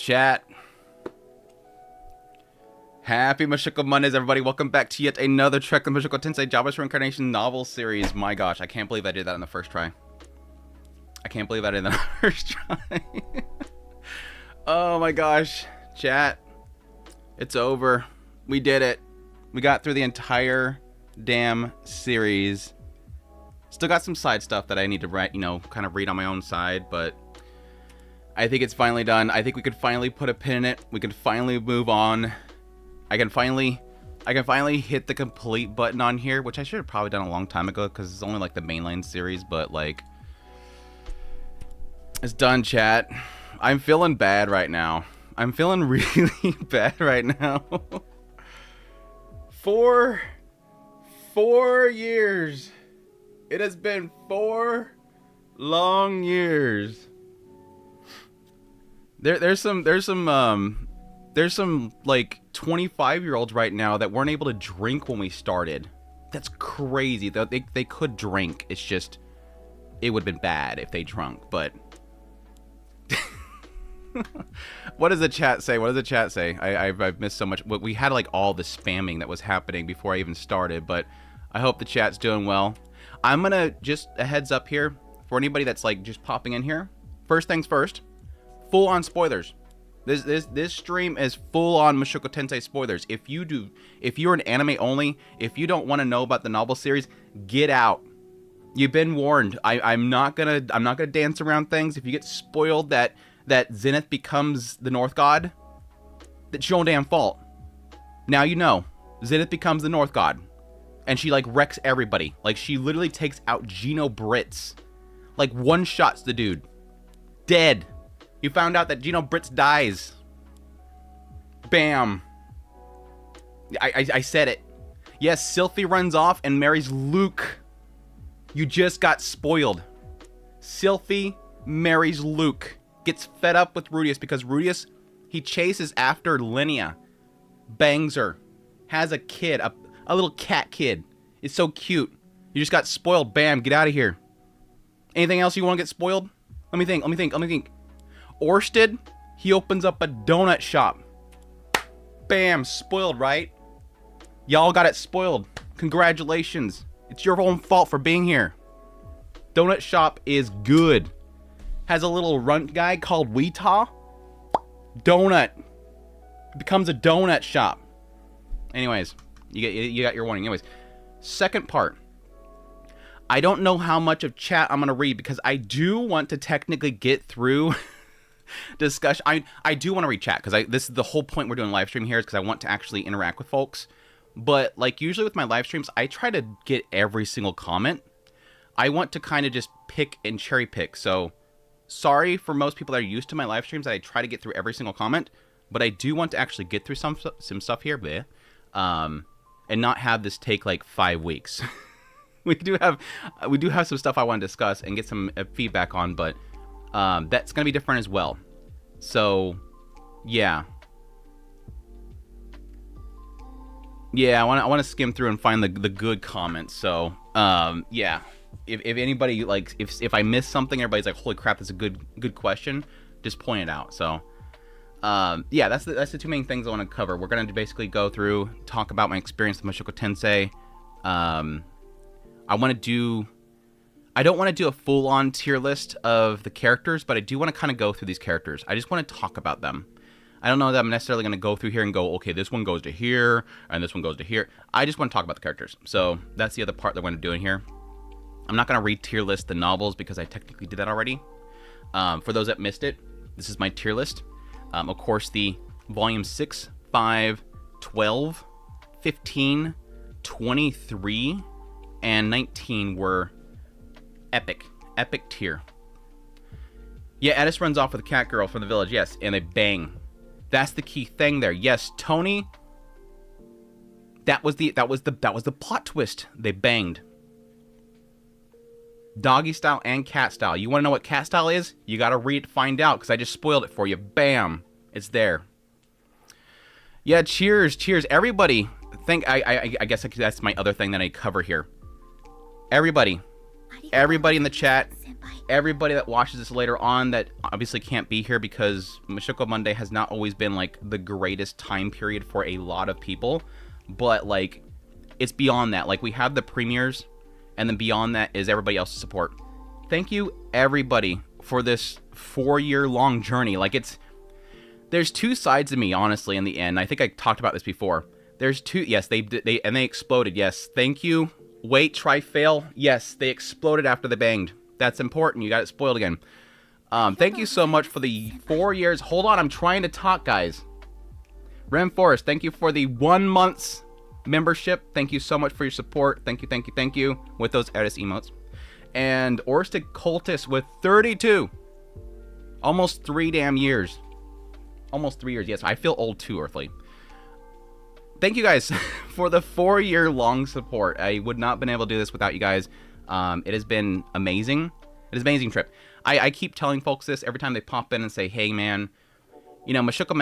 Chat. Happy Mushoku Mondays, everybody. Welcome back to yet another trek in Mushoku Tensei Reincarnation Novel Series. My gosh, I can't believe I did that in the first try. I can't believe I did that in the first try. Oh my gosh. Chat. It's over. We did it. We got through the entire damn series. Still got some side stuff that I need to write, kind of read on my own side, but I think it's finally done. I think we could finally put a pin in it. We can finally move on. I can finally hit the complete button on here, which I should have probably done a long time ago because it's only like the mainline series, but like, it's done, chat. I'm feeling bad right now. I'm feeling really bad right now. 4 years. It has been 4 long years. There's some like 25-year-olds right now that weren't able to drink when we started. That's crazy. They could drink. It's just, it would have been bad if they drunk, but what does the chat say? What does the chat say? I've missed so much. We had like all the spamming that was happening before I even started, but I hope the chat's doing well. I'm gonna just a heads up here for anybody that's like just popping in here. First things first, full on spoilers. This stream is full on Mushoku Tensei spoilers. If you're an anime only, if you don't want to know about the novel series, get out. You've been warned. I'm not gonna dance around things. If you get spoiled that Zenith becomes the North God, that's your own damn fault. Now you know. Zenith becomes the North God. And she like wrecks everybody. Like she literally takes out Gino Brits. Like one-shots the dude. Dead. You found out that Gino Brits dies. Bam. I said it. Yes, Sylphie runs off and marries Luke. You just got spoiled. Sylphie marries Luke. Gets fed up with Rudius because Rudius, he chases after Linnea. Bangs her. Has a kid. A little cat kid. It's so cute. You just got spoiled. Bam. Get out of here. Anything else you want to get spoiled? Let me think. Orsted, he opens up a donut shop. Bam. Spoiled, right? Y'all got it spoiled. Congratulations. It's your own fault for being here. Donut shop is good. Has a little runt guy called Weeta. Donut. Becomes a donut shop. Anyways, you got your warning. Anyways, second part. I don't know how much of chat I'm going to read because I do want to technically get through discussion. I do want to read chat because this is the whole point we're doing live stream here is because I want to actually interact with folks. But like usually with my live streams, I try to get every single comment. I want to kind of just pick and cherry pick. So sorry for most people that are used to my live streams that I try to get through every single comment. But I do want to actually get through some stuff here. And not have this take like 5 weeks. we do have some stuff I want to discuss and get some feedback on, but that's gonna be different as well. So yeah, I want to skim through and find the good comments. So yeah, if anybody like if I miss something, everybody's like, holy crap, that's a good question, just point it out. So yeah, that's the two main things I want to cover. We're going to basically go through, talk about my experience with Mushoku Tensei. I don't want to do a full-on tier list of the characters, but I do want to kind of go through these characters. I just want to talk about them. I don't know that I'm necessarily going to go through here and go, okay, this one goes to here, and this one goes to here. I just want to talk about the characters. So that's the other part that we're going to do in here. I'm not going to read tier list the novels because I technically did that already. For those that missed it, this is my tier list. Of course, the volume 6, 5, 12, 15, 23, and 19 were epic tier. Yeah, Edis runs off with a cat girl from the village, yes, and they bang. That's the key thing there. Yes, Tony. That was the plot twist. They banged. Doggy style and cat style. You want to know what cat style is? You got to find out because I just spoiled it for you. Bam. It's there. Yeah, cheers. Everybody, I guess that's my other thing that I cover here. Everybody in the chat, everybody that watches this later on that obviously can't be here because Mushoku Monday has not always been like the greatest time period for a lot of people, but like it's beyond that. Like we have the premieres, and then beyond that is everybody else's support. Thank you everybody for this 4-year-long journey. Like there's two sides of me, honestly, in the end. I think I talked about this before. There's two. Yes, they exploded. Yes, thank you. Wait, try, fail. Yes, they exploded after they banged. That's important. You got it spoiled again. Thank you so much for the 4 years. Hold on, I'm trying to talk, guys. Ren Forest, thank you for the 1 month's membership. Thank you so much for your support. Thank you, thank you, thank you. With those Eris emotes. And Orstic Cultist with 32. Almost 3 damn years. Almost 3 years. Yes, I feel old too, Earthly. Thank you guys for the 4-year-long support. I would not have been able to do this without you guys. It has been amazing. It is an amazing trip. I keep telling folks this every time they pop in and say, hey, man, you know, Mushoku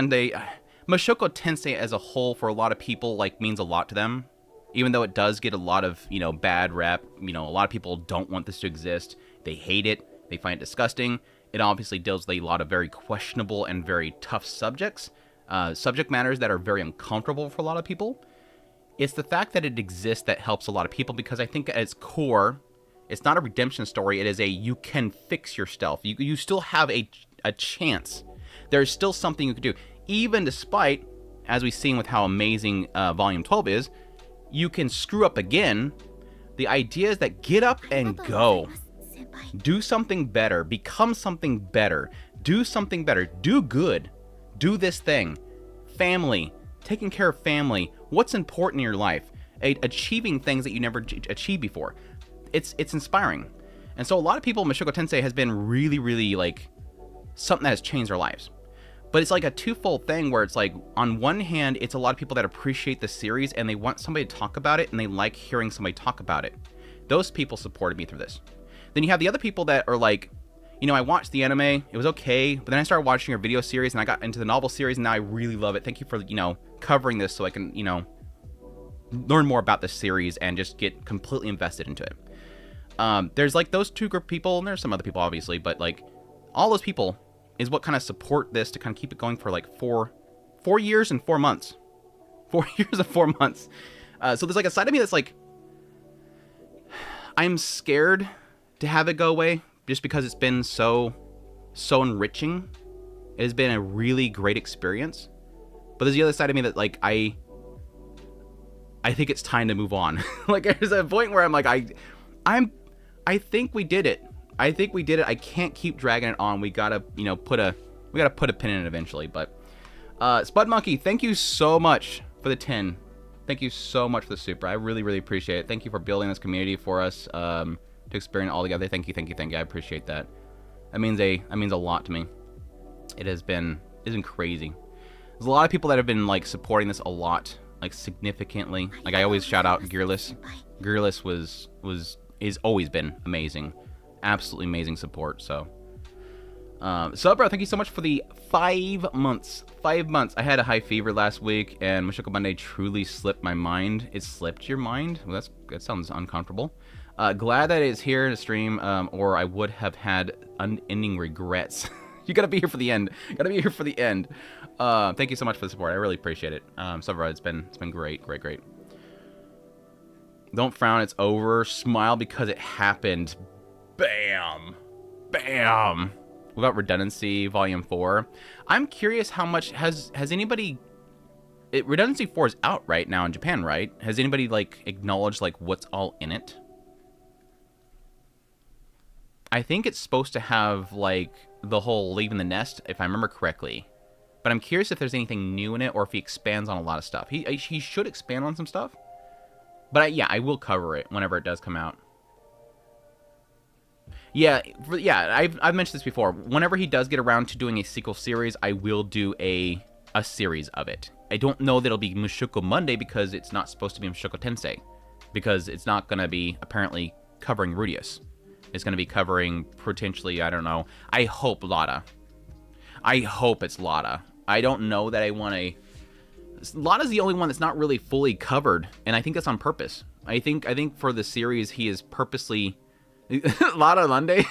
Tensei as a whole for a lot of people, like, means a lot to them. Even though it does get a lot of, you know, bad rep. You know, a lot of people don't want this to exist. They hate it. They find it disgusting. It obviously deals with a lot of very questionable and very tough subjects. Subject matters that are very uncomfortable for a lot of people. It's the fact that it exists that helps a lot of people, because I think at its core, it's not a redemption story. It is a you can fix yourself. You still have a chance. There's still something you can do. Even despite, as we've seen with how amazing Volume 12 is, you can screw up again. The idea is that get up and go. Do something better. Become something better. Do something better. Do good. Do this thing. Family. Taking care of family. What's important in your life. Achieving things that you never achieved before. It's inspiring. And so a lot of people, Mushoku Tensei has been really, really like something that has changed their lives. But it's like a twofold thing where it's like, on one hand, it's a lot of people that appreciate the series and they want somebody to talk about it and they like hearing somebody talk about it. Those people supported me through this. Then you have the other people that are like, you know, I watched the anime, it was okay, but then I started watching your video series and I got into the novel series and now I really love it. Thank you for, you know, covering this so I can, you know, learn more about this series and just get completely invested into it. There's like those two group of people, and there's some other people obviously, but like all those people is what kind of support this to kind of keep it going for like 4 years and 4 months. 4 years and 4 months. So there's like a side of me that's like, I'm scared to have it go away just because it's been so enriching. It has been a really great experience. But there's the other side of me that like, I think it's time to move on. Like there's a point where I'm like, I think we did it. I think we did it. I can't keep dragging it on. We gotta, you know, put a pin in it eventually. But Spud Monkey, thank you so much for the 10. Thank you so much for the super. I really, really appreciate it. Thank you for building this community for us to experience all together. Thank you. I appreciate that. That means a lot to me. It's been crazy. There's a lot of people that have been like supporting this a lot, like significantly. Like I always shout out Gearless. Gearless is always been amazing. Absolutely amazing support. So Subra, thank you so much for the 5 months. 5 months. I had a high fever last week and Mushoku Monday truly slipped my mind. It slipped your mind? Well, that sounds uncomfortable. Glad that it's here to stream, or I would have had unending regrets. You gotta be here for the end. Gotta be here for the end. Thank you so much for the support. I really appreciate it. Subra, it's been great. Don't frown, it's over. Smile because it happened. Bam. Bam. What about Redundancy Volume 4? I'm curious how much has anybody... Redundancy 4 is out right now in Japan, right? Has anybody, like, acknowledged, like, what's all in it? I think it's supposed to have, like, the whole leaving the nest, if I remember correctly. But I'm curious if there's anything new in it or if he expands on a lot of stuff. He should expand on some stuff. But, yeah, I will cover it whenever it does come out. Yeah, I've mentioned this before. Whenever he does get around to doing a sequel series, I will do a series of it. I don't know that it'll be Mushoku Monday because it's not supposed to be Mushoku Tensei. Because it's not going to be, apparently, covering Rudius. It's going to be covering, potentially, I don't know. I hope Lada. I hope it's Lada. I don't know that I want a... Lada's the only one that's not really fully covered, and I think that's on purpose. I think for the series, he is purposely... Lada Lunde?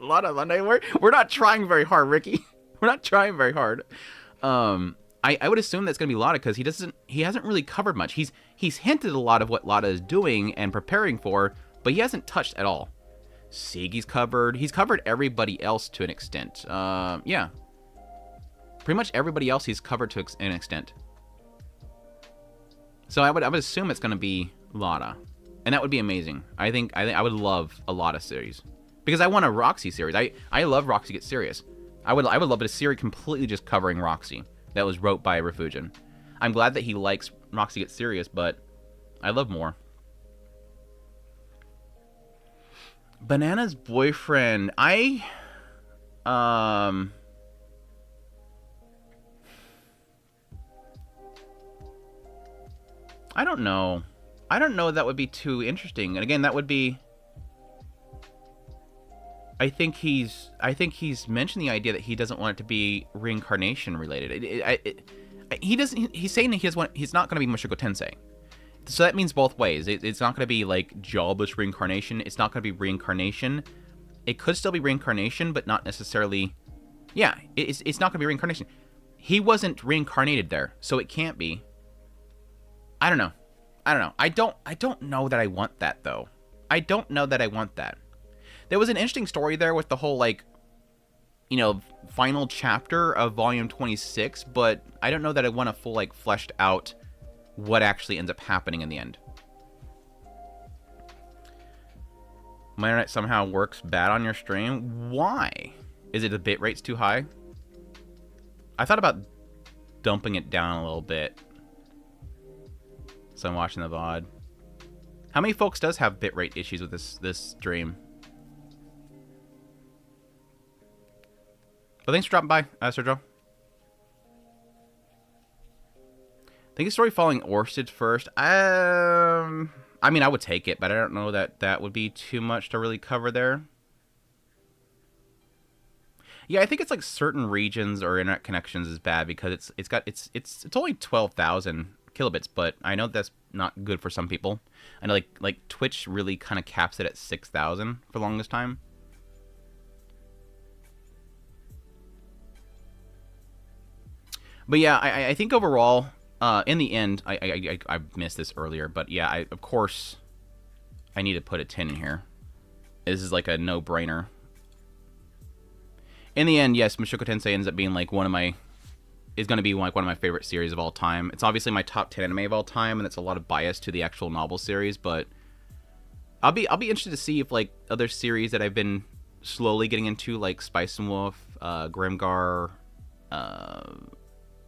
Lana Monday. We're not trying very hard, Ricky. We're not trying very hard. I would assume that's gonna be Lada because he hasn't really covered much. He's hinted a lot of what Lada is doing and preparing for, but he hasn't touched at all. Sigi's covered. He's covered everybody else to an extent. Yeah. Pretty much everybody else he's covered to an extent. So I would assume it's gonna be Lada, and that would be amazing. I think I would love a Lada series because I want a Roxy series. I love Roxy Get Serious. I would love a series completely just covering Roxy that was wrote by Refugin. I'm glad that he likes Roxy Get Serious, but I love more. Banana's boyfriend. I don't know. I don't know if that would be too interesting. And again, that would be... I think he's mentioned the idea that he doesn't want it to be reincarnation related. He's saying that he's not going to be Mushoku Tensei. So that means both ways. It's not going to be like jobless reincarnation. It's not going to be reincarnation. It could still be reincarnation, but not necessarily... Yeah, it's not going to be reincarnation. He wasn't reincarnated there, so it can't be. I don't know. I don't know that I want that, though. I don't know that I want that. There was an interesting story there with the whole, like, you know, final chapter of Volume 26, but I don't know that I want a full, like, fleshed out what actually ends up happening in the end. My internet somehow works bad on your stream. Why? Is it the bit rate's too high? I thought about dumping it down a little bit. So I'm watching the VOD. How many folks does have bitrate issues with this stream? But thanks for dropping by, Sergio. Think the story following Orsted first. I mean, I would take it, but I don't know that that would be too much to really cover there. Yeah, I think it's like certain regions or internet connections is bad because it's only 12,000 kilobits, but I know that's not good for some people. I know like Twitch really kind of caps it at 6,000 for the longest time. But yeah, I think overall, in the end, I missed this earlier, but yeah, of course, I need to put a 10 in here. This is like a no-brainer. In the end, yes, Mushoku Tensei ends up being like is going to be like one of my favorite series of all time. It's obviously my top 10 anime of all time, and it's a lot of bias to the actual novel series, but I'll be interested to see if like other series that I've been slowly getting into, like Spice and Wolf, Grimgar,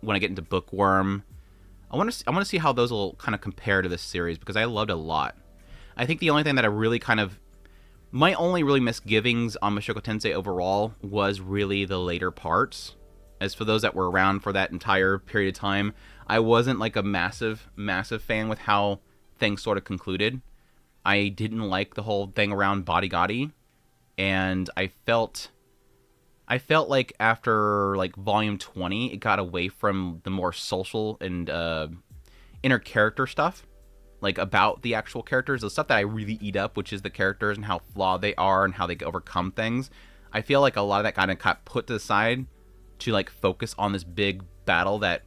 when I get into Bookworm, I want to see how those will kind of compare to this series because I loved it a lot. I think the only thing that I really my only really misgivings on Mushoku Tensei overall was really the later parts. As for those that were around for that entire period of time, I wasn't like a massive fan with how things sort of concluded. I didn't like the whole thing around Bodygotti, and I felt like after like volume 20, it got away from the more social and inner character stuff, like about the actual characters, the stuff that I really eat up, which is the characters and how flawed they are and how they overcome things. I feel like a lot of that kind of got put to the side to like focus on this big battle that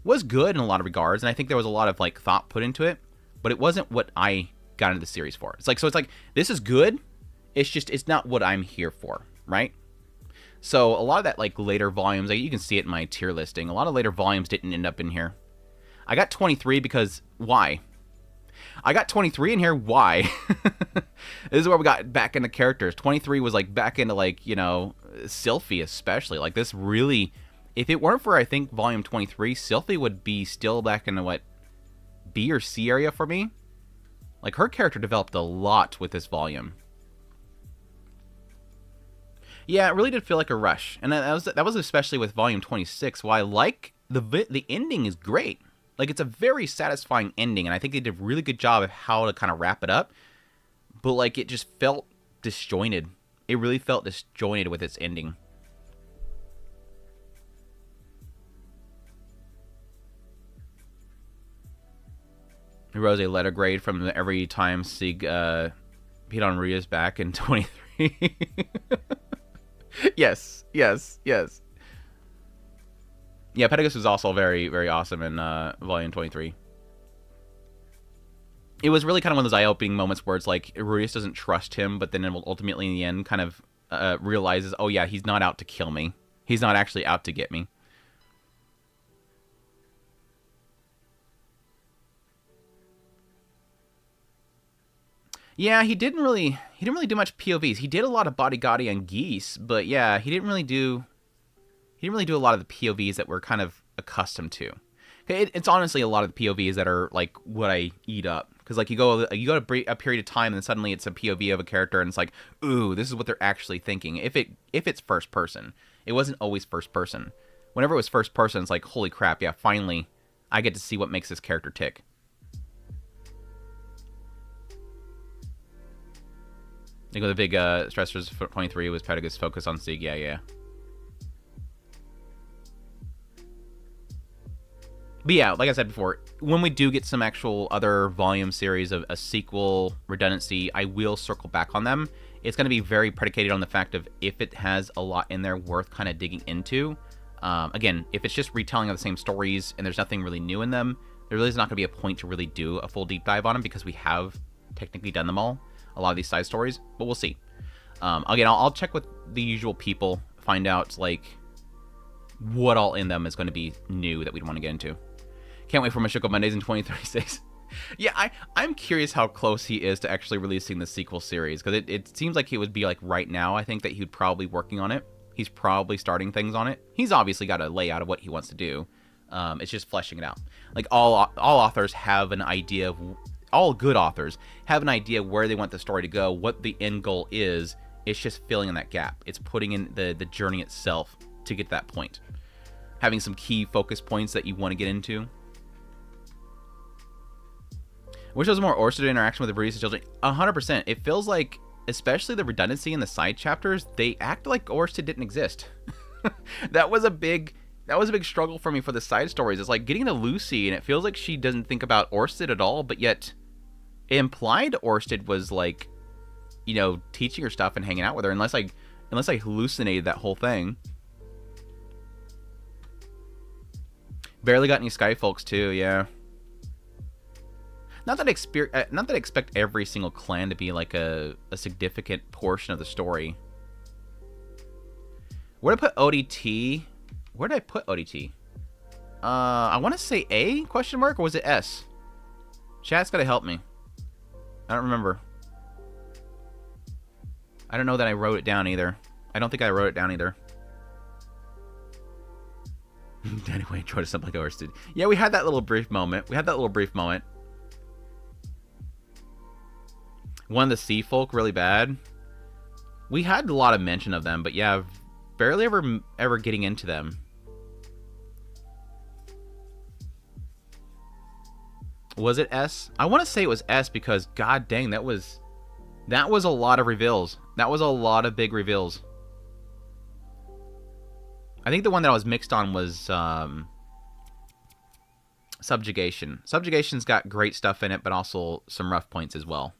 was good in a lot of regards, and I think there was a lot of like thought put into it, but it wasn't what I got into the series for. It's like this is good, it's not what I'm here for, right? So a lot of that like later volumes, like, you can see it in my tier listing, a lot of later volumes didn't end up in here. I got 23 because why? I got 23 in here, why? This is where we got back into characters. 23 was like back into like, you know, Sylphie especially. Like this really, if it weren't for I think volume 23, Sylphie would be still back into what, B or C area for me. Like her character developed a lot with this volume. Yeah, it really did feel like a rush, and that was especially with volume 26. Why, like the ending is great. Like it's a very satisfying ending, and I think they did a really good job of how to kind of wrap it up. But like it just felt disjointed. It really felt disjointed with its ending. Rose a letter grade from every time Sig peed on Ria's back in 23. Yes, yes, yes. Yeah, Pedigus was also very, very awesome in Volume 23. It was really kind of one of those eye-opening moments where it's like Rudeus doesn't trust him, but then ultimately in the end kind of realizes, oh yeah, he's not out to kill me. He's not actually out to get me. Yeah, he didn't really do much POVs. He did a lot of Bodyguardi and Geese, but yeah, he didn't really do a lot of the POVs that we're kind of accustomed to. It's honestly a lot of the POVs that are like what I eat up, because like you go a period of time and then suddenly it's a POV of a character and it's like, ooh, this is what they're actually thinking. If it's first person, it wasn't always first person. Whenever it was first person, it's like, holy crap, yeah, finally I get to see what makes this character tick. I think the big stressors for 23 was Pedigus' focus on Sieg. Yeah. But yeah, like I said before, when we do get some actual other volume series of a sequel redundancy, I will circle back on them. It's going to be very predicated on the fact of if it has a lot in there worth kind of digging into. Again, if it's just retelling of the same stories and there's nothing really new in them, there really is not going to be a point to really do a full deep dive on them because we have technically done them all, a lot of these side stories, but we'll see. Again, I'll check with the usual people, find out like what all in them is going to be new that we'd want to get into. Can't wait for Mushoku Mondays in 2036. Yeah, I'm curious how close he is to actually releasing the sequel series, because it seems like he would be like right now. I think that he would probably working on it. He's probably starting things on it. He's obviously got a layout of what he wants to do. It's just fleshing it out. Like all authors have an idea of, all good authors have an idea where they want the story to go, what the end goal is. It's just filling in that gap. It's putting in the journey itself to get to that point. Having some key focus points that you want to get into. Wish there was more Orsted interaction with the Brutus children. 100%. It feels like, especially the redundancy in the side chapters, they act like Orsted didn't exist. That was a big struggle for me for the side stories. It's like getting to Lucy, and it feels like she doesn't think about Orsted at all, but yet it implied Orsted was like, you know, teaching her stuff and hanging out with her, unless I hallucinated that whole thing. Barely got any Sky folks too, yeah. Not that I expect every single clan to be like a significant portion of the story. Where did I put ODT? Where did I put ODT? I want to say A, question mark, or was it S? Chat's got to help me. I don't remember. I don't know that I wrote it down either. I don't think I wrote it down either. Anyway, enjoyed it something like Orsted. Yeah, we had that little brief moment. One of the sea folk really bad. We had a lot of mention of them, but yeah, barely ever getting into them. Was it S? I want to say it was S because god dang, that was a lot of reveals. That was a lot of big reveals. I think the one that I was mixed on was Subjugation. Subjugation's got great stuff in it, but also some rough points as well.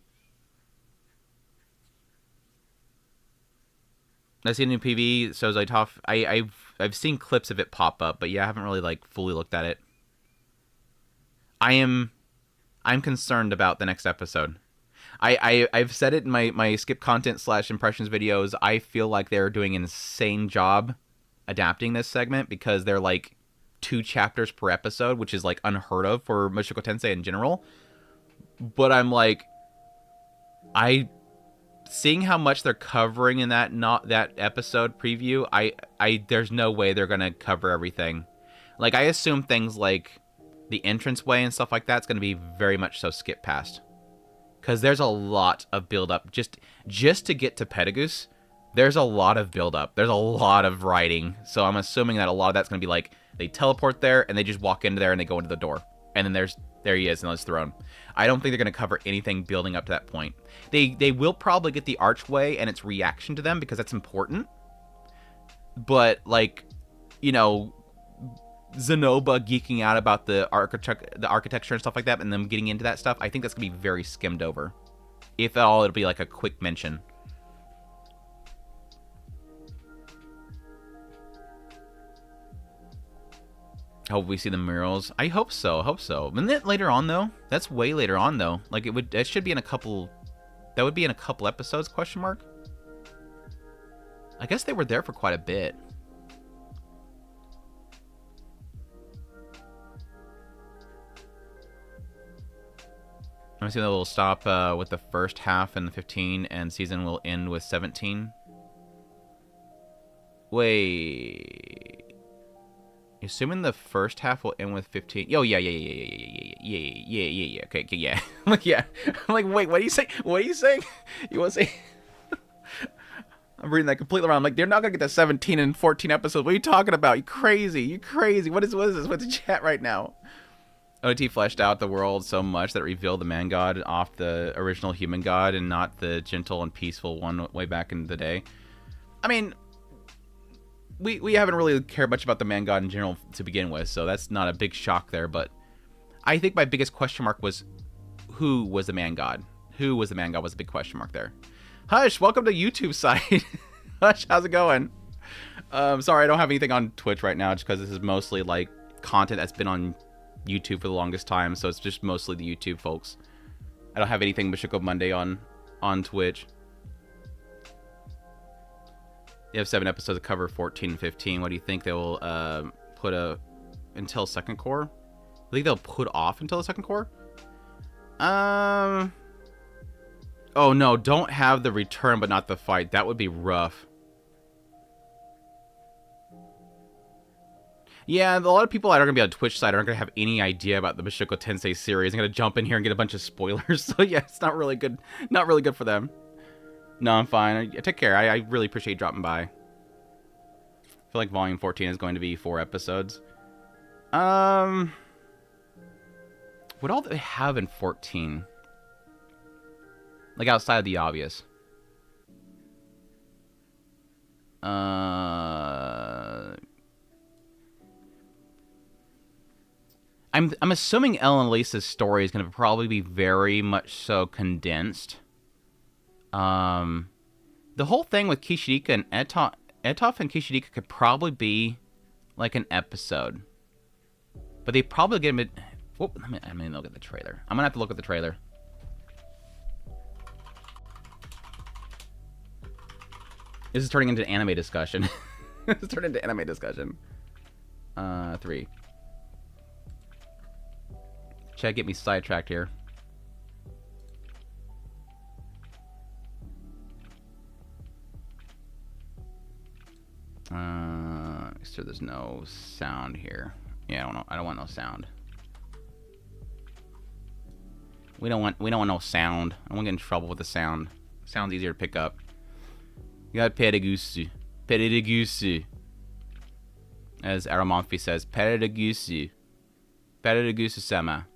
I see a new PV, so I've seen clips of it pop up, but yeah, I haven't really like fully looked at it. I'm concerned about the next episode. I've said it in my skip content / impressions videos. I feel like they're doing an insane job adapting this segment because they're like 2 chapters per episode, which is like unheard of for Mushoku Tensei in general. But I'm like, seeing how much they're covering in that episode preview, there's no way they're gonna cover everything. Like I assume things like the entranceway and stuff like that's gonna be very much so skip past, because there's a lot of build up just to get to Pedigus. There's a lot of build up. There's a lot of writing. So I'm assuming that a lot of that's gonna be like they teleport there and they just walk into there and they go into the door, and then there he is in his throne. I don't think they're going to cover anything building up to that point. They will probably get the archway and its reaction to them because that's important. But like, you know, Zenoba geeking out about the architecture and stuff like that, and them getting into that stuff, I think that's going to be very skimmed over. If at all, it'll be like a quick mention. Hope we see the murals. I hope so. Hope so. Isn't it later on though? That's way later on though. Like it should be in a couple. That would be in a couple episodes? Question mark. I guess they were there for quite a bit. I'm assuming that we'll stop with the first half and the 15, and season will end with 17. Wait. Assuming the first half will end with 15. Oh, yeah. Okay, yeah. I'm like, yeah. I'm like, wait, what are you saying? What are you saying? You want to say? I'm reading that completely wrong. I'm like, they're not going to get to 17 and 14 episodes. What are you talking about? You crazy. You crazy. What is this? What's the chat right now? OT fleshed out the world so much that it revealed the man god off the original human god and not the gentle and peaceful one way back in the day. I mean, we haven't really cared much about the man god in general to begin with, so that's not a big shock there. But I think my biggest question mark was who was the man god? Who was the man god was a big question mark there. Hush, welcome to YouTube side. Hush, how's it going? Sorry, I don't have anything on Twitch right now just because this is mostly like content that's been on YouTube for the longest time, so it's just mostly the YouTube folks. I don't have anything Mushoku Monday on Twitch. They have 7 episodes to cover 14 and 15. What do you think they will put until second core? I think they'll put off until the second core. Oh no, don't have the return but not the fight. That would be rough. Yeah, a lot of people that are going to be on Twitch side aren't going to have any idea about the Mushoku Tensei series. I'm going to jump in here and get a bunch of spoilers. So yeah, it's not really good. Not really good for them. No, I'm fine. Take care. I really appreciate you dropping by. I feel like Volume 14 is going to be 4 episodes. What all do they have in 14? Like outside of the obvious. I'm assuming Elle and Lisa's story is going to probably be very much so condensed. The whole thing with Kishirika and Etoff and Kishirika could probably be like an episode. But they probably get a bit... Whoop, let me look at the trailer. I'm going to have to look at the trailer. This is turning into an anime discussion. This is turning into anime discussion. 3. Chad, get me sidetracked here. So there's no sound here. Yeah, I don't want no sound. We don't want no sound. I won't get in trouble with the sound. Sound's easier to pick up. You got Pedagusu. Pedagusu. As Aramonfi says, Pedagusu. Pedagusu-sama.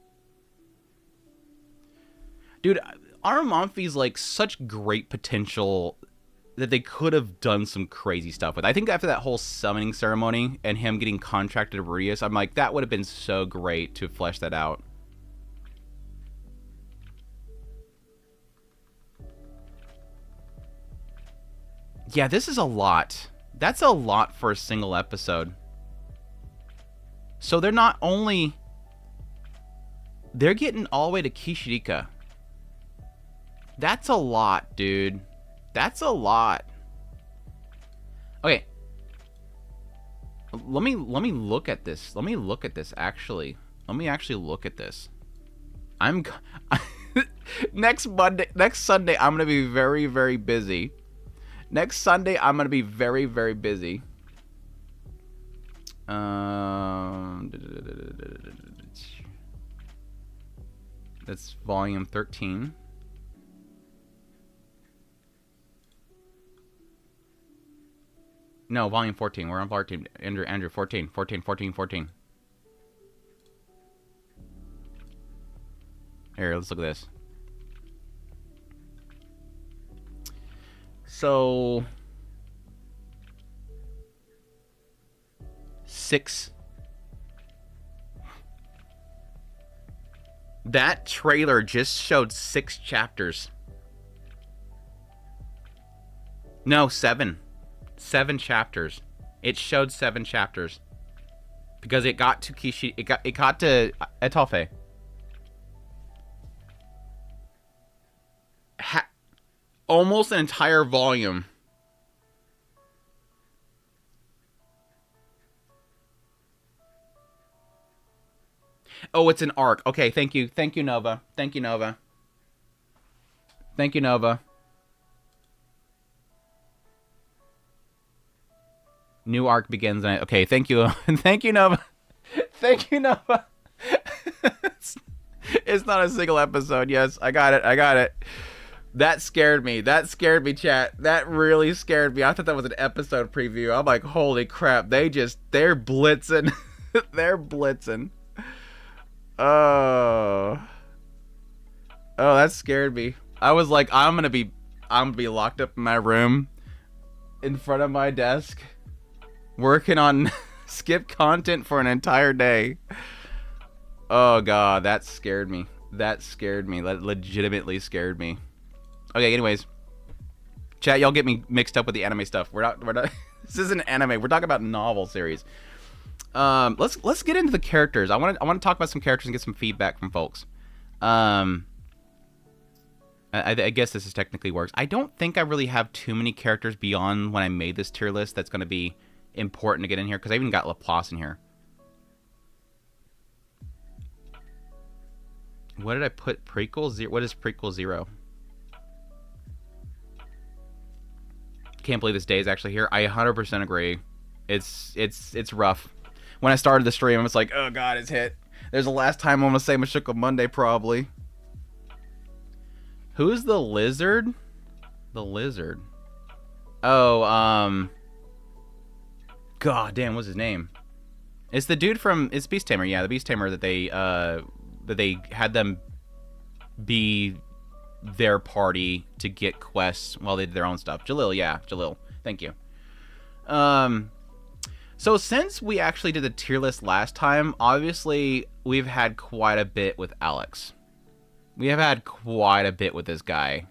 Dude, Aramonfi's like such great potential that they could have done some crazy stuff with. I think after that whole summoning ceremony and him getting contracted to Rias, I'm like, that would have been so great to flesh that out. Yeah, this is a lot. That's a lot for a single episode. So they're not only... They're getting all the way to Kishirika. That's a lot, dude. That's a lot. Okay. Let me look at this. Let me look at this, actually. Let me actually look at this. Next Sunday, I'm going to be very, very busy. Next Sunday, I'm going to be very, very busy. That's volume 13. No, volume 14. We're on 14. Andrew, 14. 14. Here, let's look at this. So... 6. That trailer just showed 6 chapters. No, 7. 7 chapters. It showed 7 chapters. because it got to Kishi. It got to Etofe. Almost an entire volume. Oh, it's an arc. Okay, thank you. Thank you, Nova. Thank you, Nova. Thank you, Nova. New arc begins. Okay, thank you. Thank you, Nova. Thank you, Nova. It's not a single episode. Yes, I got it. I got it. That scared me. That scared me, chat. That really scared me. I thought that was an episode preview. I'm like, holy crap. They're blitzing. They're blitzing. Oh, that scared me. I was like, I'm gonna be locked up in my room, in front of my desk, working on skip content for an entire day. Oh god, that scared me. That scared me. That legitimately scared me. Okay, anyways, chat, y'all get me mixed up with the anime stuff. We're not. This isn't anime. We're talking about novel series. Let's get into the characters. I want to talk about some characters and get some feedback from folks. I guess this is technically works. I don't think I really have too many characters beyond when I made this tier list that's going to be important to get in here, because I even got Laplace in here. What did I put? Prequel 0? What is prequel 0? Can't believe this day is actually here. I 100% agree. It's rough. When I started the stream, I was like, oh god, it's hit. There's the last time I'm gonna say Mushoku Monday, probably. Who's the lizard? The lizard. Oh, god damn, what's his name? It's the dude from, it's Beast Tamer, yeah, the Beast Tamer that they had them be their party to get quests while they did their own stuff. Jalil, yeah, Jalil. Thank you. So since we actually did the tier list last time, obviously we've had quite a bit with Alex. We have had quite a bit with this guy.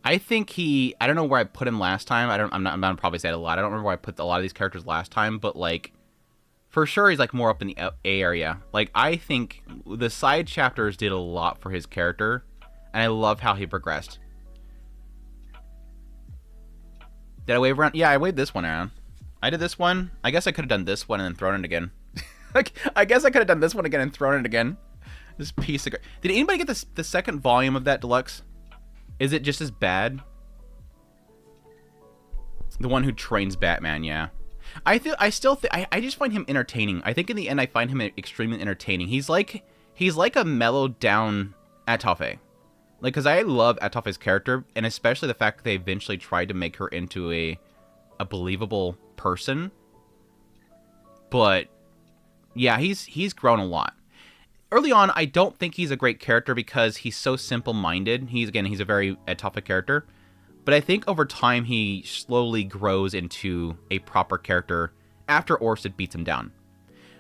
I think I don't know where I put him last time. I'm not gonna probably say it a lot. I don't remember where I put a lot of these characters last time, but like, for sure he's like more up in the A area. Like, I think the side chapters did a lot for his character, and I love how he progressed. Did I wave around? Yeah, I waved this one around. I did this one. I guess I could have done this one and then thrown it again. Like, I guess I could have done this one again and thrown it again. This piece of... Did anybody get the second volume of that deluxe? Is it just as bad? The one who trains Batman, yeah. I just find him entertaining. I think in the end I find him extremely entertaining. He's like a mellowed down Atofe. Like, because I love Atofe's character, and especially the fact that they eventually tried to make her into a believable person. But yeah, he's grown a lot. Early on, I don't think he's a great character because he's so simple-minded. He's a very Atofe character. But I think over time he slowly grows into a proper character after Orsted beats him down.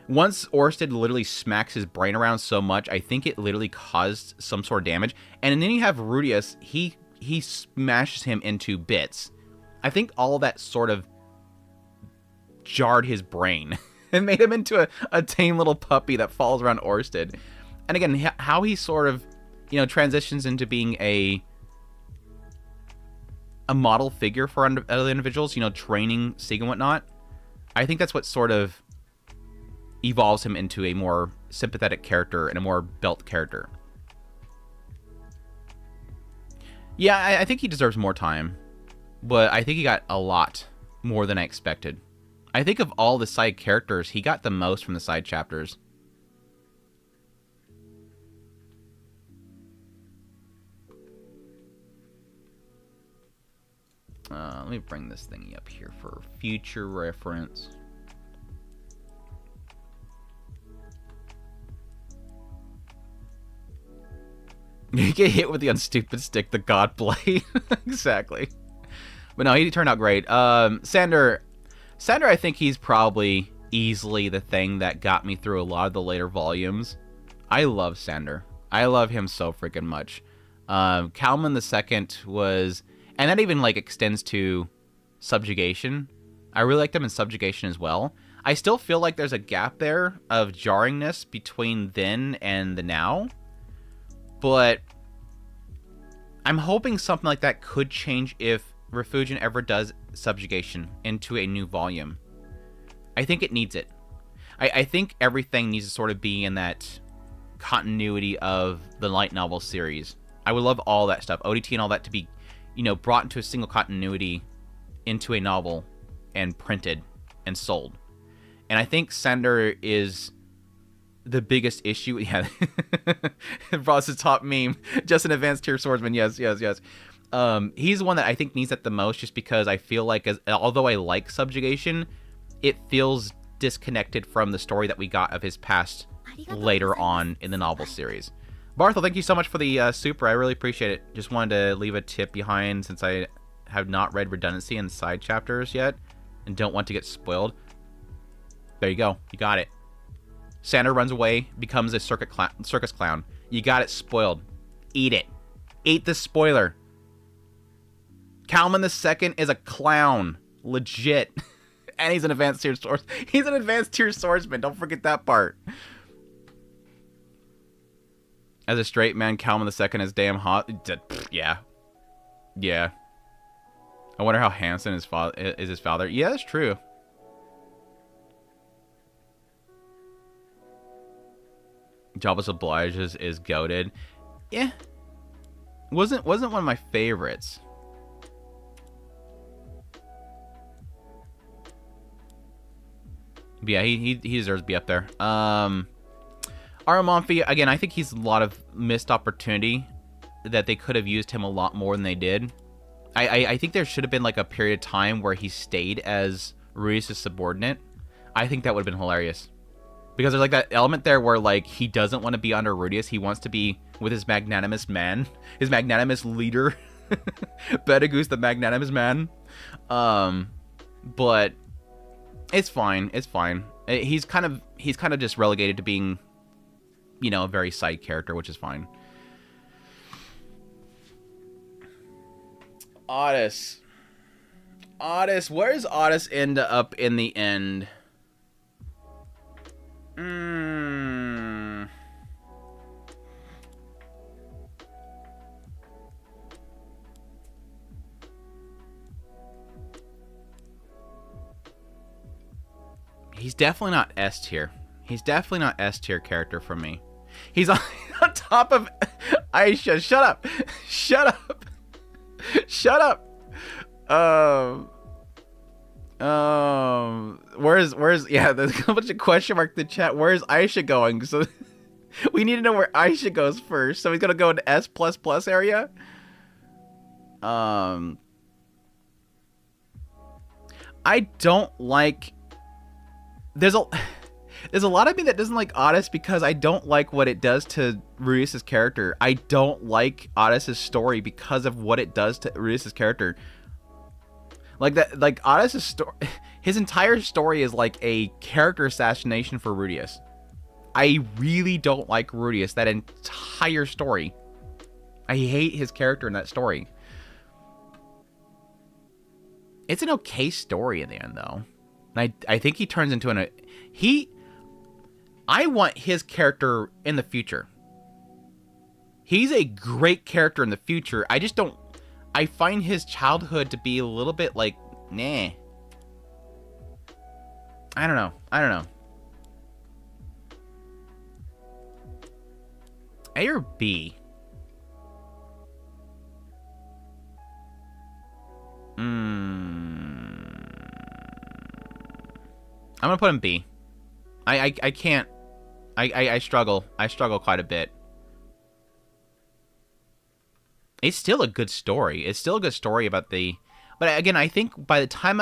Once Orsted literally smacks his brain around so much, I think it literally caused some sort of damage. And then you have Rudius, he smashes him into bits. I think all of that sort of jarred his brain and made him into a tame little puppy that falls around Orsted. And again, how he sort of, transitions into being a model figure for other individuals, training Sig and whatnot. I think that's what sort of evolves him into a more sympathetic character and a more belt character. Yeah, I think he deserves more time, but I think he got a lot more than I expected. I think of all the side characters, he got the most from the side chapters. Let me bring this thingy up here for future reference. You get hit with the unstupid stick, the god blade. Exactly. But no, he turned out great. Sander, I think he's probably easily the thing that got me through a lot of the later volumes. I love Sander. I love him so freaking much. Kalman the Second was... And that even, extends to Subjugation. I really liked him in Subjugation as well. I still feel like there's a gap there of jarringness between then and the now. But I'm hoping something like that could change if Refugien ever does Subjugation into a new volume. I think it needs it. I think everything needs to sort of be in that continuity of the light novel series. I would love all that stuff, ODT and all that, to be, you know, brought into a single continuity into a novel and printed and sold. And I think Sender is the biggest issue. Yeah, Ross's top meme, just an advanced tier swordsman. Yes. He's the one that I think needs that the most, just because I feel like, although I like Subjugation, it feels disconnected from the story that we got of his past later on in the novel series. Barthel, thank you so much for the super. I really appreciate it. Just wanted to leave a tip behind, since I have not read Redundancy and side chapters yet and don't want to get spoiled. There you go. You got it. Santa runs away, becomes a circus clown. You got it spoiled. Eat it. Eat the spoiler. Kalman II is a clown. Legit. And he's an advanced tier swordsman. He's an advanced tier swordsman. Don't forget that part. As a straight man, Kalman II is damn hot. Yeah. Yeah. I wonder how handsome his father. Yeah, that's true. Jobless Oblige is goated. Yeah. Wasn't one of my favorites. But yeah, he deserves to be up there. Aramonfi, again, I think he's a lot of missed opportunity, that they could have used him a lot more than they did. I think there should have been like a period of time where he stayed as Ruius' subordinate. I think that would have been hilarious. Because there's like that element there where like he doesn't want to be under Rudius. He wants to be with his magnanimous man, his magnanimous leader, Betagoose the magnanimous man. But it's fine. It's fine. He's kind of just relegated to being, you know, a very side character, which is fine. Otis, where's Otis end up in the end? He's definitely not S tier. He's definitely not S tier character for me. He's on top of Aisha. Shut up. Shut up. Shut up. Where's yeah, there's a bunch of question mark in the chat. Where's Aisha going? So we need to know where Aisha goes first. So he's gonna go into S++ area. I don't like. There's a lot of me that doesn't like Otis because I don't like what it does to Ruius' character. I don't like Otis' story because of what it does to Ruius' character. Like that, like Otis' story, his entire story is like a character assassination for Rudius. I really don't like Rudius, that entire story. I hate his character in that story. It's an okay story in the end, though. And I think he turns into I want his character in the future. He's a great character in the future. I just don't. I find his childhood to be a little bit like, nah. I don't know. A or B? I'm gonna put him B. I can't. I struggle. I struggle quite a bit. It's still a good story. It's still a good story about the. But again, I think by the time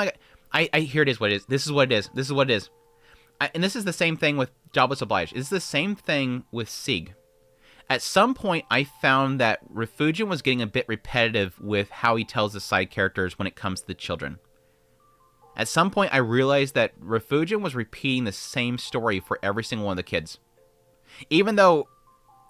I here it is. What it is. This is what it is. This is what it is. And this is the same thing with Jobless Obliged. It's the same thing with Sieg. At some point, I found that Refugien was getting a bit repetitive with how he tells the side characters when it comes to the children. At some point, I realized that Refugien was repeating the same story for every single one of the kids. Even though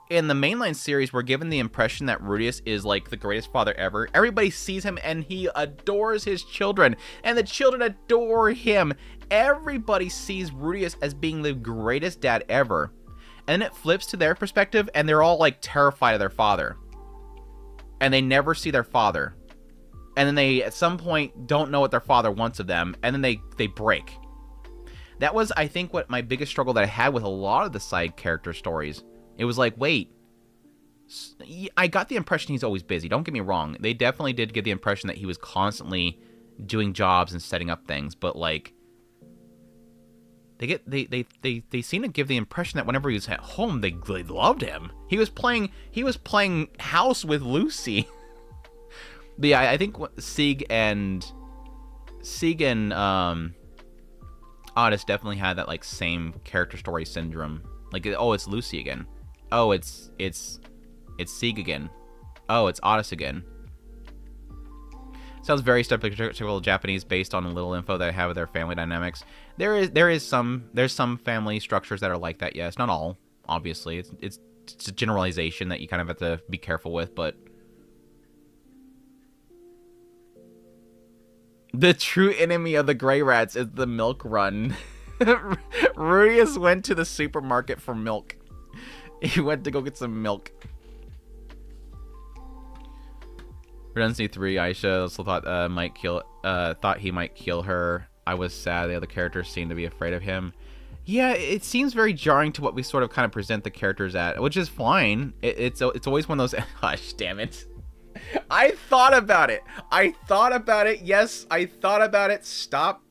in the mainline series, we're given the impression that Rudius is like the greatest father ever. Everybody sees him and he adores his children, and the children adore him. Everybody sees Rudius as being the greatest dad ever. And then it flips to their perspective, and they're all like terrified of their father. And they never see their father. And then they, at some point, don't know what their father wants of them, and then they break. That was, I think, what my biggest struggle that I had with a lot of the side character stories. It was like, wait, I got the impression he's always busy. Don't get me wrong. They definitely did get the impression that he was constantly doing jobs and setting up things, but like, they seem to give the impression that whenever he was at home, they loved him. He was playing house with Lucy. But yeah, I think Sieg and Otis definitely had that like same character story syndrome. Like, oh, it's Lucy again. Oh, it's Sieg again. Oh, it's Otis again. Sounds very stereotypical Japanese based on a little info that I have of their family dynamics. There's some family structures that are like that. Yes, not all. Obviously, it's a generalization that you kind of have to be careful with, but. The true enemy of the Grey Rats is the milk run. Rudius went to the supermarket for milk. He went to go get some milk. Redundancy 3, Aisha also thought he might kill her. I was sad. The other characters seemed to be afraid of him. Yeah, it seems very jarring to what we sort of kind of present the characters at, which is fine. It's always one of those. Gosh, damn it. I thought about it. Yes, I thought about it. Stop.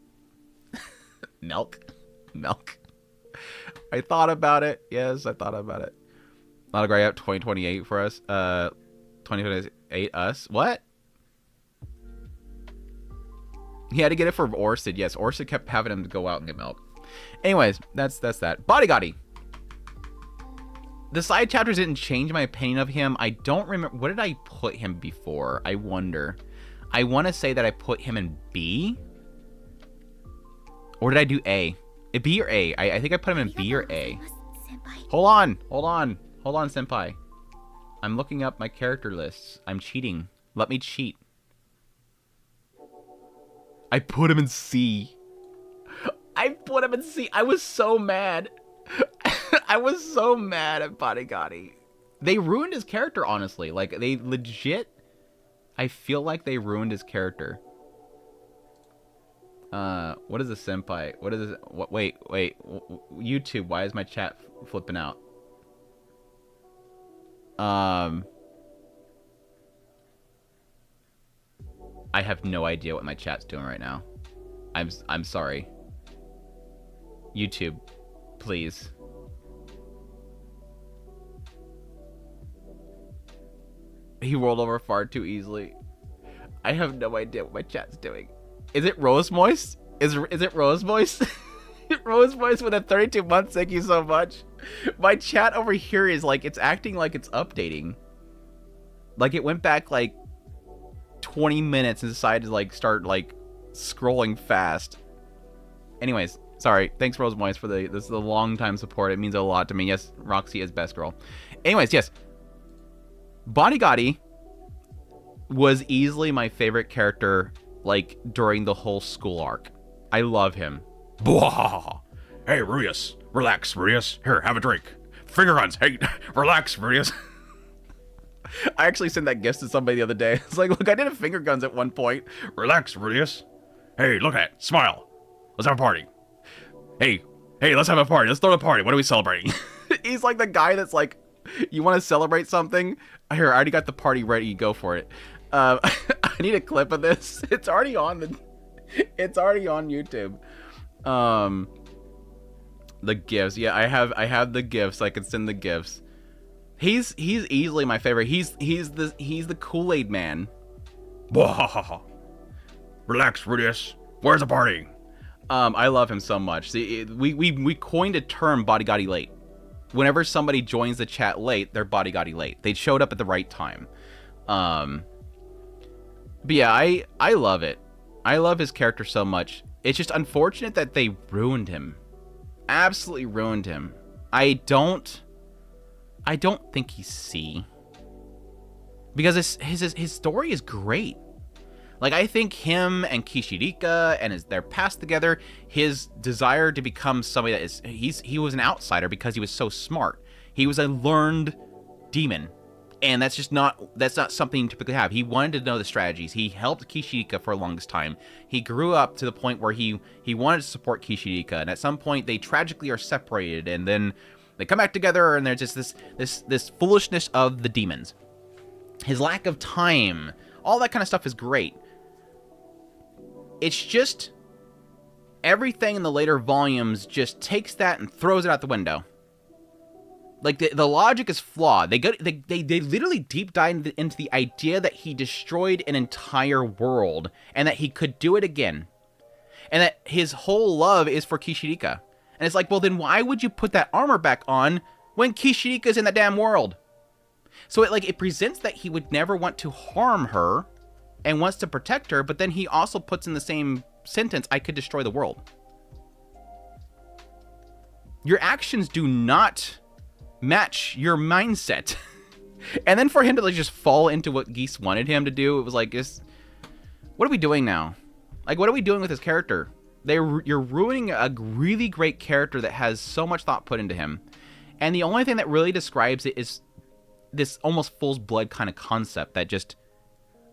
Milk. I thought about it. Yes, I thought about it. Not a great out 2028 for us. 2028 us. What? He had to get it for Orsid. Yes, Orsid kept having him to go out and get milk. Anyways, that's that. Bodyguardy. The side chapters didn't change my opinion of him. I don't remember. What did I put him before? I wonder. I want to say that I put him in B. Or did I do A? B or A? I think I put him in B or A. Hold on, senpai. I'm looking up my character lists. I'm cheating. Let me cheat. I put him in C. I was so mad. I was so mad at Bodyguardy. They ruined his character, honestly. Like, they legit... I feel like they ruined his character. What is a senpai? What is this? Wait. YouTube, why is my chat flipping out? I have no idea what my chat's doing right now. I'm sorry. YouTube, please. He rolled over far too easily. I have no idea what my chat's doing. Is it Rose Moist? Is it Rose Moist? Rose Moist with a 32 months. Thank you so much. My chat over here is like, it's acting like it's updating. Like it went back like 20 minutes and decided to like start like scrolling fast. Anyways, sorry. Thanks Rose Moist for this is a long time support. It means a lot to me. Yes, Roxy is best girl. Anyways, yes. Bodyguardy was easily my favorite character, like, during the whole school arc. I love him. Blah. Hey, Rudius. Relax, Rudius. Here, have a drink. Finger guns. Hey, relax, Rudius. I actually sent that gift to somebody the other day. It's like, look, I did a finger guns at one point. Relax, Rudius. Hey, look at it. Smile. Let's have a party. Hey, let's have a party. Let's throw a party. What are we celebrating? He's like the guy that's like, you want to celebrate something? Here, I already got the party ready. Go for it. I need a clip of this. It's already on YouTube. The gifts. Yeah, I have the gifts. I can send the gifts. He's easily my favorite. He's the Kool-Aid man. Relax, Rudius. Where's the party? I love him so much. See, we coined a term, bodyguardy late. Whenever somebody joins the chat late, they're bodyguardy late. They showed up at the right time. But yeah, I love it. I love his character so much. It's just unfortunate that they ruined him. Absolutely ruined him. I don't I don't think he's C. Because his story is great. Like, I think him and Kishirika and their past together, his desire to become somebody that is... He was an outsider because he was so smart. He was a learned demon. And that's not something you typically have. He wanted to know the strategies. He helped Kishirika for the longest time. He grew up to the point where he wanted to support Kishirika. And at some point, they tragically are separated. And then they come back together, and there's just this foolishness of the demons. His lack of time, all that kind of stuff is great. It's just everything in the later volumes just takes that and throws it out the window. Like, the logic is flawed. They literally deep dive into the idea that he destroyed an entire world and that he could do it again. And that his whole love is for Kishirika. And it's like, well, then why would you put that armor back on when Kishirika's in that damn world? So it presents that he would never want to harm her and wants to protect her, but then he also puts in the same sentence, I could destroy the world. Your actions do not match your mindset. And then for him to like just fall into what Geese wanted him to do, it was like, what are we doing now? Like, what are we doing with this character? You're ruining a really great character that has so much thought put into him. And the only thing that really describes it is this almost fool's blood kind of concept that just,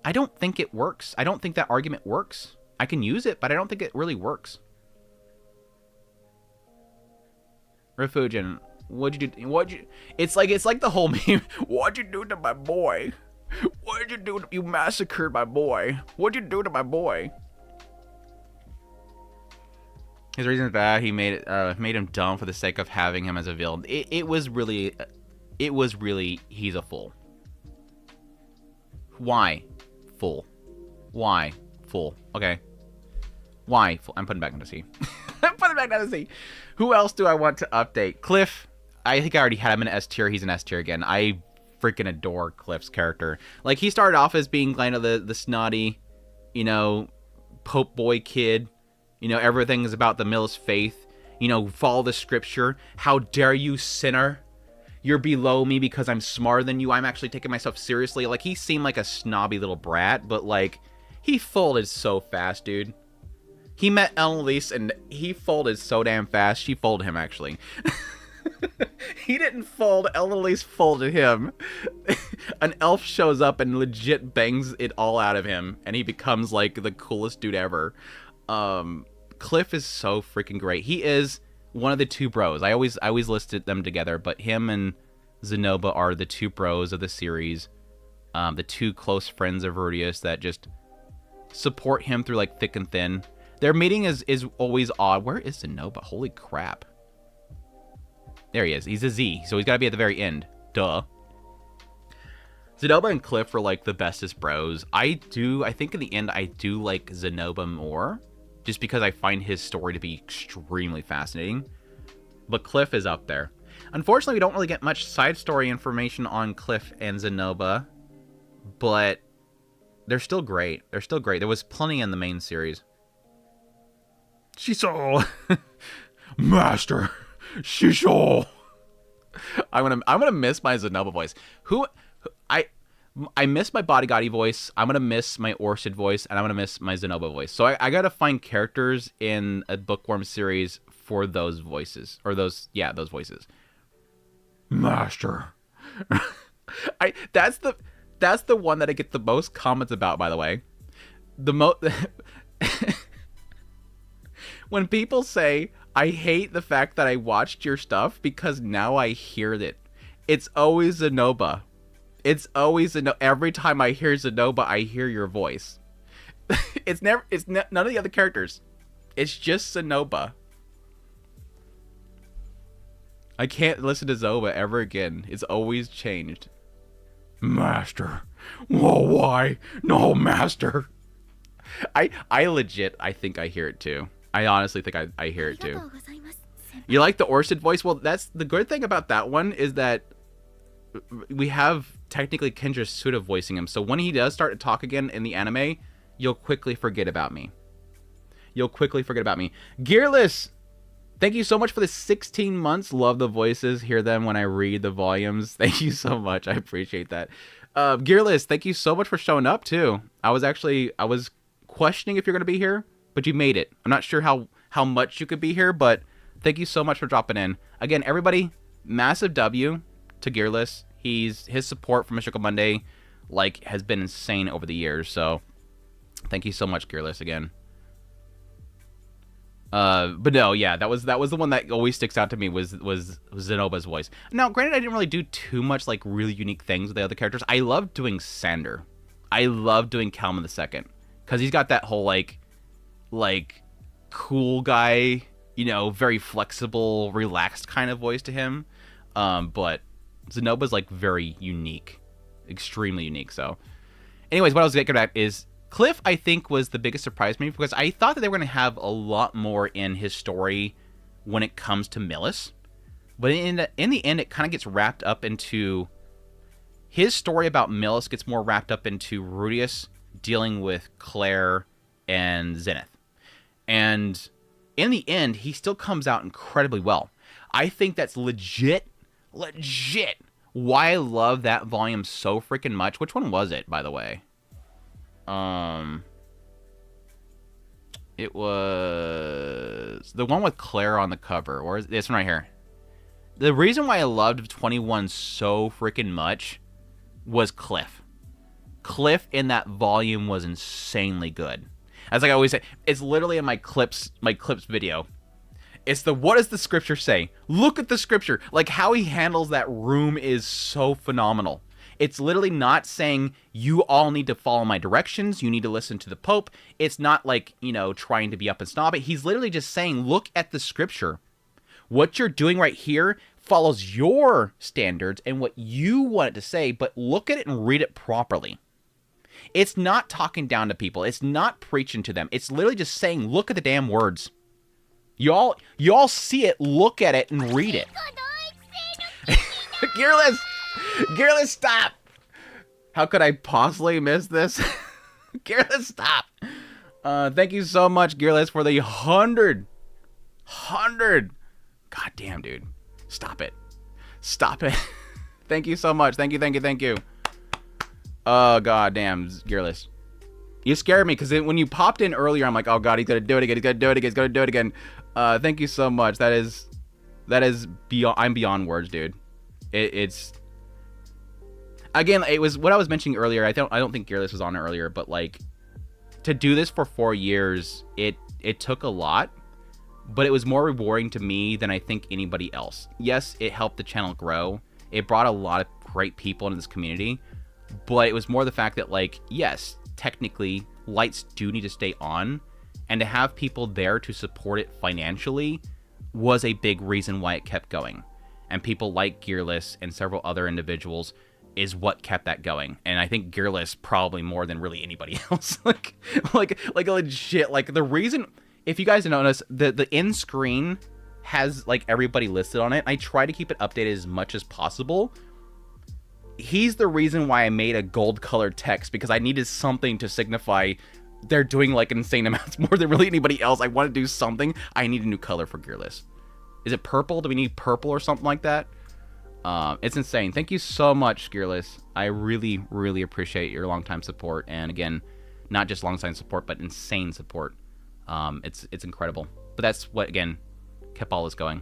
I don't think it works. I don't think that argument works. I can use it, but I don't think it really works. Refugin, what'd you do? It's like the whole meme. What'd you do to my boy? What'd you do? You massacred my boy. What'd you do to my boy? His reason is bad. He made him dumb for the sake of having him as a villain. It was really, he's a fool. Why? Fool. Why? Fool. Okay. Why? Fool. I'm putting back into C. I'm putting back down to C. Who else do I want to update? Cliff. I think I already had him in S tier. He's in S tier again. I freaking adore Cliff's character. Like, he started off as being kind of the snotty, Pope boy kid. Everything is about the Mills faith. Follow the scripture. How dare you, sinner? You're below me because I'm smarter than you. I'm actually taking myself seriously. Like, he seemed like a snobby little brat, but, like, he folded so fast, dude. He met Annalise, and he folded so damn fast. She folded him, actually. He didn't fold. Annalise folded him. An elf shows up and legit bangs it all out of him, and he becomes, like, the coolest dude ever. Cliff is so freaking great. He is one of the two bros. I always listed them together, but him and Zenoba are the two bros of the series. The two close friends of Rudius that just support him through like thick and thin. Their meeting is always odd. Where is Zenoba? Holy crap. There he is. He's a Z, so he's got to be at the very end. Duh. Zenoba and Cliff are like the bestest bros. I think in the end I do like Zenoba more, just because I find his story to be extremely fascinating. But Cliff is up there. Unfortunately, we don't really get much side story information on Cliff and Zenoba, but they're still great. They're still great. There was plenty in the main series. Shiso! Master! Shiso! I'm gonna miss my Zenoba voice. I miss my Bodyguardy voice, I'm going to miss my Orsted voice, and I'm going to miss my Zenoba voice. So I got to find characters in a Bookworm series for those voices. Or those voices. Master. That's the one that I get the most comments about, by the way. When people say, I hate the fact that I watched your stuff because now I hear it. It's always Zenoba. It's always every time I hear Zenoba, I hear your voice. It's none of the other characters. It's just Zenoba. I can't listen to Zoba ever again. It's always changed. Master. Whoa, why? No, master. I think I hear it too. I honestly think I hear it too. You like the Orsted voice? Well, that's the good thing about that one is that we have technically Kendra Suda voicing him. So when he does start to talk again in the anime, you'll quickly forget about me. Gearless! Thank you so much for the 16 months. Love the voices. Hear them when I read the volumes. Thank you so much. I appreciate that. Gearless, thank you so much for showing up too. I was questioning if you're going to be here, but you made it. I'm not sure how much you could be here, but thank you so much for dropping in. Again, everybody, massive W to Gearless. His support for Mushoku Monday has been insane over the years. So thank you so much, Gearless, again. But no, yeah, that was the one that always sticks out to me was Zenoba's voice. Now, granted, I didn't really do too much really unique things with the other characters. I love doing Sander. I love doing Kalman II because he's got that whole like cool guy, very flexible, relaxed kind of voice to him. But Zenoba's very unique, extremely unique. So, anyways, what I was getting at is Cliff, I think, was the biggest surprise to me because I thought that they were going to have a lot more in his story when it comes to Millis. But in the end, it kind of gets wrapped up into... His story about Millis gets more wrapped up into Rudius dealing with Claire and Zenith. And in the end, he still comes out incredibly well. I think that's legit why I love that volume so freaking much. Which one was it, by the way? It was the one with Claire on the cover, or is this one right here? The reason why I loved 21 so freaking much was Cliff. Cliff in that volume was insanely good. As I always say, it's literally in my clips video. It's what does the scripture say? Look at the scripture. How he handles that room is so phenomenal. It's literally not saying you all need to follow my directions. You need to listen to the Pope. It's not trying to be up and snob it. He's literally just saying, look at the scripture. What you're doing right here follows your standards and what you want it to say, but look at it and read it properly. It's not talking down to people. It's not preaching to them. It's literally just saying, look at the damn words. You all see it, look at it, and read it. Gearless, stop! How could I possibly miss this? Gearless, stop! Thank you so much, Gearless, for the 100. God damn, dude. Stop it. Thank you so much. Thank you. Oh, god damn, Gearless. You scared me, because when you popped in earlier, I'm like, oh god, he's gonna do it again. Thank you so much. That is beyond, I'm beyond words, dude. It's... Again, it was what I was mentioning earlier. I don't think Gearless was on it earlier, but to do this for 4 years, it took a lot, but it was more rewarding to me than I think anybody else. Yes, it helped the channel grow. It brought a lot of great people into this community, but it was more the fact that yes, technically lights do need to stay on, and to have people there to support it financially was a big reason why it kept going. And people like Gearless and several other individuals is what kept that going. And I think Gearless probably more than really anybody else. like legit, the reason, if you guys notice, the end screen has everybody listed on it. I try to keep it updated as much as possible. He's the reason why I made a gold colored text, because I needed something to signify they're doing insane amounts more than really anybody else. I want to do something. I need a new color for Gearless. Is it purple? Do we need purple or something like that? It's insane. Thank you so much, Gearless. I really, really appreciate your longtime support. And again, not just longtime support, but insane support. It's incredible. But that's what, again, kept all this going.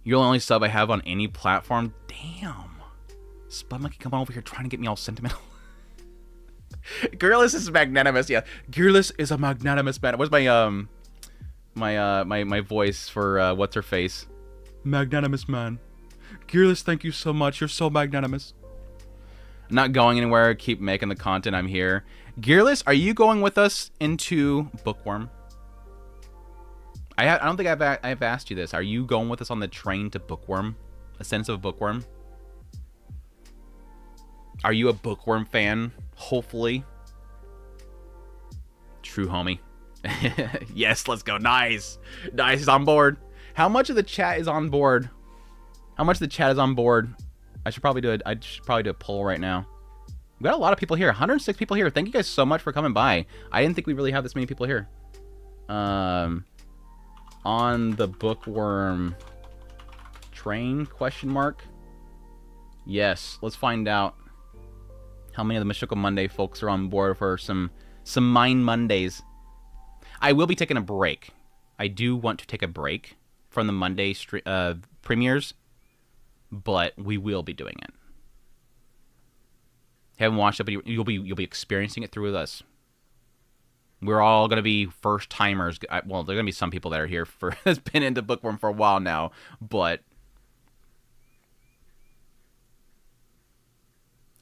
You're the only sub I have on any platform. Damn. Spud Monkey coming over here trying to get me all sentimental. Gearless is magnanimous. Yeah, Gearless is a magnanimous man. What's my voice for what's her face? Magnanimous man. Gearless, thank you so much. You're so magnanimous. I'm not going anywhere. Keep making the content. I'm here. Gearless, are you going with us into Bookworm? I don't think I've asked you this. Are you going with us on the train to Bookworm? A sense of Bookworm? Are you a Bookworm fan? Hopefully. True homie. Yes, let's go. Nice. Nice, he's on board. How much of the chat is on board? How much of the chat is on board? I should probably do a poll right now. We've got a lot of people here. 106 people here. Thank you guys so much for coming by. I didn't think we really have this many people here. on the bookworm train? Question mark. Yes, let's find out how many of the Mushoku Monday folks are on board for some Mind Mondays. I will be taking a break. I do want to take a break from the Monday premieres, but we will be doing it. Haven't watched it, but you'll be experiencing it through with us. We're all gonna be first timers. Well, there's gonna be some people that are here for that's been into Bookworm for a while now, but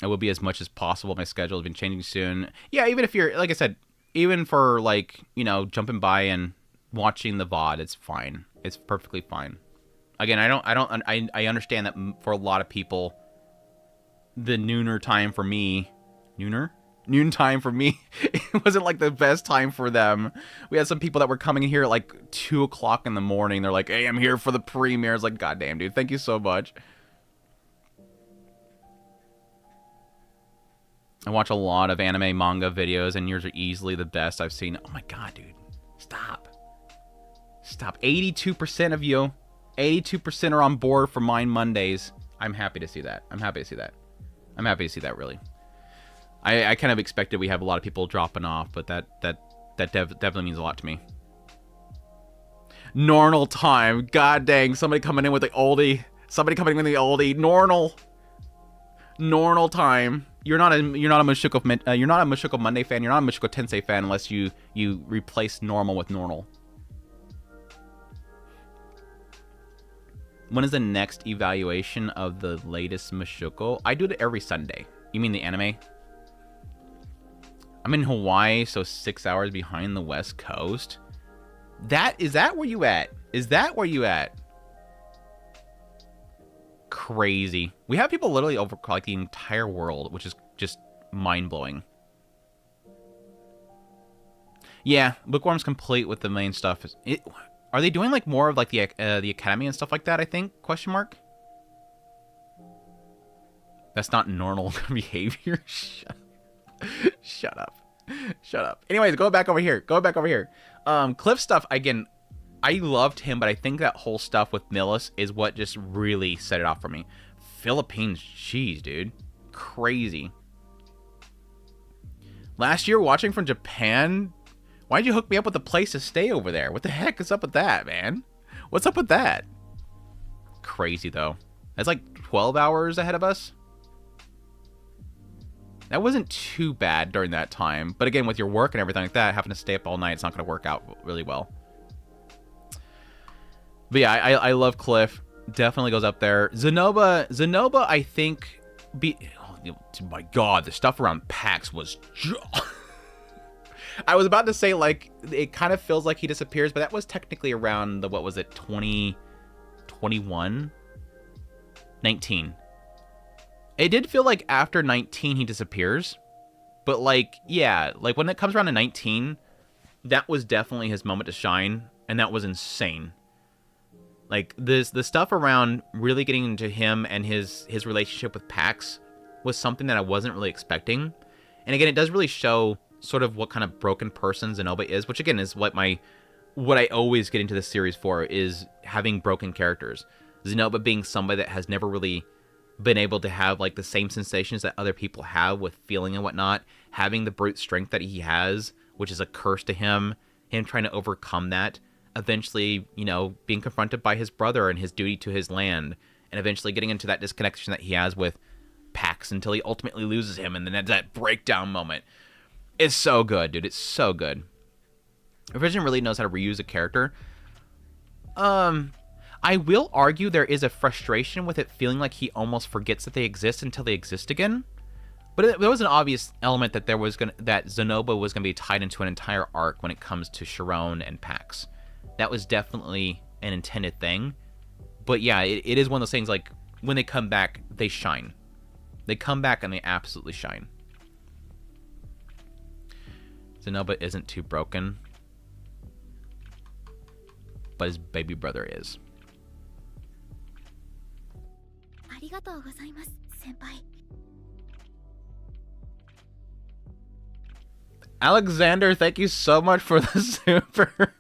it will be as much as possible. My schedule has been changing soon. Yeah, even if you're, like I said, even for like, you know, jumping by and watching the VOD, it's fine. It's perfectly fine. Again, I understand that for a lot of people, the nooner time for me, noon time for me, it wasn't like the best time for them. We had some people that were coming in here at like 2 o'clock in the morning. They're like, hey, I'm here for the premiere. It's like, goddamn, dude, thank you so much. I watch a lot of anime manga videos, and yours are easily the best I've seen. Oh my god, dude. Stop. 82% of you, 82% are on board for Mind Mondays. I'm happy to see that. I'm happy to see that, really. I kind of expected we have a lot of people dropping off, but that definitely means a lot to me. Normal time. God dang, somebody coming in with the oldie. Normal time. You're not a Mushoku Monday fan. You're not a Mushoku Tensei fan unless you replace normal with normal. When is the next evaluation of the latest Mushoku? I do it every Sunday. You mean the anime? I'm in Hawaii, so 6 hours behind the West Coast. Is that where you at? Is that where you at? Crazy. We have people literally over like the entire world, which is just mind-blowing. Yeah, Bookworm's complete with the main stuff. Are they doing like more of like the academy and stuff like that, I think? Question mark. That's not normal behavior. Shut up. Anyways, go back over here. Cliff stuff, again, I loved him, but I think that whole stuff with Millis is what just really set it off for me. Philippines cheese, dude. Crazy. Last year, watching from Japan, why'd you hook me up with a place to stay over there? What the heck is up with that, man? What's up with that? Crazy, though. That's like 12 hours ahead of us. That wasn't too bad during that time. But again, with your work and everything like that, having to stay up all night, it's not going to work out really well. But yeah, I love Cliff. Definitely goes up there. Zenoba, I think... Oh my god, the stuff around PAX was... I was about to say, like, it kind of feels like he disappears, but that was technically around the, what was it, 2021? 19. It did feel like after 19 he disappears. But, like, yeah, like, when it comes around to 19, that was definitely his moment to shine, and that was insane. Like, the stuff around really getting into him and his relationship with Pax was something that I wasn't really expecting. And again, it does really show sort of what kind of broken person Zenoba is, which again is what I always get into this series for, is having broken characters. Zenoba being somebody that has never really been able to have like the same sensations that other people have with feeling and whatnot, having the brute strength that he has, which is a curse to him trying to overcome that, eventually, you know, being confronted by his brother and his duty to his land, and eventually getting into that disconnection that he has with Pax until he ultimately loses him, and then that breakdown moment. It's so good, dude. It's so good. Revision really knows how to reuse a character. I will argue there is a frustration with it feeling like he almost forgets that they exist until they exist again. But there was an obvious element that that Zenoba was gonna be tied into an entire arc when it comes to Sharon and Pax. That was definitely an intended thing. But yeah, it is one of those things, like, when they come back, they shine. They come back and they absolutely shine. Zenoba isn't too broken, but his baby brother is. Alexander, thank you so much for the super.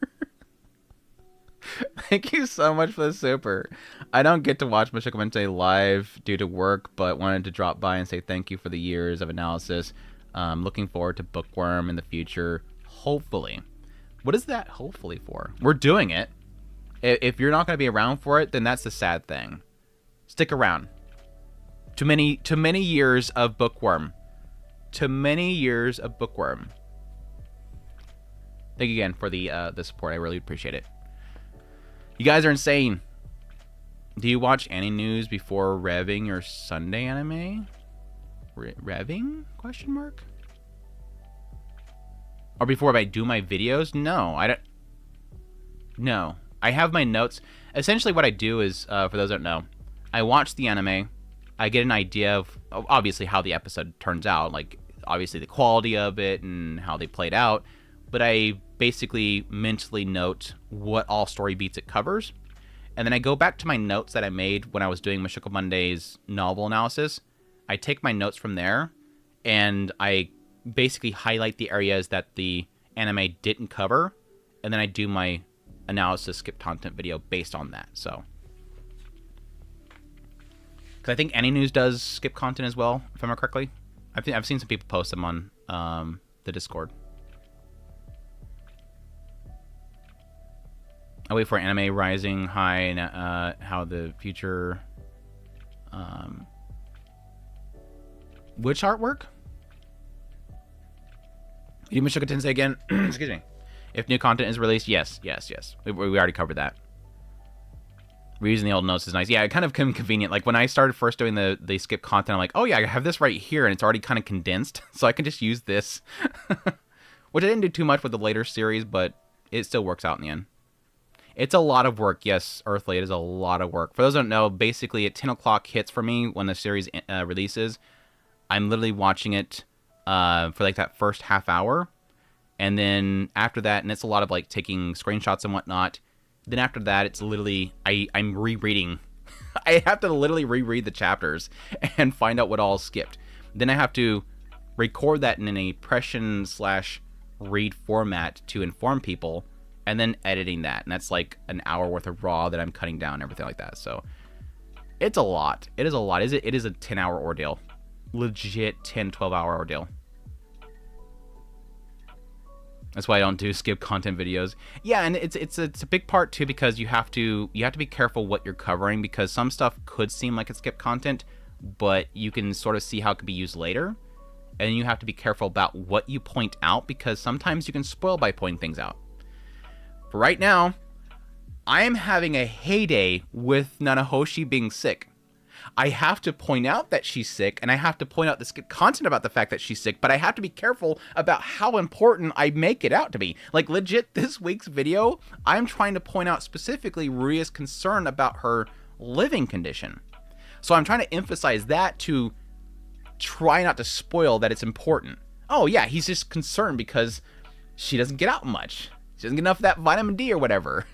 Thank you so much for the super. I don't get to watch Mushoku Tensei live due to work, but wanted to drop by and say thank you for the years of analysis. Looking forward to Bookworm in the future, hopefully. What is that hopefully for? We're doing it. If you're not going to be around for it, then that's the sad thing. Stick around. Too many years of Bookworm. Too many years of Bookworm. Thank you again for the support. I really appreciate it. You guys are insane. Do you watch any news before revving your Sunday anime? Revving? Question mark? Or before I do my videos? No, I don't. No, I have my notes. Essentially, what I do is, for those that don't know, I watch the anime. I get an idea of obviously how the episode turns out, like obviously the quality of it and how they played out. But I basically mentally note what all story beats it covers. And then I go back to my notes that I made when I was doing Mushoku Mondays novel analysis. I take my notes from there, and I basically highlight the areas that the anime didn't cover, and then I do my analysis skip content video based on that. So, because I think Any News does skip content as well, if I remember correctly. I've seen some people post them on the Discord. I wait for Anime Rising High and how the future. Which artwork? You Mushoku Tensei again? Excuse me. If new content is released, yes. We already covered that. Reusing the old notes is nice. Yeah, it kind of convenient. Like when I started first doing the skip content, I'm like, oh yeah, I have this right here, and it's already kind of condensed, so I can just use this. Which I didn't do too much with the later series, but it still works out in the end. It's a lot of work. Yes, Earthly, it is a lot of work. For those who don't know, basically at 10 o'clock hits for me when the series releases. I'm literally watching it for like that first half hour. And then after that, and it's a lot of like taking screenshots and whatnot. Then after that, it's literally, I'm rereading. I have to literally reread the chapters and find out what all skipped. Then I have to record that in an impression/read format to inform people. And then editing that, and that's like an hour worth of raw that I'm cutting down and everything like that. So it's a lot. It is a lot. It is a 10-hour ordeal. Legit 10, 12-hour ordeal. That's why I don't do skip content videos. Yeah, and it's a big part too, because you have to be careful what you're covering, because some stuff could seem like it's skip content, but you can sort of see how it could be used later. And you have to be careful about what you point out, because sometimes you can spoil by pointing things out. For right now, I am having a heyday with Nanahoshi being sick. I have to point out that she's sick, and I have to point out the skip content about the fact that she's sick, but I have to be careful about how important I make it out to be. Like, legit, this week's video, I'm trying to point out specifically Ruya's concern about her living condition. So I'm trying to emphasize that to try not to spoil that it's important. Oh, yeah, he's just concerned because she doesn't get out much. She doesn't get enough of that vitamin D or whatever.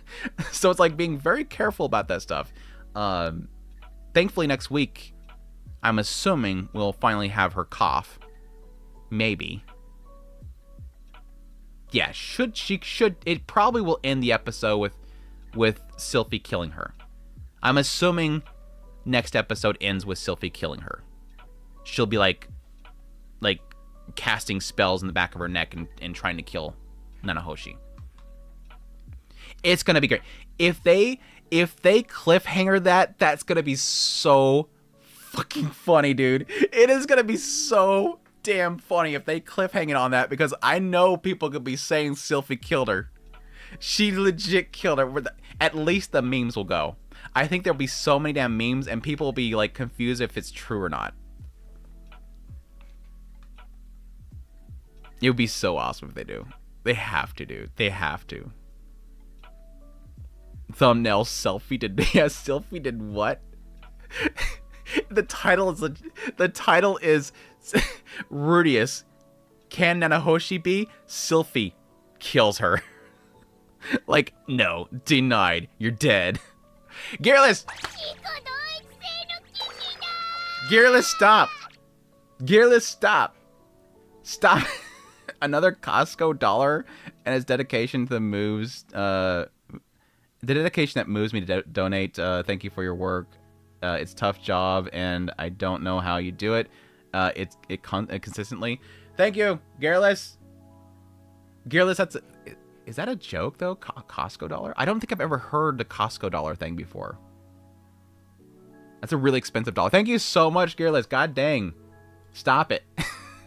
So it's like being very careful about that stuff. Thankfully, next week, I'm assuming we'll finally have her cough. Maybe. Yeah, it probably will end the episode with Sylphie killing her. I'm assuming next episode ends with Sylphie killing her. She'll be like casting spells in the back of her neck and trying to kill Nanahoshi. It's gonna be great. If they cliffhanger that's gonna be so fucking funny, dude. It is gonna be so damn funny if they cliffhang it on that, because I know people could be saying Sylphie killed her. She legit killed her. At least the memes will go. I think there'll be so many damn memes, and people will be like confused if it's true or not. It would be so awesome if they do. They have to, dude. They have to. Thumbnail Sylphie did. Yeah, Sylphie did what? The title is Rudius. Can Nanahoshi be? Sylphie kills her. Like, no, denied. You're dead. Gearless! Gearless, stop! Gearless, stop! Stop! Another Costco dollar and his dedication to the moves The dedication that moves me to donate. Thank you for your work. It's a tough job, and I don't know how you do it. It consistently. Thank you, Garrulous. Garrulous, is that a joke though? Costco dollar? I don't think I've ever heard the Costco dollar thing before. That's a really expensive dollar. Thank you so much, Garrulous. God dang, stop it,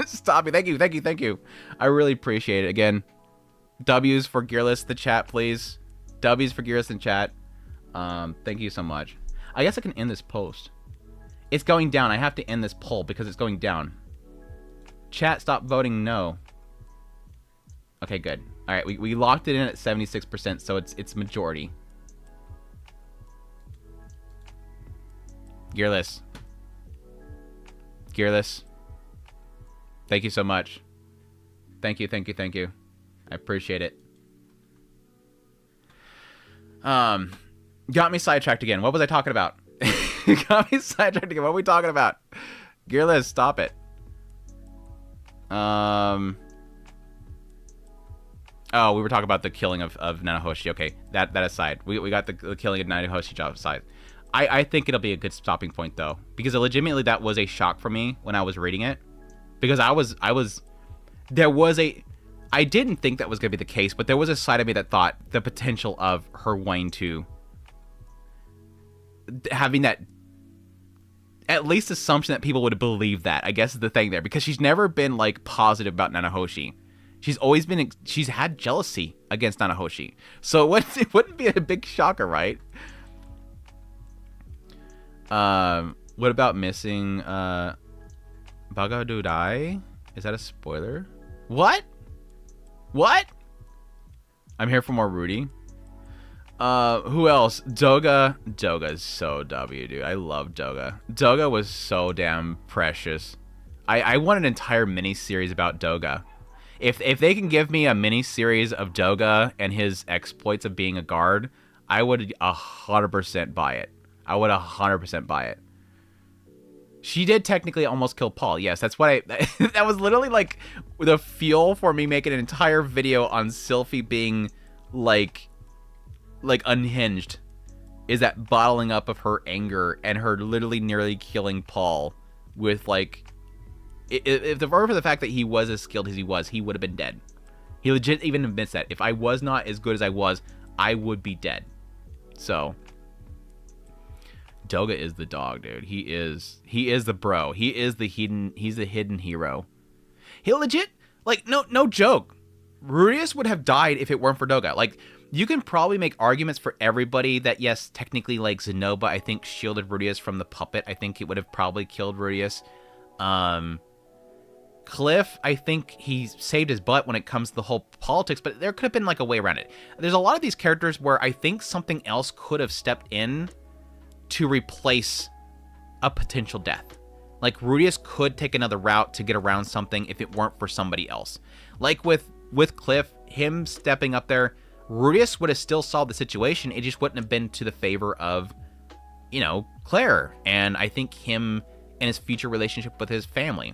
stop it. Thank you, thank you, thank you. I really appreciate it. Again, W's for Garrulous the chat, please. W's for Garrulous in chat. Thank you so much. I guess I can end this post. It's going down. I have to end this poll because it's going down. Chat, stop voting no. Okay, good. All right, we locked it in at 76%, so it's majority. Gearless. Gearless. Thank you so much. Thank you, thank you, thank you. I appreciate it. Got me sidetracked again. What was I talking about? Got me sidetracked again. What are we talking about? Gearless, stop it. Oh, we were talking about the killing of Nanahoshi. Okay, that aside. We got the killing of Nanahoshi job aside. I think it'll be a good stopping point though, because legitimately that was a shock for me when I was reading it, because I didn't think that was going to be the case, but there was a side of me that thought the potential of her wanting to having that at least assumption that people would believe that, I guess is the thing there, because she's never been like positive about Nanahoshi. She's had jealousy against Nanahoshi. So it wouldn't be a big shocker, right? What about missing Bagadudai? Is that a spoiler? What? What? I'm here for more Rudy. Who else? Doga. Doga's so W, dude. I love Doga. Doga was so damn precious. I want an entire mini-series about Doga. If they can give me a mini-series of Doga and his exploits of being a guard, I would 100% buy it. I would 100% buy it. She did technically almost kill Paul. Yes, that's what that was literally like the fuel for me making an entire video on Sylphie being like unhinged. Is that bottling up of her anger and her literally nearly killing Paul with like, if it were for the fact that he was as skilled as he was, he would have been dead. He legit even admits that. If I was not as good as I was, I would be dead. So Doga is the dog, dude. He is the bro. He's the hidden hero. He legit, like, no joke. Rudius would have died if it weren't for Doga. Like, you can probably make arguments for everybody that, yes, technically, like, Zenoba, I think, shielded Rudius from the puppet. I think it would have probably killed Rudius. Cliff, I think he saved his butt when it comes to the whole politics, but there could have been, like, a way around it. There's a lot of these characters where I think something else could have stepped in to replace a potential death. Like, Rudius could take another route to get around something if it weren't for somebody else. Like with Cliff, him stepping up there, Rudius would have still solved the situation. It just wouldn't have been to the favor of, Claire. And I think him and his future relationship with his family.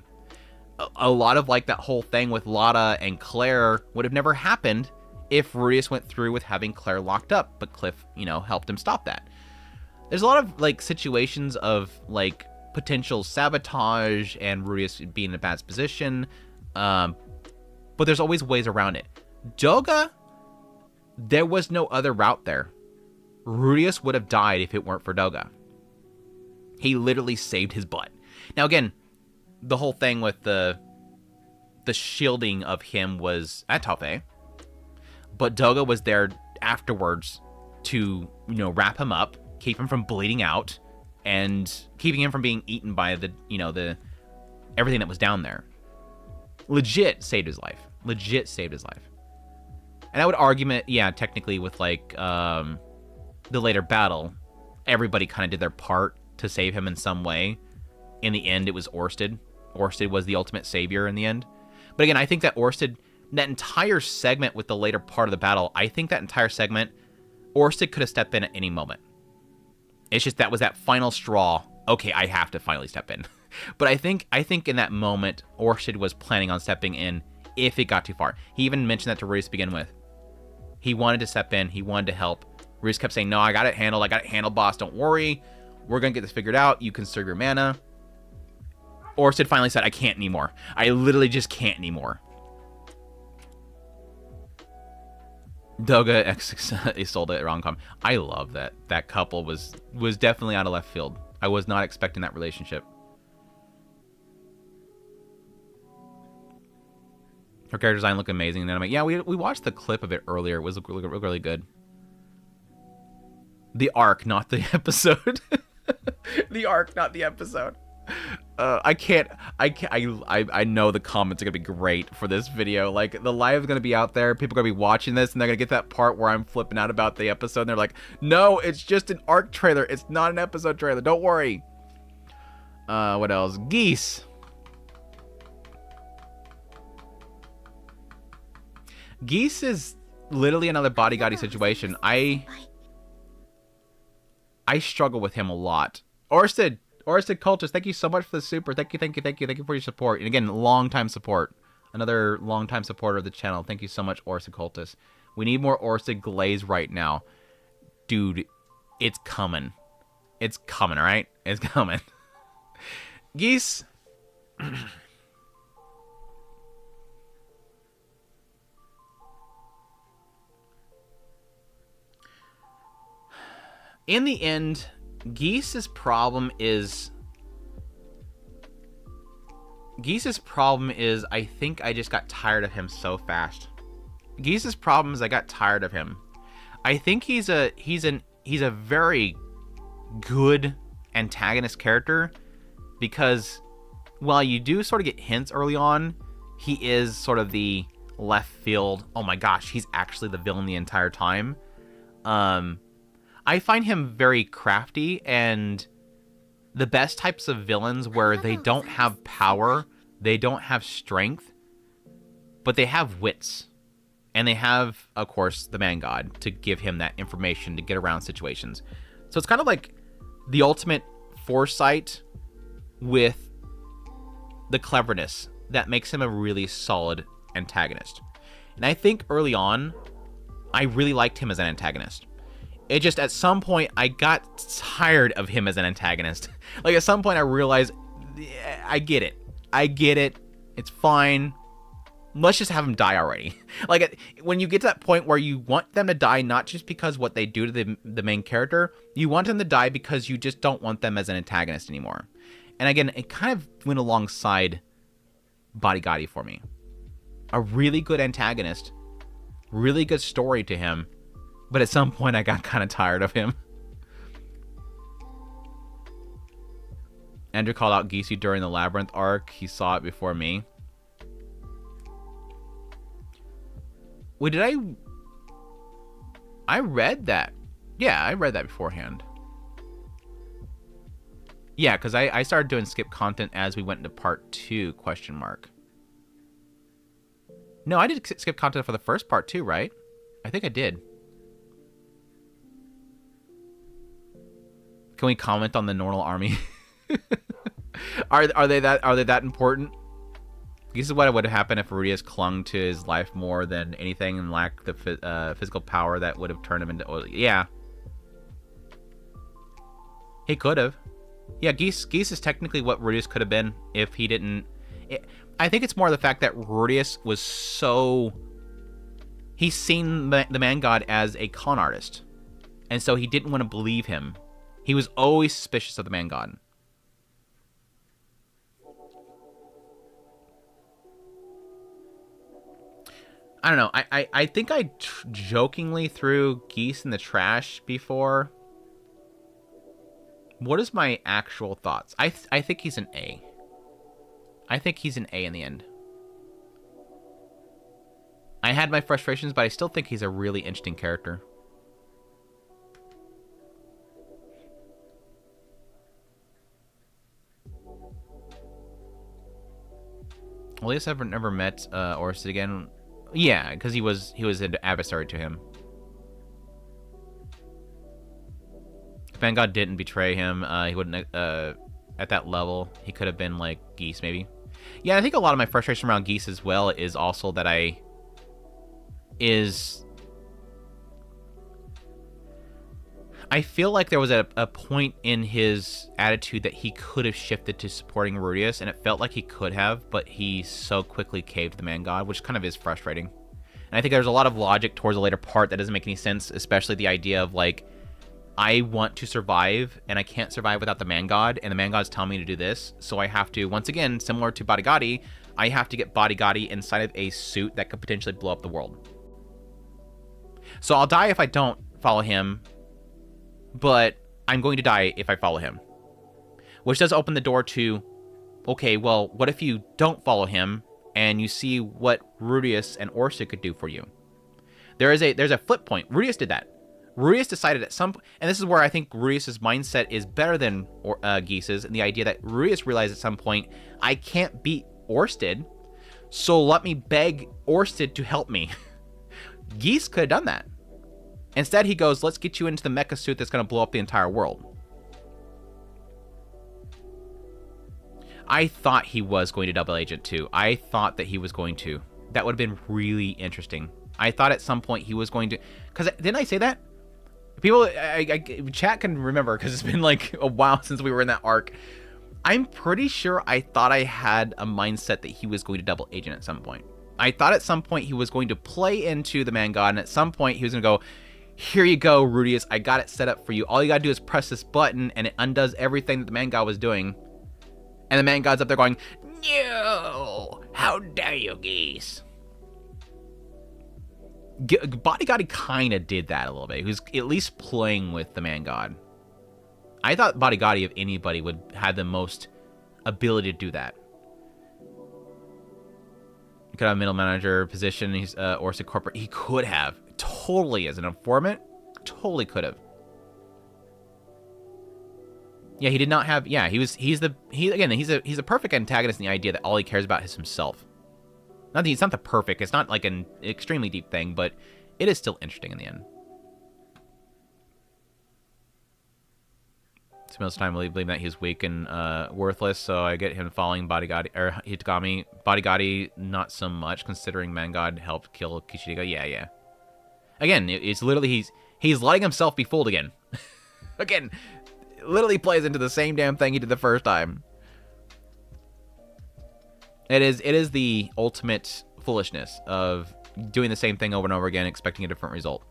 A lot of, like, that whole thing with Lotta and Claire would have never happened if Rudius went through with having Claire locked up. But Cliff, helped him stop that. There's a lot of, like, situations of, like, potential sabotage and Rudius being in a bad position. But there's always ways around it. Doga, there was no other route there. Rudius would have died if it weren't for Doga. He literally saved his butt. Now, again, the whole thing with the shielding of him was at Tafe. But Doga was there afterwards to, wrap him up, keep him from bleeding out, and keeping him from being eaten by the everything that was down there. Legit saved his life. Legit saved his life. And I would argue, yeah, technically with, like, the later battle, everybody kind of did their part to save him in some way. In the end, it was Orsted. Orsted was the ultimate savior in the end. But again, I think that that entire segment with the later part of the battle, I think that entire segment, Orsted could have stepped in at any moment. It's just that was that final straw. Okay, I have to finally step in. But I think in that moment, Orsted was planning on stepping in if it got too far. He even mentioned that to Rudius to begin with. He wanted to step in. He wanted to help. Rudeus kept saying, no, I got it handled, boss. Don't worry. We're going to get this figured out. You conserve your mana. Orsted finally said, I can't anymore. I literally just can't anymore. Doga X sold it rom-com. I love that. That couple was definitely out of left field. I was not expecting that relationship. Her character design looked amazing. And then I'm like, yeah, we watched the clip of it earlier. It was really good. The arc, not the episode. The arc, not the episode. I know the comments are gonna be great for this video. Like, the live is gonna be out there. People are gonna be watching this, and they're gonna get that part where I'm flipping out about the episode. And they're like, no, it's just an arc trailer. It's not an episode trailer. Don't worry. What else? Geese. Geese is literally another bodyguardy situation. I struggle with him a lot. Orsted Cultist, thank you so much for the super. Thank you for your support. And again, long-time support. Another long-time supporter of the channel. Thank you so much, Orsted Cultist. We need more Orsted Glaze right now. Dude, it's coming. It's coming, alright? It's coming. Geese. In the end, Geese's problem is I think I just got tired of him so fast. Geese's problem is I got tired of him. I think he's a very good antagonist character because while you do sort of get hints early on, he is sort of the left field. Oh my gosh, he's actually the villain the entire time. I find him very crafty, and the best types of villains where they don't have power, they don't have strength, but they have wits. And they have, of course, the man god to give him that information to get around situations. So it's kind of like the ultimate foresight with the cleverness that makes him a really solid antagonist. And I think early on, I really liked him as an antagonist. It just, at some point, I got tired of him as an antagonist. Like, at some point, I realized, yeah, I get it. It's fine. Let's just have him die already. Like, when you get to that point where you want them to die, not just because what they do to the main character, you want them to die because you just don't want them as an antagonist anymore. And again, it kind of went alongside Bodyguardy for me. A really good antagonist, really good story to him, but at some point I got kind of tired of him. Andrew called out Gisu during the Labyrinth arc. He saw it before me. Wait, did I read that. Yeah, I read that beforehand. Yeah, because I started doing skip content as we went into part 2, question mark. No, I did skip content for the first part too, right? I think I did. Can we comment on the Normal Army? Are they that important? This is what would have happened if Rudeus clung to his life more than anything and lacked the physical power that would have turned him into oil. Yeah. He could have. Yeah, Geese is technically what Rudeus could have been if he didn't... I think it's more the fact that Rudeus was so... He's seen the man god as a con artist. And so he didn't want to believe him. He was always suspicious of the man god. I don't know. I think I jokingly threw Geese in the trash before. What is my actual thoughts? I think he's an A. I think he's an A in the end. I had my frustrations, but I still think he's a really interesting character. Elias never met Orsted again. Yeah, because he was an adversary to him. If Van didn't betray him, he wouldn't at that level. He could have been like Geese, maybe. Yeah, I think a lot of my frustration around Geese as well is also that I feel like there was a point in his attitude that he could have shifted to supporting Rudius, and it felt like he could have, but he so quickly caved to the man god, which kind of is frustrating. And I think there's a lot of logic towards the later part that doesn't make any sense, especially the idea of, like, I want to survive, and I can't survive without the man god, and the man god's telling me to do this, so I have to, once again, similar to Bodigadi, I have to get Bodigadi inside of a suit that could potentially blow up the world. So I'll die if I don't follow him, but I'm going to die if I follow him. Which does open the door to, okay, well, what if you don't follow him and you see what Rudius and Orsa could do for you? There's a flip point. Rudius did that. Rudius decided at some point, and this is where I think Rudius' mindset is better than Geese's, and the idea that Rudius realized at some point, I can't beat Orsted, so let me beg Orsted to help me. Geese could have done that. Instead, he goes, let's get you into the mecha suit that's going to blow up the entire world. I thought he was going to double agent too. I thought that he was going to. That would have been really interesting. I thought at some point he was going to... Because didn't I say that? People, chat can remember because it's been like a while since we were in that arc. I'm pretty sure I thought I had a mindset that he was going to double agent at some point. I thought at some point he was going to play into the man god, and at some point he was going to go, here you go, Rudius, I got it set up for you. All you gotta do is press this button, and it undoes everything that the man god was doing. And the man god's up there going, no, how dare you, Geese? Bodigadi kind of did that a little bit. He was at least playing with the man god. I thought Bodigadi, if anybody, would have the most ability to do that. He could have a middle manager position. He's Orsa corporate. He could have totally as an informant. Totally could have. Yeah, he did not have. Yeah, he's a perfect antagonist in the idea that all he cares about is himself. Not that it's not the perfect. It's not like an extremely deep thing, but it is still interesting in the end. It's most time believing that he's weak and worthless, so I get him following Bodigadi or Hitagami. Bodigadi, not so much, considering Mangod helped kill Kishiga. Yeah. Again, it's literally he's letting himself be fooled again. Again, literally plays into the same damn thing he did the first time. It is the ultimate foolishness of doing the same thing over and over again, expecting a different result.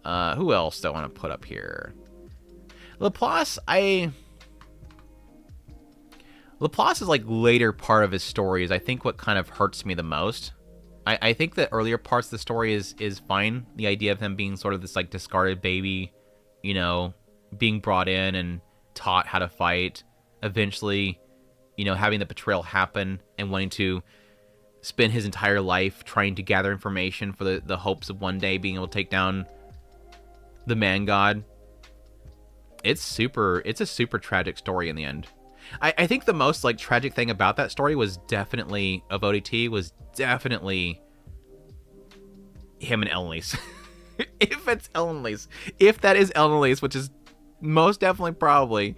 Who else do I want to put up here? Laplace, Laplace's like later part of his story is I think what kind of hurts me the most. I think the earlier parts of the story is fine. The idea of him being sort of this like discarded baby, you know, being brought in and taught how to fight, eventually, you know, having the betrayal happen and wanting to spend his entire life trying to gather information for the hopes of one day being able to take down the man god. It's a super tragic story in the end. I think the most like tragic thing about that story was definitely of ODT was definitely him and Ellenlise. If it's Ellenlise, if that is Ellenlise, which is most definitely probably,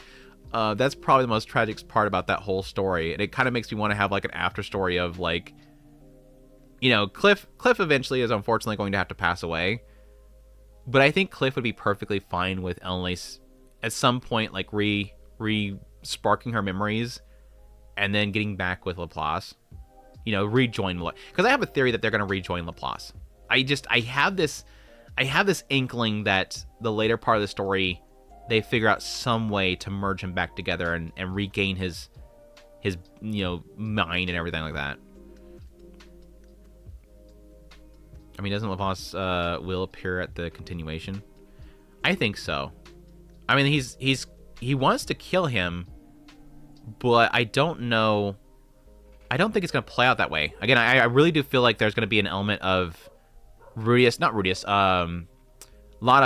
that's probably the most tragic part about that whole story. And it kind of makes me want to have like an after story of like, you know, Cliff eventually is unfortunately going to have to pass away. But I think Cliff would be perfectly fine with Ellenlise at some point, like sparking her memories and then getting back with Laplace, you know, rejoin, because I have a theory that they're going to rejoin Laplace. I have this inkling that the later part of the story, they figure out some way to merge him back together and regain his, you know, mind and everything like that. I mean, doesn't Laplace will appear at the continuation? I think so. I mean, he wants to kill him, but I don't know. I don't think it's going to play out that way. Again, I really do feel like there's going to be an element of Lada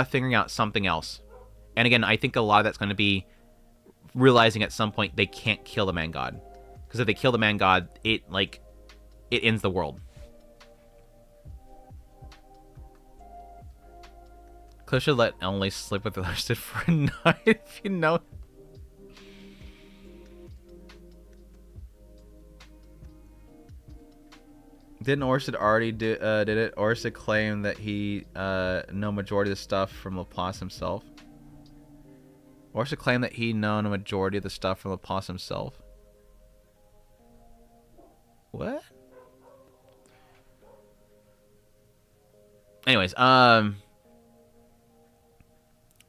figuring out something else. And again, I think a lot of that's going to be realizing at some point they can't kill the man god. Because if they kill the man god, it ends the world. Cliff should let Emily sleep with the Thirsted for a night, if you know. Didn't Orsted already did it? Orsted claimed that he know majority of the stuff from Laplace himself. Orsted claimed that he known a majority of the stuff from Laplace himself. What? Anyways,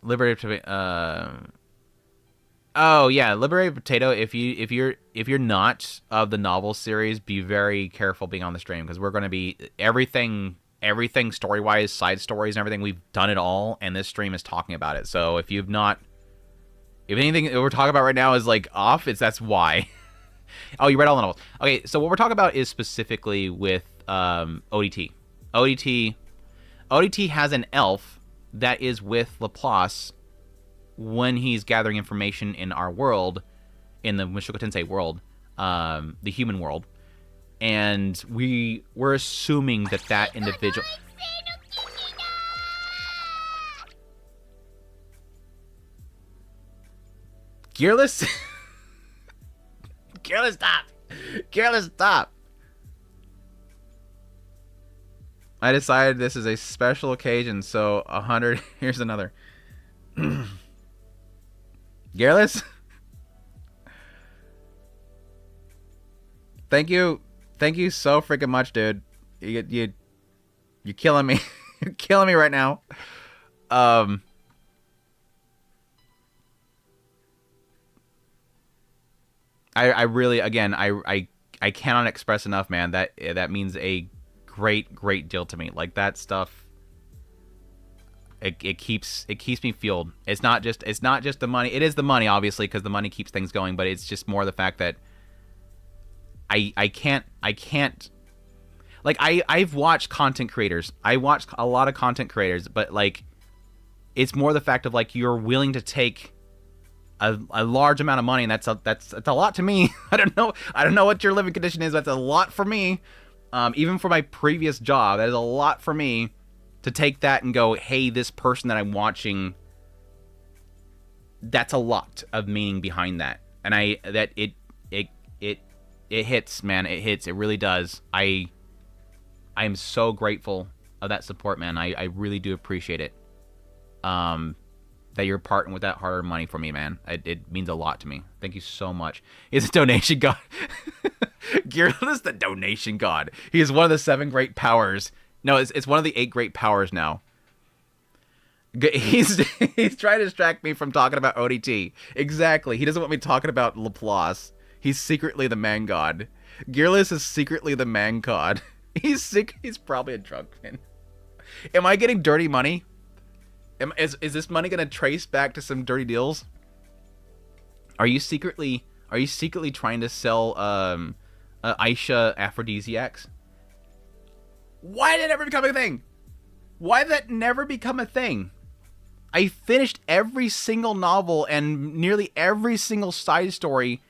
Liberated oh yeah, Liberated Potato. If you're not of the novel series, be very careful being on the stream, because we're going to be everything story wise, side stories and everything. We've done it all, and this stream is talking about it. So if anything that we're talking about right now is like off, that's why. Oh, you read all the novels. Okay, so what we're talking about is specifically with ODT. ODT has an elf that is with Laplace when he's gathering information in our world, in the Mushoku Tensei world, the human world, and we're assuming that individual. Gearless, Gearless, stop! Gearless, stop! I decided this is a special occasion, so 100. Here's another. Gearless? Thank you so freaking much, dude. You're killing me. You're killing me right now. I really, again, I cannot express enough, man. That means a great deal to me. Like, that stuff, it keeps me fueled. It's not just the money. It is the money, obviously, because the money keeps things going, but it's just more the fact that I can't like, I've watched content creators. I watched a lot of content creators, but like, it's more the fact of like, you're willing to take a large amount of money, and that's a lot to me. I don't know what your living condition is. That's a lot for me. Even for my previous job, that is a lot for me to take that and go, hey, this person that I'm watching, that's a lot of meaning behind that. And it hits, man. It hits. It really does. I am so grateful of that support, man. I really do appreciate it. That you're parting with that hard-earned money for me, man. It means a lot to me. Thank you so much. He's a donation god. Gearless, the donation god. He is one of the 7 great powers. No, it's one of the 8 great powers now. He's trying to distract me from talking about ODT. Exactly. He doesn't want me talking about Laplace. He's secretly the man god. Gearless is secretly the man god. He's probably a drunk man. Am I getting dirty money? Is this money gonna trace back to some dirty deals? Are you secretly trying to sell Aisha aphrodisiacs? Why did it never become a thing? Why did that never become a thing? I finished every single novel and nearly every single side story,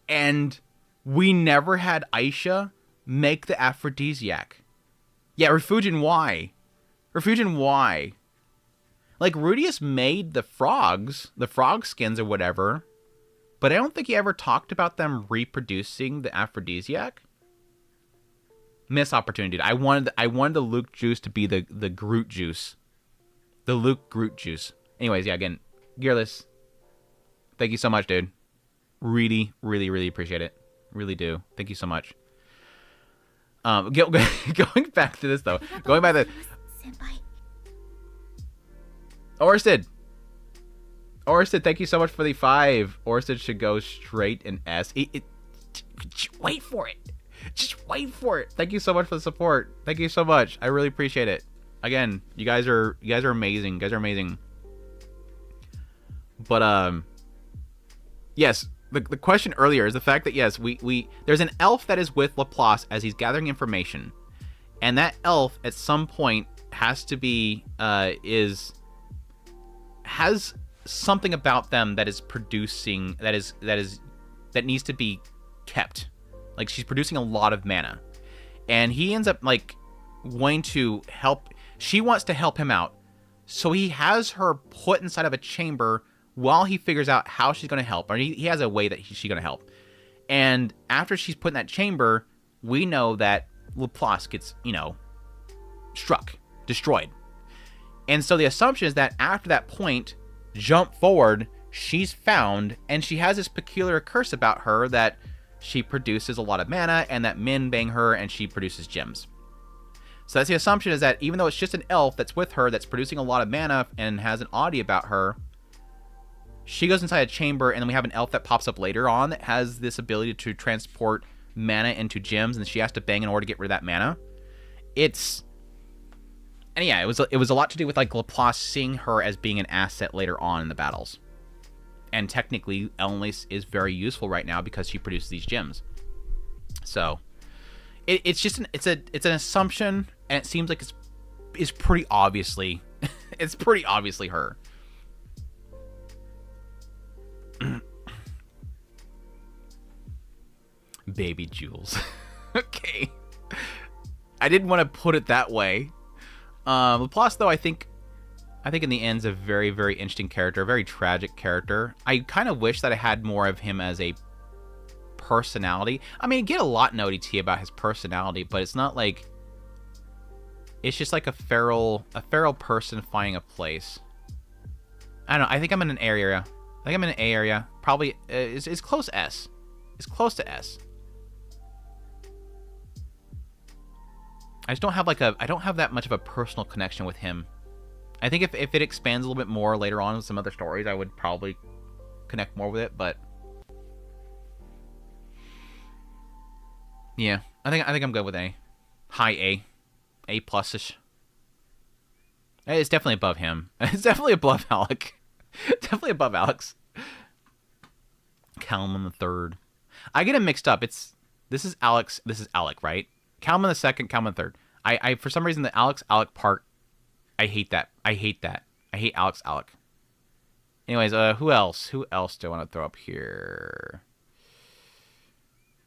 and we never had Aisha make the aphrodisiac. Yeah, Refugin, why? Refugin, why? Like, Rudius made the frog skins or whatever, but I don't think he ever talked about them reproducing the aphrodisiac. Missed opportunity. I wanted the Luke juice to be the Groot juice. The Luke Groot juice. Anyways, yeah, again, Gearless, thank you so much, dude. Really appreciate it. Really do. Thank you so much. Going back to this, though. Going back to... Orsted, thank you so much for the 5. Orsted should go straight in S. Wait for it. Just wait for it. Thank you so much for the support. Thank you so much. I really appreciate it. Again, you guys are amazing. You guys are amazing. But yes, the question earlier is the fact that yes, we there's an elf that is with Laplace as he's gathering information, and that elf at some point has to be has something about them that is producing that needs to be kept. Like, she's producing a lot of mana, and he ends up like wanting to help. She wants to help him out, so he has her put inside of a chamber while he figures out how she's going to help, or he has a way that she's going to help. And after she's put in that chamber, we know that Laplace gets, struck, destroyed. And so the assumption is that after that point, jump forward, she's found, and she has this peculiar curse about her that she produces a lot of mana, and that men bang her, and she produces gems. So that's the assumption, is that even though it's just an elf that's with her, that's producing a lot of mana, and has an oddity about her, she goes inside a chamber, and then we have an elf that pops up later on that has this ability to transport mana into gems, and she has to bang in order to get rid of that mana. And yeah, it was a lot to do with like Laplace seeing her as being an asset later on in the battles. And technically, Ellenlace is very useful right now because she produces these gems. So it's an assumption, and it seems like it's pretty obviously it's pretty obviously her. Baby Jules. Okay. I didn't want to put it that way. Laplace, though, I think in the end is a very, very interesting character, a very tragic character. I kind of wish that I had more of him as a personality. I mean, I get a lot in ODT about his personality, but it's not like... It's just like a feral person finding a place. I don't know. I think I'm in an A area. Probably, it's close to S. It's close to S. I just don't have I don't have that much of a personal connection with him. I think if it expands a little bit more later on with some other stories, I would probably connect more with it, but yeah, I think I'm good with A. High A. A+ish. It's definitely above him. It's definitely above Alec. Definitely above Alex. Kalman the third. I get him mixed up. This is Alex, this is Alec, right? Kalman the second, Kalman the third. I for some reason the Alec part, I hate that. I hate Alec. Anyways, who else? Who else do I want to throw up here?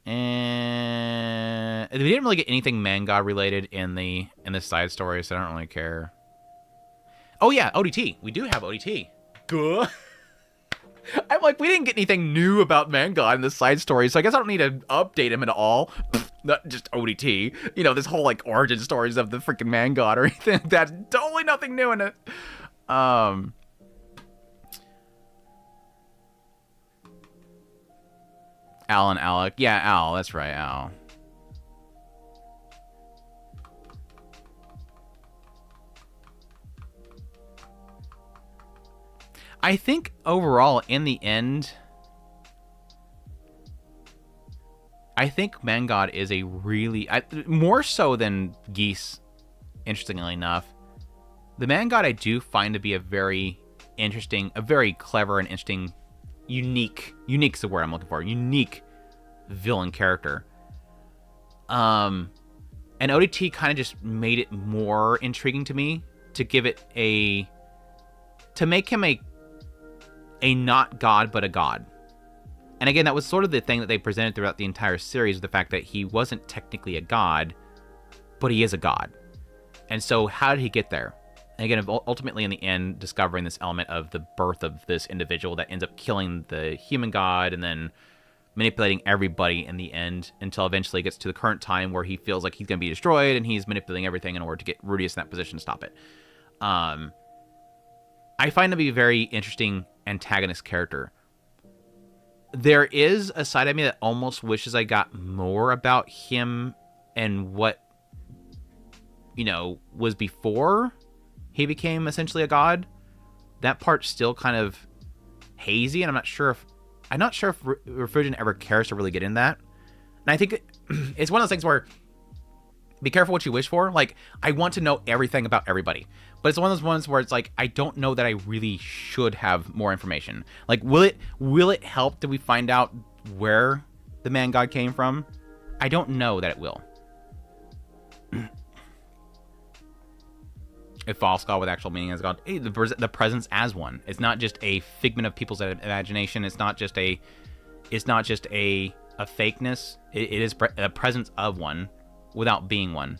And we didn't really get anything manga related in the side story, so I don't really care. Oh yeah, ODT. We do have ODT. Good. I'm like, we didn't get anything new about manga in the side story, so I guess I don't need to update him at all. Not just ODT. This whole like origin stories of the freaking manga or anything like that. Totally nothing new in it. Al and Alec. Yeah, Al. That's right, Al. I think overall, in the end, I think Mangod is a really... more so than Geese, interestingly enough. The Mangod I do find to be a very interesting, a very clever and interesting, unique is the word I'm looking for, unique villain character. And ODT kind of just made it more intriguing to me, to give it to make him a not god, but a god. And again, that was sort of the thing that they presented throughout the entire series, the fact that he wasn't technically a god, but he is a god. And so how did he get there? And again, ultimately in the end, discovering this element of the birth of this individual that ends up killing the human god and then manipulating everybody in the end until eventually it gets to the current time where he feels like he's going to be destroyed and he's manipulating everything in order to get Rudius in that position to stop it. I find him to be a very interesting antagonist character. There is a side of me that almost wishes I got more about him and what, was before he became essentially a god. That part's still kind of hazy, and I'm not sure if Refugien ever cares to really get in that. And I think it's one of those things where be careful what you wish for. Like, I want to know everything about everybody. But it's one of those ones where it's like, I don't know that I really should have more information. Like, will it help that we find out where the man god came from? I don't know that it will. If false god with actual meaning as god, the presence as one. It's not just a figment of people's imagination. It's not just a fakeness. It is a presence of one without being one.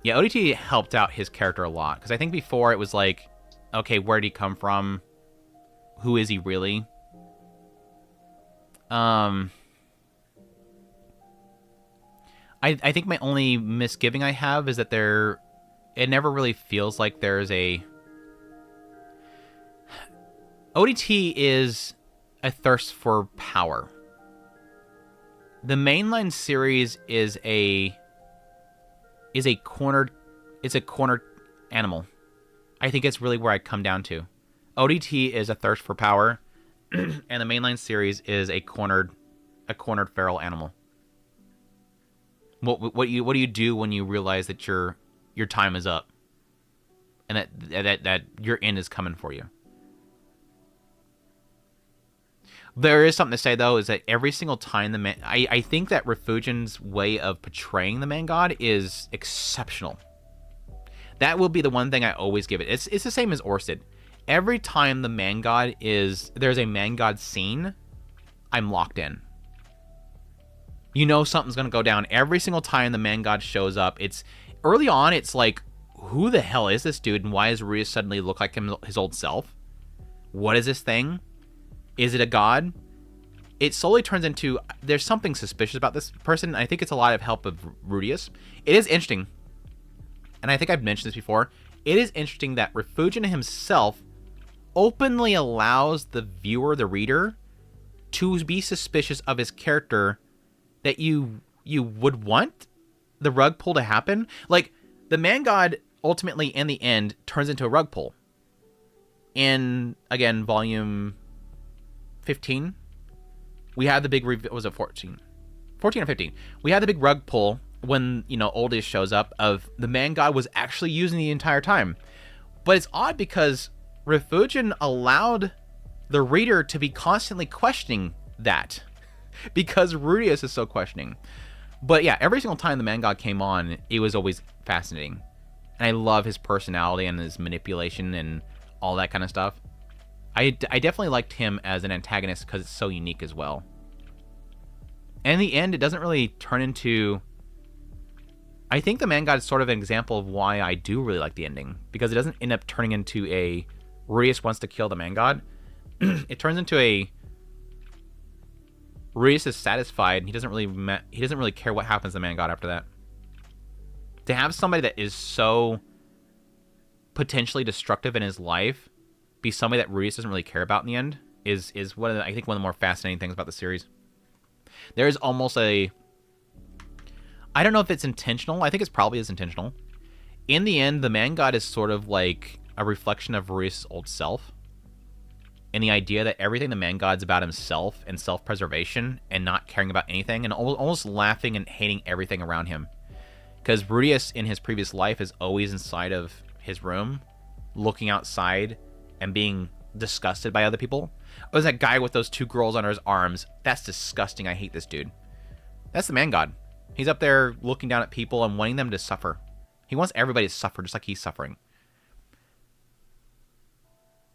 Yeah, ODT helped out his character a lot, because I think before it was like, okay, where did he come from? Who is he really? I think my only misgiving I have is that it never really feels like there's a... ODT is a thirst for power. The mainline series is a cornered animal. I think it's really where I come down to. ODT is a thirst for power, and the mainline series is a cornered feral animal. What do you do when you realize that your time is up, and that your end is coming for you? There is something to say, though, is that every single time I think that Refugion's way of portraying the man god is exceptional. That will be the one thing I always give it. It's the same as Orsted. Every time the man god there's a man god scene, I'm locked in. You know something's going to go down. Every single time the man god shows up, early on, it's like, who the hell is this dude, and why does Rudeus suddenly look like his old self? What is this thing? Is it a god? It slowly turns into, there's something suspicious about this person. I think it's a lot of help of Rudeus. It is interesting, and I think I've mentioned this before, it is interesting that Refugian himself openly allows the viewer, the reader, to be suspicious of his character, that you would want the rug pull to happen. Like, the man god ultimately, in the end, turns into a rug pull. In, again, volume 15, we had the big was it 14 or 15? We had the big rug pull when, Oldest shows up, of the man god was actually using the entire time. But it's odd because Refugian allowed the reader to be constantly questioning that, because Rudeus is so questioning. But yeah, every single time the man god came on, it was always fascinating. And I love his personality and his manipulation and all that kind of stuff. I definitely liked him as an antagonist because it's so unique as well. And in the end, it doesn't really turn into... I think the man god is sort of an example of why I do really like the ending, because it doesn't end up turning into a Rudeus wants to kill the man god. It turns into a Rudeus is satisfied, and he doesn't really care what happens to the man god after that. To have somebody that is so potentially destructive in his life be somebody that Rudeus doesn't really care about in the end is one of the more fascinating things about the series. There is almost I don't know if it's intentional. I think it probably is intentional. In the end, the man god is sort of like a reflection of Rudeus' old self. And the idea that everything the man god's about himself and self-preservation and not caring about anything and almost laughing and hating everything around him. Because Rudeus in his previous life is always inside of his room, looking outside and being disgusted by other people. Oh, there's that guy with those two girls under his arms. That's disgusting. I hate this dude. That's the man god. He's up there looking down at people and wanting them to suffer. He wants everybody to suffer just like he's suffering.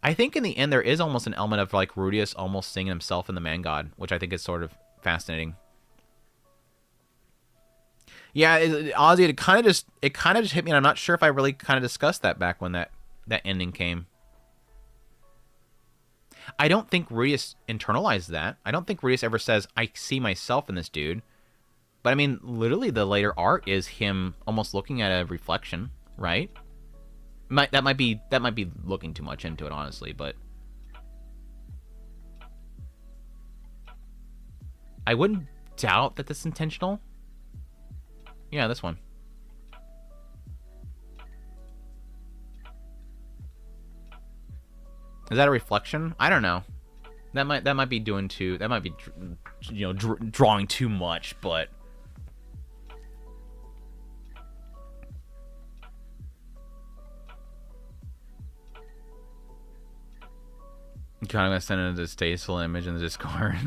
I think in the end there is almost an element of like Rudeus almost seeing himself in the man god, which I think is sort of fascinating. Yeah, Ozzy, it kind of just hit me, and I'm not sure if I really kind of discussed that back when that ending came. I don't think Rudeus internalized that. I don't think Rudeus ever says, I see myself in this dude. But I mean, literally the later art is him almost looking at a reflection, right? That might be looking too much into it, honestly, but I wouldn't doubt that this is intentional. Yeah, this one. Is that a reflection? I don't know. That might be doing too. That might be, drawing too much, but. I'm kind of gonna send a distasteful image in the Discord.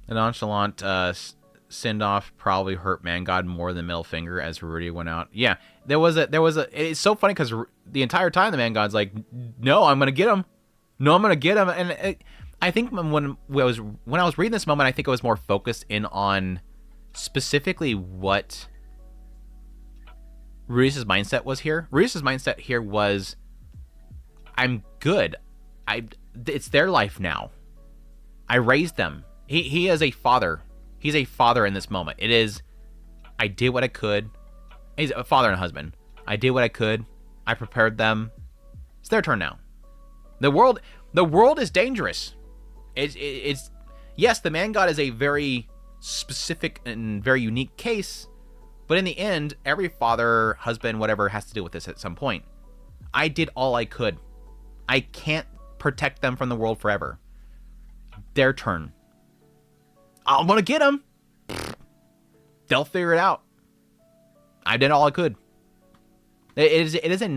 The nonchalant send-off probably hurt Man God more than middle finger as Rudy went out. Yeah, there was a. It's so funny because the entire time the Man God's like, "No, I'm gonna get him. No, I'm gonna get him." And I think when I was reading this moment, I think I was more focused in on specifically what Rudius' mindset was here. Rudius' mindset here was, I'm good. It's their life now. I raised them. He is a father. He's a father in this moment. It is, I did what I could. He's a father and a husband. I did what I could. I prepared them. It's their turn now. The world is dangerous. It's yes, the man god is a very specific and very unique case, but in the end, every father, husband, whatever has to deal with this at some point. I did all I could. I can't protect them from the world forever. Their turn. I'm gonna get them. They'll figure it out. I did all I could. It is a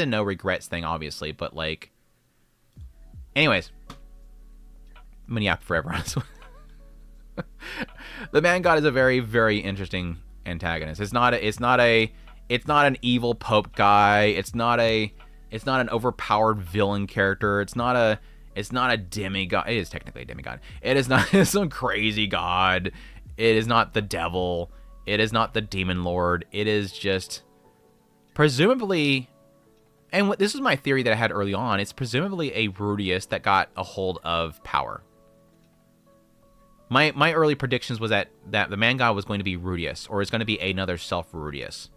no regrets thing, obviously, but like. Anyways, I'm gonna yap forever on this one. The man god is a very, very interesting antagonist. It's not an evil pope guy. It's not an overpowered villain character. It's not a demigod. It is technically a demigod. It is not some crazy god. It is not the devil. It is not the demon lord. It is just presumably, and this is my theory that I had early on, it's presumably a Rudius that got a hold of power. My early predictions was that the man god was going to be Rudius, or is going to be another self Rudius.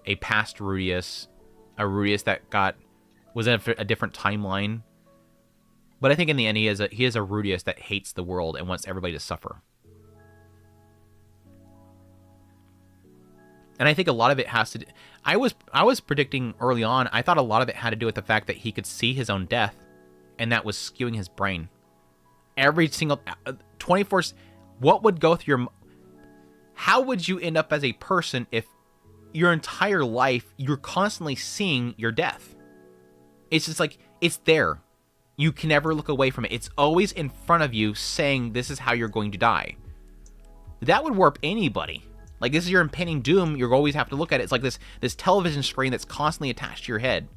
A past Rudius, a Rudius that was in a different timeline. But I think in the end he is a Rudius that hates the world and wants everybody to suffer. And I think a lot of it has to do, I was predicting early on, I thought a lot of it had to do with the fact that he could see his own death, and that was skewing his brain. Every single 24, what would go through your, how would you end up as a person if your entire life you're constantly seeing your death? It's just like, it's there. You can never look away from it. It's always in front of you saying this is how you're going to die. That would warp anybody. Like, this is your impending doom. You always have to look at it. It's like this television screen that's constantly attached to your head.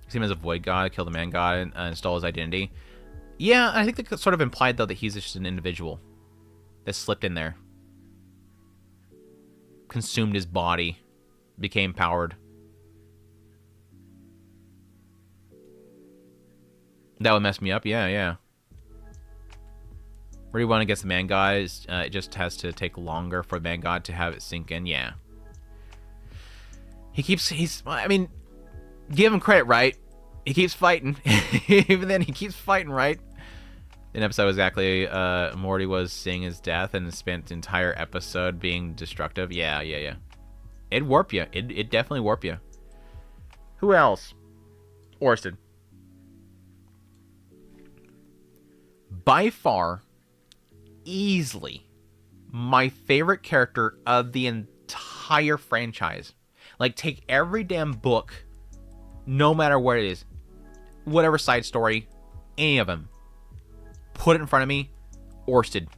See him as a void god, kill the man god, and install his identity. Yeah, I think that sort of implied, though, that he's just an individual that slipped in there. Consumed his body. Became powered. That would mess me up. Yeah. Where do you want against the man god? It just has to take longer for the man god to have it sink in. Yeah. I mean, give him credit, right? He keeps fighting. Even then, he keeps fighting, right? An episode exactly, Morty was seeing his death and spent the entire episode being destructive. Yeah. It'd warp you. It definitely warp you. Who else? Orsted. By far, easily, my favorite character of the entire franchise. Like, take every damn book, no matter what it is, whatever side story, any of them, put it in front of me, Orsted.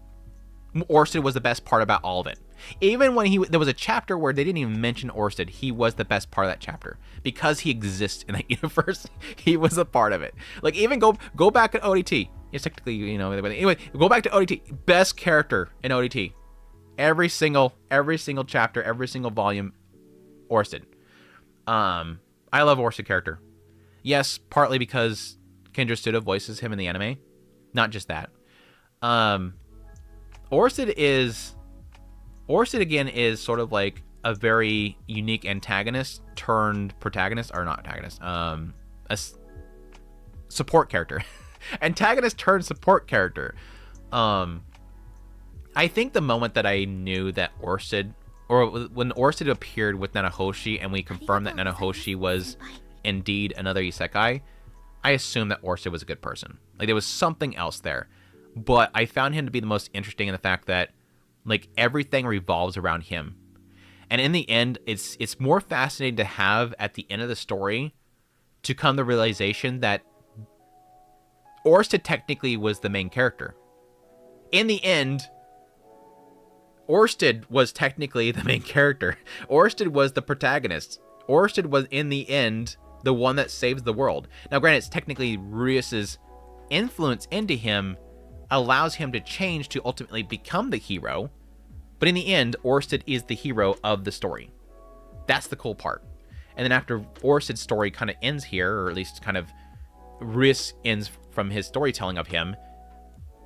Orsted was the best part about all of it. Even when there was a chapter where they didn't even mention Orsted, he was the best part of that chapter. Because he exists in that universe, he was a part of it. Like, even go back at ODT. It's technically, anyway, go back to ODT. Best character in ODT. Every single chapter, every single volume, Orsted. I love Orsted character. Yes, partly because Kendra Studa voices him in the anime. Not just that. Orsted again is sort of like a very unique antagonist turned protagonist, or not antagonist, a support character. Antagonist turned support character. I think the moment that I knew that Orsted, or when Orsted appeared with Nanahoshi and we confirmed that Nanahoshi was indeed another isekai, I assumed that Orsted was a good person. Like, there was something else there. But I found him to be the most interesting in the fact that, like, everything revolves around him. And in the end, it's more fascinating to have at the end of the story to come to the realization that Orsted technically was the main character. In the end, Orsted was technically the main character. Orsted was the protagonist. Orsted was, in the end, the one that saves the world. Now, granted, it's technically Rudius's influence into him allows him to change to ultimately become the hero. But in the end, Orsted is the hero of the story. That's the cool part. And then after Orsted's story kind of ends here, or at least kind of Rudeus ends from his storytelling of him,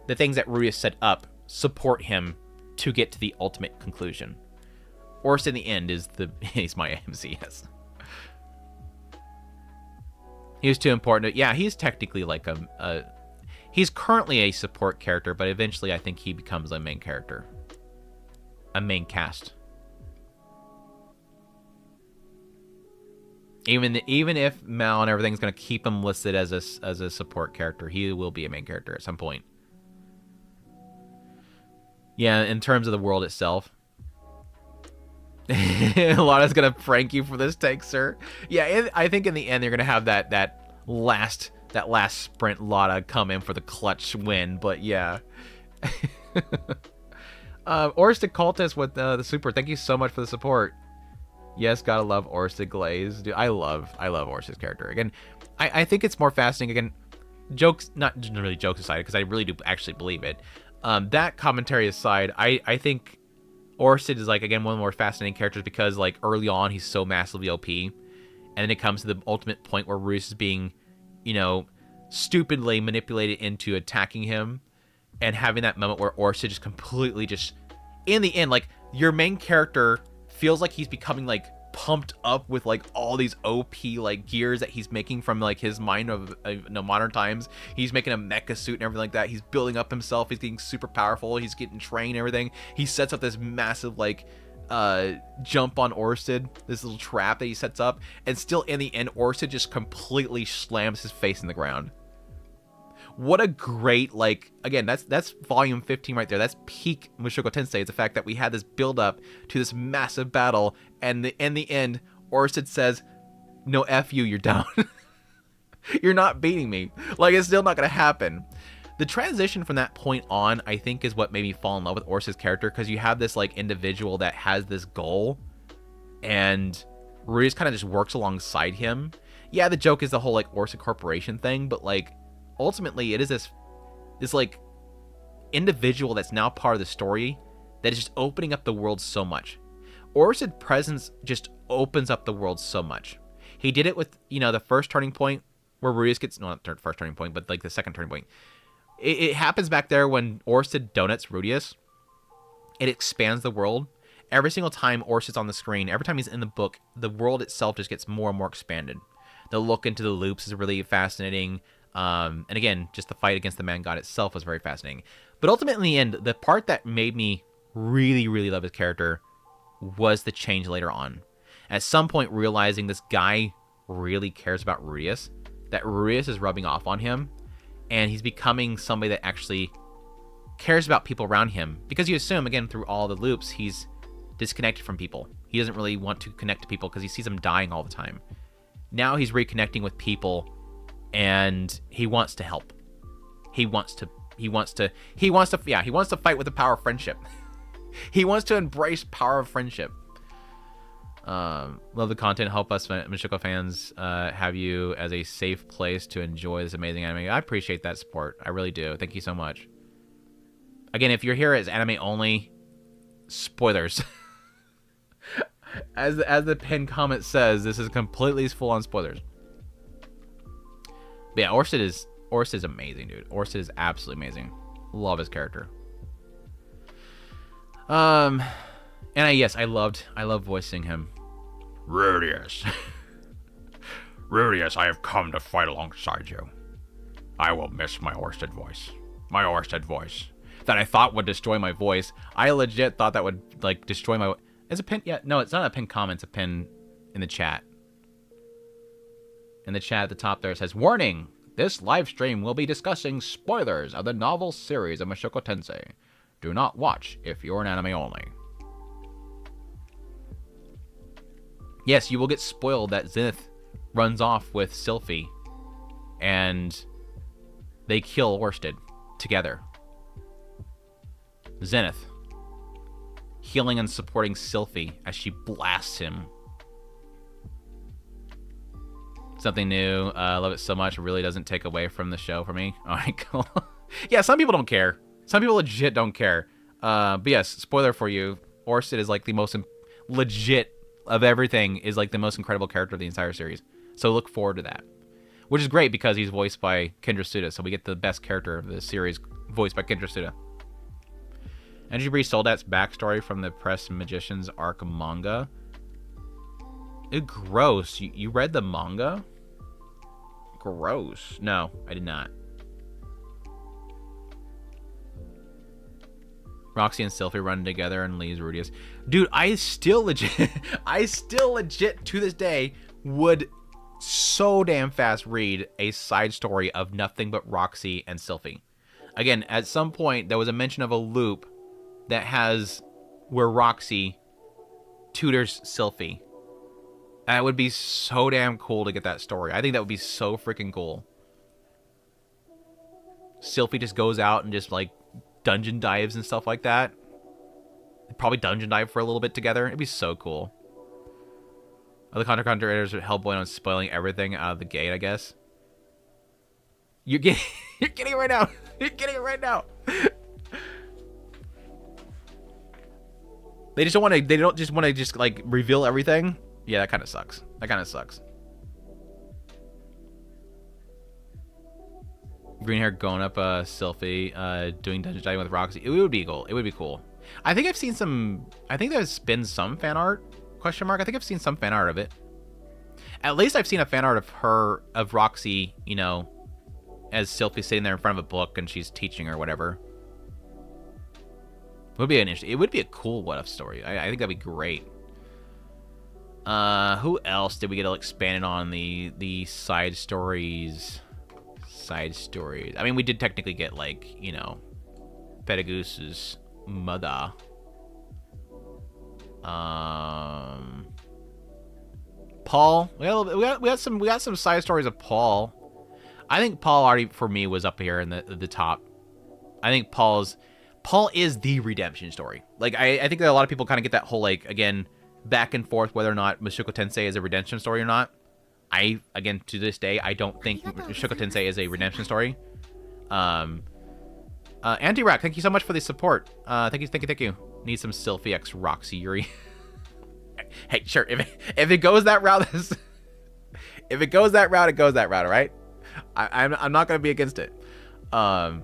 the things that Rudeus set up support him to get to the ultimate conclusion. Orsted in the end is he's my AMC, yes. He was too important. Yeah, he's technically like he's currently a support character, but eventually I think he becomes a main character. A main cast. Even if Mal and everything's going to keep him listed as a support character, he will be a main character at some point. Yeah, in terms of the world itself. Lana's going to prank you for this take, sir. Yeah, I think in the end, you're going to have that last sprint Lana come in for the clutch win. But yeah. Orsted Cultist with the super. Thank you so much for the support. Yes, gotta love Orsted Glaze. Dude, I love Orsted's character. Again, I think it's more fascinating. Again, jokes, not really jokes aside, because I really do actually believe it. That commentary aside, I think Orsted is, like, again, one of the more fascinating characters because, like, early on, he's so massively OP. And then it comes to the ultimate point where Rudeus is being, stupidly manipulated into attacking him. And having that moment where Orsted just completely in the end, like, your main character feels like he's becoming, like, pumped up with, like, all these OP, like, gears that he's making from, like, his mind of modern times. He's making a mecha suit and everything like that. He's building up himself. He's getting super powerful. He's getting trained and everything. He sets up this massive, like, jump on Orsted, this little trap that he sets up. And still, in the end, Orsted just completely slams his face in the ground. What a great, like, again, that's volume 15 right there. That's peak Mushoku Tensei. It's the fact that we had this build up to this massive battle, and in the end, Orsted says, "No, F you, you're down." You're not beating me. Like, it's still not going to happen. The transition from that point on, I think, is what made me fall in love with Orsted's character, because you have this, like, individual that has this goal, and Rudeus kind of just works alongside him. Yeah, the joke is the whole, like, Orsted Corporation thing, but, like, ultimately, it is this like individual that's now part of the story that is just opening up the world so much. Orsted's presence just opens up the world so much. He did it with, the first turning point where Rudeus gets, no, not the first turning point, but like the second turning point. It happens back there when Orsted donuts Rudeus. It expands the world. Every single time Orsted's on the screen, every time he's in the book, the world itself just gets more and more expanded. The look into the loops is really fascinating. And again, just the fight against the man god itself was very fascinating. But ultimately, in the end, the part that made me really, really love his character was the change later on. At some point, realizing this guy really cares about Rudeus, that Rudeus is rubbing off on him, and he's becoming somebody that actually cares about people around him. Because you assume, again, through all the loops, he's disconnected from people. He doesn't really want to connect to people because he sees them dying all the time. Now he's reconnecting with people, and he wants to help. He wants to fight with the power of friendship. He wants to embrace power of friendship. Love the content. Help us Mushoku fans have you as a safe place to enjoy this amazing anime. I appreciate that support. I really do. Thank you so much. Again, if you're here as anime only, spoilers. As the pinned comment says, this is completely full on spoilers. But yeah, Orsted is amazing, dude. Orsted is absolutely amazing. Love his character. And I love voicing him. Rudeus. Rudeus, I have come to fight alongside you. I will miss my Orsted voice. My Orsted voice. That I thought would destroy my voice. I legit thought that would, like, destroy my... Is a pin? Yeah, no, it's not a pin comment. It's a pin in the chat. In the chat at the top there, it says, "Warning! This live stream will be discussing spoilers of the novel series of Mushoku Tensei. Do not watch if you're an anime only." Yes, you will get spoiled that Zenith runs off with Sylphie, and they kill Orsted together. Zenith, healing and supporting Sylphie as she blasts him. Something new. Love it so much. It really doesn't take away from the show for me. All right, cool. Yeah, some people don't care. Some people legit don't care. But yes, spoiler for you. Orsted is like the most legit of everything, is like the most incredible character of the entire series. So look forward to that. Which is great because he's voiced by Kendra Suda, so we get the best character of the series voiced by Kendra Suda. Entry Soldat's backstory from the Press Magician's arc manga. Gross. You read the manga? Gross. No, I did not. Roxy and Sylphie run together and leaves Rudius. Dude, I still legit to this day would so damn fast read a side story of nothing but Roxy and Sylphie. Again, at some point there was a mention of a loop that has where Roxy tutors Sylphie. That would be so damn cool to get that story. I think that would be so freaking cool. Sylphie just goes out and just like dungeon dives and stuff like that. They'd probably dungeon dive for a little bit together. It'd be so cool. Other content creators are hellboy on spoiling everything out of the gate, I guess. You're getting it right now. You're getting it right now. They don't just want to just like reveal everything. Yeah, that kind of sucks. That kind of sucks. Green hair going up Sylphie, doing dungeon diving with Roxy. It would be cool. It would be cool. I think I've seen some. I think there's been some fan art. Question mark. I think I've seen some fan art of it. At least I've seen a fan art of Roxy. You know, as Sylphie sitting there in front of a book and she's teaching or whatever. It would be it would be a cool what if story. I think that'd be great. Who else did we get expanded on the side stories? Side stories. I mean, we did technically get like, you know, Pedagoose's mother. Paul. We got some side stories of Paul. I think Paul already for me was up here in the top. I think Paul is the redemption story. Like I think that a lot of people kind of get that whole like again back and forth whether or not Mushoku Tensei is a redemption story or not. Again to this day I don't think Mushoku Tensei is a redemption story. Anti-Rack, thank you so much for the support. Thank you. Need some Sylphie X Roxy Yuri. Hey, sure. If it goes that route, if it goes that route, it goes that route. All right. I'm not gonna be against it. Paul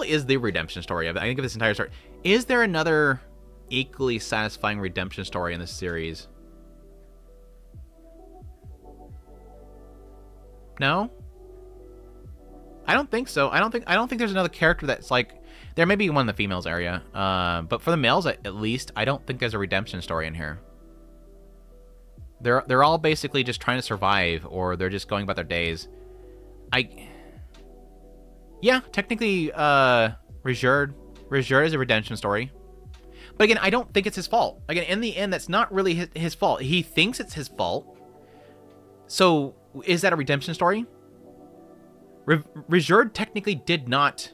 is the redemption story. I think of this entire story. Is there another equally satisfying redemption story in this series? No? I don't think so. I don't think there's another character that's like there may be one in the females area. But for the males at least, I don't think there's a redemption story in here. They're all basically just trying to survive or they're just going about their days. Yeah, technically, Rijerd is a redemption story. But again, I don't think it's his fault. Again, in the end, that's not really his fault. He thinks it's his fault. So, is that a redemption story? Rijerd technically did not.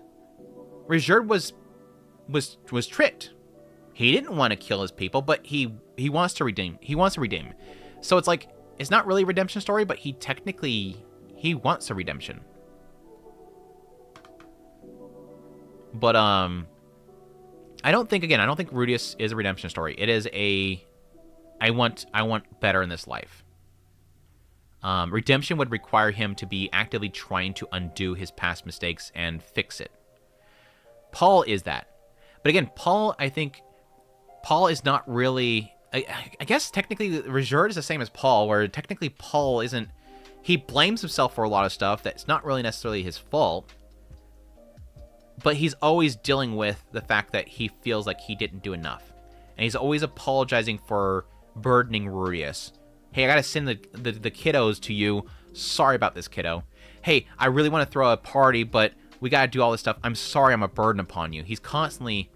Rijerd was tricked. He didn't want to kill his people, but he wants to redeem. He wants to redeem. So it's like it's not really a redemption story, but he wants a redemption. But I don't think Rudius is a redemption story. It is I want better in this life. Redemption would require him to be actively trying to undo his past mistakes and fix it. Paul is that. But again, I think Paul is not really. I guess technically Rijerd is the same as Paul, where technically Paul isn't. He blames himself for a lot of stuff that's not really necessarily his fault. But he's always dealing with the fact that he feels like he didn't do enough. And he's always apologizing for burdening Rudius. Hey, I gotta send the kiddos to you. Sorry about this, kiddo. Hey, I really want to throw a party, but we gotta do all this stuff. I'm sorry I'm a burden upon you. He's constantly,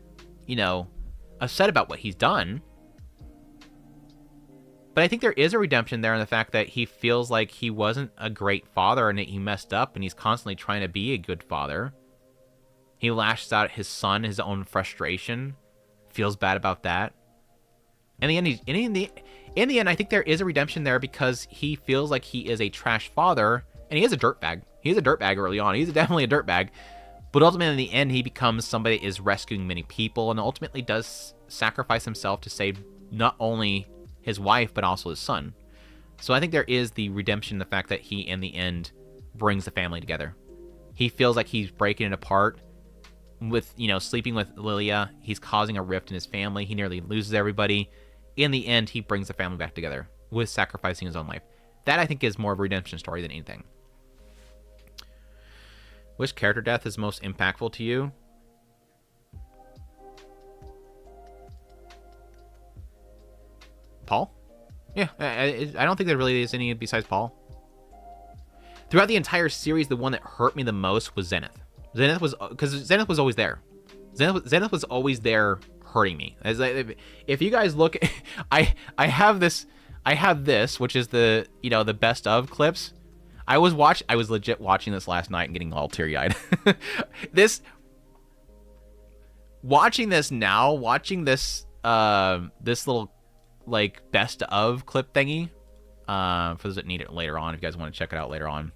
upset about what he's done. But I think there is a redemption there in the fact that he feels like he wasn't a great father and that he messed up, and he's constantly trying to be a good father. He lashes out at his son, his own frustration, feels bad about that. In the end, I think there is a redemption there because he feels like he is a trash father, and he is a dirtbag. He's a dirtbag early on. He's definitely a dirtbag. But ultimately, in the end, he becomes somebody that is rescuing many people and ultimately does sacrifice himself to save not only his wife, but also his son. So I think there is the redemption, the fact that he, in the end, brings the family together. He feels like he's breaking it apart with, sleeping with Lilia. He's causing a rift in his family. He nearly loses everybody. In the end, he brings the family back together with sacrificing his own life. That, I think, is more of a redemption story than anything. Which character death is most impactful to you? Paul? Yeah, I don't think there really is any besides Paul. Throughout the entire series, the one that hurt me the most was Zenith. Because Zenith was always there. Zenith was always there hurting me. If you guys look, I have this, which is the the best of clips. I was legit watching this last night and getting all teary-eyed. Watching this little like best of clip thingy, for those that need it later on, if you guys want to check it out later on.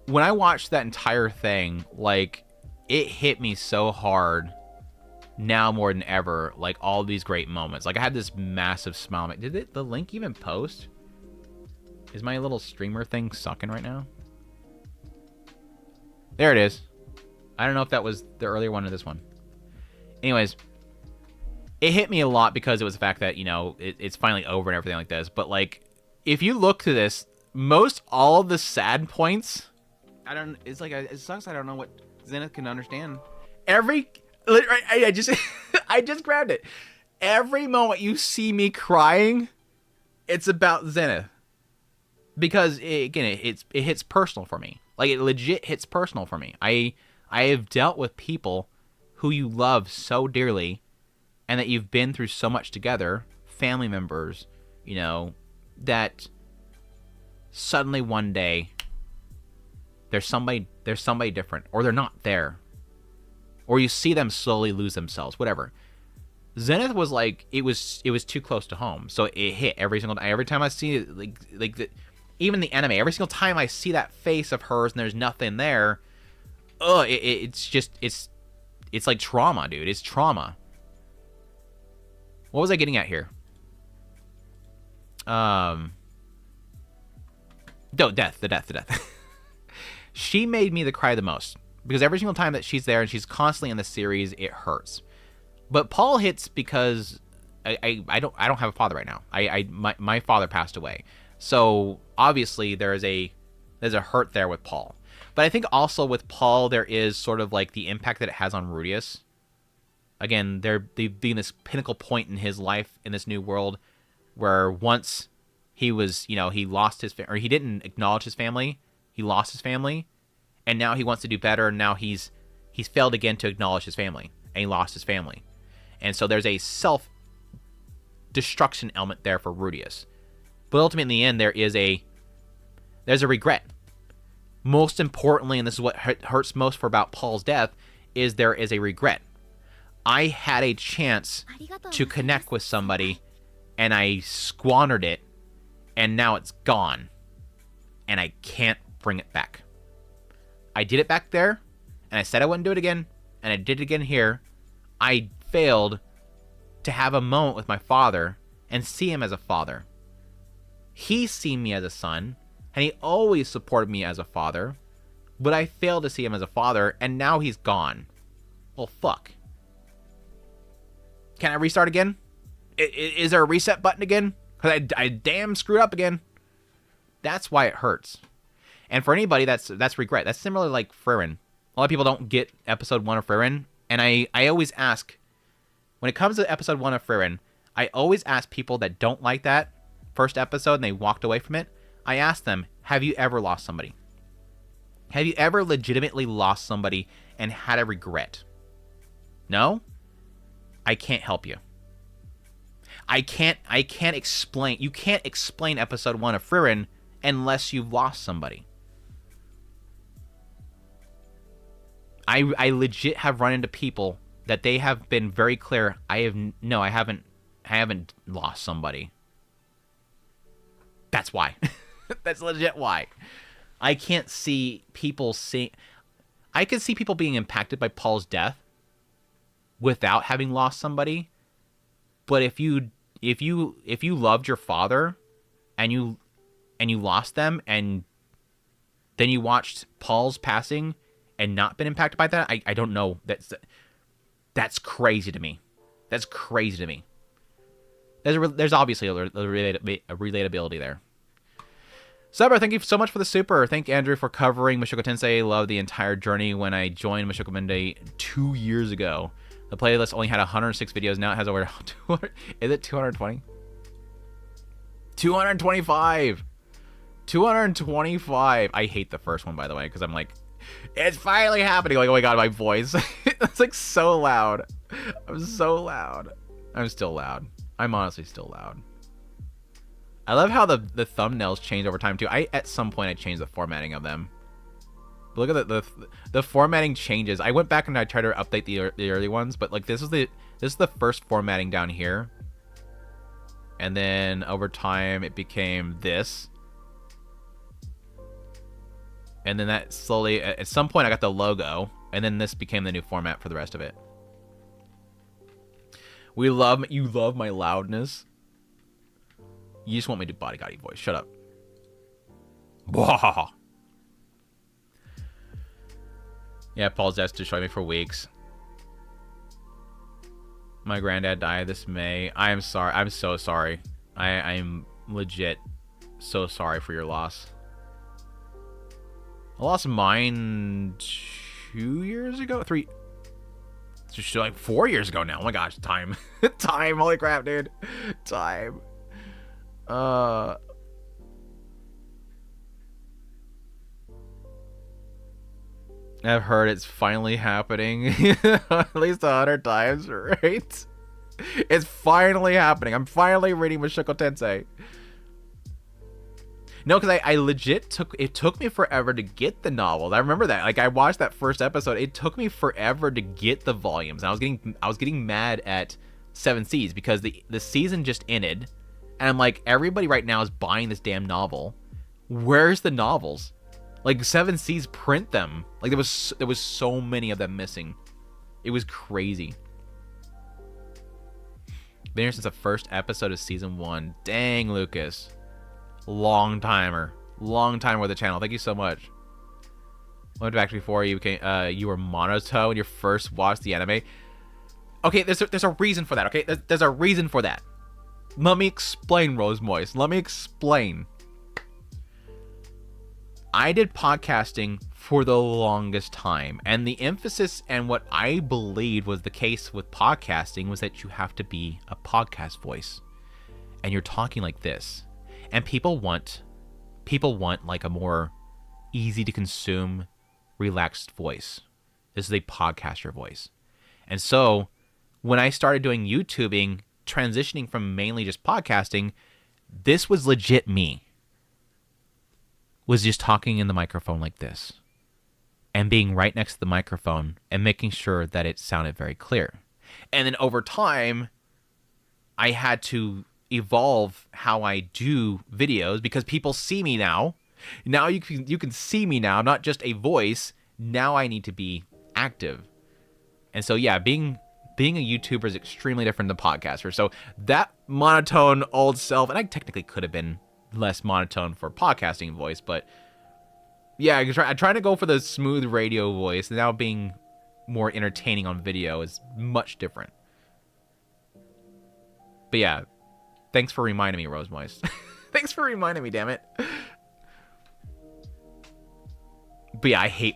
When I watched that entire thing, like, it hit me so hard now more than ever, like, all these great moments. Like, I had this massive smile. Did the link even post? Is my little streamer thing sucking right now? There it is. I don't know if that was the earlier one or this one. Anyways, it hit me a lot because it was the fact that, it's finally over and everything like this. But, like, if you look to this, most all of the sad points, it sucks I don't know what Zenith can understand. I just I just grabbed it. Every moment you see me crying, it's about Zenith. Because, it hits personal for me. Like, it legit hits personal for me. I have dealt with people who you love so dearly and that you've been through so much together, family members, that suddenly one day there's somebody different, or they're not there, or you see them slowly lose themselves, whatever. Zenith was like, it was too close to home, so it hit every single time. Every time I see it, even the anime, every single time I see that face of hers and there's nothing there, it's like trauma, dude. It's trauma. What was I getting at here? The death. She made me cry the most because every single time that she's there and she's constantly in the series, it hurts. But Paul hits because I don't have a father right now. My father passed away, so obviously there's a hurt there with Paul. But I think also with Paul, there is sort of like the impact that it has on Rudius. Again, they've been this pinnacle point in his life in this new world, where once he was, he lost or he didn't acknowledge his family. He lost his family, and now he wants to do better. And now he's failed again to acknowledge his family, and he lost his family. And so there's a self-destruction element there for Rudius. But ultimately, in the end, there's a regret. Most importantly, and this is what hurts most about Paul's death, is there is a regret. I had a chance to connect with somebody, and I squandered it, and now it's gone, and I can't bring it back. I did it back there, and I said I wouldn't do it again, and I did it again here. I failed to have a moment with my father and see him as a father. He's seen me as a son, and he always supported me as a father, but I failed to see him as a father, and now he's gone. Well, fuck. Can I restart again? Is there a reset button again? Because I damn screwed up again. That's why it hurts. And for anybody, that's regret. That's similar like Frieren. A lot of people don't get episode 1 of Frieren, and I always ask, when it comes to episode 1 of Frieren, I always ask people that don't like that first episode and they walked away from it, I ask them, have you ever lost somebody? Have you ever legitimately lost somebody and had a regret? No? I can't help you. I can't explain. You can't explain episode 1 of Frieren unless you've lost somebody. I legit have run into people that they have been very clear. I haven't lost somebody. That's why. That's legit why. I can't see people I can see people being impacted by Paul's death, without having lost somebody. But if you loved your father and you lost them, and then you watched Paul's passing and not been impacted by that, I don't know. That's crazy to me. That's crazy to me. There's obviously a relatability there. Subber, thank you so much for the super. Thank Andrew for covering Mushoku Tensei. Love the entire journey when I joined Mushoku Monday 2 years ago. The playlist only had 106 videos. Now it has over 200. Is it 220? 225. 225. I hate the first one, by the way, because I'm like, it's finally happening. Like, oh my god, my voice. It's like so loud. I'm so loud. I'm still loud. I'm honestly still loud. I love how the thumbnails change over time too. At some point I changed the formatting of them. But look at the formatting changes. I went back and I tried to update the early ones, but like this is the first formatting down here. And then over time it became this. And then that slowly, at some point I got the logo, and then this became the new format for the rest of it. You love my loudness. You just want me to do bodyguardy voice. Shut up. Wah. Yeah, Paul's death destroyed me for weeks. My granddad died this May. I am sorry. I'm so sorry. I'm legit so sorry for your loss. I lost mine 2 years ago? It's just like 4 years ago now. Oh my gosh, time. Time. Holy crap, dude. Time. I've heard it's finally happening. At least 100 times, right? It's finally happening. I'm finally reading Mushoku Tensei. No, because I legit took me forever to get the novels. I remember that. Like, I watched that first episode. It took me forever to get the volumes. And I was getting mad at Seven Seas because the season just ended. And I'm like, everybody right now is buying this damn novel. Where's the novels? Like, Seven Seas print them. Like, there was so many of them missing. It was crazy. Been here since the first episode of season 1. Dang, Lucas. Long timer with the channel. Thank you so much. Went back before you became you were Monoto when you first watched the anime. Okay, there's a reason for that. Okay, there's a reason for that. Let me explain, Rose Moist. Let me explain. I did podcasting for the longest time, and the emphasis and what I believed was the case with podcasting was that you have to be a podcast voice, and you're talking like this. And people want like a more easy to consume, relaxed voice. This is a podcaster voice. And so when I started doing YouTubing, transitioning from mainly just podcasting, this was legit me. Was just talking in the microphone like this. And being right next to the microphone and making sure that it sounded very clear. And then over time, I had to evolve how I do videos because people see me now. Now you can see me now, not just a voice. Now I need to be active. And so yeah, being a YouTuber is extremely different than a podcaster. So that monotone old self, and I technically could have been less monotone for podcasting voice, but yeah, I'm trying to go for the smooth radio voice. Now being more entertaining on video is much different. But yeah, thanks for reminding me, Rose Moist. Thanks for reminding me, damn it. But yeah, I hate,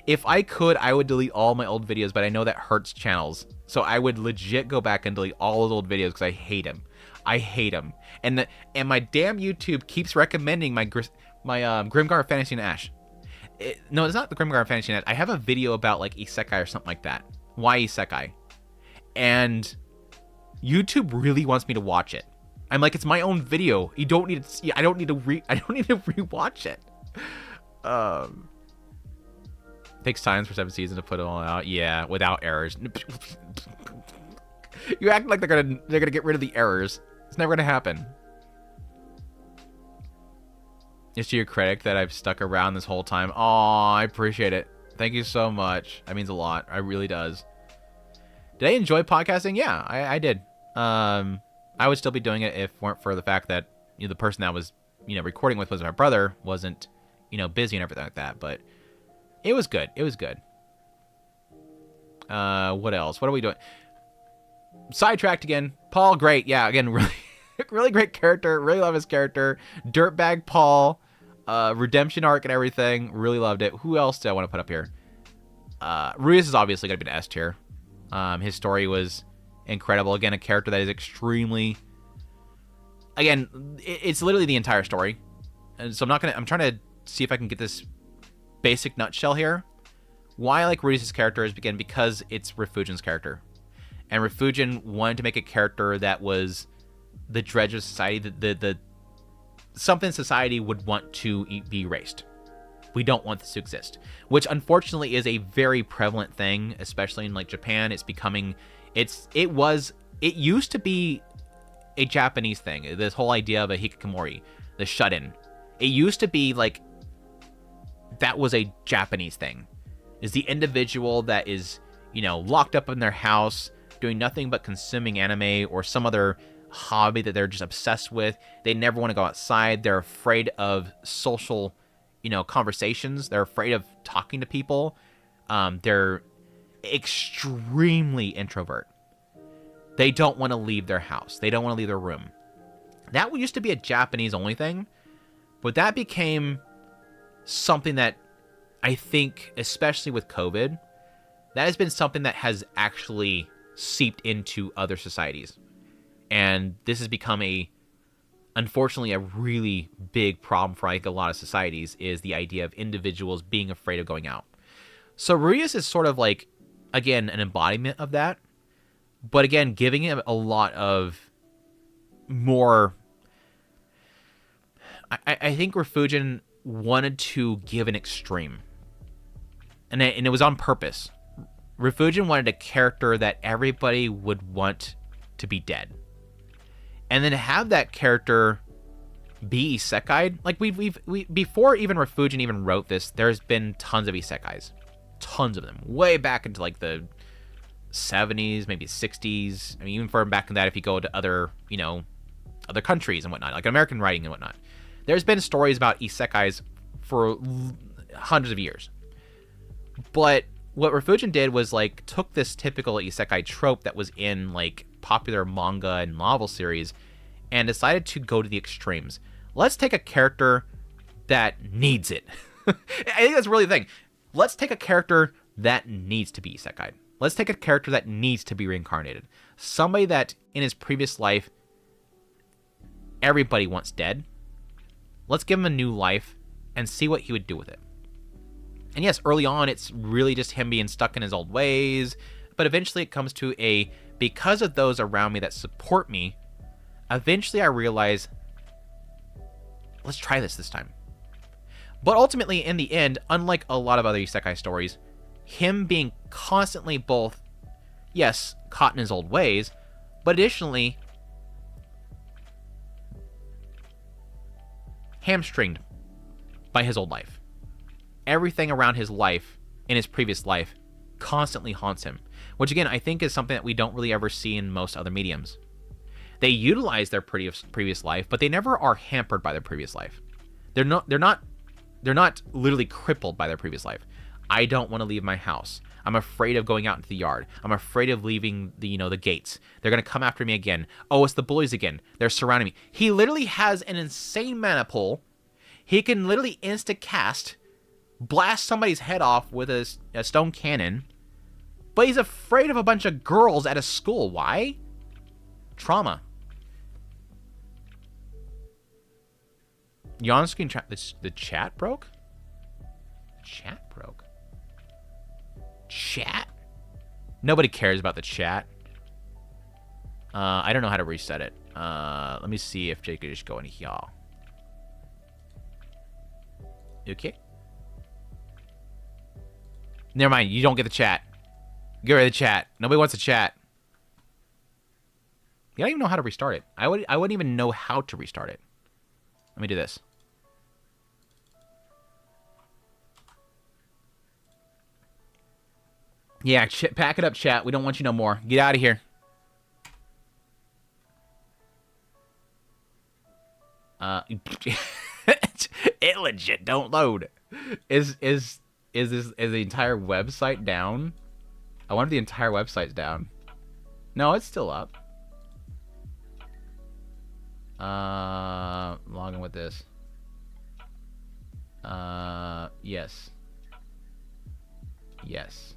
if I could, I would delete all my old videos, but I know that hurts channels. So I would legit go back and delete all those old videos because I hate them. I hate them. And my damn YouTube keeps recommending my Grimgar Fantasy and Ash. No, it's not the Grimgar Fantasy and Ash. I have a video about like isekai or something like that. Why isekai? And YouTube really wants me to watch it. I'm like, it's my own video. You don't need to, I don't need to rewatch it. Takes time for 7 seasons to put it all out. Yeah, without errors. You act like they're gonna get rid of the errors. It's never gonna happen. It's to your credit that I've stuck around this whole time. Aw, I appreciate it. Thank you so much. That means a lot. It really does. Did I enjoy podcasting? Yeah, I did. I would still be doing it if it weren't for the fact that the person that I was recording with was my brother, wasn't busy and everything like that. But it was good. It was good. What else? What are we doing? Sidetracked again. Paul, great. Yeah, again, really, really great character. Really love his character. Dirtbag Paul. Redemption arc and everything. Really loved it. Who else do I want to put up here? Ruiz is obviously going to be an S tier. His story was incredible. Again, a character that is extremely... Again, it's literally the entire story. And so I'm trying to see if I can get this basic nutshell here. Why I like Ruiz's character is, again, because it's Refugion's character. And Refugien wanted to make a character that was the dredge of society, the something society would want to be erased. We don't want this to exist, which unfortunately is a very prevalent thing, especially in like Japan. It's becoming, it used to be a Japanese thing. This whole idea of a hikikomori, the shut-in. It used to be like, that was a Japanese thing. Is the individual that is, locked up in their house, doing nothing but consuming anime or some other hobby that they're just obsessed with. They never want to go outside. They're afraid of social conversations. They're afraid of talking to people. They're extremely introvert. They don't want to leave their house. They don't want to leave their room. That used to be a Japanese only thing, but that became something that I think, especially with COVID, that has been something that has actually seeped into other societies. And this has become unfortunately, a really big problem for like a lot of societies, is the idea of individuals being afraid of going out. So Ruiz is sort of like, again, an embodiment of that, but again, giving him a lot of more. I think Refugien wanted to give an extreme, and it was on purpose. Refugien wanted a character that everybody would want to be dead. And then to have that character be isekai'd, like we before even Refugien even wrote this, there's been tons of isekais, tons of them, way back into like the 70s, maybe 60s. I mean, even further back in that, if you go to other other countries and whatnot, like American writing and whatnot, there's been stories about isekais for hundreds of years. But what Refugien did was like took this typical isekai trope that was in like popular manga and novel series and decided to go to the extremes. Let's take a character that needs it. I think that's really the thing. Let's take a character that needs to be isekai. Let's take a character that needs to be reincarnated. Somebody that in his previous life everybody wants dead. Let's give him a new life and see what he would do with it. And yes, early on, it's really just him being stuck in his old ways. But eventually it comes to because of those around me that support me, eventually I realize, let's try this time. But ultimately, in the end, unlike a lot of other isekai stories, him being constantly both, yes, caught in his old ways, but additionally, hamstringed by his old life. Everything around his life, in his previous life, constantly haunts him. Which again, I think is something that we don't really ever see in most other mediums. They utilize their previous life, but they never are hampered by their previous life. They're not literally crippled by their previous life. I don't want to leave my house. I'm afraid of going out into the yard. I'm afraid of leaving the gates. They're going to come after me again. Oh, it's the bullies again. They're surrounding me. He literally has an insane mana pool. He can literally insta-cast, blast somebody's head off with a stone cannon, but he's afraid of a bunch of girls at a school. Why? Trauma. You on screen the chat broke? Chat broke. Chat? Nobody cares about the chat. I don't know how to reset it. Let me see if Jake could just go in here. Okay. Never mind. You don't get the chat. Get rid of the chat. Nobody wants to chat. You don't even know how to restart it. I wouldn't even know how to restart it. Let me do this. Yeah, pack it up, chat. We don't want you no more. Get out of here. It legit don't load. Is the entire website down? I wonder if the entire website's down. No, it's still up. Log in with this. Yes. Yes.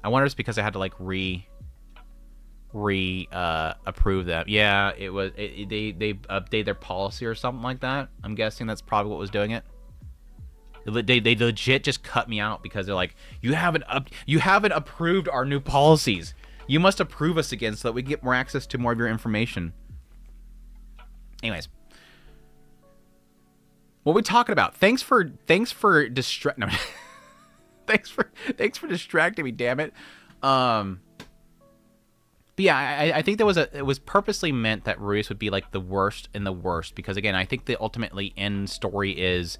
I wonder if it's because I had to like approve them. Yeah, it was they update their policy or something like that. I'm guessing that's probably what was doing it. They legit just cut me out because they're like, you haven't approved our new policies. You must approve us again so that we get more access to more of your information. Anyways, what are we talking about? Thanks for thanks for distracting me, damn it. But yeah, I think it was purposely meant that Rudeus would be like the worst in the worst, because again, I think the ultimately end story is,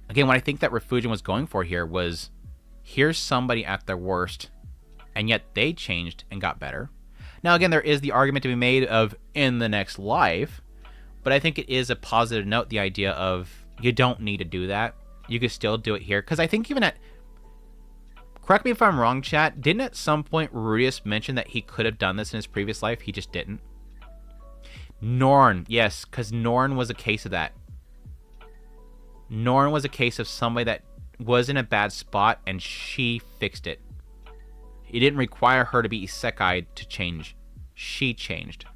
again, what I think that Refugio was going for here was, here's somebody at their worst, and yet they changed and got better. Now, again, there is the argument to be made of in the next life, but I think it is a positive note, the idea of you don't need to do that. You could still do it here. Because I think even at... Correct me if I'm wrong, chat. Didn't at some point Rudeus mention that he could have done this in his previous life? He just didn't. Norn. Yes, because Norn was a case of that. Norn was a case of somebody that was in a bad spot and she fixed it. It didn't require her to be isekai'd to change. She changed.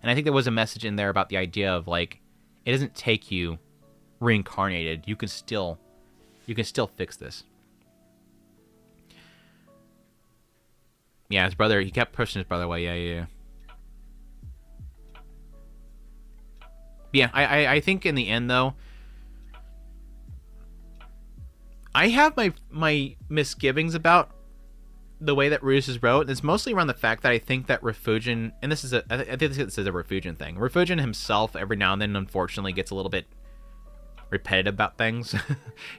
And I think there was a message in there about the idea of like, it doesn't take you reincarnated. You can still fix this. Yeah, his brother, he kept pushing his brother away. Yeah. Yeah, I think in the end though, I have my misgivings about the way that Rudeus is wrote. It's mostly around the fact that I think that Refugio, and I think this is a Refugio thing. Refugio himself every now and then unfortunately gets a little bit repetitive about things.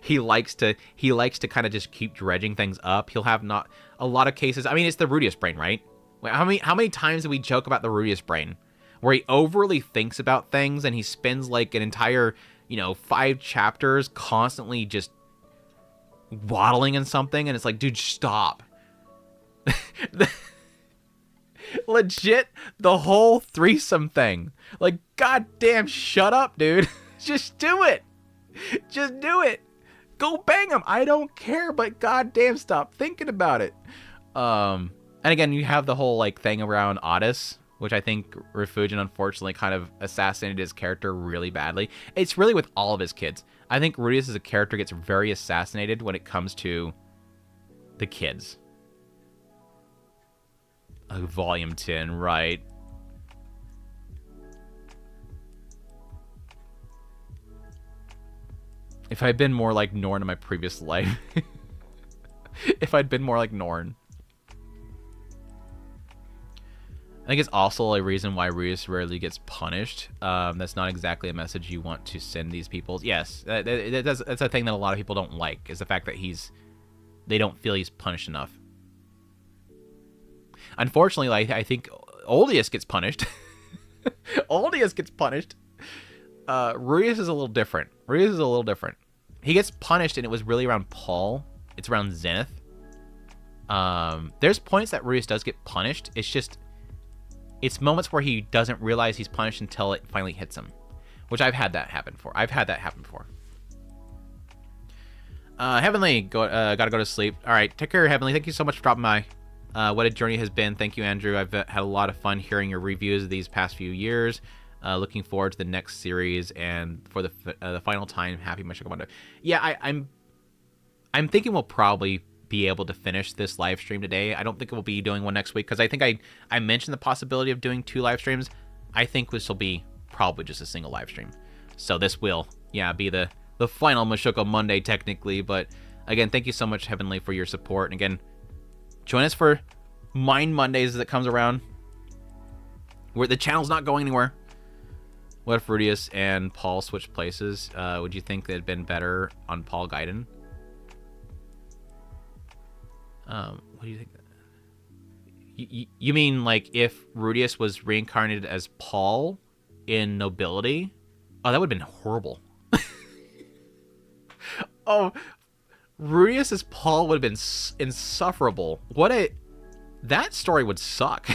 he likes to kind of just keep dredging things up. He'll have not a lot of cases. I mean, it's the Rudeus brain, right? How many times do we joke about the Rudeus brain, where he overly thinks about things and he spends like an entire 5 chapters constantly just waddling in something, and it's like, dude, stop. Legit, the whole threesome thing. Like, goddamn, shut up, dude. Just do it. Just do it. Go bang him. I don't care, but goddamn, stop thinking about it. And again, you have the whole like thing around Otis, which I think Refugio unfortunately kind of assassinated his character really badly. It's really with all of his kids. I think Rudeus as a character gets very assassinated when it comes to the kids. Volume 10, right. If I'd been more like Norn in my previous life. If I'd been more like Norn. I think it's also a reason why Rudeus rarely gets punished. That's not exactly a message you want to send these people. Yes, that's a thing that a lot of people don't like, is the fact that they don't feel he's punished enough. Unfortunately, like, I think Oldius gets punished. Oldius gets punished. Rudeus is a little different. He gets punished, and it was really around Paul. It's around Zenith. There's points that Rudeus does get punished. It's moments where he doesn't realize he's punished until it finally hits him, which I've had that happen before. Heavenly, gotta go to sleep. All right, take care, Heavenly. Thank you so much for dropping by. What a journey has been. Thank you, Andrew. I've had a lot of fun hearing your reviews of these past few years. Looking forward to the next series, and for the final time, happy Mushoku Monday. Yeah, I'm thinking we'll probably be able to finish this live stream today. I don't think we'll be doing one next week, because I think I mentioned the possibility of doing 2 live streams. I think this will be probably just a single live stream. So this will, be the final Mushoku Monday technically. But again, thank you so much, Heavenly, for your support. And again, join us for Mind Mondays as it comes around, where the channel's not going anywhere. What if Rudius and Paul switched places? Would you think they'd been better on Paul Gaiden? What do you think? You mean like if Rudius was reincarnated as Paul in Nobility? Oh, that would have been horrible. Oh, Rudius as Paul would have been insufferable. That story would suck.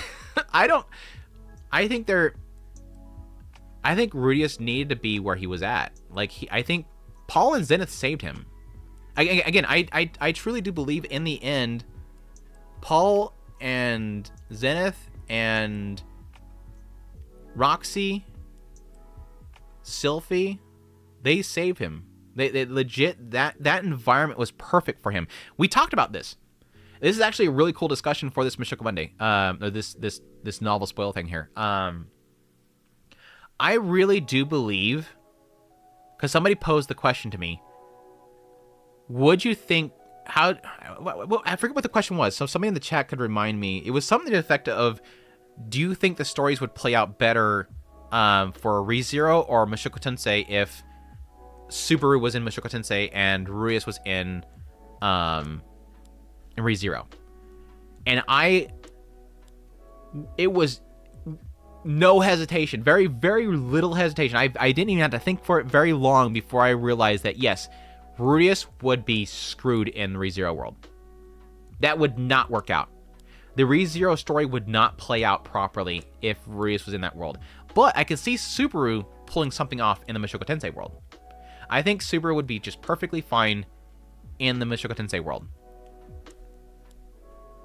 I think Rudius needed to be where he was at. Like I think Paul and Zenith saved him. Again, I truly do believe in the end, Paul and Zenith and Roxy, Sylphie, they saved him. They legit, that environment was perfect for him. We talked about this. This is actually a really cool discussion for this Mushoku Monday. Or this novel spoil thing here. I really do believe, because somebody posed the question to me, would you think well, I forget what the question was, so somebody in the chat could remind me. It was something to the effect of, do you think the stories would play out better for ReZero or Mushoku Tensei if Subaru was in Mushoku Tensei and Ruius was in ReZero? And it was no hesitation, very, very little hesitation. I didn't even have to think for it very long before I realized that, yes, Rudius would be screwed in the ReZero world. That would not work out. The ReZero story would not play out properly if Rudius was in that world. But I could see Subaru pulling something off in the Mushoku Tensei world. I think Subaru would be just perfectly fine in the Mushoku Tensei world.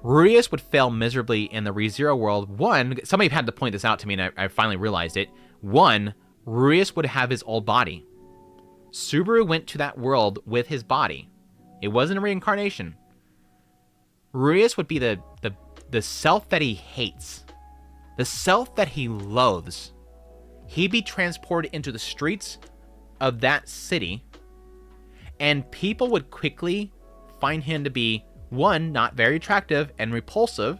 Rudius would fail miserably in the ReZero world. One, somebody had to point this out to me, and I finally realized it. One, Rudius would have his old body. Subaru went to that world with his body. It wasn't a reincarnation. Rudius would be the self that he hates. The self that he loathes. He'd be transported into the streets of that city, and people would quickly find him to be, one, not very attractive and repulsive,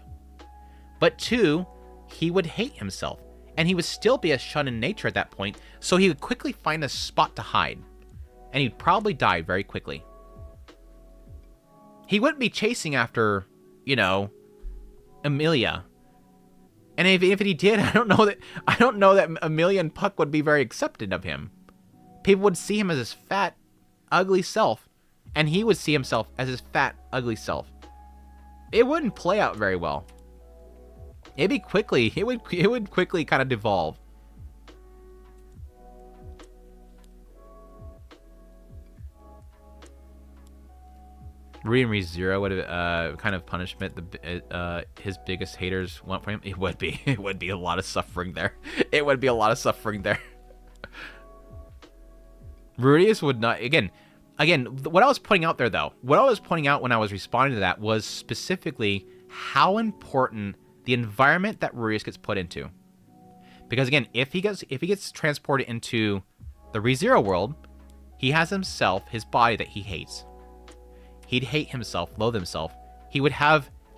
but two, he would hate himself, and he would still be a shun in nature at that point, so he would quickly find a spot to hide, and he'd probably die very quickly. He wouldn't be chasing after, Amelia. And if he did, I don't know that Amelia and Puck would be very accepting of him. People would see him as his fat, ugly self, and he would see himself as his fat, ugly self. It wouldn't play out very well. It would quickly kind of devolve. ReZero would have kind of punishment his biggest haters want for him. It would be a lot of suffering there. It would be a lot of suffering there. Rudius would not, again, what I was pointing out there, though, what I was pointing out when I was responding to that was specifically how important the environment that Rudius gets put into. Because again, if he gets transported into the ReZero world, he has himself, his body that he hates. He'd hate himself, loathe himself. He'd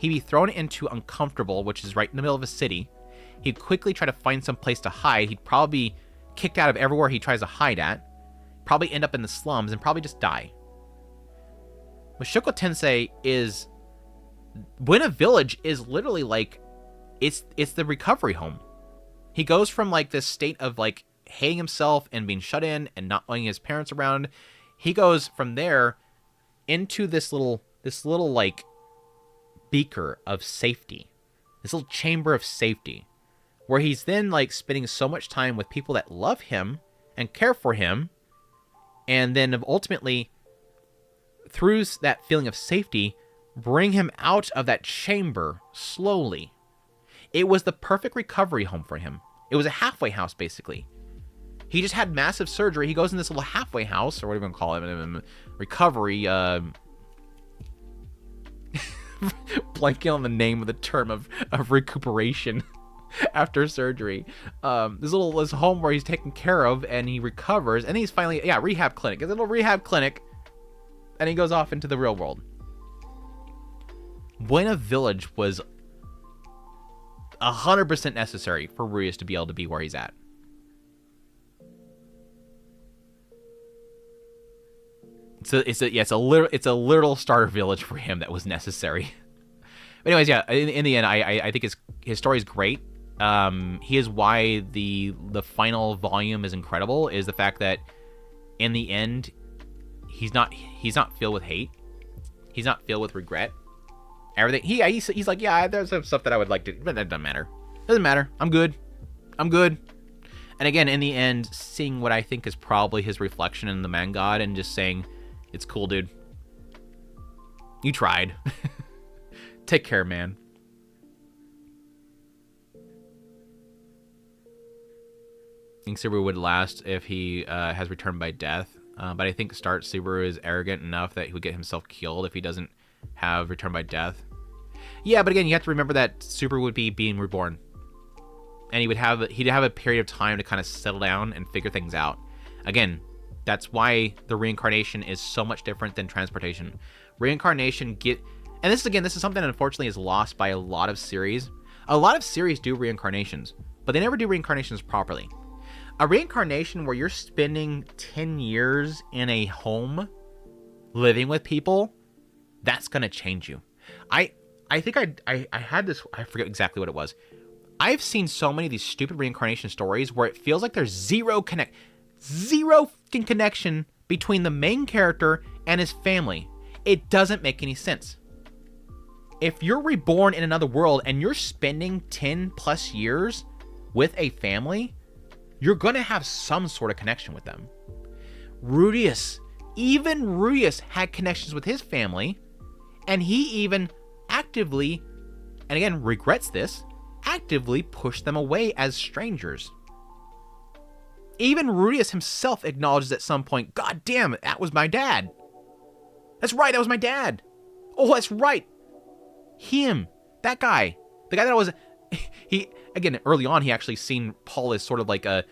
be thrown into uncomfortable, which is right in the middle of a city. He'd quickly try to find some place to hide. He'd probably be kicked out of everywhere he tries to hide at. Probably end up in the slums and probably just die. Mushoku Tensei is... Buena Village is literally like... It's the recovery home. He goes from like this state of like hating himself and being shut in and not wanting his parents around. He goes from there into this little like beaker of safety. This little chamber of safety. Where he's then like spending so much time with people that love him and care for him. And then ultimately, through that feeling of safety, bring him out of that chamber slowly. It was the perfect recovery home for him. It was a halfway house, basically. He just had massive surgery. He goes in this little halfway house, or whatever you want to call it, recovery. Blanking on the name of the term of recuperation after surgery. This home where he's taken care of and he recovers, and he's finally, rehab clinic. It's a little rehab clinic, and he goes off into the real world. Buena Village was 100% necessary for Rudius to be able to be where he's at. So it's a literal starter village for him that was necessary. But anyways, yeah. In the end, I think his story is great. He is why the final volume is incredible. Is the fact that in the end, he's not filled with hate. He's not filled with regret. Everything he's like, yeah, there's some stuff that I would like to, but that doesn't matter. Doesn't matter. I'm good. And again, in the end, seeing what I think is probably his reflection in the man god and just saying, it's cool, dude. You tried. Take care, man. I think Subaru would last if he has returned by death. But I think Subaru is arrogant enough that he would get himself killed if he doesn't have return by death. Yeah, but again, you have to remember that Subaru would be being reborn. And he'd have a period of time to kind of settle down and figure things out. Again, that's why the reincarnation is so much different than transportation. Reincarnation and this is something that unfortunately is lost by a lot of series. A lot of series do reincarnations, but they never do reincarnations properly. A reincarnation where you're spending 10 years in a home living with people, that's going to change you. I think I had this, I forget exactly what it was. I've seen so many of these stupid reincarnation stories where it feels like there's zero fucking connection between the main character and his family. It doesn't make any sense. If you're reborn in another world and you're spending 10 plus years with a family, you're going to have some sort of connection with them. Even Rudius had connections with his family, and he even actively, and again, regrets this, actively pushed them away as strangers. Even Rudius himself acknowledges at some point, God damn it, that was my dad. That's right, that was my dad. Oh, that's right. Him, that guy. The guy that was, again, early on, he actually seen Paul as sort of like a,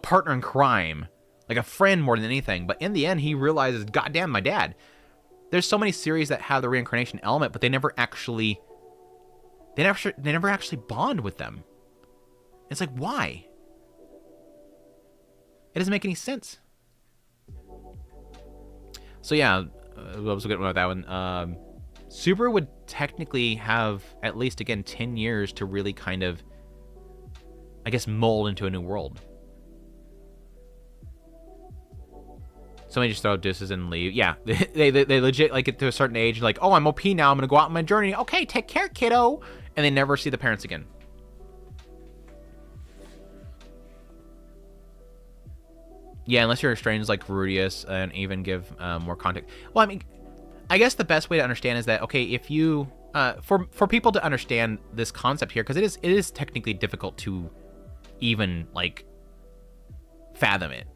partner in crime, like a friend more than anything. But in the end, he realizes, God damn, my dad. There's so many series that have the reincarnation element, but they never actually bond with them. It's like, why? It doesn't make any sense. So yeah, I was getting with that one. Subaru would technically have at least, again, 10 years to really kind of, I guess, mold into a new world. Somebody just throw deuces and leave. Yeah, they legit, like, get to a certain age, like, oh, I'm OP now, I'm going to go out on my journey. Okay, take care, kiddo. And they never see the parents again. Yeah, unless you're estranged like Rudius and even give more context. Well, I mean, I guess the best way to understand is that, okay, if you, for people to understand this concept here, because it is technically difficult to even, like, fathom it.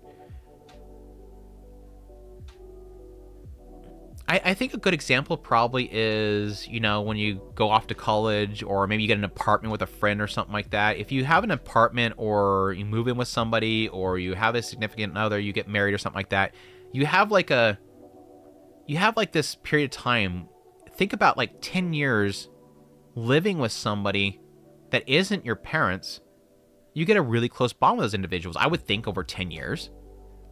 I think a good example probably is, when you go off to college, or maybe you get an apartment with a friend or something like that. If you have an apartment, or you move in with somebody, or you have a significant other, you get married or something like that, you have this period of time. Think about like 10 years living with somebody that isn't your parents. You get a really close bond with those individuals. I would think over 10 years.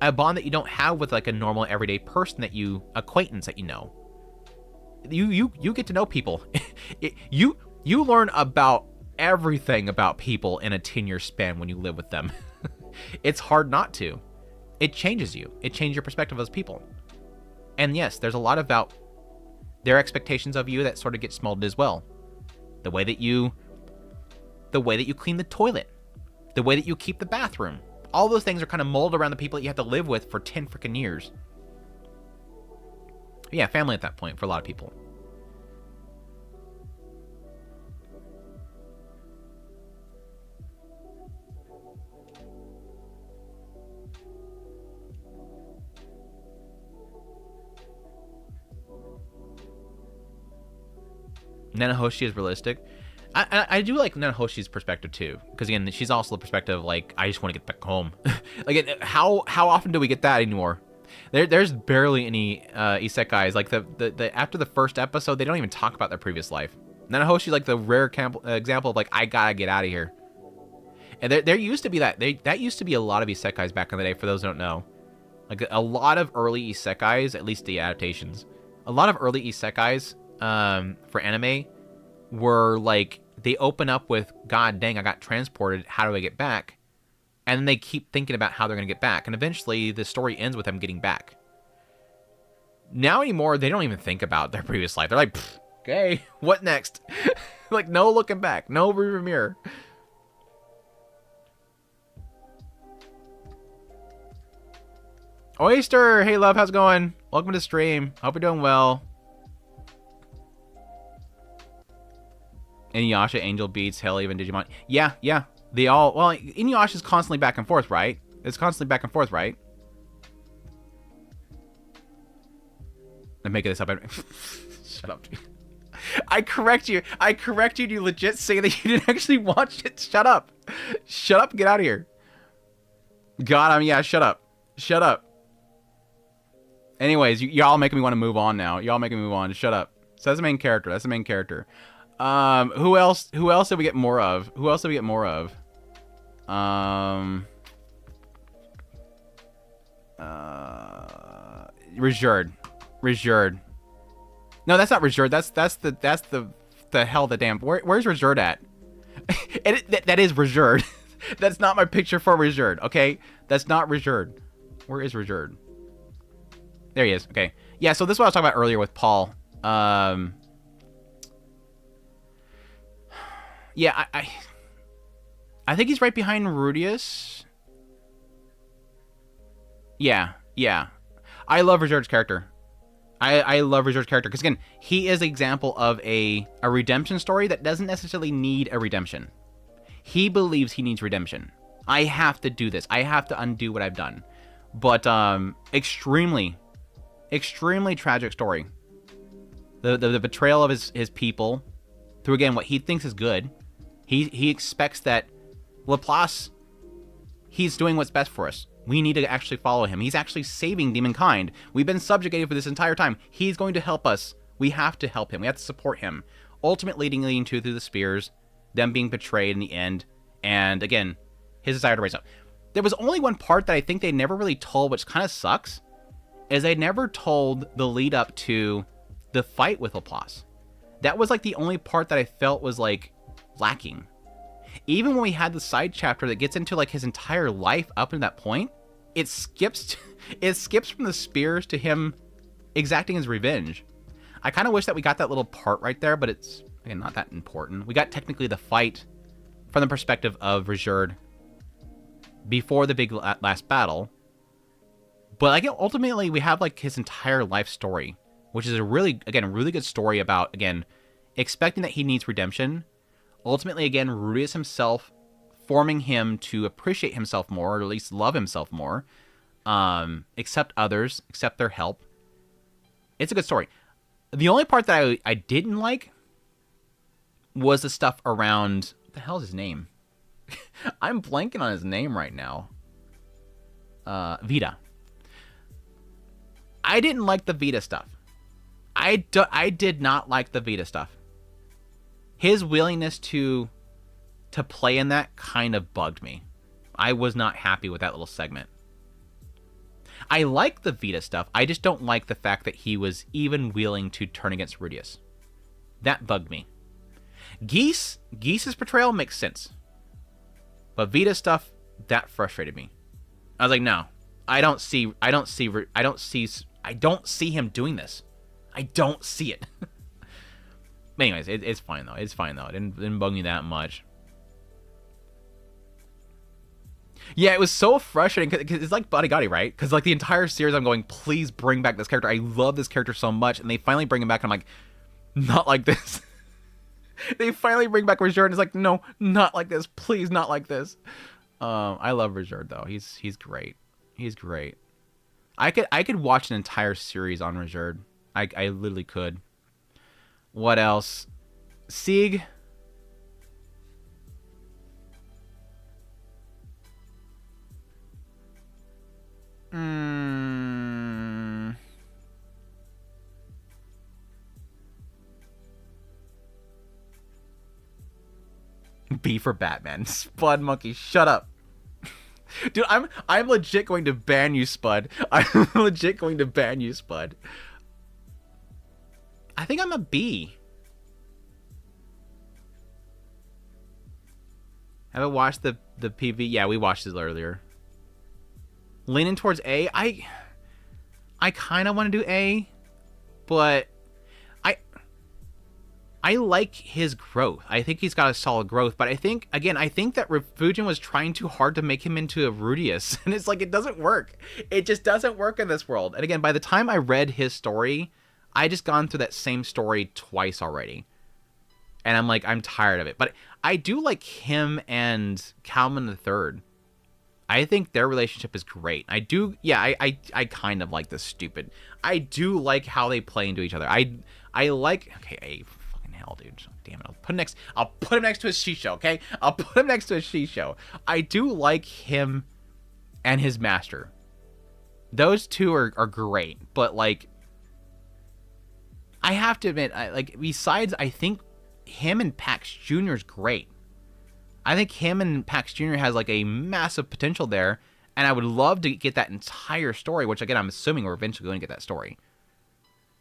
A bond that you don't have with like a normal everyday person acquaintance that you know. You get to know people. You learn about everything about people in a 10-year span when you live with them. It's hard not to. It changes you. It changes your perspective of those people. And yes, there's a lot about their expectations of you that sort of gets molded as well. The way that you clean the toilet, the way that you keep the bathroom. All those things are kind of molded around the people that you have to live with for 10 freaking years. But yeah, family at that point for a lot of people. Nanahoshi is realistic. I do like Nanahoshi's perspective too, because again, she's also the perspective of like, I just want to get back home. Like, how often do we get that anymore? There's barely any isekais. Like the after the first episode, they don't even talk about their previous life. Nanahoshi's like the rare example of like, I gotta get out of here. And there used to be that used to be a lot of isekais back in the day. For those who don't know, Like a lot of early isekais, at least the adaptations, a lot of early isekais for anime were like, they open up with, God dang, I got transported, how do I get back? And then they keep thinking about how they're going to get back. And eventually the story ends with them getting back. Now anymore, they don't even think about their previous life. They're like, okay, what next? Like, no looking back, no rearview mirror. Oyster, hey love, how's it going? Welcome to the stream. Hope you're doing well. Inuyasha, Angel Beats, hell, even Digimon. Yeah. They all, well, Inuyasha's constantly back and forth, right? It's constantly back and forth, right? I'm making this up. Shut up, dude. I correct you. You legit say that you didn't actually watch it. Shut up. Shut up. Get out of here. God, yeah, shut up. Anyways, y'all making me want to move on now. Y'all making me move on. Shut up. So that's the main character. Who else did we get more of? Rizurd. No, that's not Rizurd. That's the hell the damn. Where's Rizurd at? That is Rizurd. That's not my picture for Rizurd. Okay, that's not Rizurd. Where is Rizurd? There he is. Okay, yeah. So this is what I was talking about earlier with Paul. Yeah, I think he's right behind Rudius. Yeah. I love Rizurd's character. I love Rizurd's character because, again, he is an example of a redemption story that doesn't necessarily need a redemption. He believes he needs redemption. I have to do this. I have to undo what I've done. But extremely tragic story. The betrayal of his people through, again, what he thinks is good. He expects that Laplace, he's doing what's best for us. We need to actually follow him. He's actually saving demonkind. We've been subjugated for this entire time. He's going to help us. We have to help him. We have to support him. Ultimately leading to through the spears, them being betrayed in the end, and again, his desire to rise up. There was only one part that I think they never really told, which kind of sucks, is they never told the lead up to the fight with Laplace. That was like the only part that I felt was like lacking. Even when we had the side chapter that gets into like his entire life up to that point, it skips from the spears to him exacting his revenge. I kind of wish that we got that little part right there, but it's, again, not that important. We got technically the fight from the perspective of Rizurd before the big last battle. But like ultimately we have like his entire life story, which is a really good story about, again, expecting that he needs redemption. Ultimately, again, Rudius himself forming him to appreciate himself more, or at least love himself more, accept others, accept their help. It's a good story. The only part that I didn't like was the stuff around, what the hell is his name? I'm blanking on his name right now. Vita. I didn't like the Vita stuff. I did not like the Vita stuff. His willingness to play in that kind of bugged me. I was not happy with that little segment. I like the Vita stuff. I just don't like the fact that he was even willing to turn against Rudius. That bugged me. Geese's portrayal makes sense. But Vita stuff, that frustrated me. I was like, no, I don't see him doing this. I don't see it. But anyways, it's fine though. It didn't bug me that much. Yeah, it was so frustrating because it's like Bodyguardi, right? Because like the entire series, I'm going, please bring back this character. I love this character so much, and they finally bring him back, and I'm like, not like this. They finally bring back Rizurd, and it's like, no, not like this. Please, not like this. I love Rizurd though. He's great. He's great. I could watch an entire series on Rizurd. I literally could. What else? Sieg. B for Batman. Spud Monkey, shut up. Dude, I'm legit going to ban you, Spud. I'm legit going to ban you, Spud. I think I'm a B. Haven't watched the PV. Yeah, we watched it earlier. Leaning towards A. I kind of want to do A, but I like his growth. I think he's got a solid growth, but I think that Refugin was trying too hard to make him into a Rudius, and it's like, it doesn't work. It just doesn't work in this world. And again, by the time I read his story, I just gone through that same story twice already. And I'm like, I'm tired of it. But I do like him and Calman III. I think their relationship is great. I do, yeah, I kind of like this stupid. I do like how they play into each other. I like, okay, fucking hell, dude. Damn it. I'll put him next to his Shisho, okay? I'll put him next to his Shisho. I do like him and his master. Those two are great, but like, I have to admit, besides, I think him and Pax Jr. is great. I think him and Pax Jr. has like a massive potential there, and I would love to get that entire story, which again, I'm assuming we're eventually going to get that story.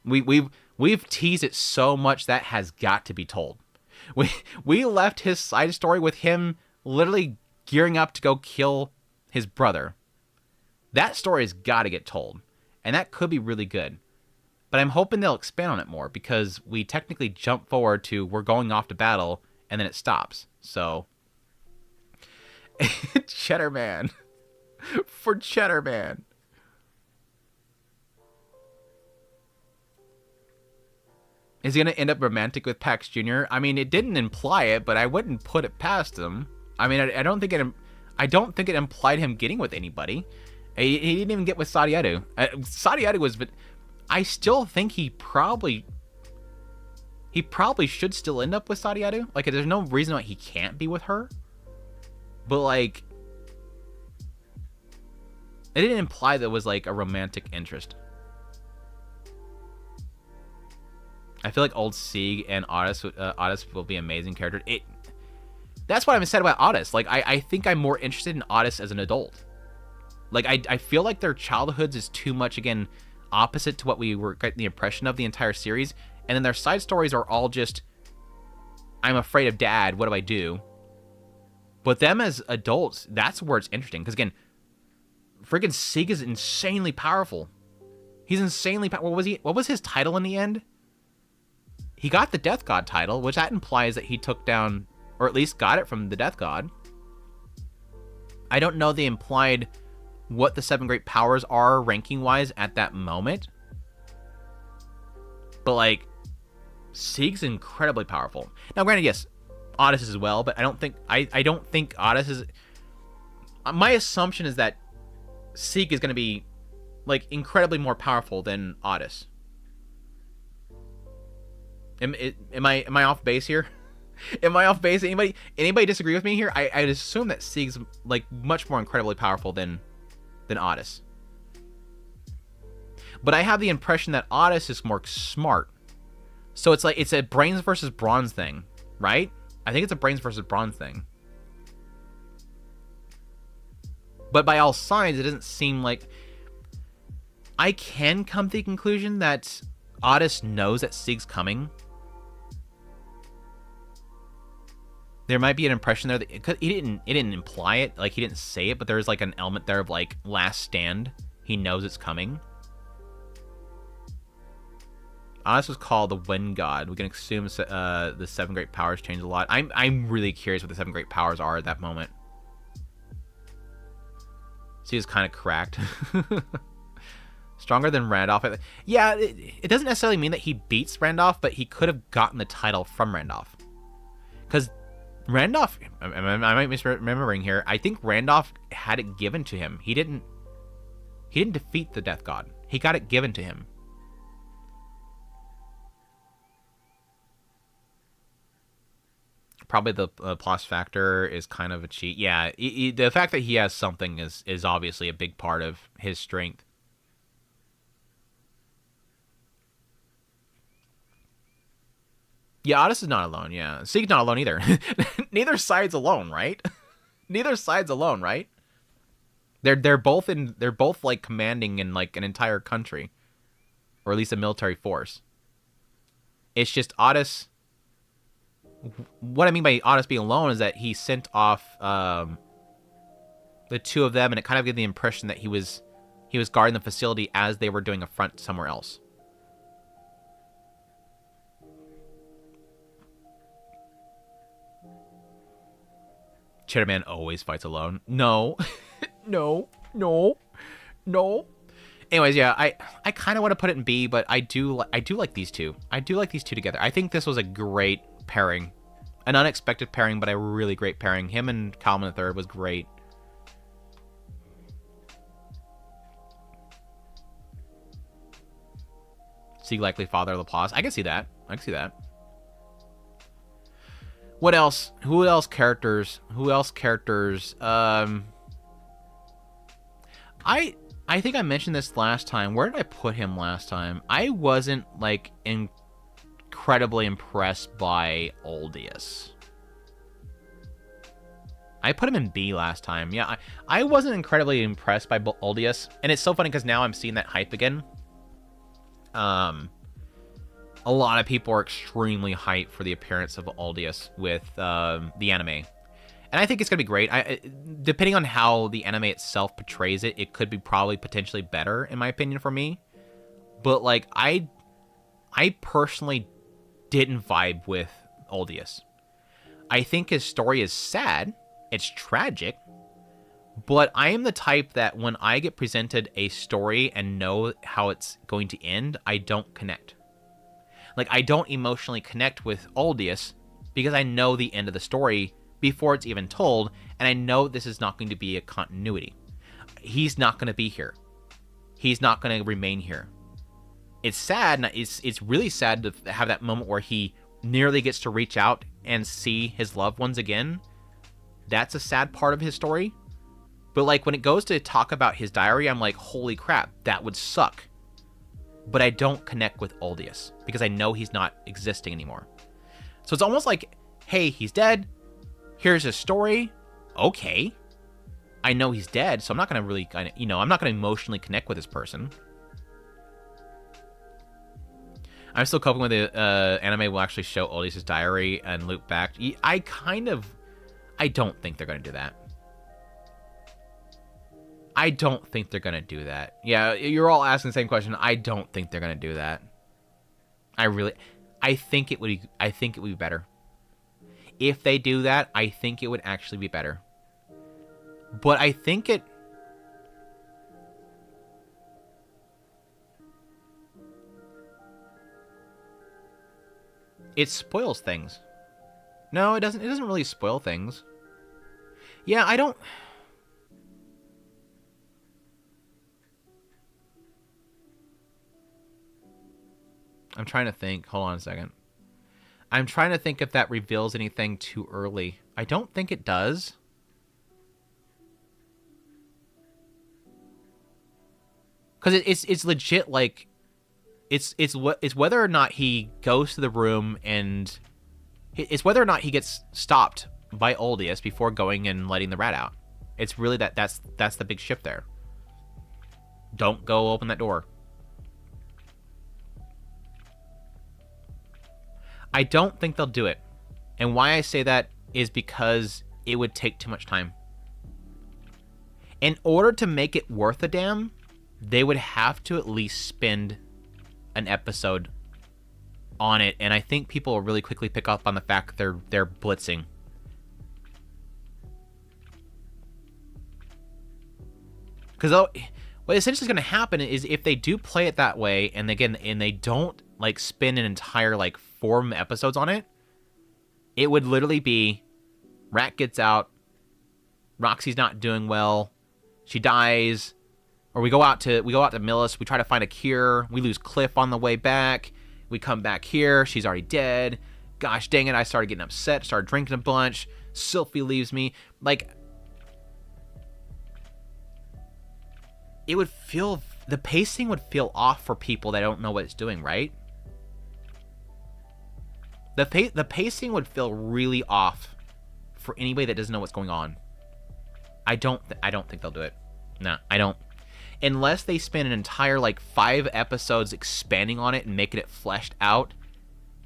We've teased it so much that has got to be told. We left his side story with him literally gearing up to go kill his brother. That story has got to get told, and that could be really good. But I'm hoping they'll expand on it more, because we technically jump forward to we're going off to battle, and then it stops. So, Cheddar Man. For Cheddar Man. Is he going to end up romantic with Pax Jr.? I mean, it didn't imply it, but I wouldn't put it past him. I mean, I don't think it implied him getting with anybody. He didn't even get with Sadiatu. Sadiatu was... I still think he probably should still end up with Sadiatu. Like, there's no reason why he can't be with her. But, like, it didn't imply that it was, like, a romantic interest. I feel like old Sieg and Otis will be amazing characters. That's what I'm sad about Otis. Like, I think I'm more interested in Otis as an adult. Like, I feel like their childhoods is too much, again, opposite to what we were getting the impression of the entire series. And then their side stories are all just, I'm afraid of dad, what do I do? But them as adults, that's where it's interesting. Because again, friggin' Sieg is insanely powerful. He's insanely powerful. What was his title in the end? He got the Death God title, which that implies that he took down, or at least got it from the Death God. I don't know the implied what the 7 great powers are ranking-wise at that moment. But, like, Sieg's incredibly powerful. Now, granted, yes, Otis as well, but I don't think Otis is... My assumption is that Sieg is going to be, like, incredibly more powerful than Otis. Am I off base here? Am I off base? Anybody disagree with me here? I'd assume that Sieg's, like, much more incredibly powerful than Otis. But I have the impression that Otis is more smart. So it's like, it's a brains versus bronze thing, right? I think it's a brains versus bronze thing. But by all signs, it doesn't seem like... I can come to the conclusion that Otis knows that Sieg's coming. There might be an impression there that it didn't imply it, like he didn't say it, but there's like an element there of like last stand. He knows it's coming. Otis was called the Wind God. We can assume the 7 great powers changed a lot. I'm really curious what the 7 great powers are at that moment. So he was kind of cracked. Stronger than Randolph. Yeah, it doesn't necessarily mean that he beats Randolph, but he could have gotten the title from Randolph. Because Randolph, I might be misremembering here, I think Randolph had it given to him. He didn't defeat the Death God. He got it given to him. Probably the plus factor is kind of a cheat. Yeah, the fact that he has something is obviously a big part of his strength. Yeah, Otis is not alone, yeah. Sieg's not alone either. Neither side's alone, right? Neither side's alone, right? They're both like commanding in like an entire country, or at least a military force. It's just Otis. What I mean by Otis being alone is that he sent off the two of them, and it kind of gave the impression that he was guarding the facility as they were doing a front somewhere else. Cheddar Man always fights alone. No. No. Anyways, yeah, I kind of want to put it in B, but I do like these two. I do like these two together. I think this was a great pairing. An unexpected pairing, but a really great pairing. Him and Kalman III was great. See likely father of Laplace. I can see that. What else? Who else characters? I think I mentioned this last time. Where did I put him last time? I wasn't like incredibly impressed by Oldius. I put him in B last time. Yeah, I wasn't incredibly impressed by Oldius, and it's so funny because now I'm seeing that hype again. A lot of people are extremely hyped for the appearance of Aldius with the anime. And I think it's going to be great. Depending on how the anime itself portrays it, it could be probably potentially better, in my opinion, for me. But, like, I personally didn't vibe with Aldius. I think his story is sad. It's tragic. But I am the type that when I get presented a story and know how it's going to end, I don't connect. Like, I don't emotionally connect with Aldius because I know the end of the story before it's even told, and I know this is not going to be a continuity. He's not going to be here. He's not going to remain here. It's sad, and it's really sad to have that moment where he nearly gets to reach out and see his loved ones again. That's a sad part of his story. But, like, when it goes to talk about his diary, I'm like, holy crap, that would suck. But I don't connect with Aldius because I know he's not existing anymore. So it's almost like, hey, he's dead. Here's his story. Okay. I know he's dead, so I'm not going to really kind of, I'm not going to emotionally connect with this person. I'm still coping with the anime will actually show Aldius' diary and loop back. I don't think they're going to do that. I don't think they're going to do that. Yeah, you're all asking the same question. I don't think they're going to do that. I think it would be better. If they do that, I think it would actually be better. But I think it spoils things. No, it doesn't. It doesn't really spoil things. Yeah, I don't. I'm trying to think. Hold on a second. I'm trying to think if that reveals anything too early. I don't think it does. Because it's legit, like, it's whether or not he goes to the room and it's whether or not he gets stopped by Aldius before going and letting the rat out. It's really that's the big shift there. Don't go open that door. I don't think they'll do it. And why I say that is because it would take too much time. In order to make it worth a damn, they would have to at least spend an episode on it. And I think people will really quickly pick up on the fact that they're blitzing. Because what essentially is going to happen is if they do play it that way, and again, they don't like spend an entire like 4 episodes on it, it would literally be Rat gets out, Roxy's not doing well, she dies, or we go out to Millis, we try to find a cure, we lose Cliff on the way back, we come back here, she's already dead, gosh dang it, I started getting upset, started drinking a bunch, Sylphie leaves me. Like, it would feel, the pacing would feel off for people that don't know what it's doing, right? The pacing would feel really off for anybody that doesn't know what's going on. I don't think they'll do it. No, I don't. Unless they spend an entire, like, 5 episodes expanding on it and making it fleshed out,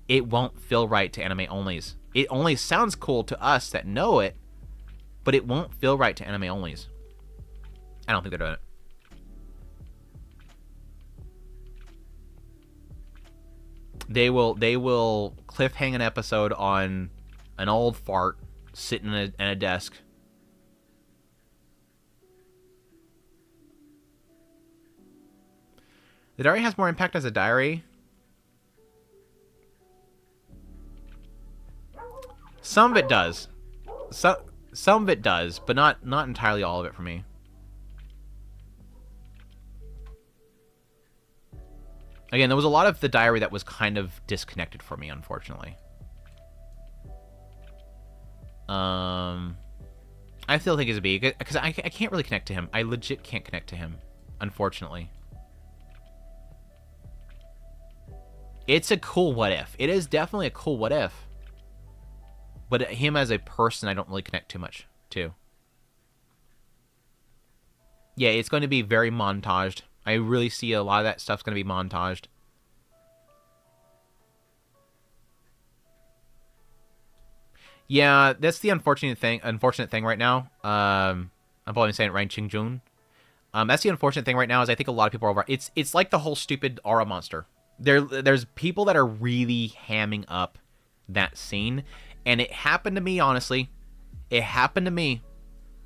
it won't feel right to anime onlys. It only sounds cool to us that know it, but it won't feel right to anime onlys. I don't think they're doing it. They will cliffhang an episode on an old fart sitting in a desk. The diary has more impact as a diary. Some of it does. Some of it does, but not entirely all of it for me. Again, there was a lot of the diary that was kind of disconnected for me, unfortunately. I still think it's a B, because I can't really connect to him. I legit can't connect to him, unfortunately. It's a cool what if. It is definitely a cool what if. But him as a person, I don't really connect too much to. Yeah, it's going to be very montaged. I really see a lot of that stuff's going to be montaged. Yeah, that's the unfortunate thing right now. I'm probably saying it right, Qingjun. That's the unfortunate thing right now is I think a lot of people are over. It's like the whole stupid aura monster. There's people that are really hamming up that scene, and it happened to me, honestly. It happened to me.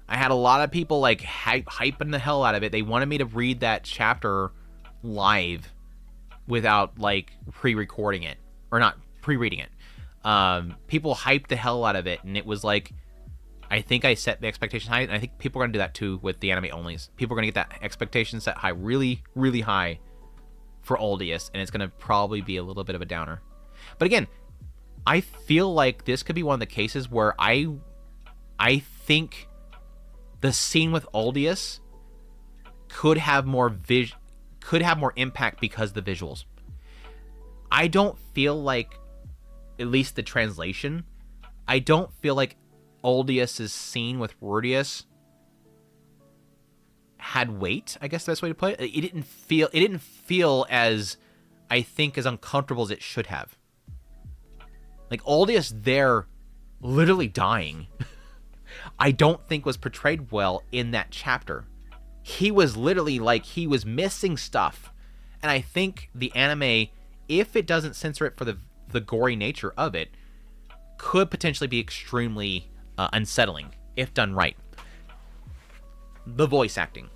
I had a lot of people like hyping the hell out of it. They wanted me to read that chapter live without like pre-recording it or not pre-reading it. People hyped the hell out of it, and it was like, I think I set the expectation high, and I think people are gonna do that too with the anime onlys. People are gonna get that expectation set high, really, really high for Oldius, and it's gonna probably be a little bit of a downer. But again, I feel like this could be one of the cases where I think the scene with Oldius could have more impact because of the visuals. I don't feel like, at least the translation, I don't feel like Oldius's scene with Rudius had weight, I guess that's the best way to put it. It didn't feel as, I think, as uncomfortable as it should have. Like, Oldius there literally dying, I don't think was portrayed well in that chapter. He was literally like, he was missing stuff. And I think the anime, if it doesn't censor it for the gory nature of it, could potentially be extremely unsettling if done right. The voice acting.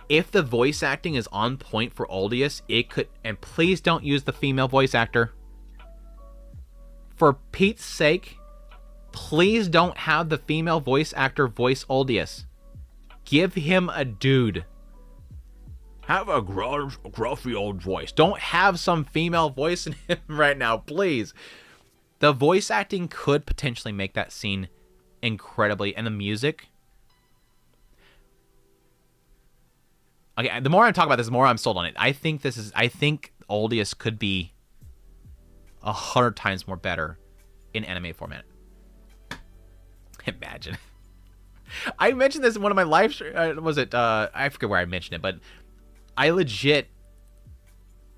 If the voice acting is on point for Oldius, it could, and please don't use the female voice actor. For Pete's sake, please don't have the female voice actor voice Oldius. Give him a dude. Have a gruffy old voice. Don't have some female voice in him right now, please. The voice acting could potentially make that scene incredibly, and the music. Okay, the more I talk about this, the more I'm sold on it. I think Oldius could be 100 times more better in anime format. Imagine. I mentioned this in one of my live I forget where I mentioned it, but I legit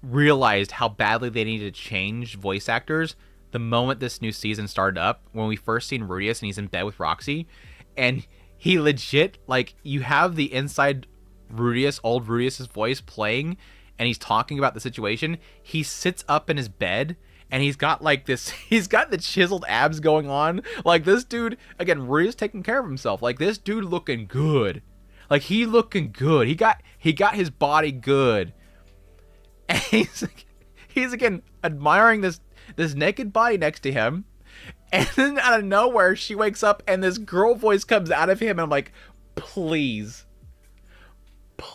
realized how badly they needed to change voice actors the moment this new season started up, when we first seen Rudius and he's in bed with Roxy, and he legit, like, you have the inside Rudius, old Rudius's voice playing, and he's talking about the situation. He sits up in his bed, and he's got like this, he's got the chiseled abs going on. Like, this dude, again, Rudius taking care of himself. Like, this dude looking good. Like, he looking good. He got his body good. And he's again admiring this naked body next to him. And then out of nowhere, she wakes up and this girl voice comes out of him, and I'm like, please,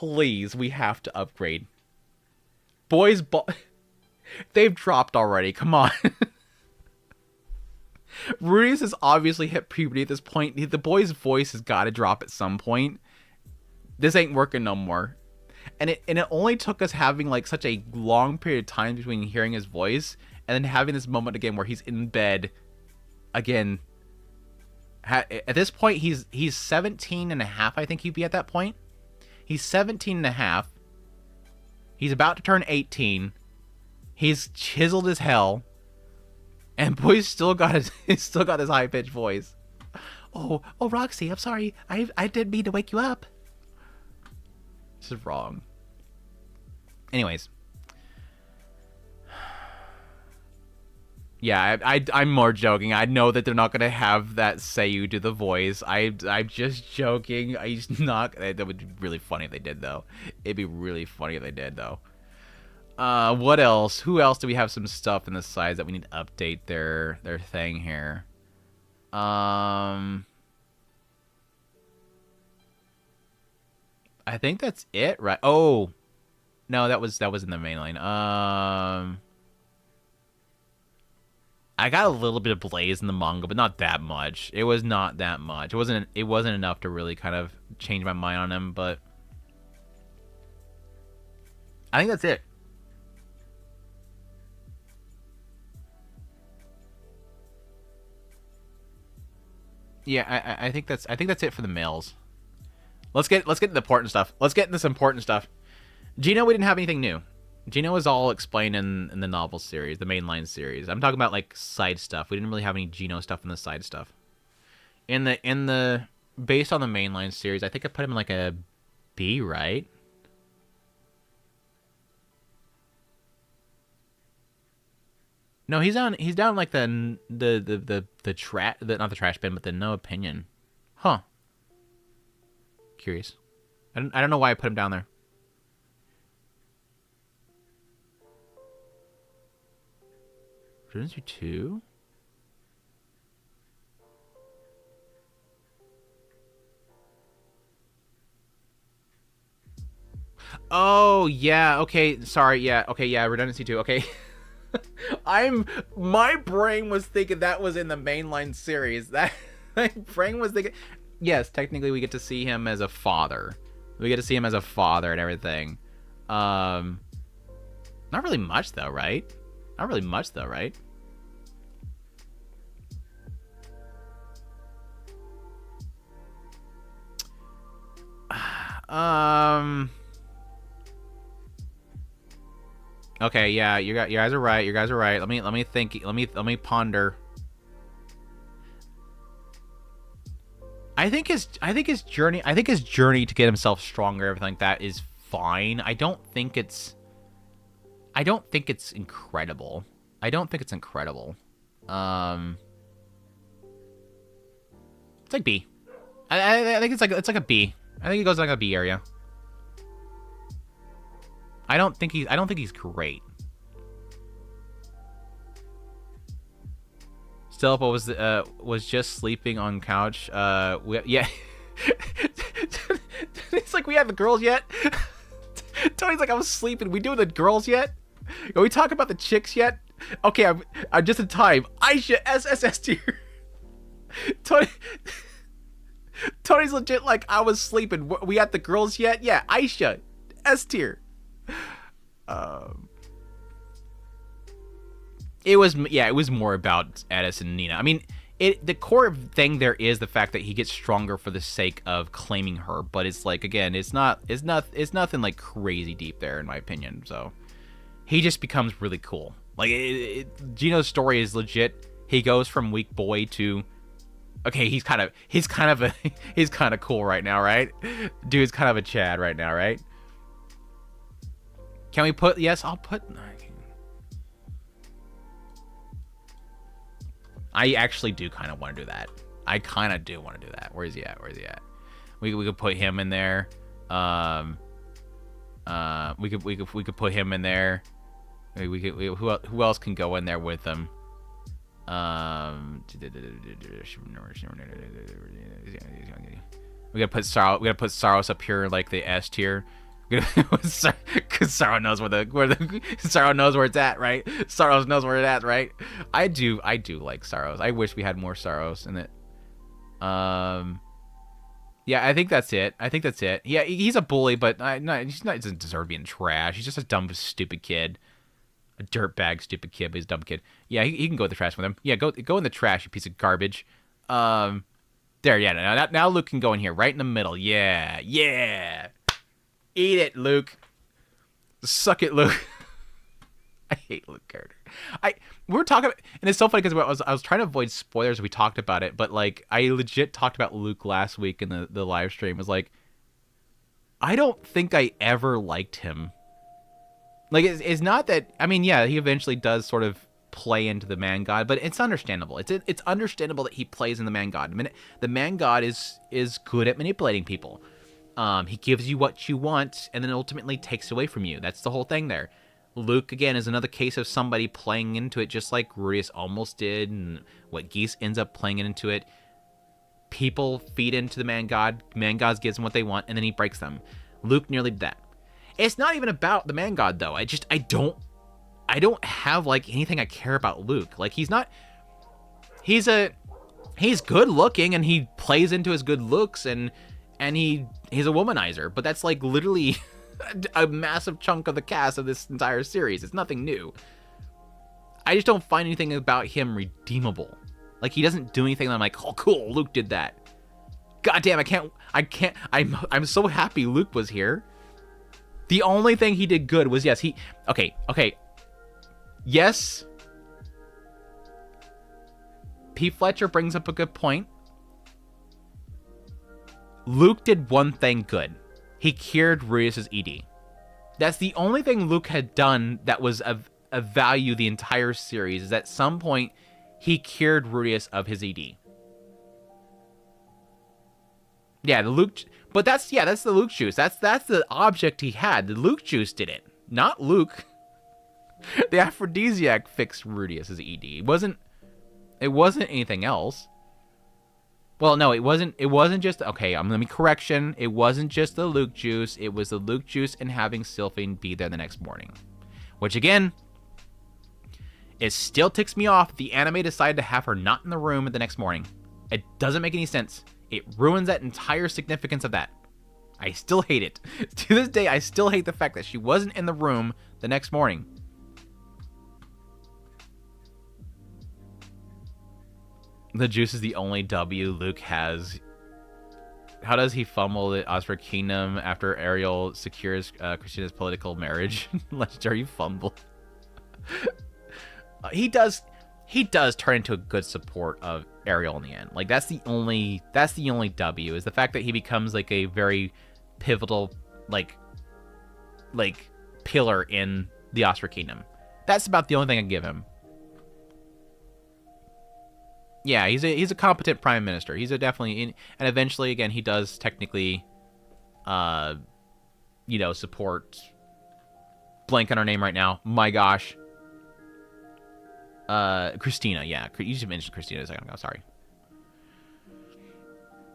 we have to upgrade. They've dropped already. Come on. Rudius has obviously hit puberty at this point. The boy's voice has got to drop at some point. This ain't working no more. And it only took us having like such a long period of time between hearing his voice and then having this moment again where he's in bed again At this point, he's 17 and a half. I think he'd be at that point. He's 17 and a half. He's about to turn 18. He's chiseled as hell. And boy's still got this high pitched voice. Oh, Roxy, I'm sorry. I didn't mean to wake you up. This is wrong. Anyways. Yeah, I'm more joking. I know that they're not gonna have that Seiyu do the voice. I'm just joking. He's not. That would be really funny if they did, though. It'd be really funny if they did, though. What else? Who else do we have some stuff in the sides that we need to update their thing here? I think that's it, right? Oh, no, that was in the main line. I got a little bit of Blaze in the manga, but not that much. It was not that much. It wasn't enough to really kind of change my mind on him, but I think that's it. Yeah, I think that's it for the males. Let's get into the important stuff. Let's get into some important stuff. Gino, we didn't have anything new. Gino was all explained in the novel series, the mainline series. I'm talking about like side stuff. We didn't really have any Gino stuff in the side stuff. In the based on the mainline series, I think I put him in like a B, right? No, he's down like the trash, not the trash bin, but the no opinion. Huh. Curious. I don't know why I put him down there. Redundancy 2? Oh, yeah, okay, sorry, yeah, okay, yeah, Redundancy 2, okay. My brain was thinking that was in the mainline series. My brain was thinking, yes, technically we get to see him as a father. We get to see him as a father and everything. Not really much though, right? Not really much though, right? Okay, yeah, you guys are right. You guys are right. Let me think. Let me ponder. I think his journey to get himself stronger, everything like that, is fine. I don't think it's incredible. It's like B. I think it's like a B. I think he goes like a B area. I don't think he's great. Stilpa was just sleeping on couch. Yeah. It's like, we have the girls yet? Tony's like, I was sleeping. We doing the girls yet? Are we talking about the chicks yet? Okay, I'm just in time. Aisha, SSS tier. Tony's legit like, I was sleeping. We at the girls yet? Yeah, Aisha, S tier. It was more about Edis and Nina. I mean, the core thing there is the fact that he gets stronger for the sake of claiming her, but it's like, again, it's nothing like crazy deep there in my opinion. So he just becomes really cool. Like Gino's story is legit. He goes from weak boy to, okay, he's kind of cool right now, right? Dude's kind of a Chad right now, right? Can we put, yes, I'll put, I actually do kind of want to do that. I kind of do want to do that. Where is he at? We could put him in there. We could put him in there. Who else can go in there with him? We gotta put Saros up here like the S tier. Because Saro knows Saro knows where it's at, right? Saros knows where it's at, right? I do like Saros. I wish we had more Saros in it. Yeah, I think that's it. Yeah, he's a bully, but he doesn't deserve being trash. He's just a dumb, stupid kid, a dirtbag, stupid kid, but he's a dumb kid. Yeah, he can go in the trash with him. Yeah, go in the trash, you piece of garbage. There, yeah. Now Luke can go in here, right in the middle. Yeah. Eat it, Luke. Suck it, Luke. I hate Luke character. We were talking, and it's so funny because I was trying to avoid spoilers. We talked about it, but like I legit talked about Luke last week in the live stream. It was like, I don't think I ever liked him. Like it's not that. I mean, yeah, he eventually does sort of play into the man god, but it's understandable. It's understandable that he plays in the man god. I mean, the man god is good at manipulating people. He gives you what you want, and then ultimately takes away from you. That's the whole thing there. Luke, again, is another case of somebody playing into it just like Rudius almost did, and what Geese ends up playing into it. People feed into the man god. Man god gives them what they want, and then he breaks them. Luke nearly did that. It's not even about the man god, though. I don't have like anything I care about Luke. Like he's good looking, and he plays into his good looks, and he's a womanizer, but that's like literally a massive chunk of the cast of this entire series. It's nothing new. I just don't find anything about him redeemable. Like he doesn't do anything that I'm like, oh cool, Luke did that. God damn, I'm so happy Luke was here. The only thing he did good was, yes, okay. Yes. P. Fletcher brings up a good point. Luke did one thing good. He cured Rudius's ED. That's the only thing Luke had done that was of value the entire series, is at some point he cured Rudius of his ED. Yeah, but that's the Luke juice. That's the object he had. The Luke juice did it, not Luke. The aphrodisiac fixed Rudius's ED. It wasn't anything else. Well, no, it wasn't just, okay, let me correction. It wasn't just the Luke juice. It was the Luke juice and having Sylphine be there the next morning. Which, again, it still ticks me off. The anime decided to have her not in the room the next morning. It doesn't make any sense. It ruins that entire significance of that. I still hate it. To this day, I still hate the fact that she wasn't in the room the next morning. The juice is the only W Luke has. How does he fumble the Osprey Kingdom after Ariel secures Christina's political marriage? Legendary fumble. He does turn into a good support of Ariel in the end. Like that's the only W, is the fact that he becomes like a very pivotal like pillar in the Osprey Kingdom. That's about the only thing I give him. Yeah, he's a competent prime minister. He's and eventually, again, he does technically, support. Blank on her name right now. My gosh. Christina. Yeah, you just mentioned Christina a second ago. Sorry.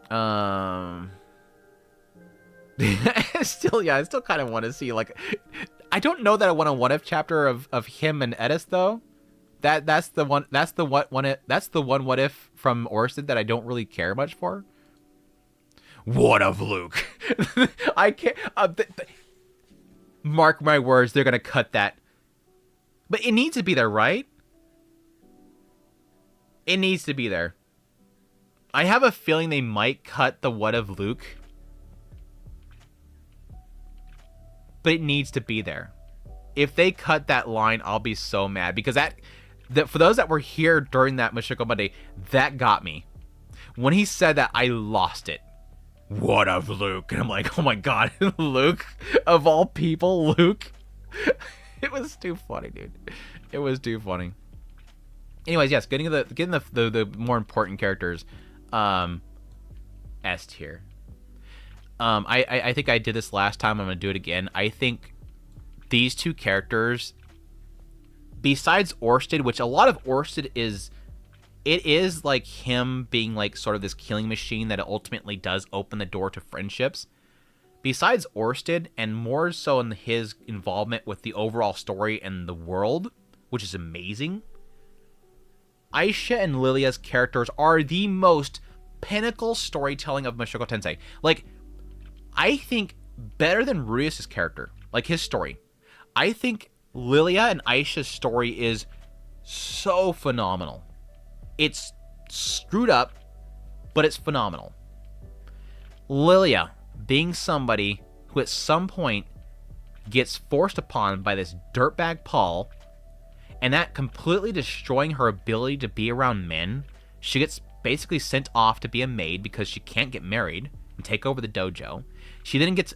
I still kind of want to see like. I don't know that I want a what if chapter of him and Edis though. That's the one what if from Orsted that I don't really care much for. What of Luke? I can't. Mark my words, they're gonna cut that. But it needs to be there, right? It needs to be there. I have a feeling they might cut the what of Luke, but it needs to be there. If they cut that line, I'll be so mad, because that for those that were here during that Mushoku Monday, that got me. When he said that, I lost it. What of Luke? And I'm like, oh my god, Luke? Of all people, Luke? It was too funny, dude. It was too funny. Anyways, yes, getting the more important characters. S tier. I think I did this last time. I'm gonna do it again. I think these two characters, besides Orsted, which a lot of Orsted is like him being like sort of this killing machine that ultimately does open the door to friendships. Besides Orsted, and more so in his involvement with the overall story and the world, which is amazing, Aisha and Lilia's characters are the most pinnacle storytelling of Mushoku Tensei. Like, I think better than Rudius' character, like his story. I think Lilia and Aisha's story is so phenomenal. It's screwed up. but it's phenomenal. Lilia being somebody who at some point gets forced upon by this dirtbag Paul, and that completely destroying her ability to be around men. She gets basically sent off to be a maid because she can't get married and take over the dojo. She then gets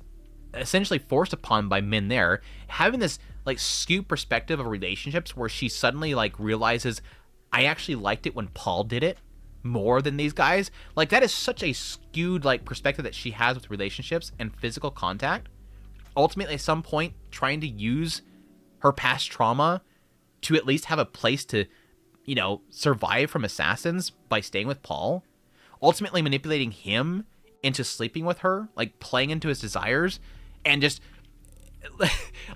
essentially forced upon by men there, having this like skewed perspective of relationships where she suddenly like realizes, I actually liked it when Paul did it more than these guys. Like, that is such a skewed like perspective that she has with relationships and physical contact. Ultimately, at some point, trying to use her past trauma to at least have a place to, you know, survive from assassins by staying with Paul. Ultimately manipulating him into sleeping with her, like playing into his desires, and just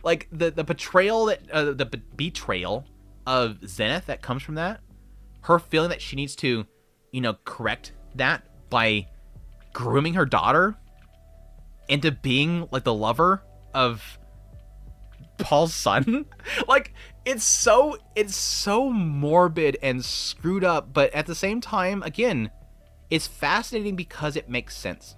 like the betrayal that the betrayal of Zenith that comes from that. Her feeling that she needs to, you know, correct that by grooming her daughter into being like the lover of Paul's son. Like, it's so morbid and screwed up, but at the same time, again, it's fascinating because it makes sense.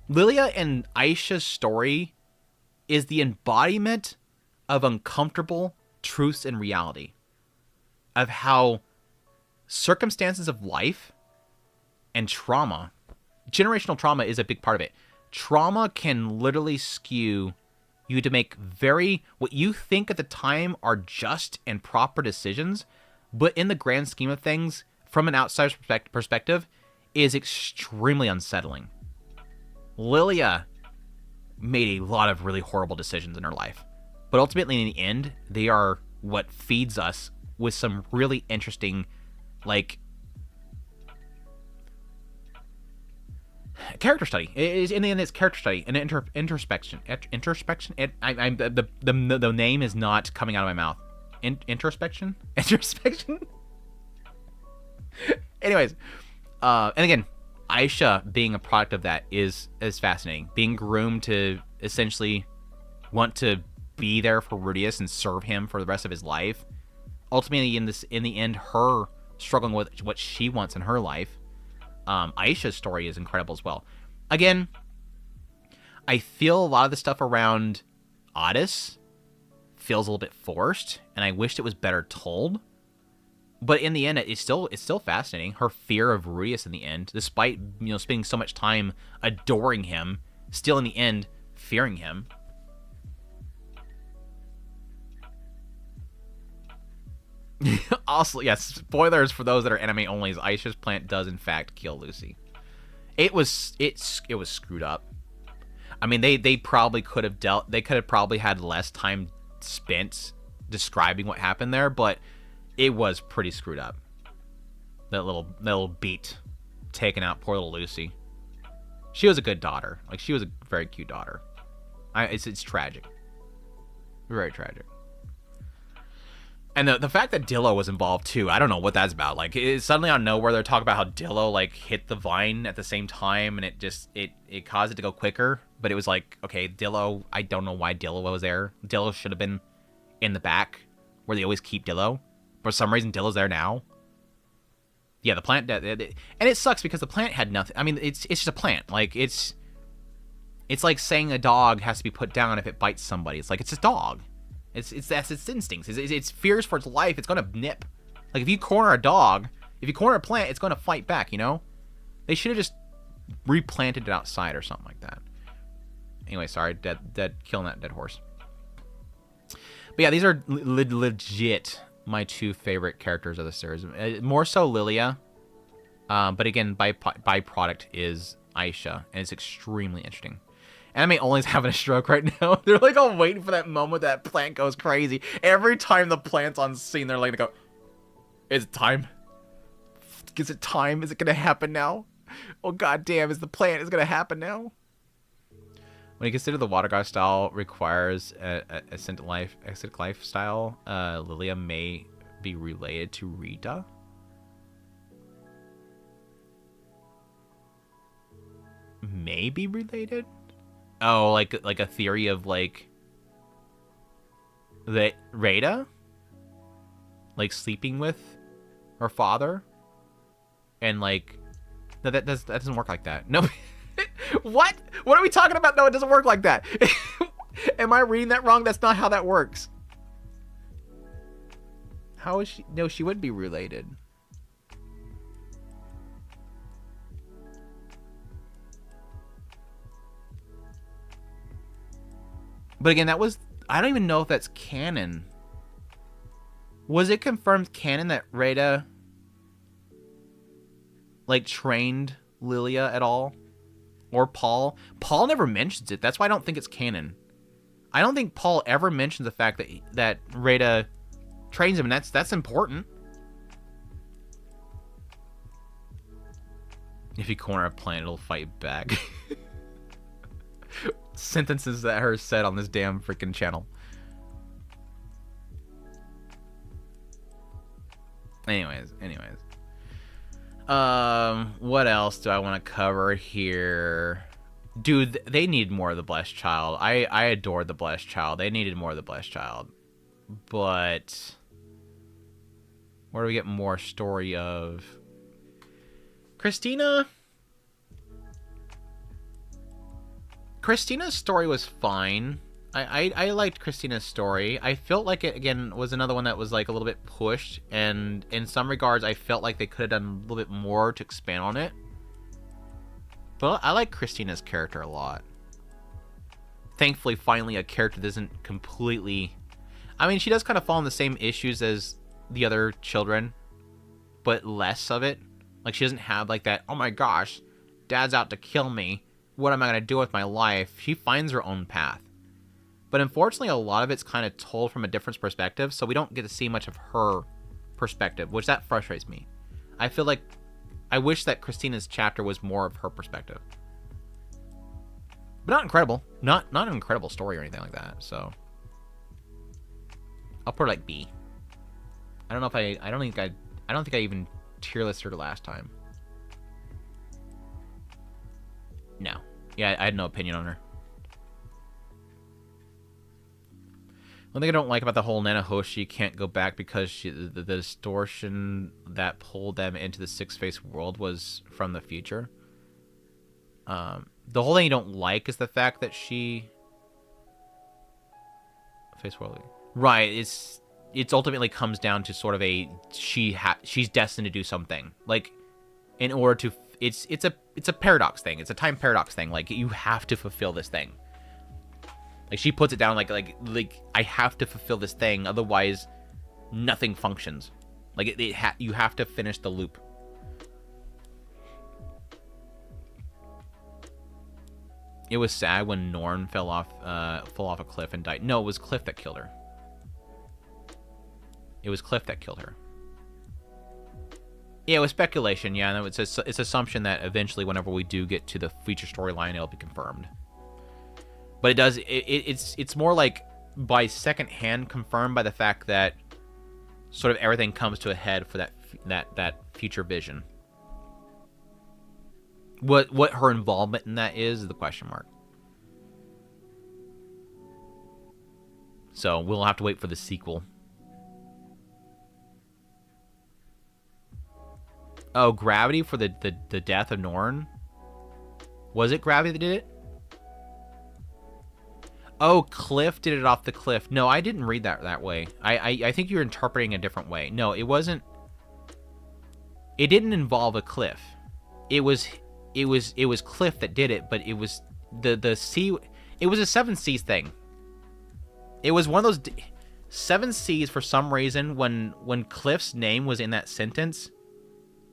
Lilia and Aisha's story is the embodiment of uncomfortable truths and reality, of how circumstances of life and trauma, generational trauma is a big part of it. Trauma can literally skew you to make what you think at the time are just and proper decisions, but in the grand scheme of things, from an outsider's perspective, is extremely unsettling. Lilia made a lot of really horrible decisions in her life, but ultimately in the end, they are what feeds us with some really interesting, like, character study. In the end, it's character study and introspection. Introspection. The name is not coming out of my mouth. Introspection. Anyways, and again, Aisha being a product of that is fascinating. Being groomed to essentially want to be there for Rudius and serve him for the rest of his life. Ultimately, in the end, her struggling with what she wants in her life. Aisha's story is incredible as well. Again, I feel a lot of the stuff around Otis feels a little bit forced, and I wished it was better told. But in the end, it's still fascinating. Her fear of Rudius in the end, despite, you know, spending so much time adoring him, still in the end fearing him. Also, yes, spoilers for those that are anime only, is Aisha's plant does in fact kill Lucy. It was screwed up. I mean, they probably could have probably had less time spent describing what happened there, but it was pretty screwed up. That little beat taking out poor little Lucy. She was a good daughter. Like, she was a very cute daughter. It's tragic. Very tragic. And the fact that Dillo was involved too, I don't know what that's about. Like, suddenly out of nowhere they're talking about how Dillo like hit the vine at the same time, and it caused it to go quicker. But it was like, okay, Dillo, I don't know why Dillo was there. Dillo should have been in the back where they always keep Dillo. For some reason, Dillo's there now. Yeah, the plant, and it sucks because the plant had nothing. I mean, it's just a plant. Like, it's like saying a dog has to be put down if it bites somebody. It's like, it's a dog. That's its instincts. It's fears for its life. It's gonna nip. Like, if you corner a dog, if you corner a plant, it's gonna fight back. You know, they should have just replanted it outside or something like that. Anyway, sorry, killing that dead horse. But yeah, these are legit my two favorite characters of the series. More so Lilia, but again, byproduct is Aisha, and it's extremely interesting. Anime Only's having a stroke right now. They're like all waiting for that moment that plant goes crazy. Every time the plant's on scene, they're like, they go, is it time? Is it time? Is it gonna happen now? Oh goddamn, is it gonna happen now? When you consider the water god style requires a acidic lifestyle, Lilia may be related to Rita. May be related? Oh, like a theory of like that Rita, like sleeping with her father, and like, no, that doesn't work like that. No, what? What are we talking about? No, it doesn't work like that. Am I reading that wrong? That's not how that works. How is she? No, she would be related. But again, that was, I don't even know if that's canon. Was it confirmed canon that Rada like trained Lilia at all? Or Paul? Paul never mentions it. That's why I don't think it's canon. I don't think Paul ever mentions the fact that Rada trains him, and that's important. If you corner a plant, it'll fight back. Sentences that are said on this damn freaking channel. Anyways. What else do I want to cover here? Dude, they need more of the Blessed Child. I adored the Blessed Child. They needed more of the Blessed Child. But where do we get more story of? Christina's story was fine. I liked Christina's story. I felt like it, again, was another one that was like a little bit pushed, and in some regards I felt like they could have done a little bit more to expand on it. But I like Christina's character a lot. Thankfully, finally, a character that isn't completely... I mean, she does kind of fall in the same issues as the other children, but less of it. Like, she doesn't have like that, oh my gosh, Dad's out to kill me. What am I going to do with my life? She finds her own path. But unfortunately, a lot of it's kind of told from a different perspective, so we don't get to see much of her perspective, which that frustrates me. I feel like I wish that Christina's chapter was more of her perspective. But not incredible. Not an incredible story or anything like that, so I'll put her like B. I don't know if I don't think I even tier listed her last time. No. Yeah, I had no opinion on her. One thing I don't like about the whole Nanahoshi can't go back because the distortion that pulled them into the six-face world was from the future. The whole thing you don't like is the fact that she... Face world. Right, it's ultimately comes down to sort of a... She's destined to do something. Like, in order to... It's a paradox thing. It's a time paradox thing. Like, you have to fulfill this thing. Like, she puts it down like I have to fulfill this thing, otherwise nothing functions. Like, you have to finish the loop. It was sad when Norn fell off a cliff and died. No, it was Cliff that killed her. It was Cliff that killed her. Yeah, it was speculation. Yeah, no, it's assumption that eventually, whenever we do get to the feature storyline, it'll be confirmed. But it does. It's more like by second hand confirmed by the fact that sort of everything comes to a head for that future vision. What her involvement in that is the question mark. So we'll have to wait for the sequel. Oh, Gravity for the death of Norn? Was it Gravity that did it? Oh, Cliff did it off the cliff. No, I didn't read that way. I think you're interpreting a different way. No, it wasn't. It didn't involve a cliff. It was Cliff that did it, but it was the sea. It was a 7 Seas thing. It was one of those 7 Seas for some reason. When Cliff's name was in that sentence,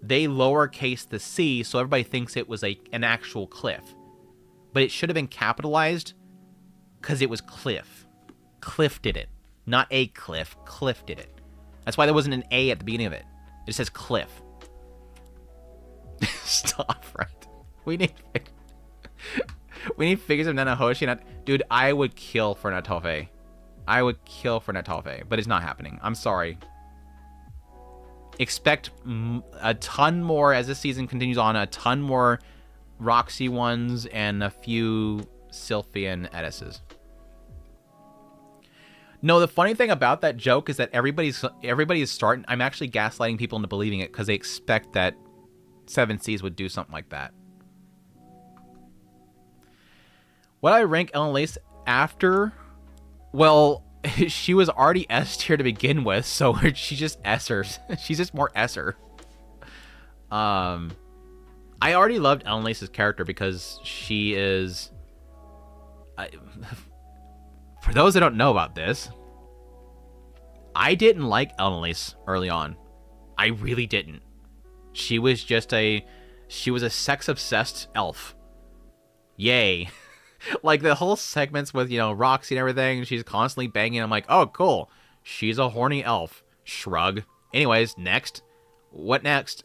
they lowercase the C, so everybody thinks it was an actual cliff, but it should have been capitalized. Because it was Cliff. Cliff did it. Not a Cliff. Cliff did it. That's why there wasn't an A at the beginning of it. It just says Cliff. Stop, right? We need figures of Nanahoshi. Dude, I would kill for Natofe. I would kill for Natofe. But it's not happening. I'm sorry. Expect a ton more as this season continues on. A ton more Roxy ones and a few Sylphian Edises. No, the funny thing about that joke is that everybody's starting. I'm actually gaslighting people into believing it because they expect that Seven Seas would do something like that. Would I rank Ellen Lace after? Well, she was already S tier to begin with, so she just S-ers. She's just more S-er. I already loved Ellen Lace's character because she is... for those that don't know about this, I didn't like Ellen Lace early on. I really didn't. She was a sex-obsessed elf. Yay. Like, the whole segments with, Roxy and everything, she's constantly banging. I'm like, oh, cool. She's a horny elf. Shrug. Anyways, next. What next?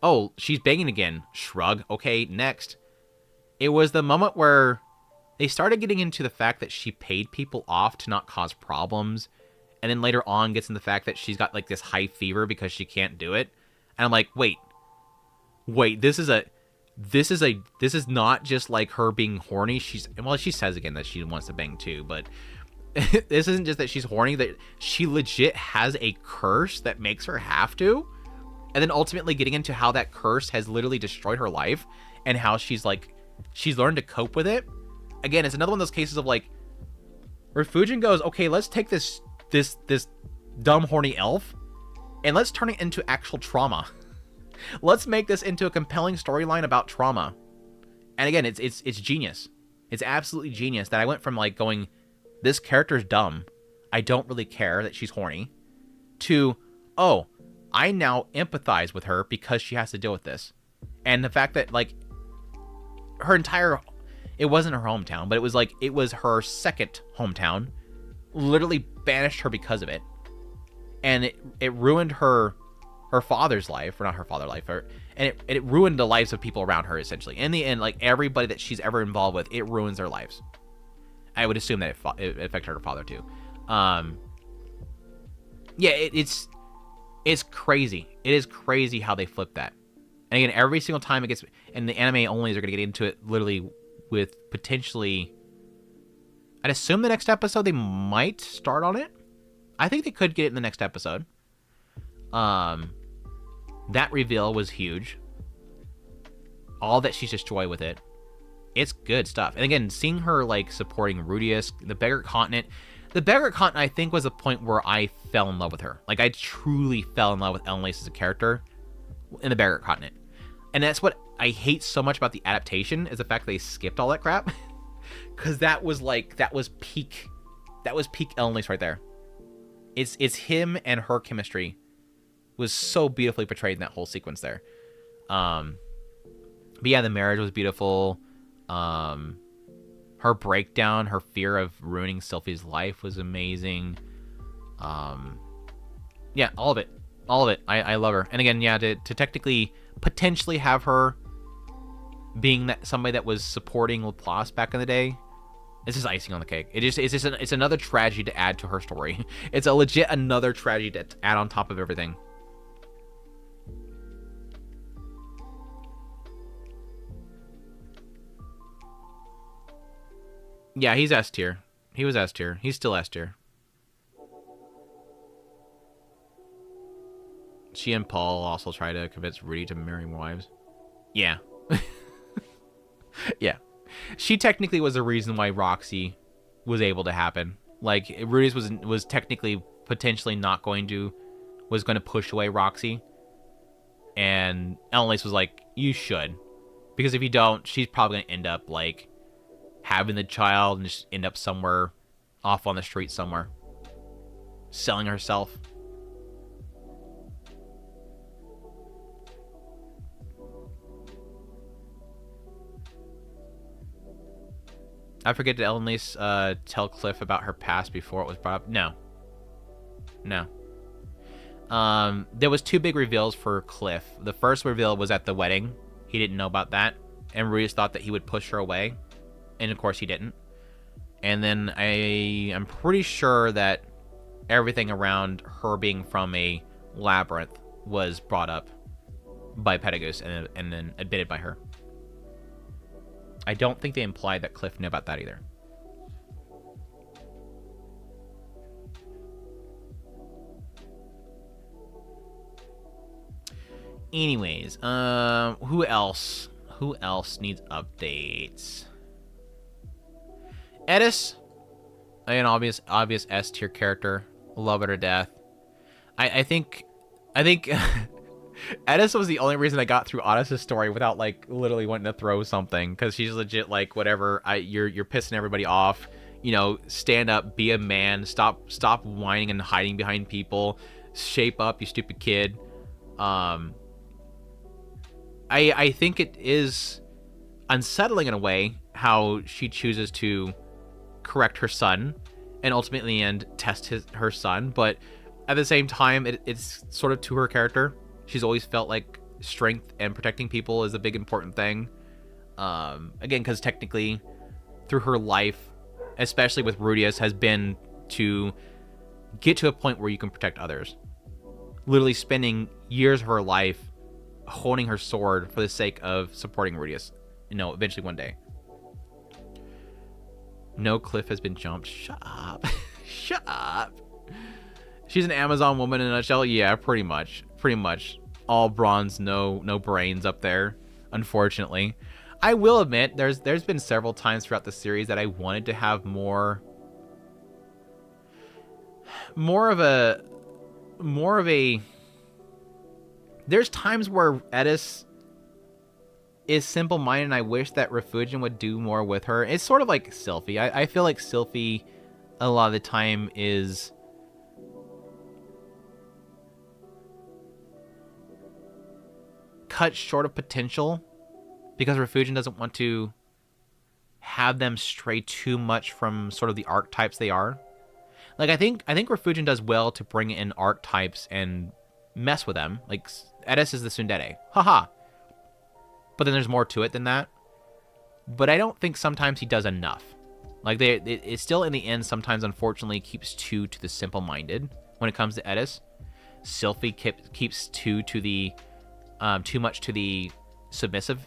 Oh, she's banging again. Shrug. Okay, next. It was the moment where they started getting into the fact that she paid people off to not cause problems. And then later on gets in the fact that she's got, like, this high fever because she can't do it. And I'm like, wait, this is not just like her being horny. She says again that she wants to bang too, but this isn't just that she's horny, that she legit has a curse that makes her have to. And then ultimately getting into how that curse has literally destroyed her life and how she's learned to cope with it. Again, it's another one of those cases of like, where Fujin goes, okay, let's take this dumb horny elf and let's turn it into actual trauma. Let's make this into a compelling storyline about trauma. And again, it's genius. It's absolutely genius that I went from like going, this character's dumb, I don't really care that she's horny, to, oh, I now empathize with her because she has to deal with this. And the fact that like it wasn't her hometown, but it was her second hometown, literally banished her because of it. And it ruined her father's life, or not her father's life, and it ruined the lives of people around her, essentially. In the end, like, everybody that she's ever involved with, it ruins their lives. I would assume that it affected her father, too. Yeah, it's crazy. It is crazy how they flip that. And again, every single time it gets... And the anime onlys are going to get into it, literally, with potentially... I'd assume the next episode they might start on it. I think they could get it in the next episode. That reveal was huge. All that she's destroyed with it. It's good stuff. And again, seeing her like supporting Rudius, the Beggar Continent. The Beggar Continent, I think, was a point where I fell in love with her. Like, I truly fell in love with Ellen Lace as a character in the Beggar Continent. And that's what I hate so much about the adaptation, is the fact that they skipped all that crap. Because that was peak Ellen Lace right there. It's him and her chemistry was so beautifully portrayed in that whole sequence there. But yeah, the marriage was beautiful. Her breakdown, her fear of ruining Sylphie's life was amazing. Yeah, all of it. I love her. And again, yeah, to technically potentially have her being that somebody that was supporting Laplace back in the day, this is icing on the cake. It's another tragedy to add to her story. It's a legit another tragedy to add on top of everything. Yeah, he's S tier. He was S tier. He's still S tier. She and Paul also try to convince Rudy to marry more wives. Yeah. Yeah. She technically was the reason why Roxy was able to happen. Like, Rudy's was technically potentially was going to push away Roxy. And Ellen Lace was like, you should. Because if you don't, she's probably going to end up, like, having the child and just end up somewhere off on the street somewhere. Selling herself. I forget, did Ellen Lace tell Cliff about her past before it was brought up? No. There was 2 big reveals for Cliff. The first reveal was at the wedding. He didn't know about that. And Ruiz thought that he would push her away. And of course he didn't. And then I'm pretty sure that everything around her being from a labyrinth was brought up by Petagus and then admitted by her. I don't think they implied that Cliff knew about that either. Anyways, who else? Who else needs updates? Edis, an obvious S tier character. Love her to death. I think Edis was the only reason I got through Otis' story without like literally wanting to throw something, because she's legit like, whatever. You're pissing everybody off. You know, stand up, be a man, stop whining and hiding behind people, shape up, you stupid kid. I think it is unsettling in a way how she chooses to correct her son and ultimately in the end test her son, but at the same time it's sort of to her character. She's always felt like strength and protecting people is a big important thing. Again, because technically through her life, especially with Rudius, has been to get to a point where you can protect others. Literally spending years of her life holding her sword for the sake of supporting Rudius. You know, eventually one day. No cliff has been jumped. Shut up. Shut up. She's an Amazon woman in a nutshell. Yeah, pretty much. Pretty much. All bronze, no brains up there, unfortunately. I will admit, there's been several times throughout the series that I wanted to have more of a there's times where Edis is simple-minded, and I wish that Refugin would do more with her. It's sort of like Sylphie. I feel like Sylphie a lot of the time is cut short of potential because Refugin doesn't want to have them stray too much from sort of the archetypes they are. Like, I think Refugin does well to bring in archetypes and mess with them. Like, Edis is the tsundere. Haha. But then there's more to it than that. But I don't think sometimes he does enough. Like, it still, in the end, sometimes, unfortunately, keeps too to the simple-minded when it comes to Edis. Sylphie keeps too much to the submissive.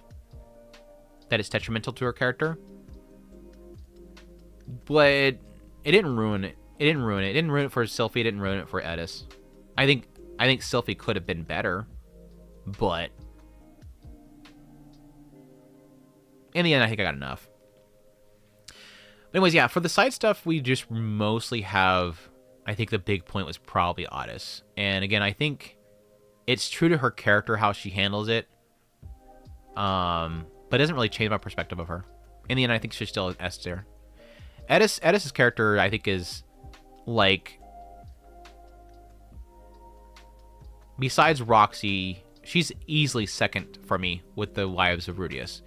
That is detrimental to her character. But it didn't ruin it. It didn't ruin it. It didn't ruin it for Sylphie. It didn't ruin it for Edis. I think Sylphie could have been better, but in the end, I think I got enough. But anyways, yeah, for the side stuff, we just mostly have, I think the big point was probably Otis. And again, I think it's true to her character how she handles it, but it doesn't really change my perspective of her. In the end, I think she's still an S tier. Edis's character, I think, is like, besides Roxy, she's easily second for me with the wives of Rudius.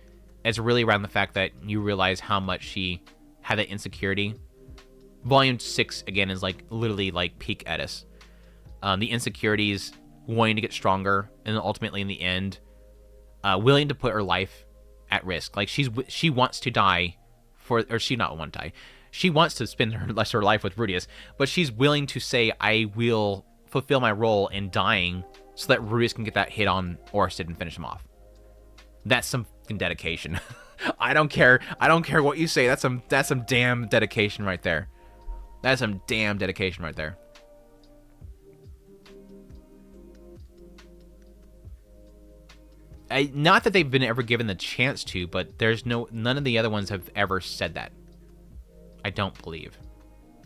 It's really around the fact that you realize how much she had that insecurity. Volume 6, again, is like literally like peak Edis. The insecurities, wanting to get stronger, and then ultimately in the end, willing to put her life at risk. Like, she wants to die she wants to spend her rest of her life with Rudius, but she's willing to say, I will fulfill my role in dying so that Rudius can get that hit on Orsted and finish him off. That's some fucking dedication. I don't care what you say. That's some damn dedication right there. That's some damn dedication right there. Not that they've been ever given the chance to, but none of the other ones have ever said that. I don't believe.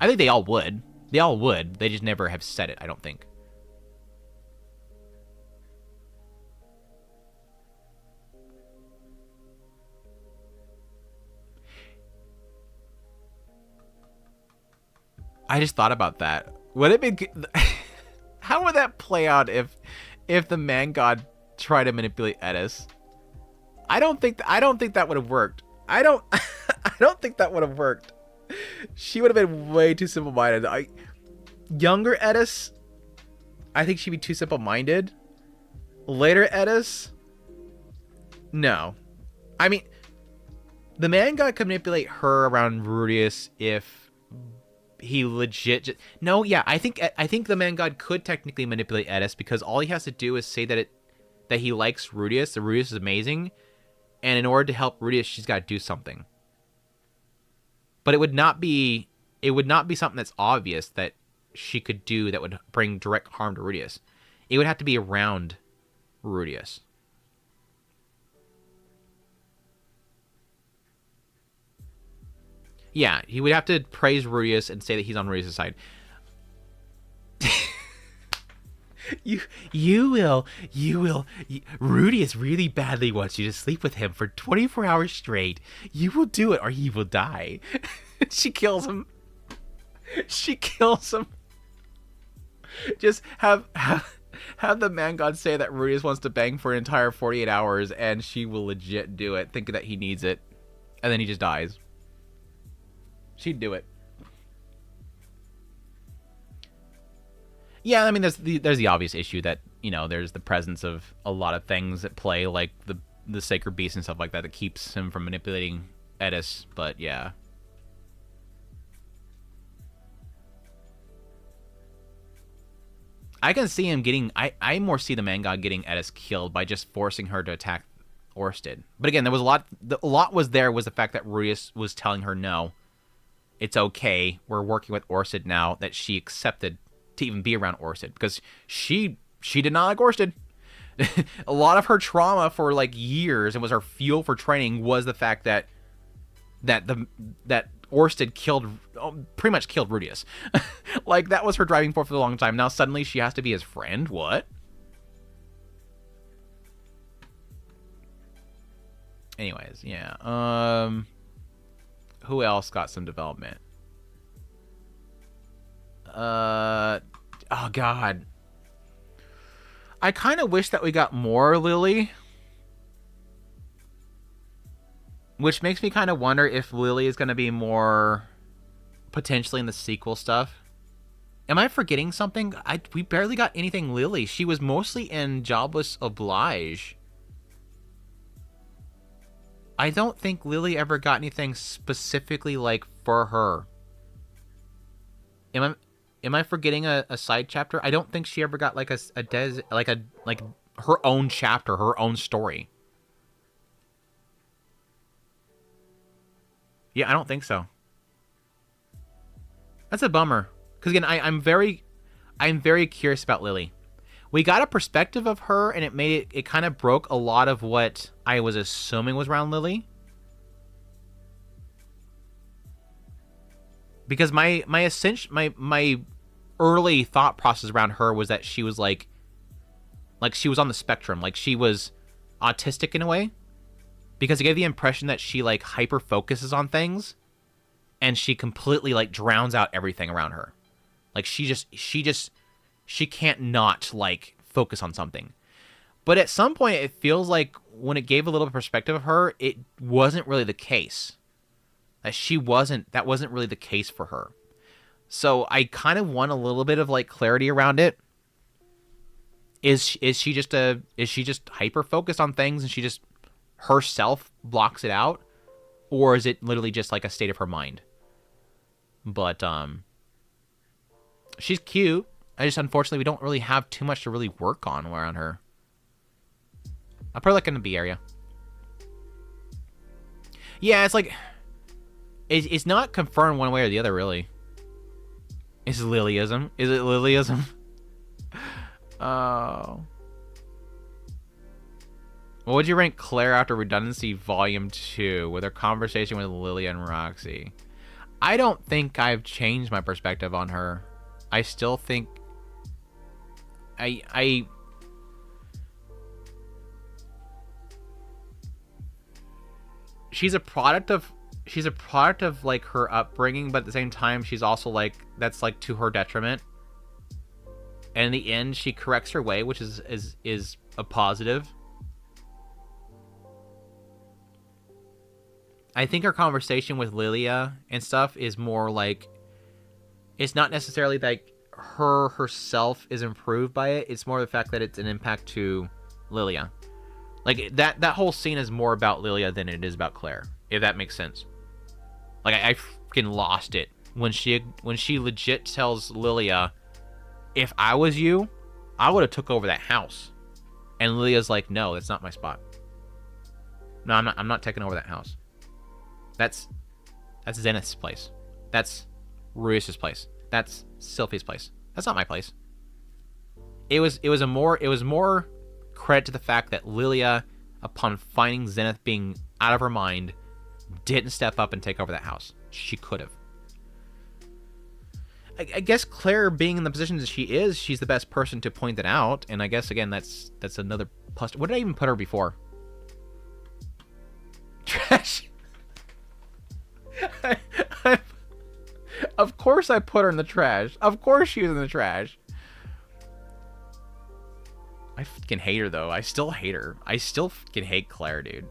I think they all would. They all would. They just never have said it, I don't think. I just thought about that. Would it be how would that play out if the man god tried to manipulate Edis? I don't think that would have worked. I don't think that would have worked. She would have been way too simple-minded. Younger Edis, I think she'd be too simple-minded. Later Edis, no. I mean, the man god could manipulate her around Rudius if he legit no, yeah, I think the man god could technically manipulate Edis, because all he has to do is say that he likes Rudius, that Rudius is amazing, and in order to help Rudius, she's got to do something. But it would not be something that's obvious that she could do that would bring direct harm to Rudius. It would have to be around Rudius. Yeah, he would have to praise Rudius and say that he's on Rudius' side. You will. Rudius really badly wants you to sleep with him for 24 hours straight. You will do it or he will die. She kills him. Just have the man god say that Rudius wants to bang for an entire 48 hours and she will legit do it, thinking that he needs it. And then he just dies. She'd do it. Yeah, I mean, there's the obvious issue that, you know, there's the presence of a lot of things at play, like the sacred beast and stuff like that keeps him from manipulating Edis, but yeah. I can see him getting... I more see the man god getting Edis killed by just forcing her to attack Orsted. But again, there was a lot was the fact that Rudius was telling her, no, it's okay, we're working with Orsted now, that she accepted to even be around Orsted, because she did not like Orsted. A lot of her trauma for like years, and was her fuel for training, was the fact that Orsted pretty much killed Rudius. Like, that was her driving force for a long time. Now suddenly she has to be his friend? What? Anyways, yeah. Who else got some development? Oh god. I kind of wish that we got more Lily. Which makes me kind of wonder if Lily is going to be more potentially in the sequel stuff. Am I forgetting something? We barely got anything Lily. She was mostly in Jobless Oblige. I don't think Lily ever got anything specifically like for her. Am I forgetting a side chapter? I don't think she ever got like like her own chapter, her own story. Yeah, I don't think so. That's a bummer. Because again, I'm very curious about Lily. We got a perspective of her, and it kind of broke a lot of what I was assuming was around Lily. Because my early thought process around her was that she was like she was on the spectrum, like she was autistic in a way. Because it gave the impression that she like hyper focuses on things, and she completely like drowns out everything around her. Like she can't not like focus on something. But at some point it feels like when it gave a little perspective of her, it wasn't really the case. That wasn't really the case for her. So I kind of want a little bit of like clarity around it. Is she just hyper focused on things and she just herself blocks it out, or is it literally just like a state of her mind? But she's cute. I just, unfortunately, we don't really have too much to really work on around her. I'll probably look in the B area. Yeah, it's like it's not confirmed one way or the other, really. Is it Lilyism? Is it Lilyism? Oh. What would you rank Claire after Redundancy Volume 2 with her conversation with Lily and Roxy? I don't think I've changed my perspective on her. I still think... She's a product of like her upbringing, but at the same time she's also like, that's like to her detriment. And in the end she corrects her way, which is a positive. I think her conversation with Lilia and stuff is more like, it's not necessarily like her herself is improved by it. It's more the fact that it's an impact to Lilia. Like that whole scene is more about Lilia than it is about Claire, if that makes sense. Like I freaking lost it when she legit tells Lilia, if I was you, I would have took over that house. And Lilia's like, no, that's not my spot. No, I'm not taking over that house. That's Zenith's place. That's Ruius's place. That's Sylphie's place. That's not my place. It was more credit to the fact that Lilia, upon finding Zenith being out of her mind, didn't step up and take over that house. She could have. I guess Claire, being in the position that she is, she's the best person to point that out. And I guess, again, that's another plus. What did I even put her before? Trash. Of course I put her in the trash. Of course she was in the trash. I fucking hate her, though. I still hate her. I still fucking hate Claire, dude.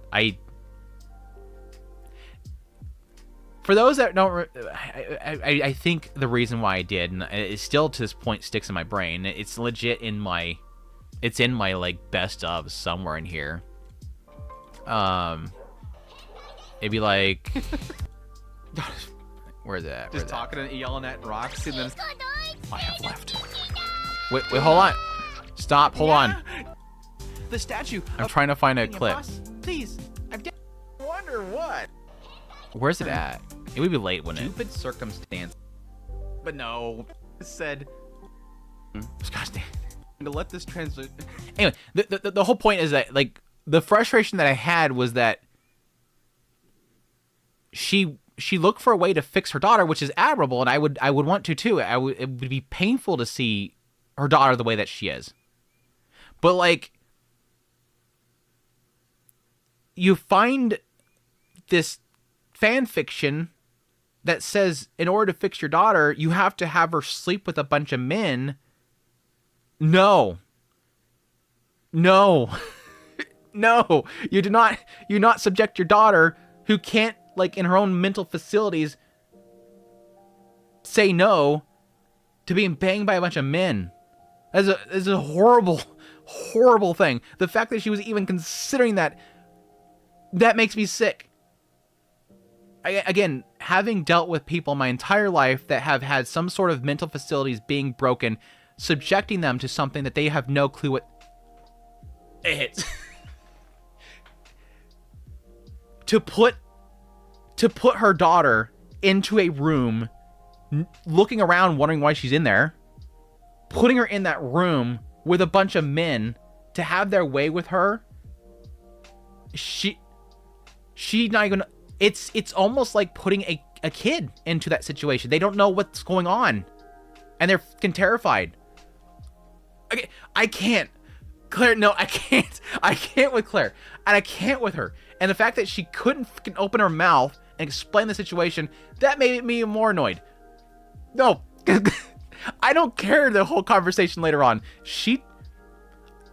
For those that don't, I think the reason why I did, and it still to this point sticks in my brain. It's legit in my, it's in my like best of somewhere in here. It'd be like, where's that? Just talking and yelling at rocks, and then I have left. Wait, hold on. Stop. Hold on. The statue. I'm trying to find a clip. Please, wonder what. Where's it at? It would be late, wouldn't it? Stupid circumstance. But no, it said. Gosh damn. To let this translate. Anyway, the whole point is that, like, the frustration that I had was that she looked for a way to fix her daughter, which is admirable, and I would want to too. It would be painful to see her daughter the way that she is. But like, you find this fan fiction that says in order to fix your daughter, you have to have her sleep with a bunch of men. No. No. No. You do not subject your daughter, who can't, like, in her own mental facilities, say no to being banged by a bunch of men. That's a horrible, horrible thing. The fact that she was even considering that makes me sick. Again, having dealt with people my entire life that have had some sort of mental facilities being broken, subjecting them to something that they have no clue what it is. to put her daughter into a room, looking around wondering why she's in there, putting her in that room with a bunch of men to have their way with her, she not even. It's almost like putting a kid into that situation. They don't know what's going on, and they're fucking terrified. I can't. Claire, no, I can't. I can't with Claire, and I can't with her. And the fact that she couldn't fucking open her mouth and explain the situation, that made me more annoyed. No, I don't care the whole conversation later on.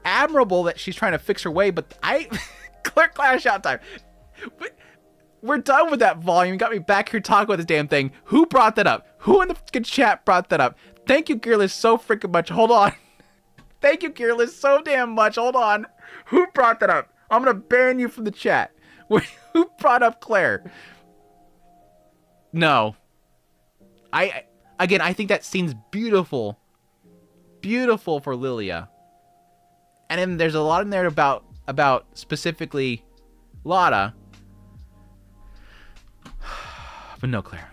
Admirable that she's trying to fix her way, but Claire Clash out time. We're done with that volume. You got me back here talking about this damn thing. Who brought that up? Who in the fucking chat brought that up? Thank you, Gearless, so freaking much. Hold on. Thank you, Gearless, so damn much. Hold on. Who brought that up? I'm going to ban you from the chat. Who brought up Claire? No. I think that scene's beautiful. Beautiful for Lilia. And then there's a lot in there about specifically Lotta. But no Claire.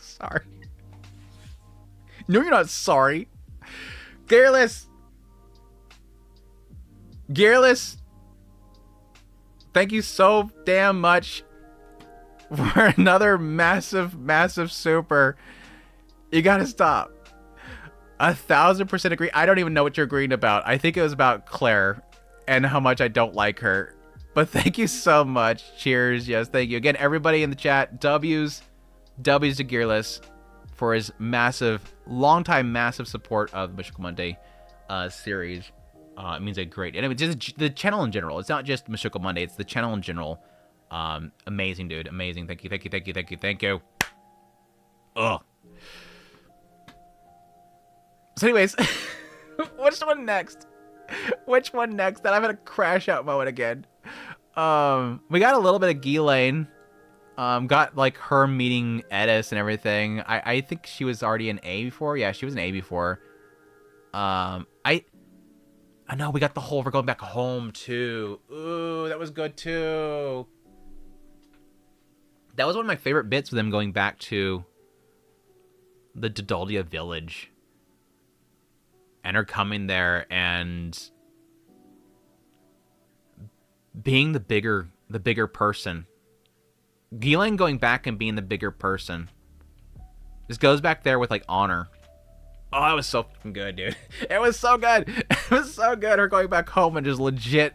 Sorry. No, you're not sorry. Gearless. Thank you so damn much for another massive, massive super. You gotta stop. 1,000% agree. I don't even know what you're agreeing about. I think it was about Claire and how much I don't like her. But thank you so much. Cheers. Yes, thank you. Again, everybody in the chat, W's to Gearless for his massive, long-time massive support of the Mushoku Monday series. It means a great... And just the channel in general. It's not just Mushoku Monday. It's the channel in general. Amazing, dude. Amazing. Thank you. Ugh. So anyways, which one next? That I'm gonna crash out moment again. We got a little bit of Ghislaine. Got like her meeting Edis and everything. I think she was already an A before. Yeah, she was an A before. I know we got the whole we're going back home too. Ooh, that was good too. That was one of my favorite bits with them going back to the Dodoldia village. And her coming there and being the bigger person. Ghislaine going back and being the bigger person. This goes back there with, like, honor. Oh, that was so fucking good, dude. It was so good. It was so good. Her going back home and just legit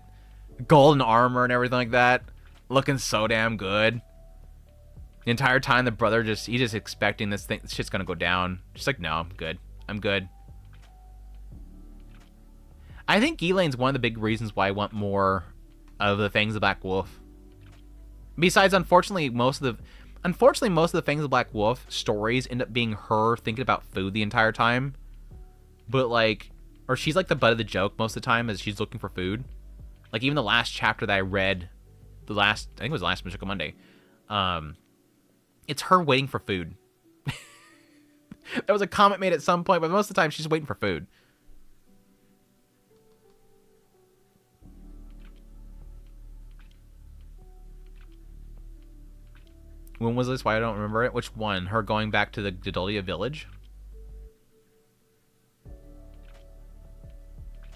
golden armor and everything like that. Looking so damn good. The entire time, the brother he's just expecting this shit's gonna go down. She's like, no, I'm good. I'm good. I think Ghislaine's one of the big reasons why I want more of the Fangs of the Black Wolf. Besides, unfortunately, most of the Fangs of the Black Wolf stories end up being her thinking about food the entire time. But, like, or she's like the butt of the joke most of the time as she's looking for food. Like, even the last chapter that I read, I think it was the last Mushoku Monday, it's her waiting for food. There was a comment made at some point, but most of the time she's waiting for food. When was this? Why I don't remember it? Which one? Her going back to the Dodoldia village?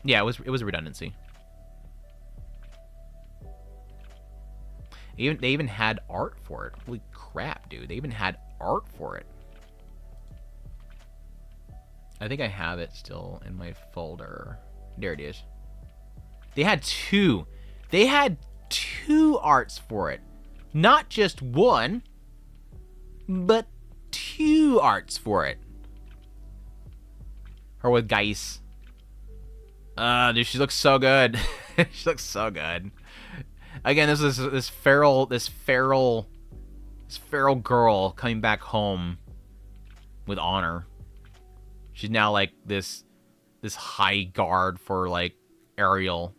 Yeah, it was a redundancy. They even had art for it. Holy crap, dude. They even had art for it. I think I have it still in my folder. There it is. They had two. They had two arts for it. Not just one, but two arts for it. Her with Geis. Dude, she looks so good. She looks so good. Again, this feral girl coming back home with honor. She's now like this high guard for, like, Ariel.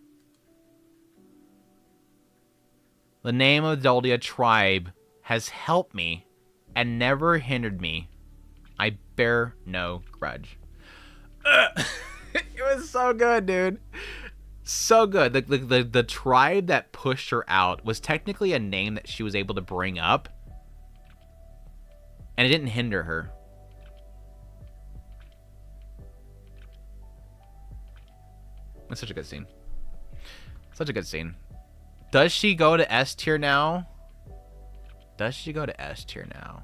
The name of the Dodoldia tribe has helped me and never hindered me. I bear no grudge. It was so good, dude. So good. The tribe that pushed her out was technically a name that she was able to bring up. And it didn't hinder her. It's such a good scene. Such a good scene. Does she go to S tier now? Does she go to S tier now?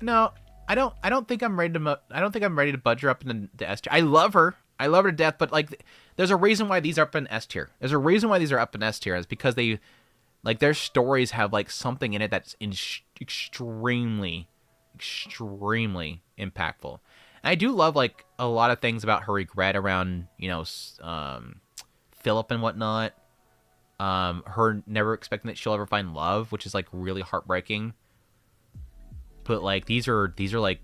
No, I don't think I'm ready to budge her up in the S tier. I love her to death, but, like, there's a reason why these are up in S tier. There's a reason why these are up in S tier. It's because they, like, their stories have, like, something in it that's extremely impactful. And I do love, like, a lot of things about her regret around, you know, Philip and whatnot. Her never expecting that she'll ever find love, which is, like, really heartbreaking. But, like, these are like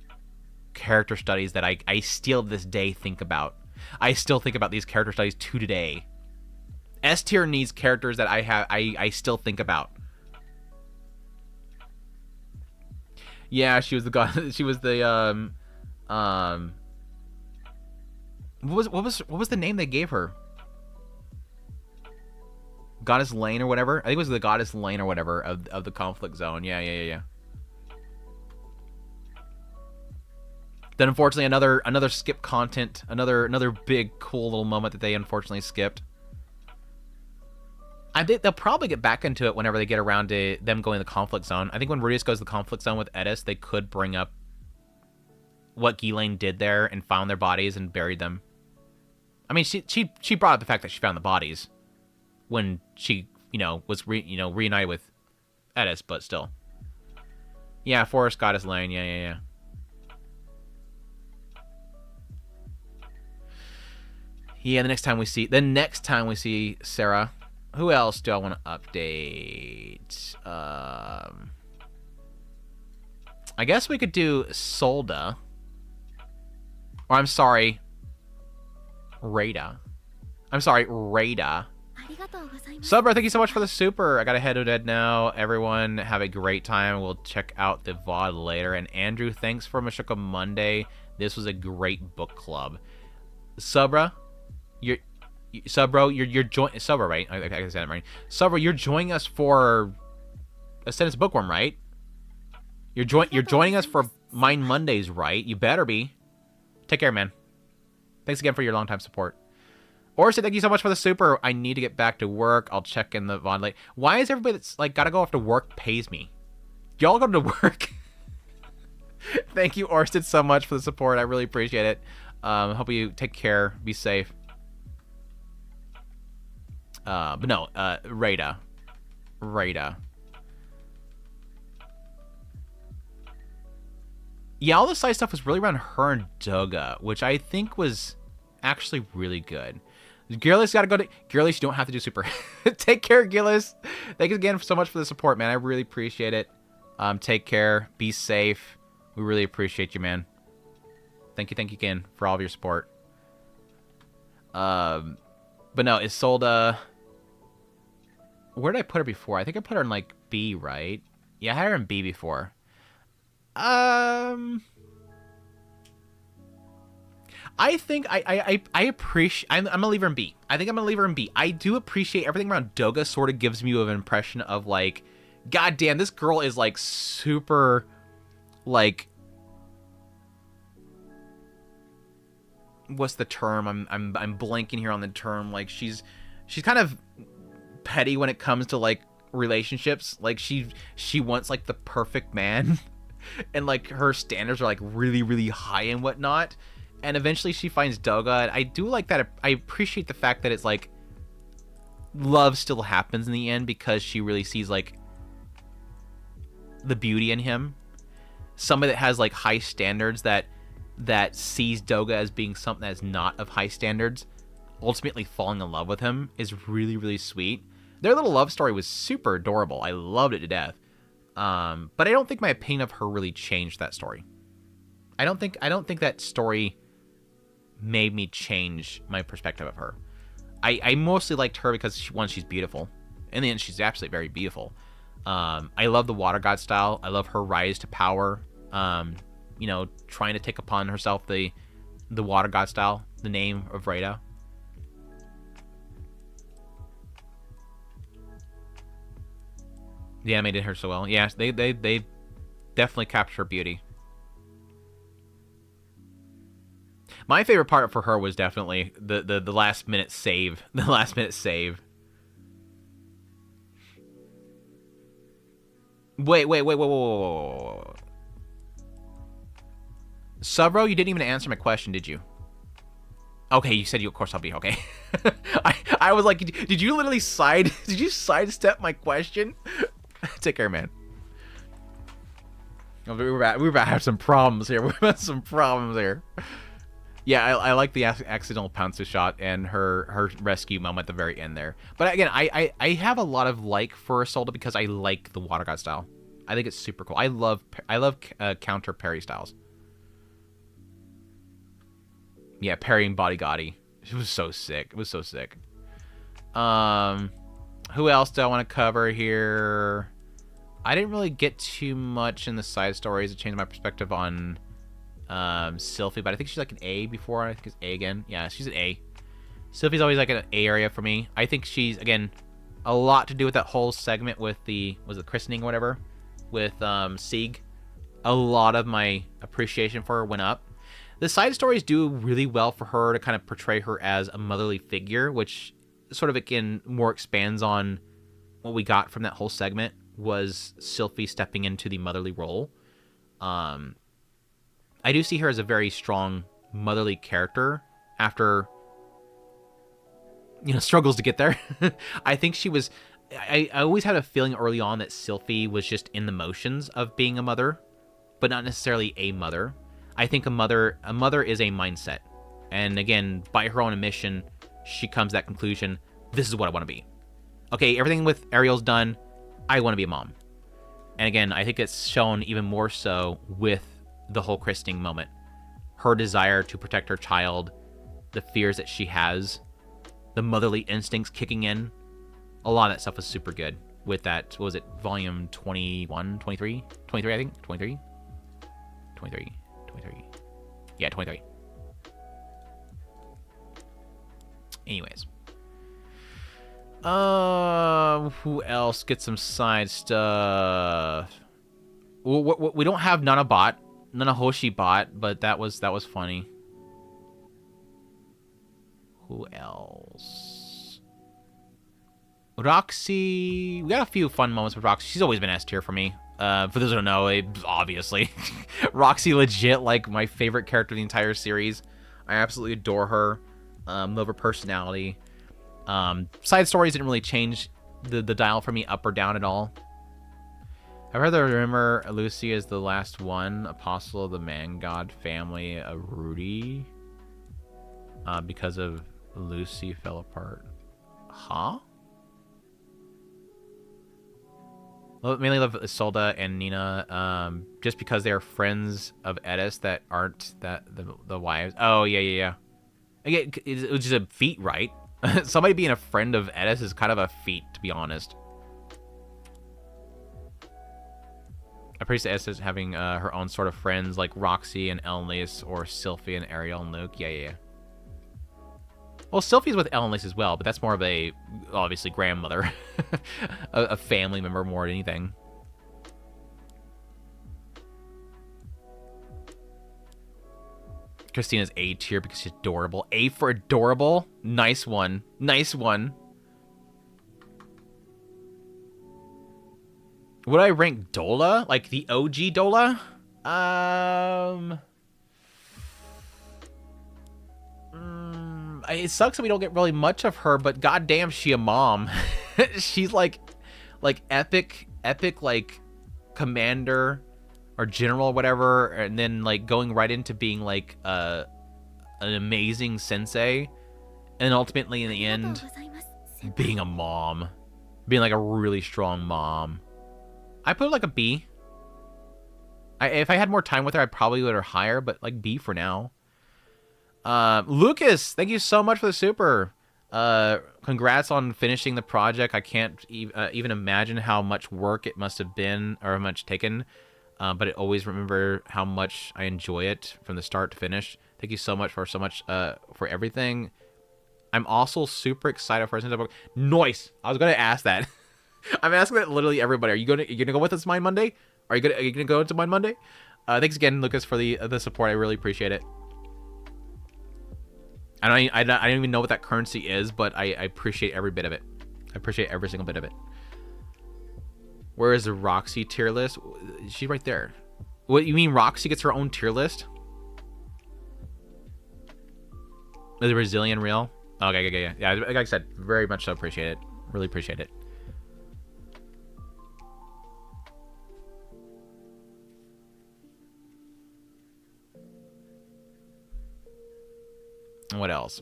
character studies that I still to this day think about. I still think about these character studies to today. S tier needs characters that I still think about. Yeah, she was the god. She was the what was the name they gave her? Goddess Lane or whatever. I think it was the Goddess Lane or whatever of the conflict zone. Yeah. Then unfortunately another skip content, another big cool little moment that they unfortunately skipped. I think they'll probably get back into it whenever they get around to them going to the conflict zone. I think when Rudius goes to the conflict zone with Edis, they could bring up what Ghislaine did there and found their bodies and buried them. I mean, she brought up the fact that she found the bodies when she, you know, was reunited with Edis, but still. Yeah, Forest Goddess Lane. Yeah. Yeah, the next time we see Sarah, who else do I want to update? I guess we could do Solda. Or I'm sorry, Rada. Subra, thank you so much for the super. I gotta head to bed now. Everyone, have a great time. We'll check out the VOD later. And Andrew, thanks for Mushoku Monday. This was a great book club. Subra, you're joining. Subra, right? I said it right. Subra, you're joining us for Ascendance Bookworm, right? You're joining us for Mind Mondays, right? You better be. Take care, man. Thanks again for your long time support. Orson, thank you so much for the super. I need to get back to work. I'll check in the VOD late. Why is everybody that's like gotta go off to work pays me? Y'all go to work? Thank you, Orsted, so much for the support. I really appreciate it. Hope you take care. Be safe. But no, Rada. Yeah, all the side stuff was really around her and Doga, which I think was actually really good. Gearless got to go to... Gearless, you don't have to do super. Take care, Gearless. Thank you again so much for the support, man. I really appreciate it. Take care. Be safe. We really appreciate you, man. Thank you again for all of your support. But no, Isolde... Where did I put her before? I think I put her in, like, B, right? Yeah, I had her in B before. I think I appreciate... I'm gonna leave her in B. I think I'm gonna leave her in B. I do appreciate everything around Doga sort of gives me an impression of, like, God damn, this girl is, like, super, like... What's the term? I'm blanking here on the term. Like, she's kind of petty when it comes to, like, relationships. Like, she wants, like, the perfect man. And, like, her standards are, like, really, really high and whatnot. And eventually she finds Doga. And I do like that. I appreciate the fact that it's, like, love still happens in the end because she really sees, like, the beauty in him. Somebody that has, like, high standards that sees Doga as being something that's not of high standards, ultimately falling in love with him is really, really sweet. Their little love story was super adorable. I loved it to death. But I don't think my opinion of her really changed that story. I don't think that story made me change my perspective of her. I mostly liked her because she's beautiful. In the end, she's absolutely very beautiful. I love the Water God style. I love her rise to power. You know, trying to take upon herself the Water God style, the name of Rada. The anime did her so well. Yeah, they definitely capture her beauty. My favorite part for her was definitely the last minute save. The last minute save. Wait. Subro, you didn't even answer my question, did you? Okay, you said you, of course I'll be okay. I was like, did you literally did you sidestep my question? Take care, man. We're about to have some problems here. We've got some problems here. Yeah, I like the accidental Pounce shot and her rescue moment at the very end there. But again, I have a lot of like for Isolde because I like the Water God style. I think it's super cool. I love counter parry styles. Yeah, parrying Body Gotti. It was so sick. It was so sick. Who else do I want to cover here? I didn't really get too much in the side stories. It changed my perspective on Sylphie, but I think she's like an A before. I think it's A again. Yeah, she's an A. Sylphie's always like an A area for me. I think she's, again, a lot to do with that whole segment with was it christening or whatever? With Sieg. A lot of my appreciation for her went up. The side stories do really well for her to kind of portray her as a motherly figure, which sort of, again, more expands on what we got from that whole segment was Sylphie stepping into the motherly role. I do see her as a very strong motherly character after, you know, struggles to get there. I think she was... I always had a feeling early on that Sylphie was just in the motions of being a mother, but not necessarily a mother. I think a mother is a mindset. And again, by her own admission, she comes to that conclusion, this is what I want to be. Okay, everything with Ariel's done, I want to be a mom. And again, I think it's shown even more so with the whole christening moment. Her desire to protect her child, the fears that she has, the motherly instincts kicking in. A lot of that stuff was super good with that, what was it, volume 21, 23? 23, I think? 23? 23. Yeah, 23. Who else? Get some side stuff. We don't have Nanahoshi bot, but that was funny. Who else? Roxy. We got a few fun moments with Roxy. She's always been S tier for me. For those who don't know, obviously, Roxy legit like my favorite character in the entire series. I absolutely adore her. Love her personality. Side stories didn't really change the dial for me up or down at all. I've heard that remember Lucy is the last one, apostle of the man god family of Rudy. Because of Lucy fell apart. Huh? Mainly love Isolde and Nina, just because they are friends of Edis that aren't the wives. Oh, yeah. Again, it was just a feat, right? Somebody being a friend of Edis is kind of a feat, to be honest. I appreciate Edis having her own sort of friends like Roxy and Elnlace or Sylphie and Ariel and Luke. Yeah. Well, Sylphie's with Elnlace as well, but that's more of a, obviously, grandmother. a family member more than anything. Christina's A tier because she's adorable. A for adorable? Nice one. Nice one. Would I rank Dola? Like the OG Dola? It sucks that we don't get really much of her, but goddamn, she a mom. She's like epic like commander or general or whatever, and then like going right into being like an amazing sensei, and ultimately in the end being a mom, being like a really strong mom. I put her like a B. If I had more time with her, I'd probably put her higher, but like B for now. Lucas, thank you so much for the super. Congrats on finishing the project. I can't even imagine how much work it must have been or how much taken. But I always remember how much I enjoy it from the start to finish. Thank you so much for for everything. I'm also super excited for the book. Nice. I was gonna ask that. I'm asking that literally everybody. Are you gonna go with us Mind Monday? Are you gonna go into Mind Monday? Thanks again, Lucas, for the support. I really appreciate it. I don't even know what that currency is, but I appreciate every bit of it. I appreciate every single bit of it. Where is the Roxy tier list? She's right there. What, you mean Roxy gets her own tier list? Is the Brazilian real? Okay, yeah. Like I said, very much so appreciate it. Really appreciate it. What else?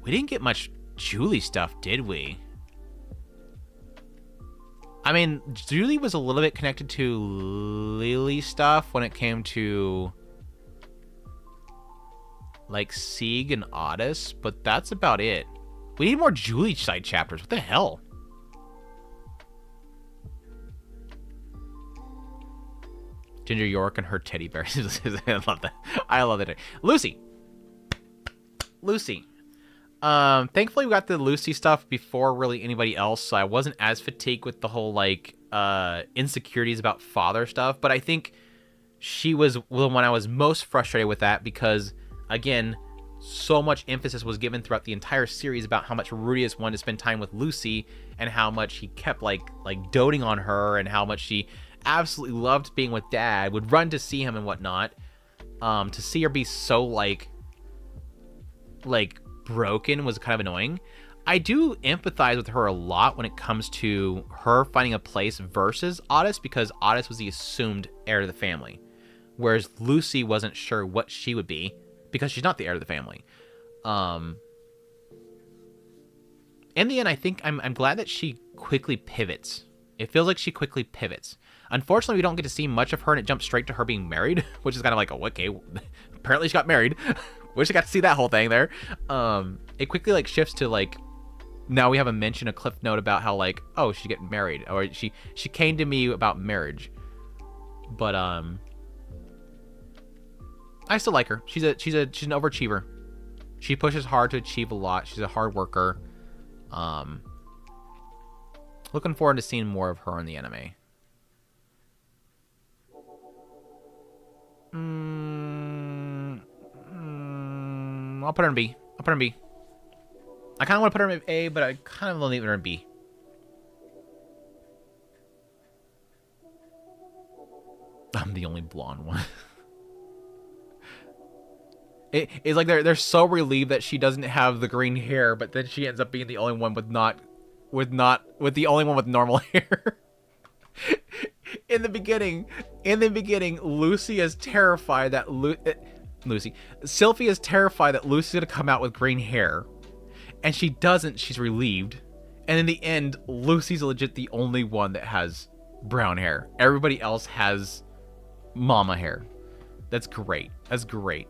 We didn't get much Julie stuff, did we? I mean, Julie was a little bit connected to Lily stuff when it came to like Sieg and Otis, but that's about it. We need more Julie side chapters. What the hell? Ginger York and her teddy bears. I love that. I love it. Lucy. Thankfully we got the Lucy stuff before really anybody else, so I wasn't as fatigued with the whole like insecurities about father stuff, but I think she was the one I was most frustrated with that because again, so much emphasis was given throughout the entire series about how much Rudius wanted to spend time with Lucy and how much he kept like doting on her and how much she absolutely loved being with Dad, would run to see him and whatnot. To see her be so like broken was kind of annoying. I do empathize with her a lot when it comes to her finding a place versus Otis, because Otis was the assumed heir to the family, whereas Lucy wasn't sure what she would be because she's not the heir to the family. In the end, I think I'm glad that she quickly pivots. It feels like she quickly pivots. Unfortunately, we don't get to see much of her, and it jumps straight to her being married, which is kind of like, oh, okay, apparently she got married. Wish I got to see that whole thing there. It quickly like shifts to like, now we have a mention, a cliff note about how like, oh, she's getting married, or she came to me about marriage. But I still like her. She's an overachiever. She pushes hard to achieve a lot. She's a hard worker. Looking forward to seeing more of her in the anime. I'll put her in B. I kind of want to put her in A, but I kind of want to leave her in B. I'm the only blonde one. It's like they're so relieved that she doesn't have the green hair, but then she ends up being the only one with the only one with normal hair. In the beginning, Lucy is terrified that Sylvie is terrified that Lucy's gonna come out with green hair, and she doesn't. She's relieved, and in the end, Lucy's legit the only one that has brown hair. Everybody else has mama hair. That's great. That's great.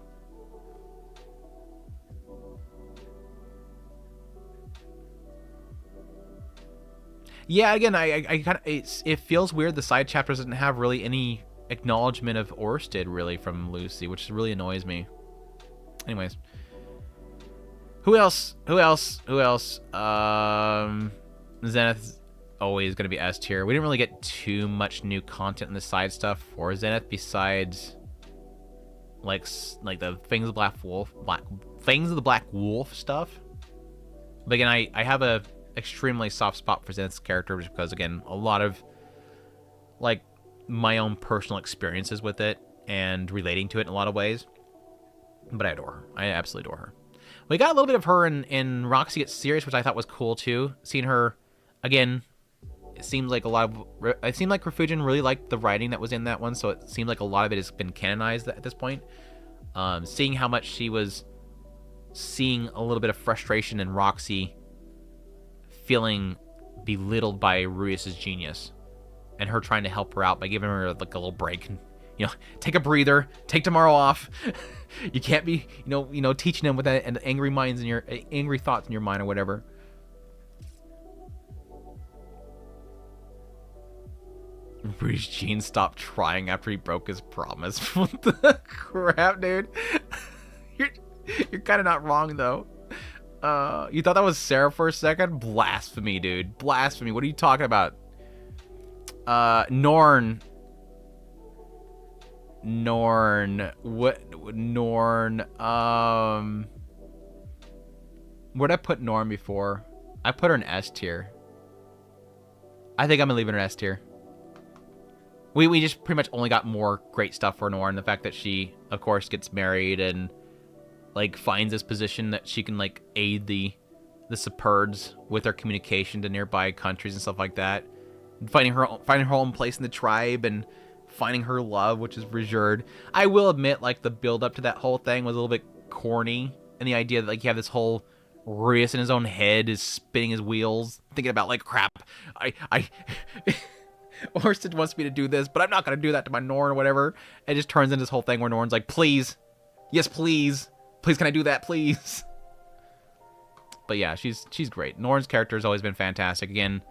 Yeah, again, I kind of it feels weird. The side chapters doesn't have really any acknowledgement of Orsted really from Lucy, which really annoys me. Anyways, who else? Zenith's always gonna be S tier. We didn't really get too much new content in the side stuff for Zenith besides like the Fangs of the Black Wolf stuff. But again, I have a extremely soft spot for Zenith's character just because, again, a lot of like my own personal experiences with it and relating to it in a lot of ways. But I adore her. I absolutely adore her. We got a little bit of her in Roxy Gets Serious, which I thought was cool too. Seeing her again, it seemed like Refugin really liked the writing that was in that one, so it seemed like a lot of it has been canonized at this point. Seeing how much she was seeing a little bit of frustration in Roxy feeling belittled by Ruius's genius, and her trying to help her out by giving her like a little break and, take a breather, take tomorrow off. You can't be, teaching them with that and angry minds and your angry thoughts in your mind or whatever. Ruius Jean stopped trying after he broke his promise. What the crap, dude? You're kind of not wrong though. You thought that was Sarah for a second? Blasphemy, dude. Blasphemy. What are you talking about? Norn. What? Norn. Where'd I put Norn before? I put her in S tier. I think I'm gonna leave her in S tier. We just pretty much only got more great stuff for Norn. The fact that she, of course, gets married and like finds this position that she can like aid the Superds with their communication to nearby countries and stuff like that. Finding her own place in the tribe and finding her love, which is Rejured. I will admit, like, the build up to that whole thing was a little bit corny, and the idea that like you have this whole Ruius in his own head is spinning his wheels, thinking about like, crap, I Orsted wants me to do this, but I'm not gonna do that to my Norn or whatever. It just turns into this whole thing where Norn's like, please, yes, please, can I do that, please? But yeah, she's great. Norn's character has always been fantastic. Again,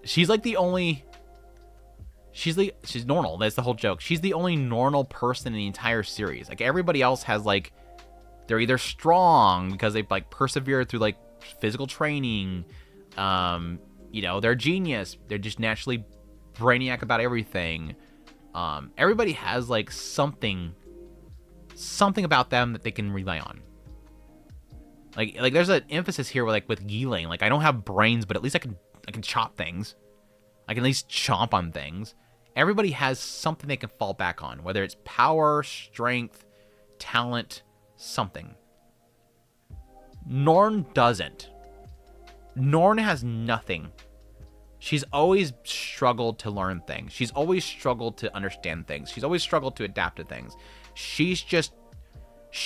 she's like the only. She's normal. That's the whole joke. She's the only normal person in the entire series. Like everybody else has like, they're either strong because they've like persevered through like physical training. They're genius. They're just naturally brainiac about everything. Everybody has like something about them that they can rely on. Like there's an emphasis here with Ghislaine. Like I don't have brains, but at least I can chop things. I can at least chomp on things. Everybody has something they can fall back on, whether it's power, strength, talent, something. Norn doesn't. Norn has nothing. She's always struggled to learn things. She's always struggled to understand things. She's always struggled to adapt to things. She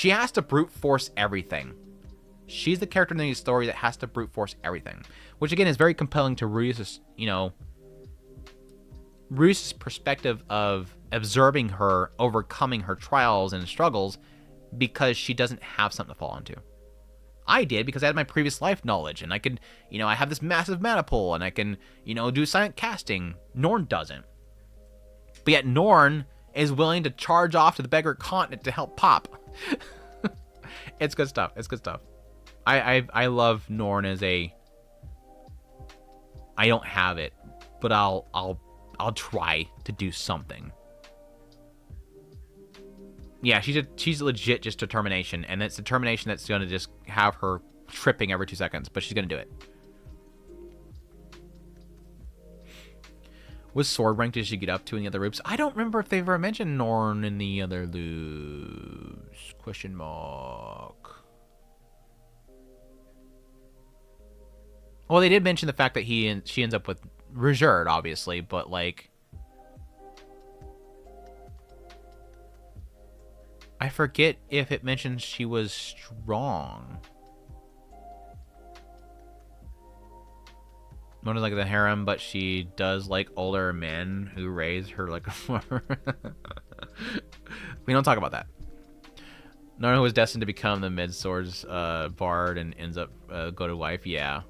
has to brute force everything. She's the character in the story that has to brute force everything, which again is very compelling to Ruius's perspective of observing her, overcoming her trials and struggles, because she doesn't have something to fall onto. I did because I had my previous life knowledge, and I could, I have this massive mana pool, and I can, do silent casting. Norn doesn't. But yet Norn is willing to charge off to the beggar continent to help Pop. It's good stuff. It's good stuff. I love Norn as a. I don't have it, but I'll try to do something. Yeah, she's legit just determination, and it's determination that's gonna just have her tripping every 2 seconds, but she's gonna do it. What sword rank did she get up to in the other loops? I don't remember if they've ever mentioned Norn in the other loops. Question mark. Well, they did mention the fact that she ends up with Reserved, obviously, but like, I forget if it mentions she was strong. One is like the harem, but she does like older men who raise her like. We don't talk about that. Naruto was destined to become the mid swords bard and ends up go to wife. Yeah.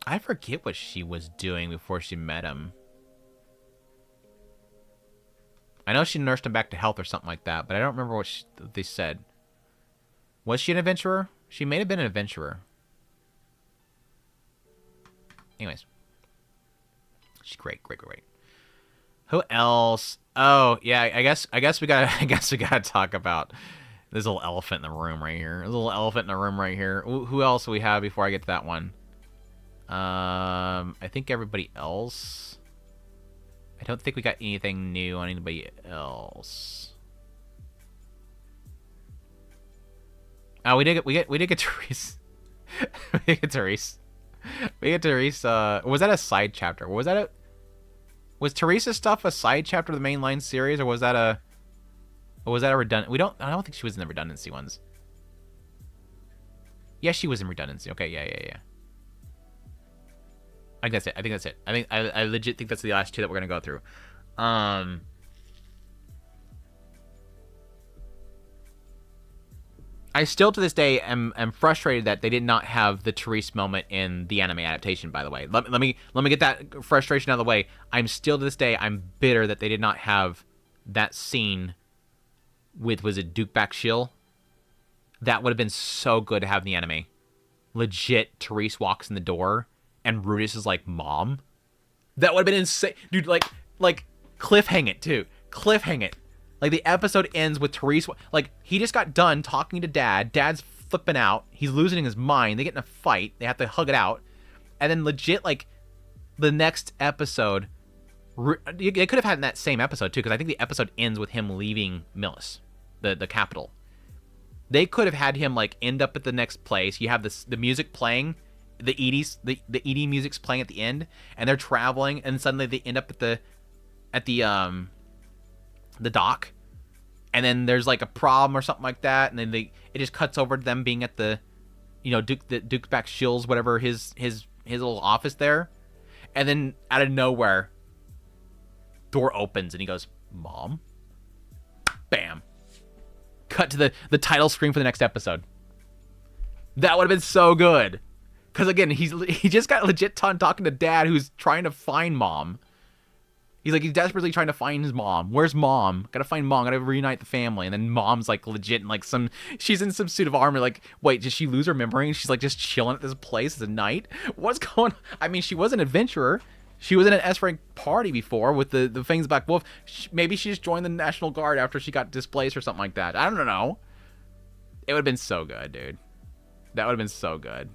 I forget what she was doing before she met him. I know she nursed him back to health or something like that, but I don't remember what they said. Was she an adventurer? She may have been an adventurer. Anyways. She's great. Who else? Oh, yeah, I guess we gotta talk about this little elephant in the room right here. Who else do we have before I get to that one? I think everybody else. I don't think we got anything new on anybody else. Oh, we did get Therese. We did get Therese. Was that a side chapter? Was Theresa's stuff a side chapter of the mainline series, or was that a redundant? I don't think she was in the redundancy ones. Yeah, she was in redundancy. Okay, yeah. I think that's it. I legit think that's the last two that we're gonna go through. I still to this day am frustrated that they did not have the Therese moment in the anime adaptation. By the way, let me get that frustration out of the way. I'm still to this day bitter that they did not have that scene with, was it Duke Bakshil? That would have been so good to have in the anime. Legit, Therese walks in the door and Rudis is like, "Mom." That would have been insane, dude. Like cliffhang it too. Cliffhang it. Like, the episode ends with Therese, like, he just got done talking to Dad. Dad's flipping out. He's losing his mind. They get in a fight. They have to hug it out. And then legit, like, the next episode, they could have had in that same episode, too, because I think the episode ends with him leaving Millis, the capital. They could have had him, like, end up at the next place. You have the music playing, the ED music's playing at the end, and they're traveling, and suddenly they end up at the dock, and then there's like a problem or something like that, and then it just cuts over to them being at the, Duke Bakshil's, whatever, his little office there, and then out of nowhere, door opens and he goes, "Mom." Bam. Cut to the title screen for the next episode. That would have been so good, because again, he just got legit talking to Dad, who's trying to find Mom. He's desperately trying to find his mom. Where's Mom? Gotta find Mom. Gotta reunite the family. And then Mom's like legit in like she's in some suit of armor. Like, wait, did she lose her memory? And she's like just chilling at this place as a knight. What's going on? I mean, she was an adventurer. She was in an S-rank party before with the Fangs Black Wolf. Maybe she just joined the National Guard after she got displaced or something like that. I don't know. It would have been so good, dude. That would have been so good.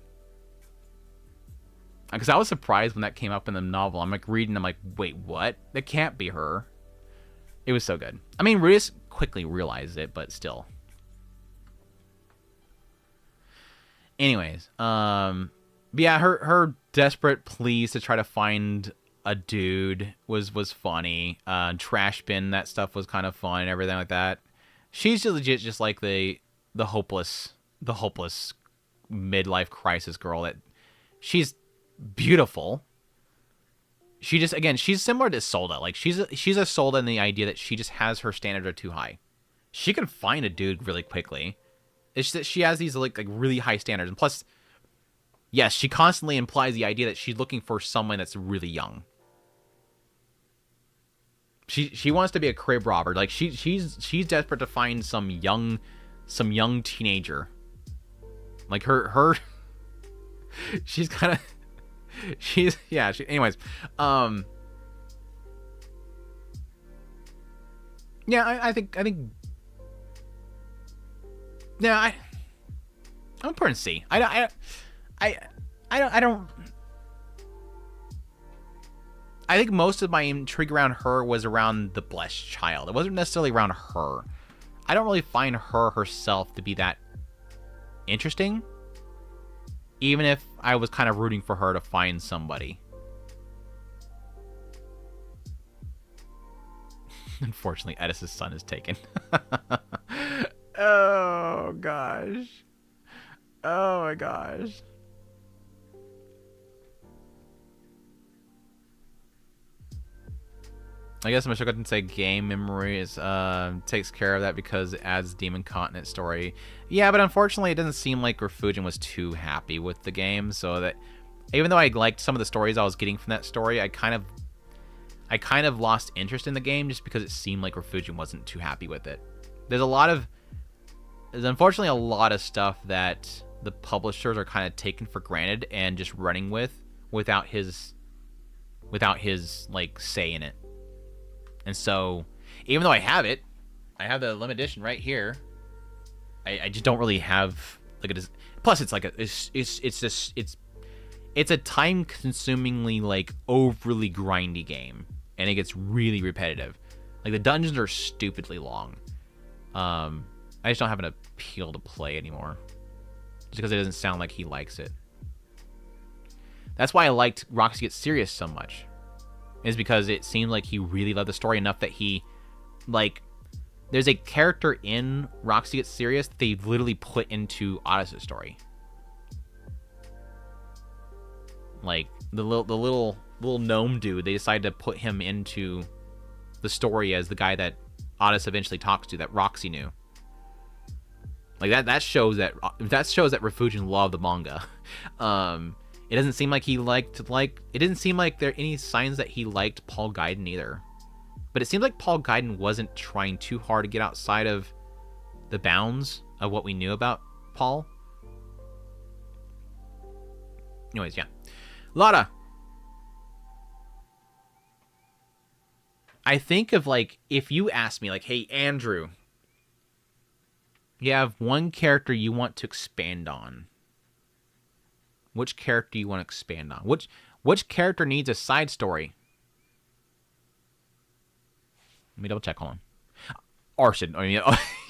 Because I was surprised when that came up in the novel. I'm like reading, I'm like, wait, what? That can't be her. It was so good. I mean, Rudis quickly realized it, but still. Anyways, but yeah, her desperate pleas to try to find a dude was funny. Trash bin, that stuff was kind of fun and everything like that. She's just legit just like the hopeless midlife crisis girl that she's beautiful. She just, again, she's similar to Solda. Like, she's a Solda in the idea that she just has her standards are too high. She can find a dude really quickly. It's just that she has these like really high standards, and plus Yes, she constantly implies the idea that she's looking for someone that's really young. She wants to be a crib robber. Like she's desperate to find some young teenager. Like her she's kind of anyways. Yeah, I think yeah, I'm putting C. I don't. I think most of my intrigue around her was around the blessed child. It wasn't necessarily around her. I don't really find her herself to be that interesting. Even if I was kind of rooting for her to find somebody. Unfortunately, Edis's son is taken. Oh, gosh. Oh, my gosh. I guess Mushoku Tensei game memories takes care of that because it adds demon continent story. Yeah, but unfortunately, it doesn't seem like Refugin was too happy with the game. So that even though I liked some of the stories I was getting from that story, I kind of lost interest in the game just because it seemed like Refugin wasn't too happy with it. There's unfortunately a lot of stuff that the publishers are kind of taken for granted and just running with without his like say in it. And so, even though I have it, I have the limited edition right here. I just don't really have like it is. Plus, it's like it's a time-consumingly like overly grindy game, and it gets really repetitive. Like the dungeons are stupidly long. I just don't have an appeal to play anymore, just because it doesn't sound like he likes it. That's why I liked Roxy Gets Serious so much. Is because it seemed like he really loved the story enough that he, like, there's a character in Roxy Gets Serious that they literally put into Odyssey's story. Like, the little gnome dude, they decided to put him into the story as the guy that Odyssey eventually talks to, that Roxy knew. Like, that shows that Refugin loved the manga. It doesn't seem like he it didn't seem like there are any signs that he liked Paul Gaiden either. But it seems like Paul Gaiden wasn't trying too hard to get outside of the bounds of what we knew about Paul. Anyways, yeah. Lada. I think of, like, if you ask me, like, hey, Andrew, you have one character you want to expand on. Which character you want to expand on? Which character needs a side story? Let me double check. Hold on. Orsted. I mean,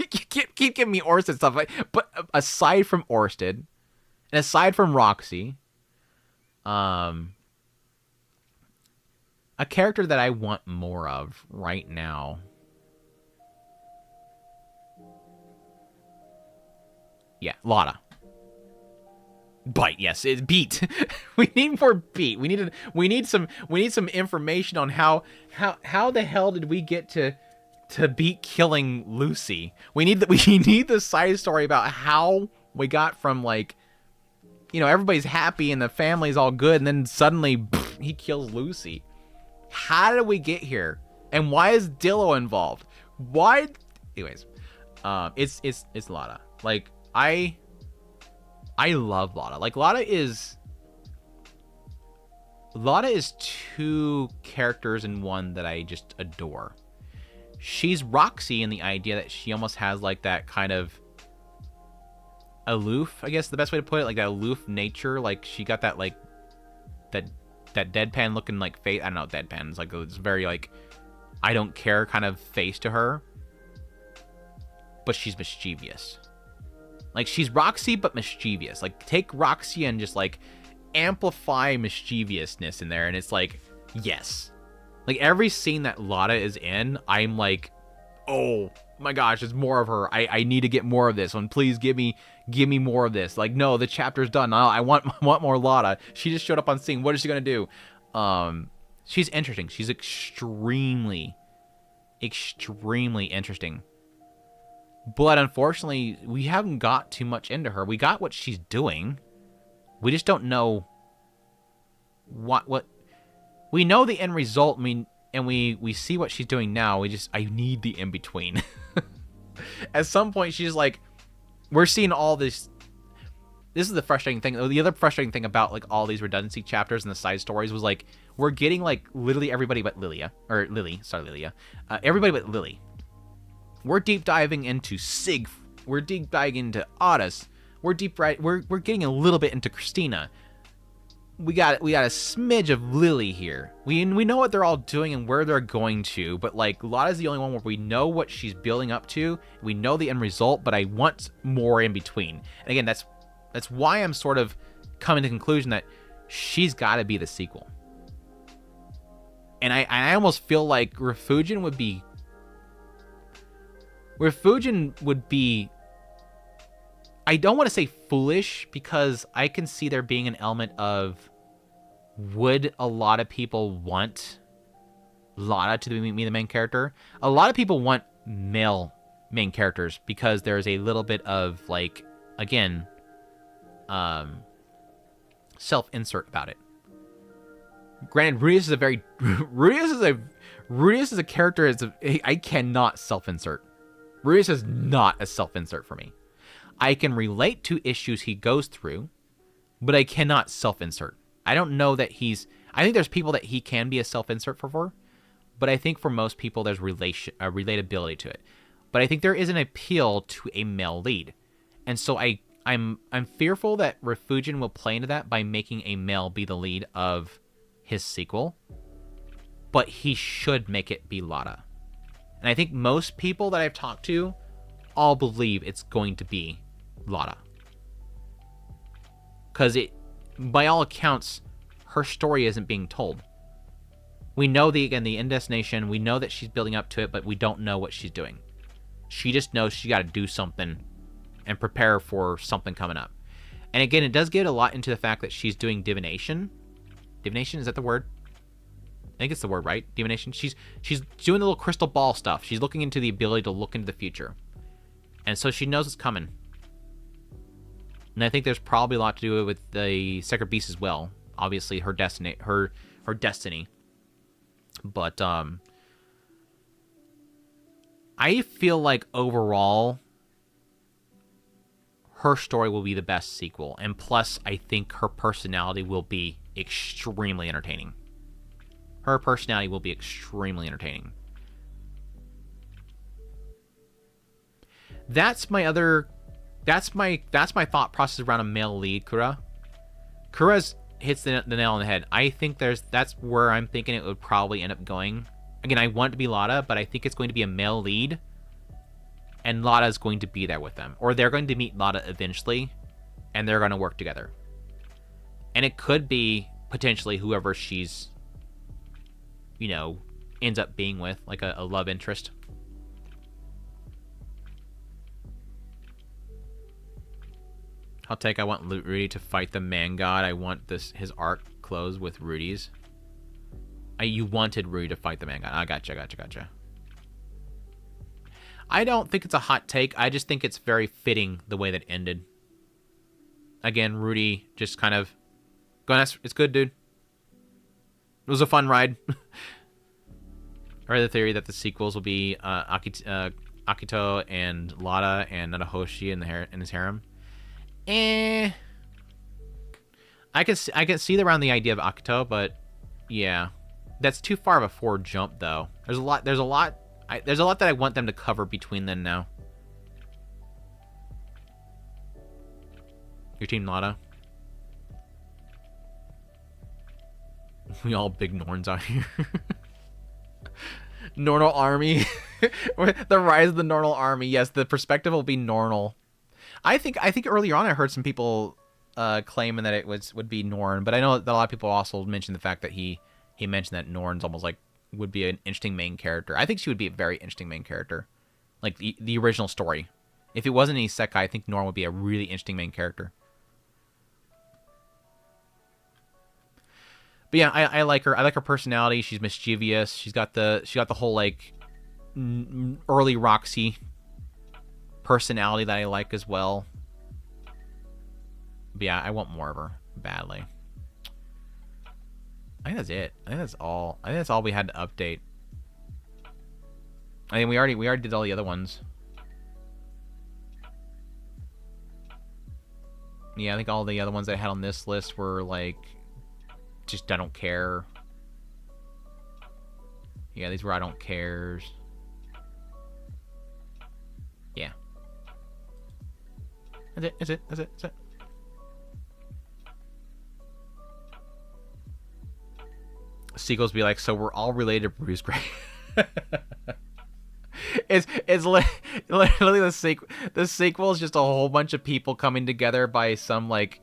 keep giving me Orsted stuff. But aside from Orsted, and aside from Roxy, a character that I want more of right now. Yeah, Lada. Bite, yes, it's beat. We need more beat. We need some information on how the hell did we get to beat killing Lucy. We need the side story about how we got from, like, you know, everybody's happy and the family's all good, and then suddenly he kills Lucy. How did we get here? And why is Dillo involved? Why? Anyways, it's Lada. Like, I love Lada. Like, Lada is two characters in one that I just adore. She's Roxy in the idea that she almost has, like, that kind of aloof, I guess the best way to put it, like that aloof nature. Like, she got that, like, that deadpan looking, like, face. I don't know, deadpan. It's like, it's very, like, I don't care kind of face to her. But she's mischievous. Like, she's Roxy, but mischievous. Like, take Roxy and just, like, amplify mischievousness in there, and it's like, yes. Like, every scene that Lada is in, I'm like, oh my gosh, there's more of her. I need to get more of this one. Please give me more of this. Like, no, the chapter's done. I want more Lada. She just showed up on scene. What is she gonna do? She's interesting. She's extremely interesting. But unfortunately, we haven't got too much into her. We got what she's doing. We just don't know what we know the end result. We see what she's doing now. I need the in between. At some point, she's like, we're seeing all this. This is the frustrating thing. The other frustrating thing about like all these redundancy chapters and the side stories was like we're getting like literally everybody but Lilia. Everybody but Lily. We're deep diving into Sig. We're deep diving into Otis. We're getting a little bit into Christina. We got a smidge of Lily here. We know what they're all doing and where they're going to, but like Lotta's the only one where we know what she's building up to. We know the end result, but I want more in between. And again, that's why I'm sort of coming to the conclusion that she's got to be the sequel. And I almost feel like Refugin would be. I don't want to say foolish, because I can see there being an element of, would a lot of people want Lotta to be the main character? A lot of people want male main characters because there's a little bit of like, again, self-insert about it. Granted, Rudius is a character. I cannot self-insert. Rudius is not a self-insert for me. I can relate to issues he goes through, but I cannot self-insert. I don't know that I think there's people that he can be a self-insert for, but I think for most people there's relatability to it. But I think there is an appeal to a male lead, and so I'm fearful that Refugin will play into that by making a male be the lead of his sequel, but he should make it be Lotta. And I think most people that I've talked to all believe it's going to be Lotta. Because by all accounts, her story isn't being told. We know the end destination, we know that she's building up to it, but we don't know what she's doing. She just knows she got to do something and prepare for something coming up. And again, it does get a lot into the fact that she's doing divination. Divination, is that the word? I think it's the word, right? Divination. She's doing the little crystal ball stuff. She's looking into the ability to look into the future. And so she knows it's coming. And I think there's probably a lot to do with the Sacred Beast as well. Obviously, her destiny. But I feel like overall, her story will be the best sequel. And plus, I think her personality will be extremely entertaining. Her personality will be extremely entertaining. That's my thought process around a male lead, Kura. Kura's hits the nail on the head. I think that's where I'm thinking it would probably end up going. Again, I want it to be Lotta, but I think it's going to be a male lead, and Lotta's going to be there with them. Or they're going to meet Lotta eventually, and they're going to work together. And it could be potentially whoever she's, ends up being with, like a love interest. I want Rudy to fight the man god. I want his arc closed with Rudy's. You wanted Rudy to fight the man god. I gotcha. I don't think it's a hot take. I just think it's very fitting the way that ended. Again, Rudy just kind of going, it's good, dude. It was a fun ride. I read the theory that the sequels will be Akito and Lotta and Nanahoshi in his harem. I can see around the idea of Akito, but yeah, that's too far of a forward jump though. There's a lot that I want them to cover between then now. Your team Lotta. We all big Norns out here. Nornal army. The rise of the Nornal army. Yes, the perspective will be Nornal. I think earlier on I heard some people claiming that it would be Norn, but I know that a lot of people also mentioned the fact that he mentioned that Norn's almost like would be an interesting main character. I think she would be a very interesting main character, like the original story. If it wasn't an isekai, I think Norn would be a really interesting main character. But yeah, I like her. I like her personality. She's mischievous. She got the whole like early Roxy personality that I like as well. But yeah, I want more of her. badly. I think that's it. I think that's all. I think that's all we had to update. I mean, we already did all the other ones. Yeah, I think all the other ones that I had on this list were like, just I don't care. Yeah, these were I don't cares. Yeah. That's it. That's it. That's it. That's it. Sequels be like, so we're all related to Bruce Gray. it's literally the sequel. The sequel is just a whole bunch of people coming together by some like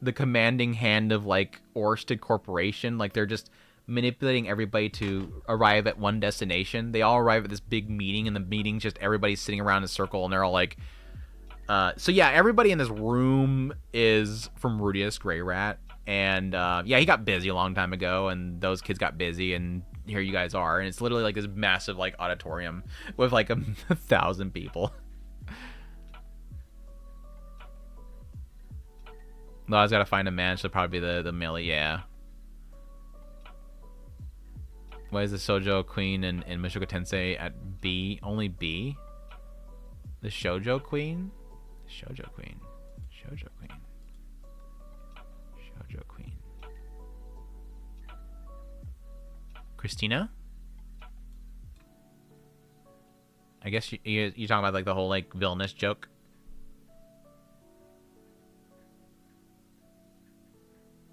the commanding hand of like Orsted Corporation. Like they're just manipulating everybody to arrive at one destination. They all arrive at this big meeting, and the meeting's just everybody's sitting around in a circle, and they're all like, so yeah, everybody in this room is from Rudius Grey Rat. And yeah, he got busy a long time ago, and those kids got busy, and here you guys are. And it's literally like this massive like auditorium with like 1,000 people. No, I was gotta find a man. Should probably be the Millie, yeah. Why is the Shoujo Queen in Mushoku Tensei at B? Only B? The Shoujo Queen? Shoujo Queen. Shoujo Queen. Shoujo Queen. Christina? I guess you talking about like the whole like villainous joke?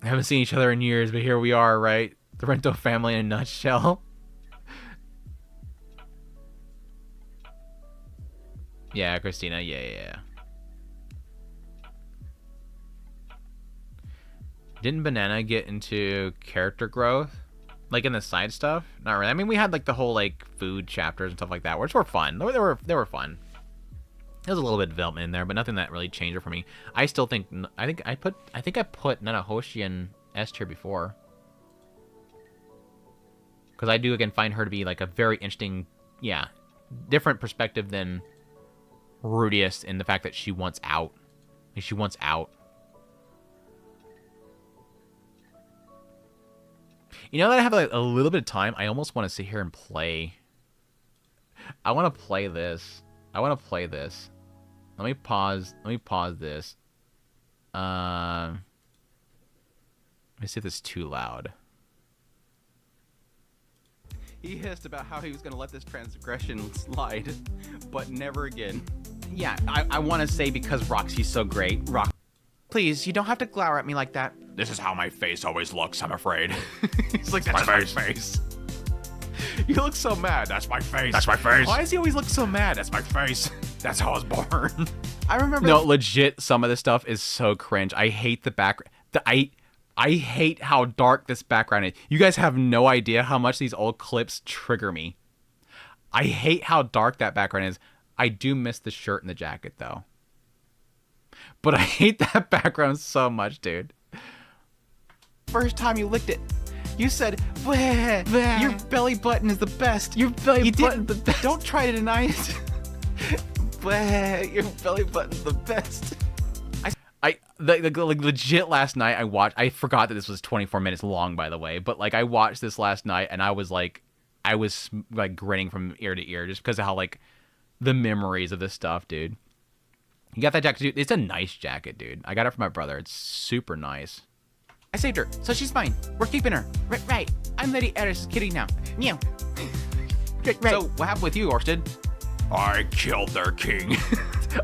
I haven't seen each other in years, but here we are, right? The Rento family in a nutshell. Yeah, Christina. Yeah. Didn't Banana get into character growth? Like in the side stuff? Not really. I mean, we had like the whole like food chapters and stuff like that, which were fun. They were fun. There was a little bit of development in there, but nothing that really changed it for me. I still think I put Nanahoshi in S tier before. Because I do again find her to be like a very interesting, yeah, different perspective than Rudius in the fact that she wants out. Like, she wants out. You know that I have like a little bit of time, I almost want to sit here and play. I want to play this. Let me pause this. Let me see if it's too loud. He hissed about how he was going to let this transgression slide, but never again. Yeah, I want to say because Roxy's so great. Please, you don't have to glower at me like that. This is how my face always looks, I'm afraid. He's like, that's my face. You look so mad. That's my face. That's my face. Why does he always look so mad? That's my face. That's how I was born. I remember. No, legit, some of this stuff is so cringe. I hate the background. I hate how dark this background is. You guys have no idea how much these old clips trigger me. I hate how dark that background is. I do miss the shirt and the jacket, though. But I hate that background so much, dude. First time you licked it, you said, bleh, bleh. Your belly button is the best. Your belly button the best. Don't try to deny it. Bleh, your belly button's the best. Like legit last night I forgot that this was 24 minutes long, by the way, but like I watched this last night and I was grinning from ear to ear just because of how like the memories of this stuff, dude. You got that jacket, dude? It's a nice jacket, dude. I got it from my brother. It's super nice. I saved her, so she's fine. We're keeping her. Right. I'm Lady Eris' kitty now. Meow. Right. So, what happened with you, Orsted? I killed their king.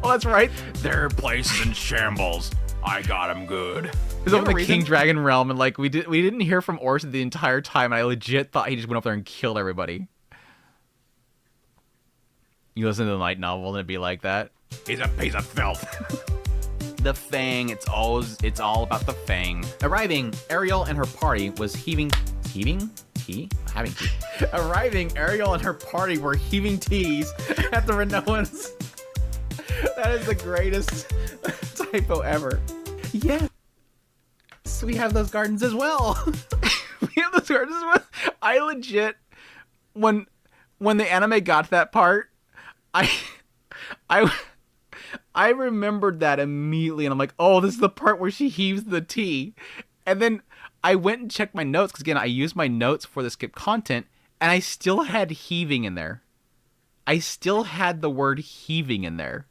Oh, that's right. Their place is in shambles. I got him good. It was over the King Dragon realm, and like we didn't hear from Orsted the entire time, and I legit thought he just went up there and killed everybody. You listen to the light novel and it'd be like that. He's a piece of filth. The Fang, it's all about the Fang. Arriving, Ariel and her party was having tea. Arriving, Ariel and her party were heaving teas at the Renoans. That is the greatest typo ever. Yes, we have those gardens as well. I legit, when the anime got to that part, I I remembered that immediately, and I'm like, oh, this is the part where she heaves the tea. And then I went and checked my notes, because again, I used my notes for the skip content, and I still had heaving in there. I still had the word heaving in there.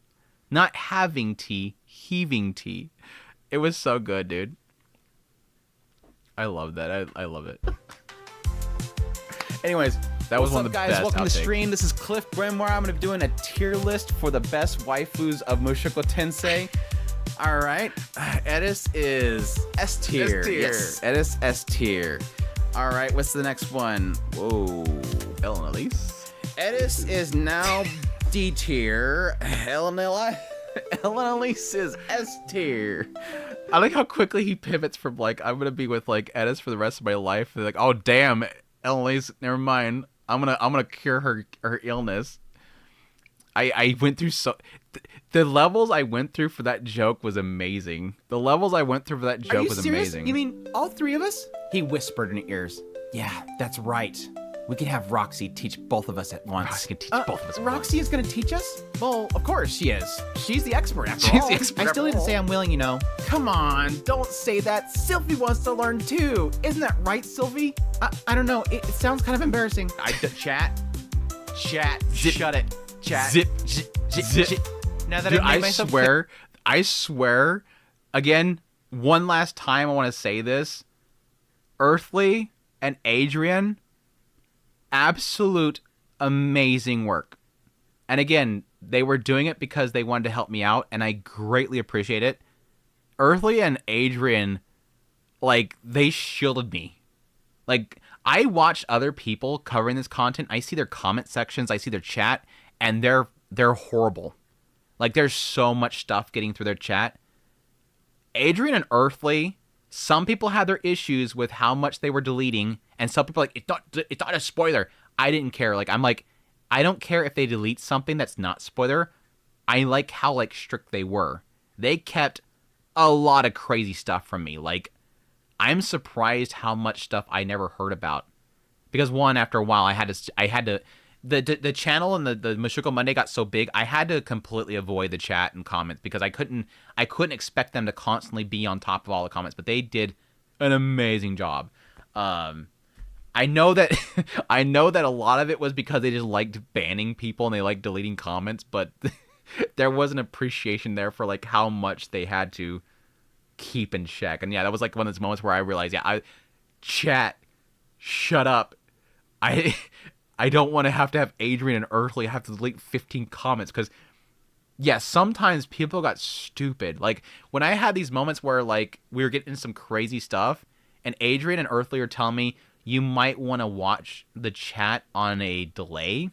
Not having tea, heaving tea. It was so good, dude. I love that. I love it. Anyways, that was one of the guys? best Welcome to the outtakes. stream. This is Cliff Grimoire. I'm going to be doing a tier list for the best waifus of Mushoku Tensei. All right. Edis is S tier. S tier. Yes, Edis S tier. All right. What's the next one? Whoa. Ellen Elise. Edis is now D tier. Ellen Elise is S tier. I like how quickly he pivots from like, I'm gonna be with like Edis for the rest of my life. They're like, oh damn, Ellen Elise, never mind. I'm gonna cure her illness. I went through the levels I went through for that joke was amazing. The levels I went through for that Are joke you was serious? amazing. You mean all three of us? He whispered in her ears. Yeah, that's right. We can have Roxy teach both of us at once. Roxy can teach both of us at Roxy is going to teach us? Well, of course she is. She's the expert after all. She's the expert I still after need to say all. I'm willing, you know. Come on, don't say that. Sylvie wants to learn too. Isn't that right, Sylvie? I don't know. It sounds kind of embarrassing. Chat, Zip. shut it, Chat. zip. Zip. Now that Dude, I've made I myself swear, again, one last time I want to say this. Earthly and Adrian, absolute amazing work. And again, they were doing it because they wanted to help me out, and I greatly appreciate it. Earthly and Adrian, like, they shielded me. Like, I watch other people covering this content. I see their comment sections, I see their chat, and they're horrible. Like, there's so much stuff getting through their chat. Adrian and Earthly, some people had their issues with how much they were deleting, and some people are like, it's not a spoiler. I didn't care. Like, I'm like, I don't care if they delete something that's not spoiler. I like how, like, strict they were. They kept a lot of crazy stuff from me. Like, I'm surprised how much stuff I never heard about. Because one, after a while, I had to the channel and the Mushoku Monday got so big, I had to completely avoid the chat and comments because I couldn't expect them to constantly be on top of all the comments, but they did an amazing job. I know that a lot of it was because they just liked banning people and they liked deleting comments, but there was an appreciation there for like how much they had to keep in check. And yeah, that was like one of those moments where I realized, chat, shut up. I don't want to have Adrian and Earthly have to delete 15 comments because, yeah, sometimes people got stupid. Like, when I had these moments where, like, we were getting some crazy stuff, and Adrian and Earthly are telling me, you might want to watch the chat on a delay,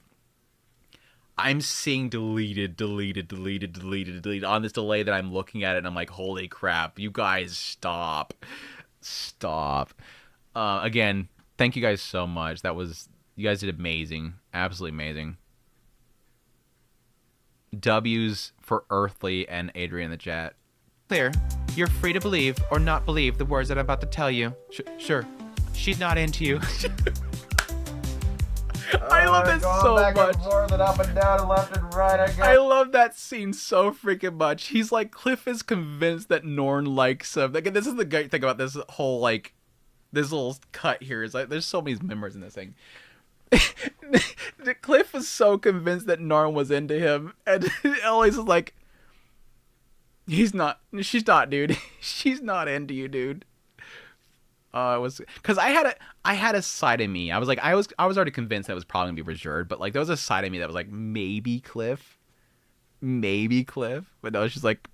I'm seeing deleted on this delay that I'm looking at it, and I'm like, holy crap, you guys stop. Again, thank you guys so much. You guys did amazing. Absolutely amazing. W's for Earthly and Adrian in the chat. Clear. You're free to believe or not believe the words that I'm about to tell you. Sure. She's not into you. I love this so much. And up and down and left and right. I love that scene so freaking much. He's like, Cliff is convinced that Norn likes him. Like, this is the great thing about this whole, like, this little cut here. Is like, there's so many memories in this thing. Cliff was so convinced that Norn was into him, and Ellie's like, she's not, dude. She's not into you, dude. It was because I had a side of me. I was like, I was already convinced that it was probably gonna be reserved, but like there was a side of me that was like, maybe Cliff, but no, she's like,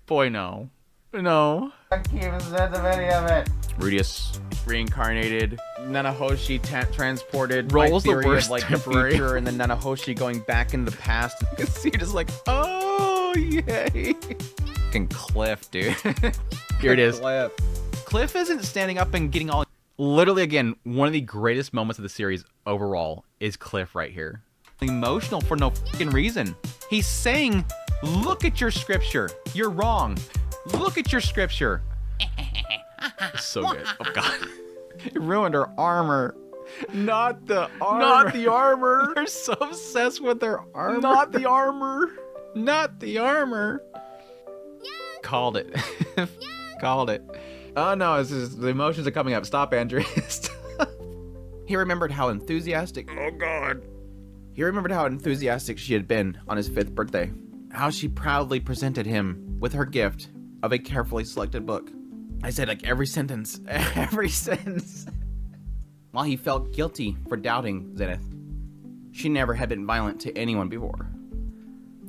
boy, no. Can't keep a sense of any of it. Rudius Reincarnated, Nanahoshi transported. Rolls my the theory worst of, like, temporary. the future, and then Nanahoshi going back into the past. You can see just like, oh yay. Fucking Cliff, dude. Here it is. Cliff. Cliff isn't standing up and getting all. Literally, again, one of the greatest moments of the series overall is Cliff right here. Emotional for no fucking reason. He's saying, look at your scripture. You're wrong. Look at your scripture. It's so good. Oh, God. It ruined her armor. Not the armor. Not the armor. They're so obsessed with their armor. Not the armor. Not the armor. Called it. Called it. Oh no, the emotions are coming up. Stop, Andrew. He remembered how enthusiastic. Oh God. He remembered how enthusiastic she had been on his 5th birthday. How she proudly presented him with her gift of a carefully selected book. I said like every sentence. Every sentence. While he felt guilty for doubting Zenith. She never had been violent to anyone before.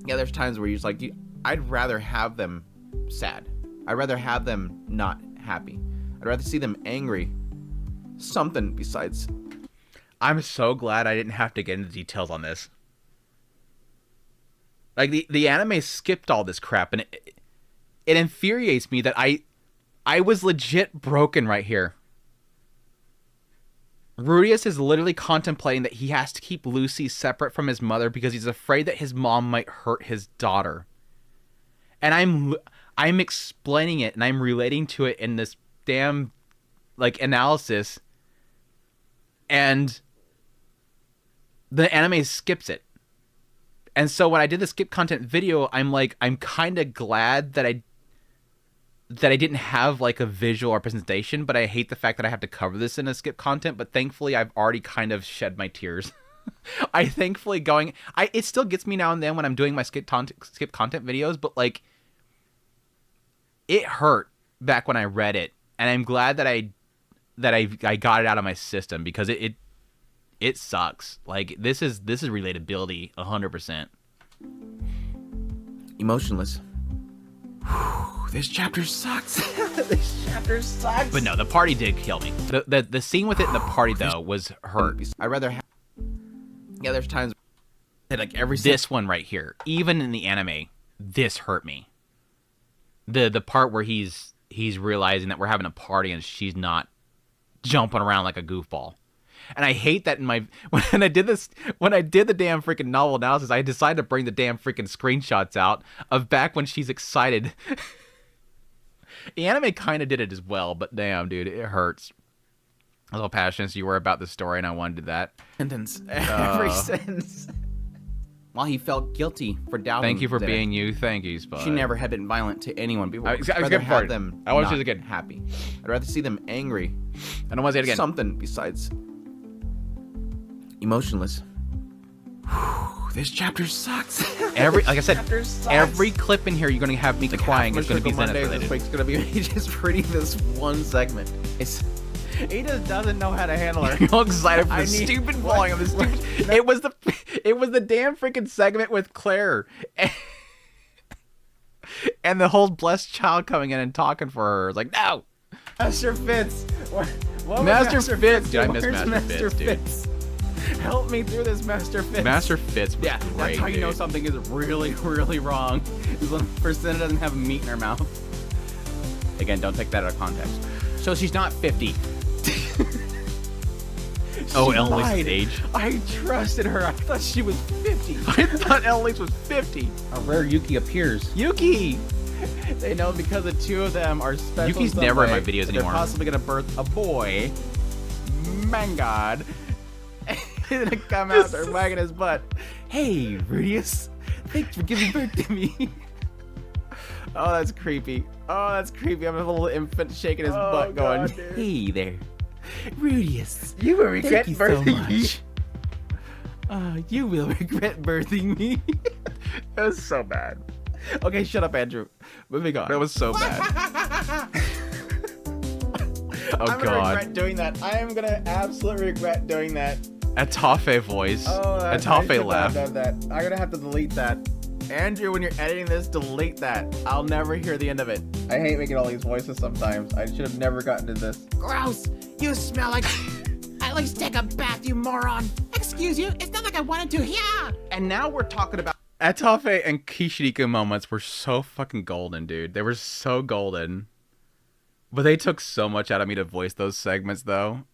Yeah, there's times where you're just like, I'd rather have them sad. I'd rather have them not happy. I'd rather see them angry. Something besides. I'm so glad I didn't have to get into details on this. Like, the anime skipped all this crap, and it infuriates me that I was legit broken right here. Rudius is literally contemplating that he has to keep Lucy separate from his mother because he's afraid that his mom might hurt his daughter. And I'm explaining it and I'm relating to it in this damn like analysis, and the anime skips it. And so when I did the skip content video, I'm kind of glad that I didn't have like a visual representation, but I hate the fact that I have to cover this in a skip content. But thankfully, I've already kind of shed my tears. It still gets me now and then when I'm doing my skip content videos, but like it hurt back when I read it, and I'm glad that I got it out of my system because it sucks. Like this is relatability 100%. Emotionless. This chapter sucks. This chapter sucks. But no, the party did kill me. The scene with it in the party though was hurt. I'd rather have. Yeah, there's times that like this one right here, even in the anime, this hurt me. The part where he's realizing that we're having a party and she's not jumping around like a goofball. And I hate that when I did the damn freaking novel analysis, I decided to bring the damn freaking screenshots out of back when she's excited. The anime kind of did it as well, but damn, dude, it hurts. A little passionate as you were about the story, and I wanted to do that. Sentence. Every sentence. While he felt guilty for doubting. Thank you for being you. Thank you, Spud. She never had been violent to anyone before. I was good for them. I want to see it again. Happy. I'd rather see them angry. I don't want to see it again. Something besides. Emotionless. This chapter sucks. Like I said, every clip in here you're gonna have me crying. It's gonna be Zenith related. This week's gonna be me just reading this one segment. He just doesn't know how to handle her. I'm all excited for the stupid volume of this stupid. It was the damn freaking segment with Claire, and the whole blessed child coming in and talking for her. It's like, no, Master Fitz. What Master Fitz. Dude, I miss Where's Master Fitz, dude. Help me through this, Master Fitz. Master Fitz was yeah, great, that's how you know dude. something is really, really wrong. Is when Priscilla doesn't have meat in her mouth. Again, don't take that out of context. So she's not 50. Oh, She Emily's lied. age. I trusted her. I thought she was 50. I thought Emily's was 50. A rare Yuki appears. Yuki. They know because the two of them are special. Yuki's some never in way, my videos they're anymore. possibly gonna birth a boy. Man, God. He's gonna come out there wagging his butt. Hey, Rudius. Thanks for giving birth to me. Oh, that's creepy. Oh, that's creepy. I'm a little infant shaking his butt going, hey there. Rudius. You will regret birthing me. You will regret birthing me. It was so bad. Okay, shut up, Andrew. Moving on. That was so bad. Oh, I'm gonna regret doing that. I am gonna absolutely regret doing that. Atafe voice. Atafe laugh. I'm gonna have to delete that. Andrew, when you're editing this, delete that. I'll never hear the end of it. I hate making all these voices sometimes. I should have never gotten to this. Gross! You smell like... At least take a bath, you moron! Excuse you, it's not like I wanted to, yeah! And now we're talking about... Atafe and Kishirika moments were so fucking golden, dude. They were so golden. But they took so much out of me to voice those segments, though.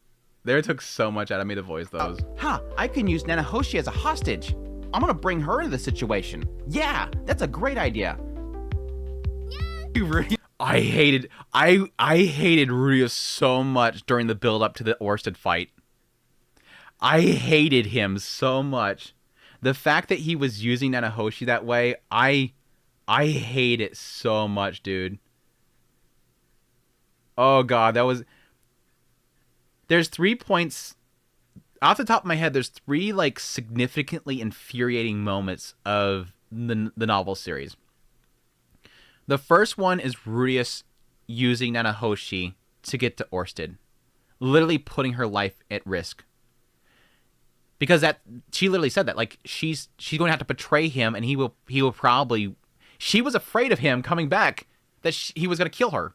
They took so much out of me to voice those. I can use Nanahoshi as a hostage. I'm gonna bring her into the situation. Yeah, that's a great idea. You really... I hated Rudius so much during the build up to the Orsted fight. I hated him so much The fact that he was using Nanahoshi that way, I hate it so much, dude. Oh god, there's 3 points off the top of my head. There's 3 like significantly infuriating moments of the novel series. The first one is Rudius using Nanahoshi to get to Orsted, literally putting her life at risk. Because she literally said that, like, she's going to have to betray him, and he will probably. She was afraid of him coming back, that he was going to kill her.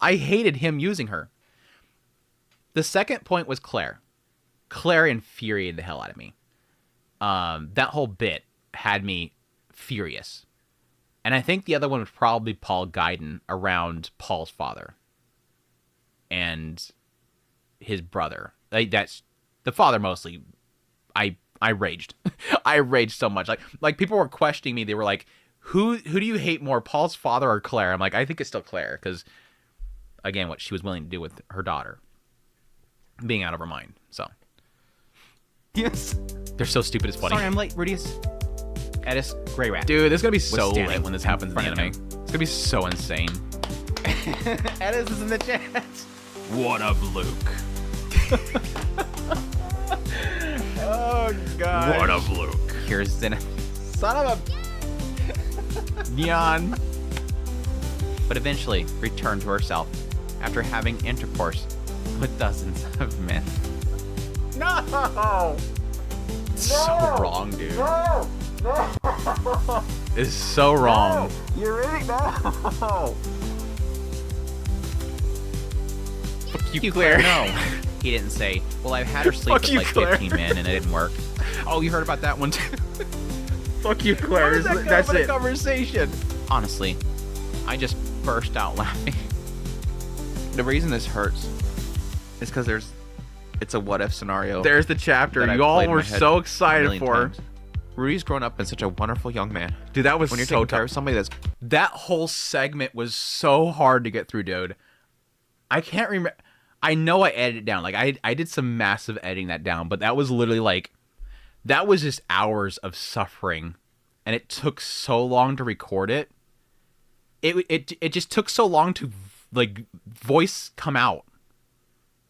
I hated him using her. The second point was Claire. Claire infuriated the hell out of me. That whole bit had me furious. And I think the other one was probably Paul Gaiden around Paul's father and his brother. That's the father mostly. I raged. I raged so much. Like people were questioning me. They were like, "Who do you hate more, Paul's father or Claire?" I'm like, I think it's still Claire, because again, what she was willing to do with her daughter, being out of her mind. So Yes. they're so stupid. It's funny. Sorry, I'm late, Rudius. Edis, Gray rat. dude, this is gonna be so standing lit when this happens in the front of anime. It's gonna be so insane. Edis is in the chat. What of Luke? Oh god. What of Luke? Here's Zen. Son of a Neon. But eventually returned to herself after having intercourse with dozens of men. No. So wrong, dude. It's so wrong. You're really no. Fuck you, Claire. No. He didn't say, well, I've had her sleep Fuck with you, like Claire. 15 men and it didn't work. Oh, you heard about that one too? Fuck you, Claire. That's it. Conversation. Honestly, I just burst out laughing. The reason this hurts is because it's a what if scenario. There's the chapter that I've you all played in were my head so a excited million for. times. Rudy's grown up and such a wonderful young man. Dude, that was When you're so taking care tough. of somebody that's That whole segment was so hard to get through, dude. I can't remember. I know I edited it down. Like, I did some massive editing that down, but that was literally like, that was just hours of suffering, and it took so long to record it. It just took so long to, like, voice come out.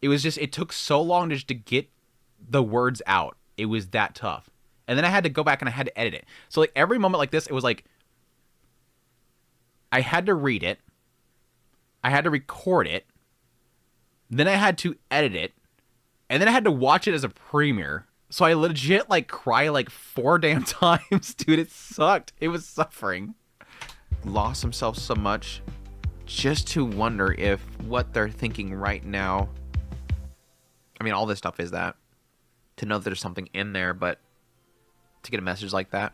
It took so long just to get the words out. It was that tough. And then I had to go back and I had to edit it. So, like, every moment like this, it was like, I had to read it. I had to record it. Then I had to edit it. And then I had to watch it as a premiere. So I legit, like, cry, like, 4 damn times. Dude, it sucked. It was suffering. lost themselves so much just to wonder if what they're thinking right now. I mean, all this stuff is that. To know that there's something in there, but to get a message like that.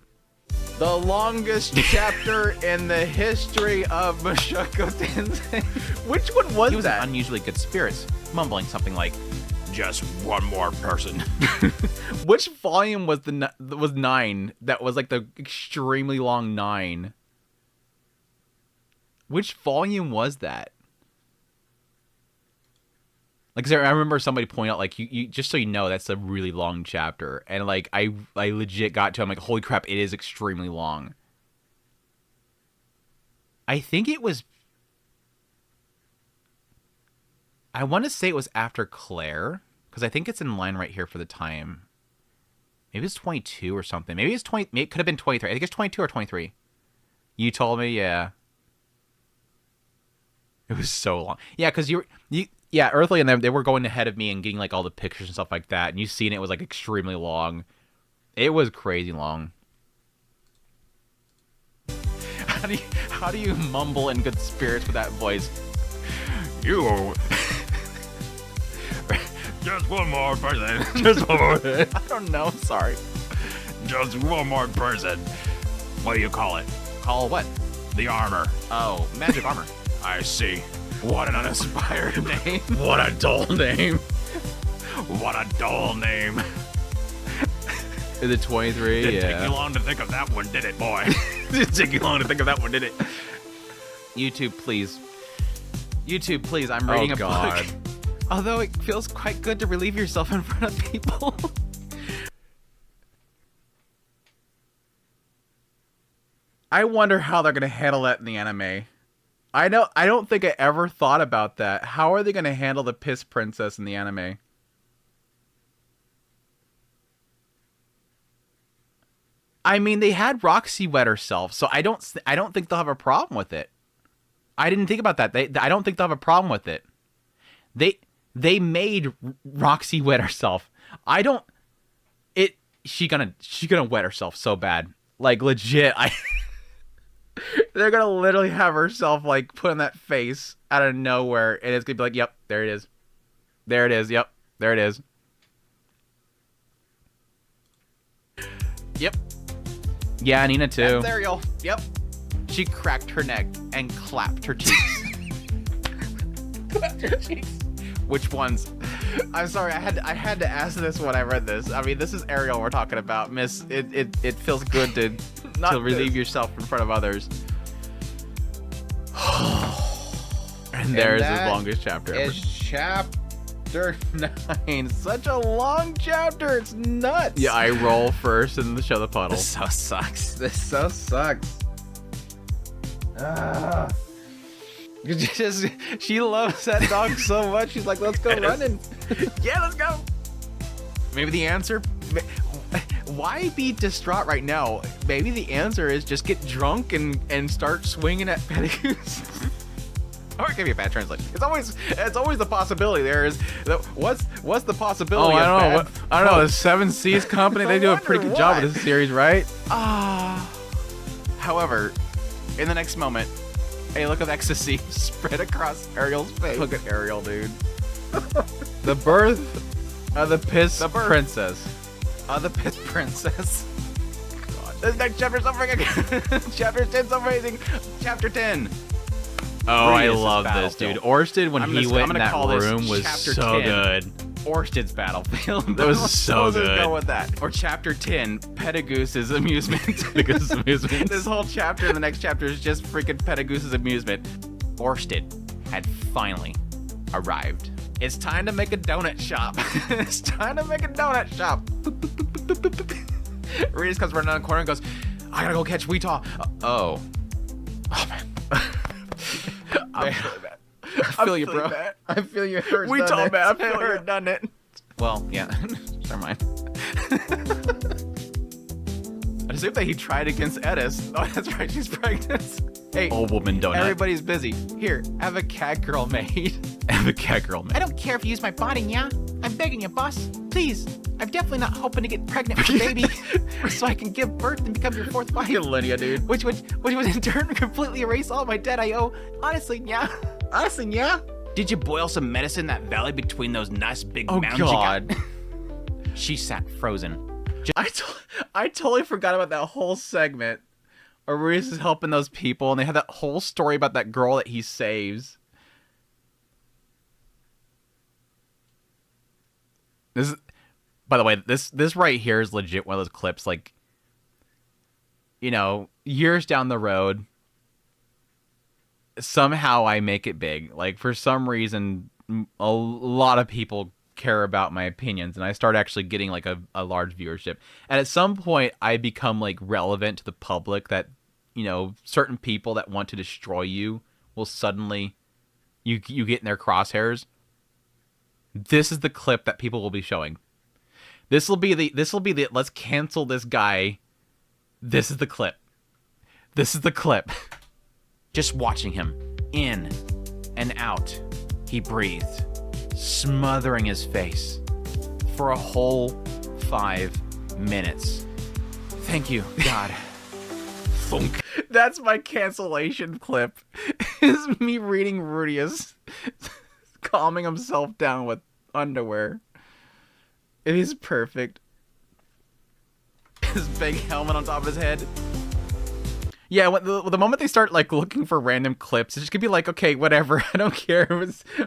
The longest chapter in the history of Mushoku Tensei. Which one was He was that? in unusually good spirits, mumbling something like, Just one more person. Which volume was was 9? That was like the extremely long 9. Which volume was that? Like, 'cause I remember somebody pointing out, like, you just so you know, that's a really long chapter, and like I legit got to, I'm like, holy crap, it is extremely long. I think it was. I want to say it was after Claire, because I think it's in line right here for the time. Maybe it's 22 or something. Maybe it's 20. It could have been 23. I think it's 22 or 23. You told me, yeah. It was so long. Yeah, because yeah, Earthly and them, they were going ahead of me and getting like all the pictures and stuff like that. And you seen it was like extremely long. It was crazy long. How do you mumble in good spirits with that voice? You. Just one more person. Just one more. I don't know. Sorry. Just one more person. What do you call it? Call what? The armor. Oh, magic armor. I see. What an uninspired Name. What a dull name. What a dull name. Is it 23? Didn't take Yeah. you long to think of that one, did it, boy? Didn't take you long to think of that one, did it? YouTube, please. YouTube, please. I'm reading a God. book. Although it feels quite good to relieve yourself in front of people. I wonder how they're gonna handle that in the anime. I don't think I ever thought about that. How are they gonna handle the piss princess in the anime? I mean, they had Roxy wet herself, so I don't think they'll have a problem with it. I didn't think about that. I don't think they'll have a problem with it. They made Roxy wet herself. She gonna wet herself so bad. Like legit, they're gonna literally have herself like put in that face out of nowhere, and it's gonna be like, yep, there it is. There it is, yep, there it is. Yep. Yeah, Nina too. That's Ariel. Yep. She cracked her neck and clapped her cheeks. Clapped her cheeks. Which ones? I'm sorry, I had to ask this when I read this. I mean, this is Ariel we're talking about, Miss. It feels good to relieve yourself in front of others. And there's his longest chapter ever. It's chapter 9. Such a long chapter. It's nuts. Yeah, I roll first and show the puddle. This so sucks. This so sucks. She loves that dog so much. She's like, let's go running. Yeah, let's go. Maybe the answer. Why be distraught right now? Maybe the answer is just get drunk and start swinging at Petticoats. Or it could be a bad translation. It's always the possibility. There is what's the possibility? Oh, I don't know. Bad, I don't know. The Seven Seas Company. They do a pretty good job with this series, right? However, in the next moment, a look of ecstasy spread across Ariel's face. Look at Ariel, dude. The birth of the piss princess. The piss princess. God. This next chapter's so freaking Chapter 10's so amazing. Chapter 10. Oh, I Radius' love this, battlefield. dude. Orsted, when he went in that call this room, was chapter so 10. good. Orsted's battlefield. That was so Let's just good. go with that. Or chapter 10, Pettigoose's amusement. Pettigoose's amusement. This whole chapter and the next chapter is just freaking Pettigoose's amusement. Orsted had finally arrived. It's time to make a donut shop. It's time to make a donut shop. Reedus comes running down the corner and goes, I gotta go catch Weetaw. Oh man. I'm really bad. I feel you, bro. I feel you hurt. Weetaw, man. I feel you're done it. Well, yeah. Never mind. I assume that he tried against Edis. Oh, that's right. She's pregnant. Hey, Old woman donut. everybody's busy. Here, have a cat girl made. Have a cat girl, I man. don't care if you use my body, yeah? I'm begging you, boss. Please. I'm definitely not hoping to get pregnant with a baby so I can give birth and become your fourth wife. Linnea, dude. Which would in turn completely erase all my debt I owe. Honestly, yeah. Did you boil some medicine in that valley between those nice big Oh, mounds God. you got? She sat frozen. I totally forgot about that whole segment. Reedus is helping those people, and they have that whole story about that girl that he saves. This, by the way, this right here is legit one of those clips. Like, you know, years down the road, somehow I make it big. Like, for some reason, a lot of people care about my opinions, and I start actually getting like a large viewership. And at some point, I become like relevant to the public. That, you know, certain people that want to destroy you will suddenly you get in their crosshairs. This is the clip that people will be showing. This will be the let's cancel this guy. This is the clip. This is the clip. Just watching him in and out, he breathed, smothering his face for a whole 5 minutes. Thank you, God. Thunk. That's my cancellation clip. Is me reading Rudius calming himself down with underwear. It is perfect. His big helmet on top of his head. Yeah, when the moment they start like looking for random clips, it's just gonna be like, okay, whatever, I don't care.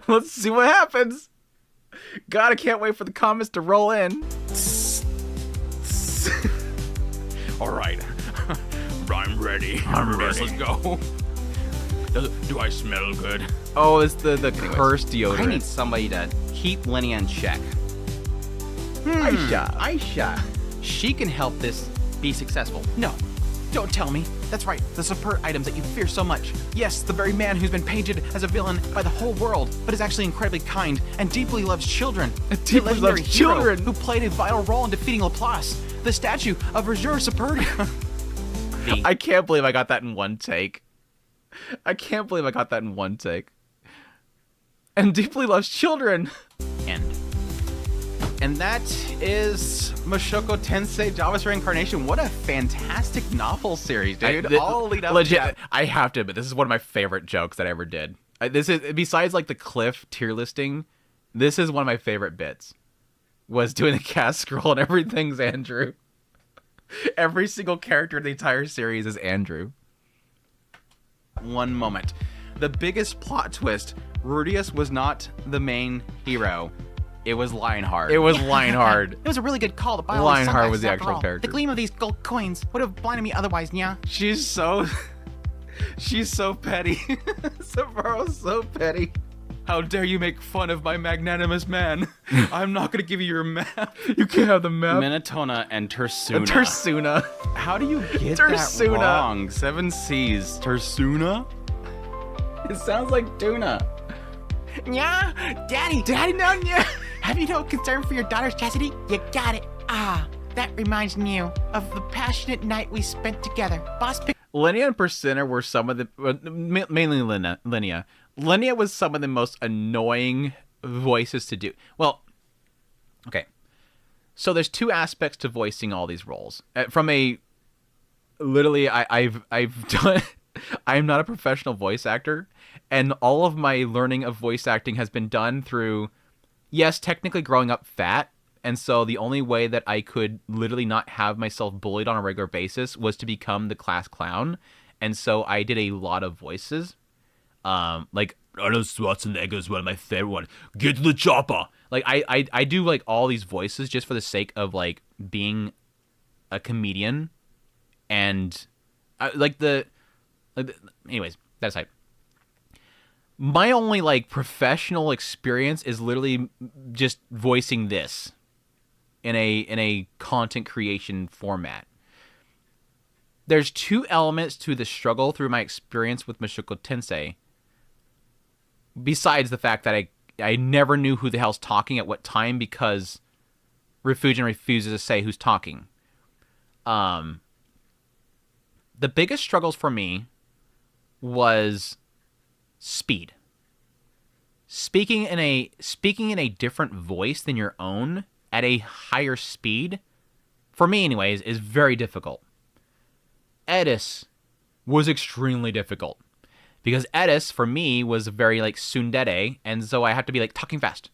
Let's see what happens. God, I can't wait for the comments to roll in. All right, I'm ready. Let's go. Do I smell good? Oh, it's the cursed I deodorant. need somebody to keep Linnea in check. Aisha. Aisha. She can help this be successful. No. Don't tell me. That's right, the superb items that you fear so much. Yes, the very man who's been painted as a villain by the whole world, but is actually incredibly kind and deeply loves children. Deeply The legendary loves hero children. who played a vital role in defeating Laplace. The statue of Roger Superdia. I can't believe I got that in one take. I can't believe I got that in one take. And deeply loves children. End. And that is Mushoku Tensei Java's Reincarnation. What a fantastic novel series, dude. All lead up legit. to... I have to admit, this is one of my favorite jokes that I ever did. This is, besides like the Cliff tier listing, this is one of my favorite bits. Was doing the cast scroll and everything's Andrew. Every single character in the entire series is Andrew. One moment. The biggest plot twist, Rudius was not the main hero. It was Lionheart. It was Lionheart. It was a really good call to buy all these Lionheart sunglasses was the after actual all. character. The gleam of these gold coins would have blinded me otherwise, yeah. She's so petty. Sabaro's so petty. How dare you make fun of my magnanimous man? I'm not gonna give you your map. You can't have the map. Minotona and Tersuna. Tersuna. How do you get Tersuna. that wrong? 7 C's. Tersuna? It sounds like tuna. Yeah, Daddy, no, yeah. Have you no concern for your daughter's chastity? You got it. Ah, that reminds me of the passionate night we spent together. Boss picked Linnea and Persina were some of the mainly Linnea. Linnea was some of the most annoying voices to do. Well, okay. So there's two aspects to voicing all these roles. From a literally, I've done. I am not a professional voice actor, and all of my learning of voice acting has been done through, yes, technically growing up fat. And so the only way that I could literally not have myself bullied on a regular basis was to become the class clown. And so I did a lot of voices. Like Arnold Schwarzenegger is one of my favorite ones. Get to the chopper. Like I do like all these voices just for the sake of like being a comedian. And anyways, that's hype. My only like professional experience is literally just voicing this in a content creation format. There's two elements to the struggle through my experience with Mushoku Tensei. Besides the fact that I never knew who the hell's talking at what time because Refugin refuses to say who's talking. The biggest struggles for me was speed. Speaking in a different voice than your own at a higher speed, for me anyways, is very difficult. Edis was extremely difficult because Edis for me was very like tsundere, and so I have to be like talking fast.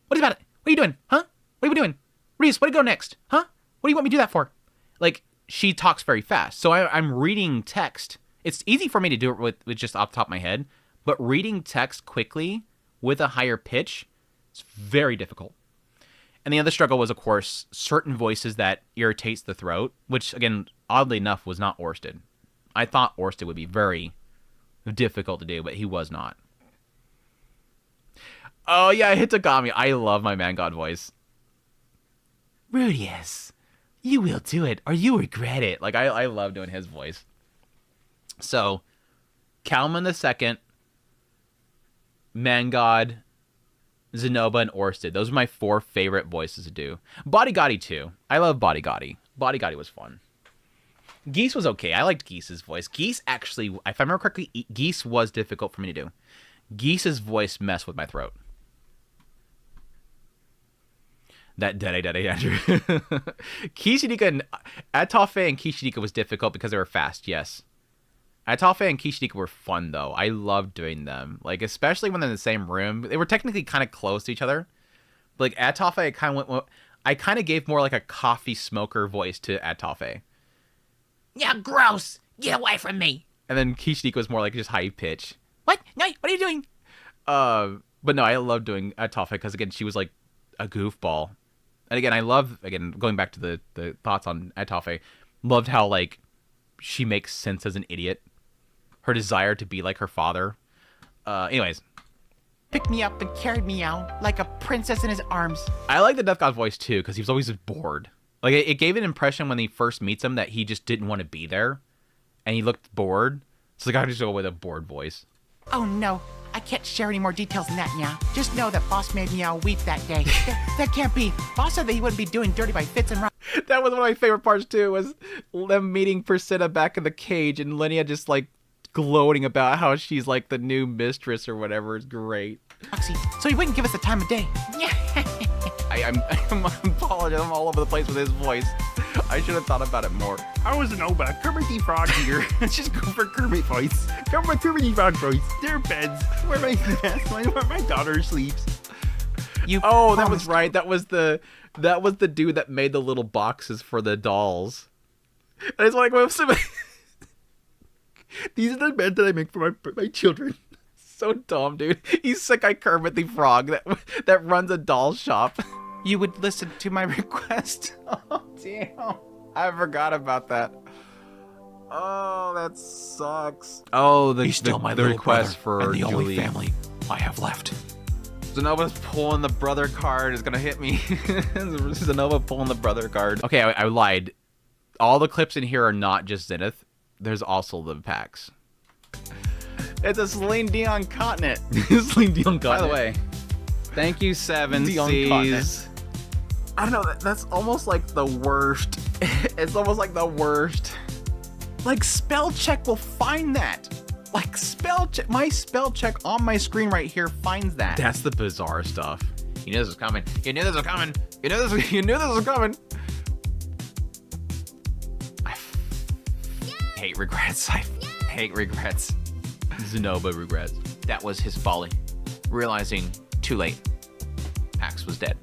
What about it? What are you doing? Huh? What are you doing? Reese, what do you go next? Huh? What do you want me to do that for? Like, she talks very fast. So I'm reading text. It's easy for me to do it with just off the top of my head, but reading text quickly with a higher pitch is very difficult. And the other struggle was, of course, certain voices that irritates the throat, which, again, oddly enough, was not Orsted. I thought Orsted would be very difficult to do, but he was not. Oh, yeah, Hitogami. I love my man god voice. Rudius, you will do it, or you regret it. Like, I love doing his voice. So, Kalman II, Man God, Zenoba, and Orsted. Those are my 4 favorite voices to do. Body Gotti, too. I love Body Gotti. Body Gotti was fun. Geese was okay. I liked Geese's voice. Geese actually, if I remember correctly, Geese was difficult for me to do. Geese's voice messed with my throat. That Dede Andrew. Kishidika and Atafe and Kishidika was difficult because they were fast, yes. Atafe and Kishidika were fun, though. I loved doing them. Like, especially when they're in the same room. They were technically kind of close to each other. But, like, Atafe, I kind of gave more like a coffee smoker voice to Atafe. Yeah, gross. Get away from me. And then Kishidika was more like just high pitch. What? No, what are you doing? But no, I love doing Atafe because, again, she was like a goofball. And again, I love, again, going back to the thoughts on Atafe, loved how, like, she makes sense as an idiot. Her desire to be like her father. Anyways. Picked me up and carried me out like a princess in his arms. I like the Death God voice, too, because he was always bored. Like, it gave an impression when he first meets him that he just didn't want to be there. and he looked bored. So the guy just go with a bored voice. Oh no, I can't share any more details than that, Meow. Just know that Boss made Meow weep that day. That can't be. Boss said that he wouldn't be doing dirty by fits and That was one of my favorite parts too, was them meeting Priscilla back in the cage and Linnea just like gloating about how she's like the new mistress or whatever. It's great. Roxy, so he wouldn't give us the time of day. I'm apologizing. I'm all over the place with his voice. I should have thought about it more. I was an Oba. Kermit the Frog here. Let's just go for Kermit voice. Go for Kermit the Frog voice. Their beds. Where my daughter sleeps. You Oh, that promised- was right. That was the dude that made the little boxes for the dolls. And it's like, well, these are the beds that I make for my children. So dumb, dude. He's sick like Kermit the Frog that runs a doll shop. You would listen to my request. Oh, damn. I forgot about that. Oh, that sucks. Oh, the He's still my the little request brother for and the Julie. only family I have left. Zenoba's pulling the brother card is gonna hit me. Zenova pulling the brother card. Okay, I lied. All the clips in here are not just Zenith. There's also the packs. It's a Celine Dion continent. Celine Dion By the way, thank you, Seven Dion Seas. continent. I don't know. That's almost like the worst. It's almost like the worst. Like spell check will find that. Like spell check, my spell check on my screen right here finds that. That's the bizarre stuff. You knew this was coming. You knew this was coming. You knew this. You knew this was coming. I hate regrets. I hate regrets. Zenoba regrets. That was his folly. Realizing too late, Axe was dead.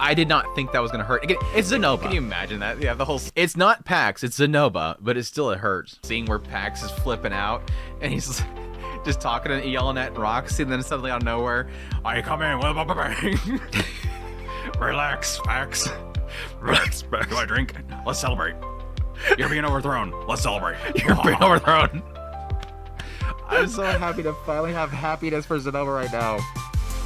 I did not think that was gonna hurt. Again, it's Zenoba. Can you imagine that? Yeah, the whole It's not Pax, it's Zenoba, but it hurts. scene where Pax is flipping out and he's just talking and yelling at Roxy, and then suddenly out of nowhere, I come in with a bang. Relax, Max. Relax. Back my drink. Let's celebrate. You're being overthrown. Let's celebrate. You're being overthrown. I'm so happy to finally have happiness for Zenova right now.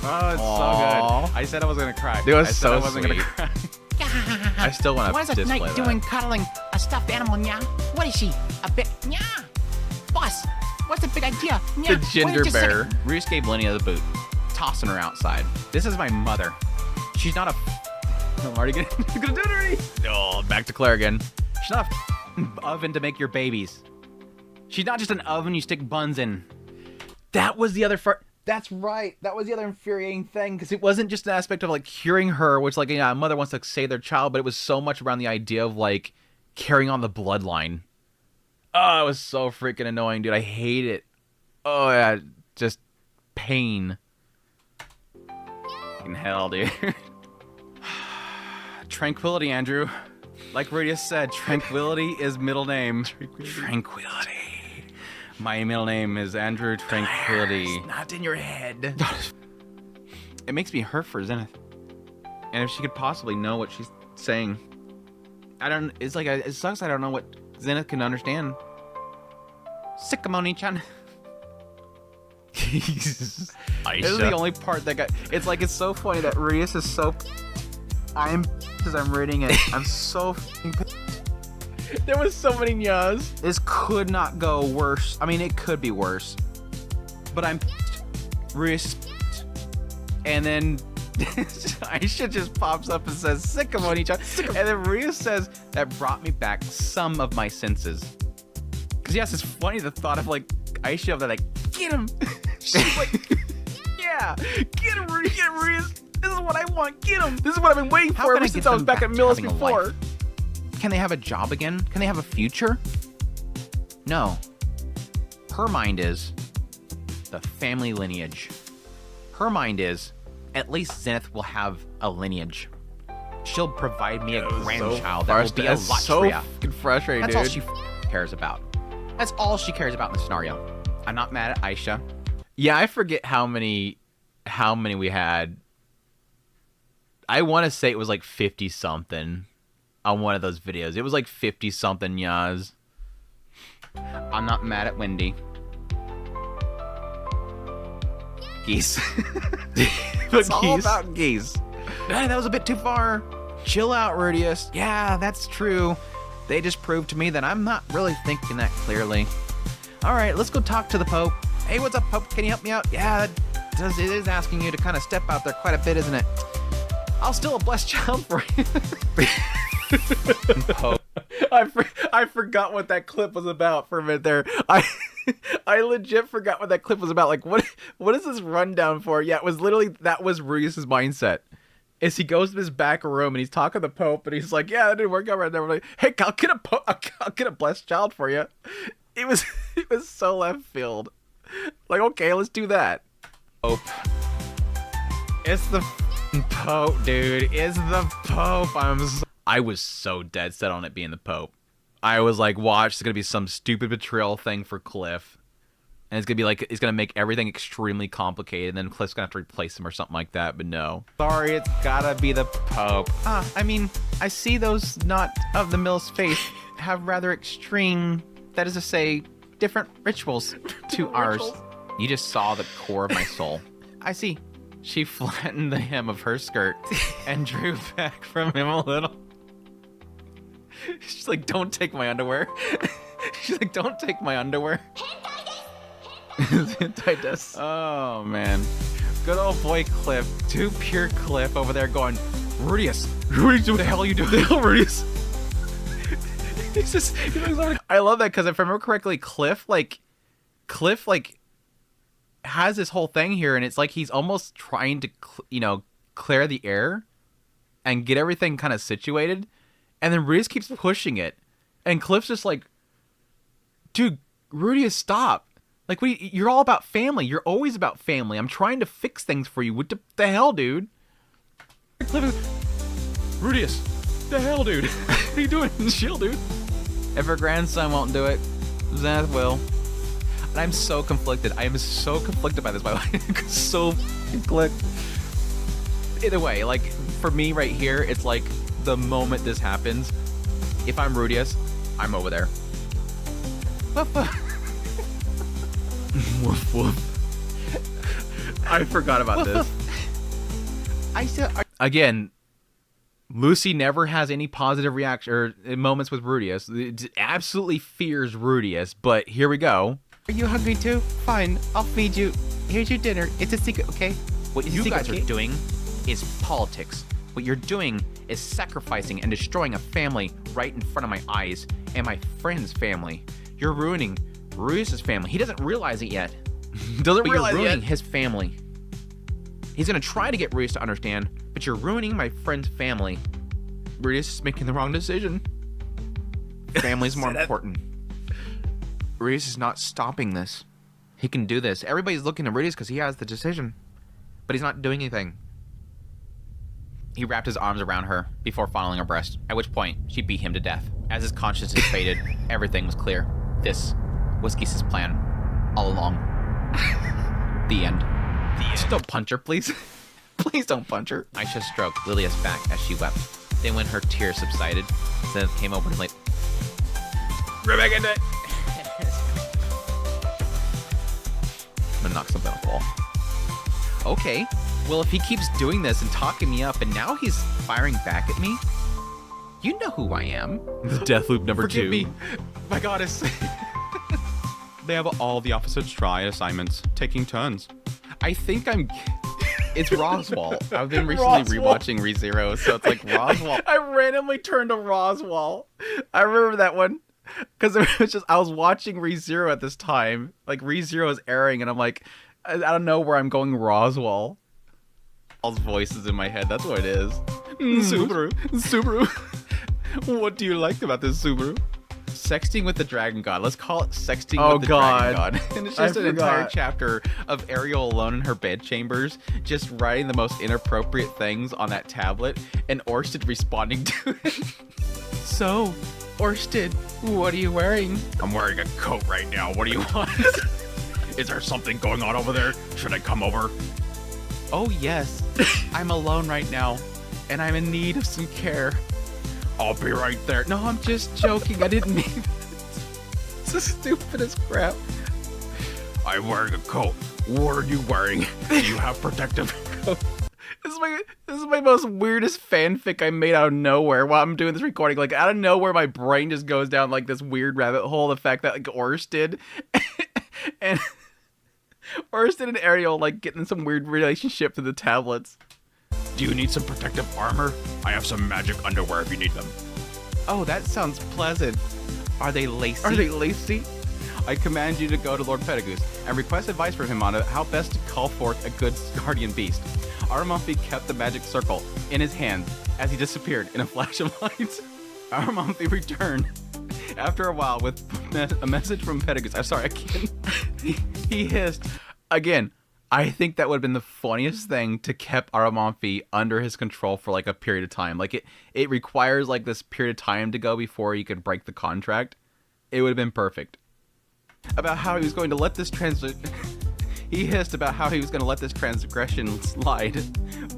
Oh, it's Aw. so good. I said I was gonna cry. It was I said so I wasn't sweet. gonna cry. I still want What to is a display knight that. doing cuddling a stuffed animal, Nya? What is she? A bit, Nya? Boss, what's the big idea? Nya, The wait ginger just a bear. second. Reese gave Linnea the boot, tossing her outside. This is my mother. She's not a. I'm already gonna do it already. Oh, back to Claire again. She's not a oven to make your babies. She's not just an oven you stick buns in. That was the other That's right. That was the other infuriating thing, because it wasn't just an aspect of like curing her, which like, yeah, a mother wants to save their child, but it was so much around the idea of like carrying on the bloodline. Oh, it was so freaking annoying, dude. I hate it. Oh yeah, just pain. Fucking hell, dude. Tranquility, Andrew. Like Radius said, tranquility is middle name. Tranquility. My middle name is Andrew Tranquility. Not in your head. It makes me hurt for Zenith. And if she could possibly know what she's saying, it's like, it sucks I don't know what Zenith can understand. Sycamore-chan. This is the only part that got. It's like, it's so funny that Rias is so. I'm because I'm reading it. I'm so. There was so many nyas. This could not go worse. I mean, it could be worse. But I'm. Rias. And then. Aisha just pops up and says, Sycamore-chan. And then Rias says, that brought me back some of my senses. Because, yes, it's funny the thought of, like, Aisha that, like, get him. She's like, yeah, get him, Rias. This is what I want. Get him. This is what I've been waiting How for can ever I since get I was them back back at to Millis having a before. life? Can they have a job again? Can they have a future? No. Her mind is the family lineage. Her mind is, at least Zenith will have a lineage. She'll provide me a grandchild that will be a Latria. fucking frustrating, That's dude. all she cares about. That's all she cares about in the scenario. I'm not mad at Aisha. Yeah, I forget how many we had. I want to say it was like 50 something on one of those videos. It was like 50 something nyas. I'm not mad at Wendy. Geese. It's all Geese. about geese. That was a bit too far. Chill out, Rudius. Yeah, that's true. They just proved to me that I'm not really thinking that clearly. All right, let's go talk to the Pope. Hey, what's up, Pope? Can you help me out? Yeah, it is asking you to kind of step out there quite a bit, isn't it? I'll still a blessed child for you. Pope. I forgot what that clip was about for a minute there. I legit forgot what that clip was about. Like, what is this rundown for? Yeah, it was literally, that was Rudius's mindset. Is he goes to this back room and he's talking to the Pope and he's like, yeah, that didn't work out right there. We're like, hey, I'll get a blessed child for you. It was so left field. Like, okay, let's do that. Pope. It's the Pope, dude. It's the Pope. I was so dead set on it being the Pope. I was like, watch, it's gonna be some stupid betrayal thing for Cliff. And it's gonna be like, it's gonna make everything extremely complicated, and then Cliff's gonna have to replace him or something like that, but no. Sorry, it's gotta be the Pope. I mean, I see those not of the Mill's faith have rather extreme, that is to say, different rituals to ours. You just saw the core of my soul. I see. She flattened the hem of her skirt and drew back from him a little. She's like, don't take my underwear. She's like, don't take my underwear. Oh, man. Good old boy Cliff. Too pure Cliff over there going, Rudius, what the hell are you doing? Rudius. I love that because if I remember correctly, Cliff has this whole thing here, and it's like he's almost trying to, clear the air and get everything kind of situated, and then Rudius keeps pushing it, and Cliff's just like, dude, Rudius, stop. Like, you're all about family. You're always about family. I'm trying to fix things for you. What the hell, dude? Cliff is, Rudius, the hell, dude? What are you doing? Chill, dude. If her grandson won't do it, Xanath will. And I'm so conflicted. I am so conflicted by this, by the way. So conflicted. Either way, like, for me right here, it's like the moment this happens, if I'm Rudius, I'm over there. Woof, woof. I forgot about this. Again, Lucy never has any positive reaction or moments with Rudius. It absolutely fears Rudius, but here we go. Are you hungry too? Fine, I'll feed you. Here's your dinner. It's a secret, okay? What you guys are doing is politics. What you're doing is sacrificing and destroying a family right in front of my eyes and my friend's family. You're ruining Rudius' family. He doesn't realize it yet. You're ruining his family. He's gonna try to get Rudius to understand, but you're ruining my friend's family. Rudius is making the wrong decision. Family's more important. Rudius is not stopping this. He can do this. Everybody's looking at Rudius because he has the decision, but he's not doing anything. He wrapped his arms around her before fondling her breast, at which point she beat him to death. As his consciousness faded, everything was clear. This was Geese's plan all along. The end. Just don't punch her, please. Please don't punch her. Aisha stroked Lilia's back as she wept. Then when her tears subsided, Zenith came over and like, Right back into it. I'm gonna knock something off the wall. Okay. Well, if he keeps doing this and talking me up, and now he's firing back at me, you know who I am. The death loop number Forgive 2. me, my goddess. They have all the officers try assignments, taking turns. I think it's Roswell. I've been recently rewatching ReZero, so it's like Roswell. I randomly turned to Roswell. I remember that one because it was just I was watching ReZero at this time. Like ReZero is airing, and I'm like, I don't know where I'm going. Roswell. All voices in my head. That's what it is. Subaru. What do you like about this Subaru? Sexting with the Dragon God. Let's call it Sexting with the Dragon God. And it's just an entire chapter of Ariel alone in her bedchambers, just writing the most inappropriate things on that tablet, and Orsted responding to it. So, Orsted, what are you wearing? I'm wearing a coat right now. What do you want? Is there something going on over there? Should I come over? Oh yes, I'm alone right now, and I'm in need of some care. I'll be right there. No, I'm just joking. I didn't mean it. It's the stupidest crap. I'm wearing a coat. What are you wearing? Do you have protective? This is my most weirdest fanfic I made out of nowhere while I'm doing this recording. Like, out of nowhere, my brain just goes down like this weird rabbit hole. The fact that like Orsted and Orsted and Ariel like getting some weird relationship through the tablets. Do you need some protective armor? I have some magic underwear if you need them. Oh, that sounds pleasant. Are they lacy? Are they lacy? I command you to go to Lord Pedigoose and request advice from him on how best to call forth a good guardian beast. Aramonfi kept the magic circle in his hand as he disappeared in a flash of light. Aramonfi returned after a while with a message from Pedigoose. I'm sorry, I can't. He hissed. Again, I think that would have been the funniest thing to keep Aramonfi under his control for like a period of time. Like it requires like this period of time to go before you could break the contract. It would have been perfect. About how he was going to let this He hissed about how he was going to let this transgression slide,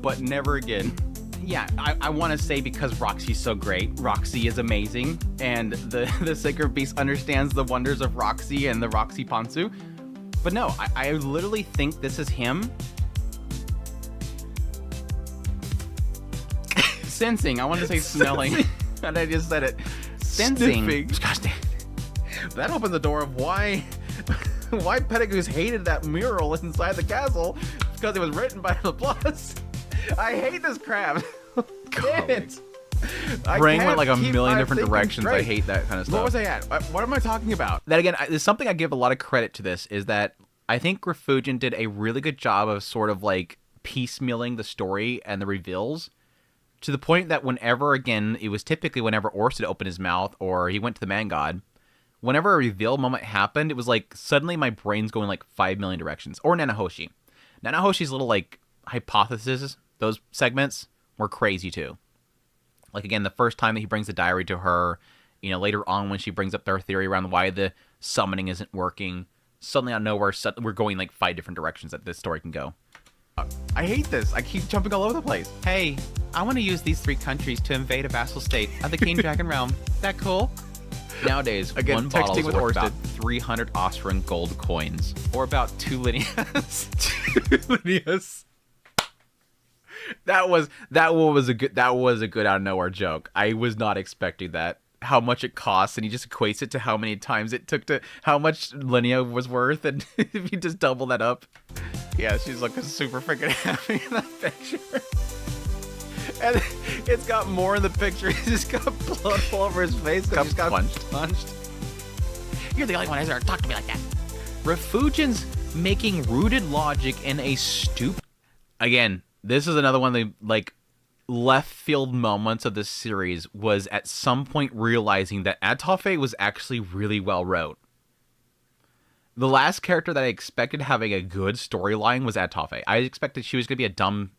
but never again. Yeah, I want to say because Roxy's so great. Roxy is amazing, and the Sacred Beast understands the wonders of Roxy and the Roxy Pantsu. But no, I literally think this is him sensing. I wanted to say smelling, and I just said it. Sensing. Gosh dang. That opened the door of why Pedigoose hated that mural inside the castle, because it was written by the Plus. I hate this crap. Damn it. Brain went like a keep million my different thinking directions. I straight. hate that kind of stuff. What was I at? What am I talking about? That again, there's something I give a lot of credit to this, is that I think Refugin did a really good job of sort of like piecemealing the story and the reveals to the point that whenever, again, it was typically whenever Orsted opened his mouth or he went to the man god, whenever a reveal moment happened, it was like suddenly my brain's going like 5 million directions. Or Nanahoshi. Nanahoshi's little like hypotheses, those segments were crazy too. Like again, the first time that he brings the diary to her, you know, later on when she brings up their theory around why the summoning isn't working, suddenly out of nowhere, we're going like 5 different directions that this story can go. I hate this. I keep jumping all over the place. Hey, I want to use these 3 countries to invade a vassal state of the King Dragon Realm. That cool? Nowadays, Again, one bottle texting is with worth about Orsted. 300 Austrian gold coins, or about 2 lineas. Yes. That was a good out of nowhere joke. I was not expecting that. How much it costs, and he just equates it to how many times it took to how much Linea was worth, and if you just double that up. Yeah, she's looking super freaking happy in that picture. And it's got more in the picture. He's just got blood all over his face. Got He's got punched. You're the only one who's ever talked to me like that. Refugin's making rooted logic in a stupid. Again, this is another one of the like left field moments of this series, was at some point realizing that Atafe was actually really well wrote. The last character that I expected having a good storyline was Atafe. I expected she was going to be a dumb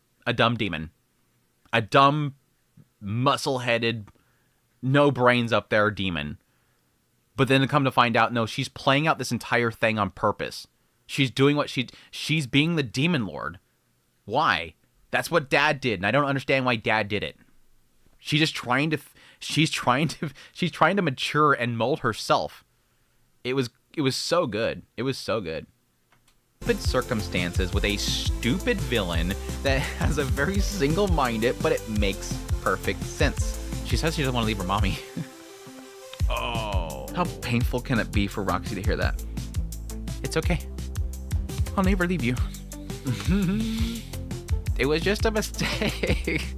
demon. A dumb, muscle-headed, no brains up there demon. But then to come to find out, no, she's playing out this entire thing on purpose. She's doing what she's being the demon lord. Why? That's what Dad did, and I don't understand why Dad did it. She's trying to mature and mold herself. It was so good. It was so good. Stupid circumstances with a stupid villain that has a very single-minded, but it makes perfect sense. She says she doesn't want to leave her mommy. Oh. How painful can it be for Roxy to hear that? It's okay. I'll never leave you. It was just a mistake.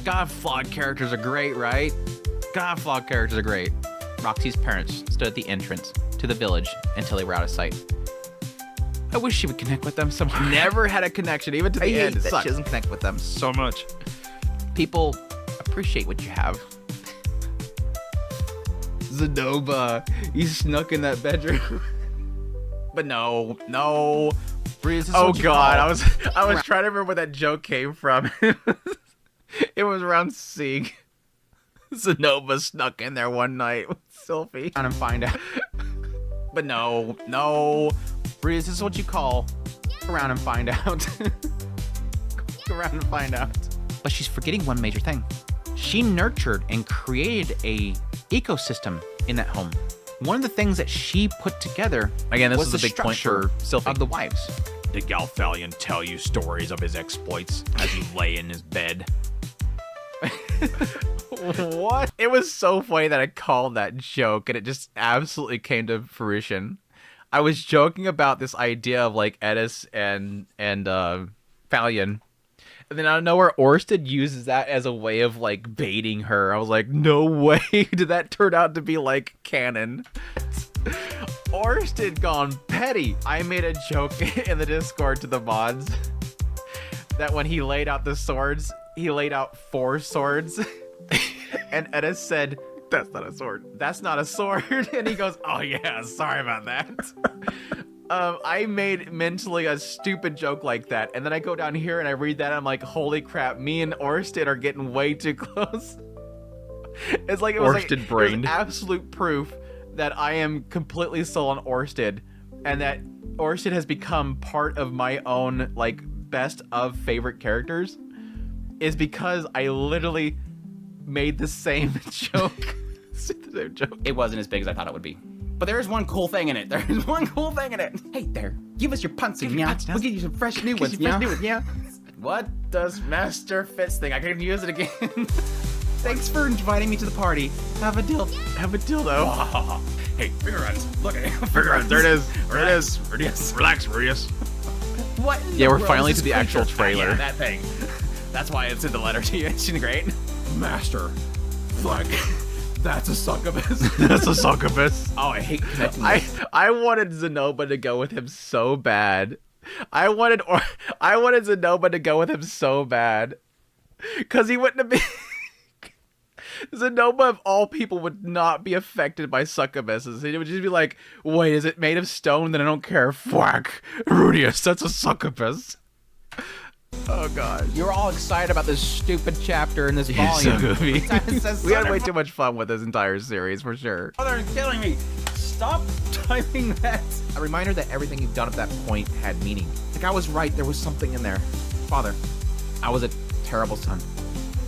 God, flawed characters are great, right? God, flawed characters are great. Roxy's parents stood at the entrance to the village until they were out of sight. I wish she would connect with them somehow. Never had a connection, even to the I end. hate It that sucks she doesn't connect with them. so much. People, appreciate what you have. Zenova, he snuck in that bedroom. But no. Breeze, Oh God, I was trying to remember where that joke came from. It was around seeing Zenova snuck in there one night with Sylphie. And find out. But no. Breeze, this is what you call around and find out. Go around and find out. But she's forgetting one major thing. She nurtured and created a ecosystem in that home. One of the things that she put together, again, this was is a the big point for structure Sylphie, of the wives. Did Galfalion tell you stories of his exploits as you lay in his bed? What? It was so funny that I called that joke, and it just absolutely came to fruition. I was joking about this idea of like Edis and Falion, and then out of nowhere, Orsted uses that as a way of like baiting her. I was like, no way did that turn out to be like canon. Orsted gone petty. I made a joke in the Discord to the mods that when he laid out the swords, he laid out 4 swords, and Edis said, "That's not a sword. That's not a sword." And he goes, "Oh yeah, sorry about that." I made mentally a stupid joke like that, and then I go down here and I read that, and I'm like, holy crap, me and Orsted are getting way too close. It's like it was Orsted-brained. it was absolute proof that I am completely sold on Orsted, and that Orsted has become part of my own like best of favorite characters, is because I literally made the same joke. The same joke. It wasn't as big as I thought it would be. But there is one cool thing in it. There is one cool thing in it. Hey there, give us your punts, yeah. We'll give you some fresh new ones, yeah. What does Master Fitz think? I can use it again. Thanks for inviting me to the party. Have a dildo. Hey, finger runs. Look at it. Finger runs. There it is. There it is. Rudius. Relax, Rudius. What? in Yeah, the we're world finally is to this the actual creature? trailer. Yeah, that thing. That's why it's in the letter to you. Isn't it great? Master. Fuck. That's a succubus. That's a succubus. Oh, I hate connecting this. I wanted Zenoba to go with him so bad. I wanted Zenoba to go with him so bad, cause he wouldn't have been. Zenoba of all people would not be affected by succubuses. He would just be like, "Wait, is it made of stone? Then I don't care." Fuck, Rudius, that's a succubus. Oh god. You're all excited about this stupid chapter in this He's so volume. goofy. It says We had son way of too much fun with this entire series, for sure. Father is killing me. Stop typing that. A reminder that everything you've done at that point had meaning. Like, I was right, there was something in there. Father, I was a terrible son.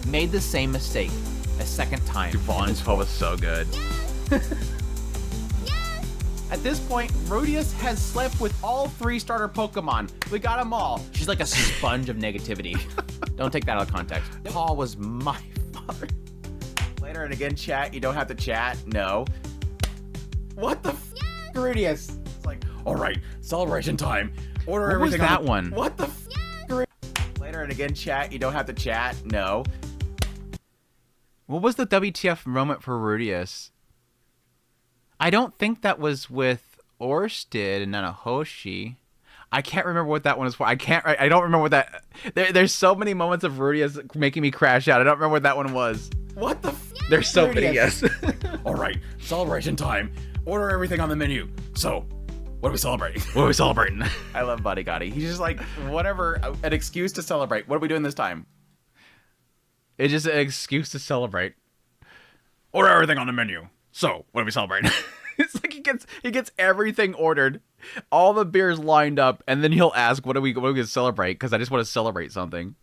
Made the same mistake a second time. Vaughn's poem was so good. At this point, Rudius has slept with all 3 starter Pokemon. We got them all. She's like a sponge of negativity. Don't take that out of context. Paul was my father. Later and again, chat. You don't have to chat. No. What the f, Rudius? It's like, all right, celebration time. Order What was everything that on one? What the f, Later and again, chat. You don't have to chat. No. What was the WTF moment for Rudius? I don't think that was with Orsted and Nanahoshi. I can't remember what that one was for. I don't remember what that. There's so many moments of Rudius making me crash out. I don't remember what that one was. What the f, There's so many. Rudius. Yes. All right, celebration time. Order everything on the menu. So, what are we celebrating? What are we celebrating? I love Buddy Gotti. He's just like, whatever, an excuse to celebrate. What are we doing this time? It's just an excuse to celebrate. Order everything on the menu. So, what are we celebrating? It's like he gets everything ordered, all the beers lined up, and then he'll ask, "What are we going to celebrate?" Because I just want to celebrate something.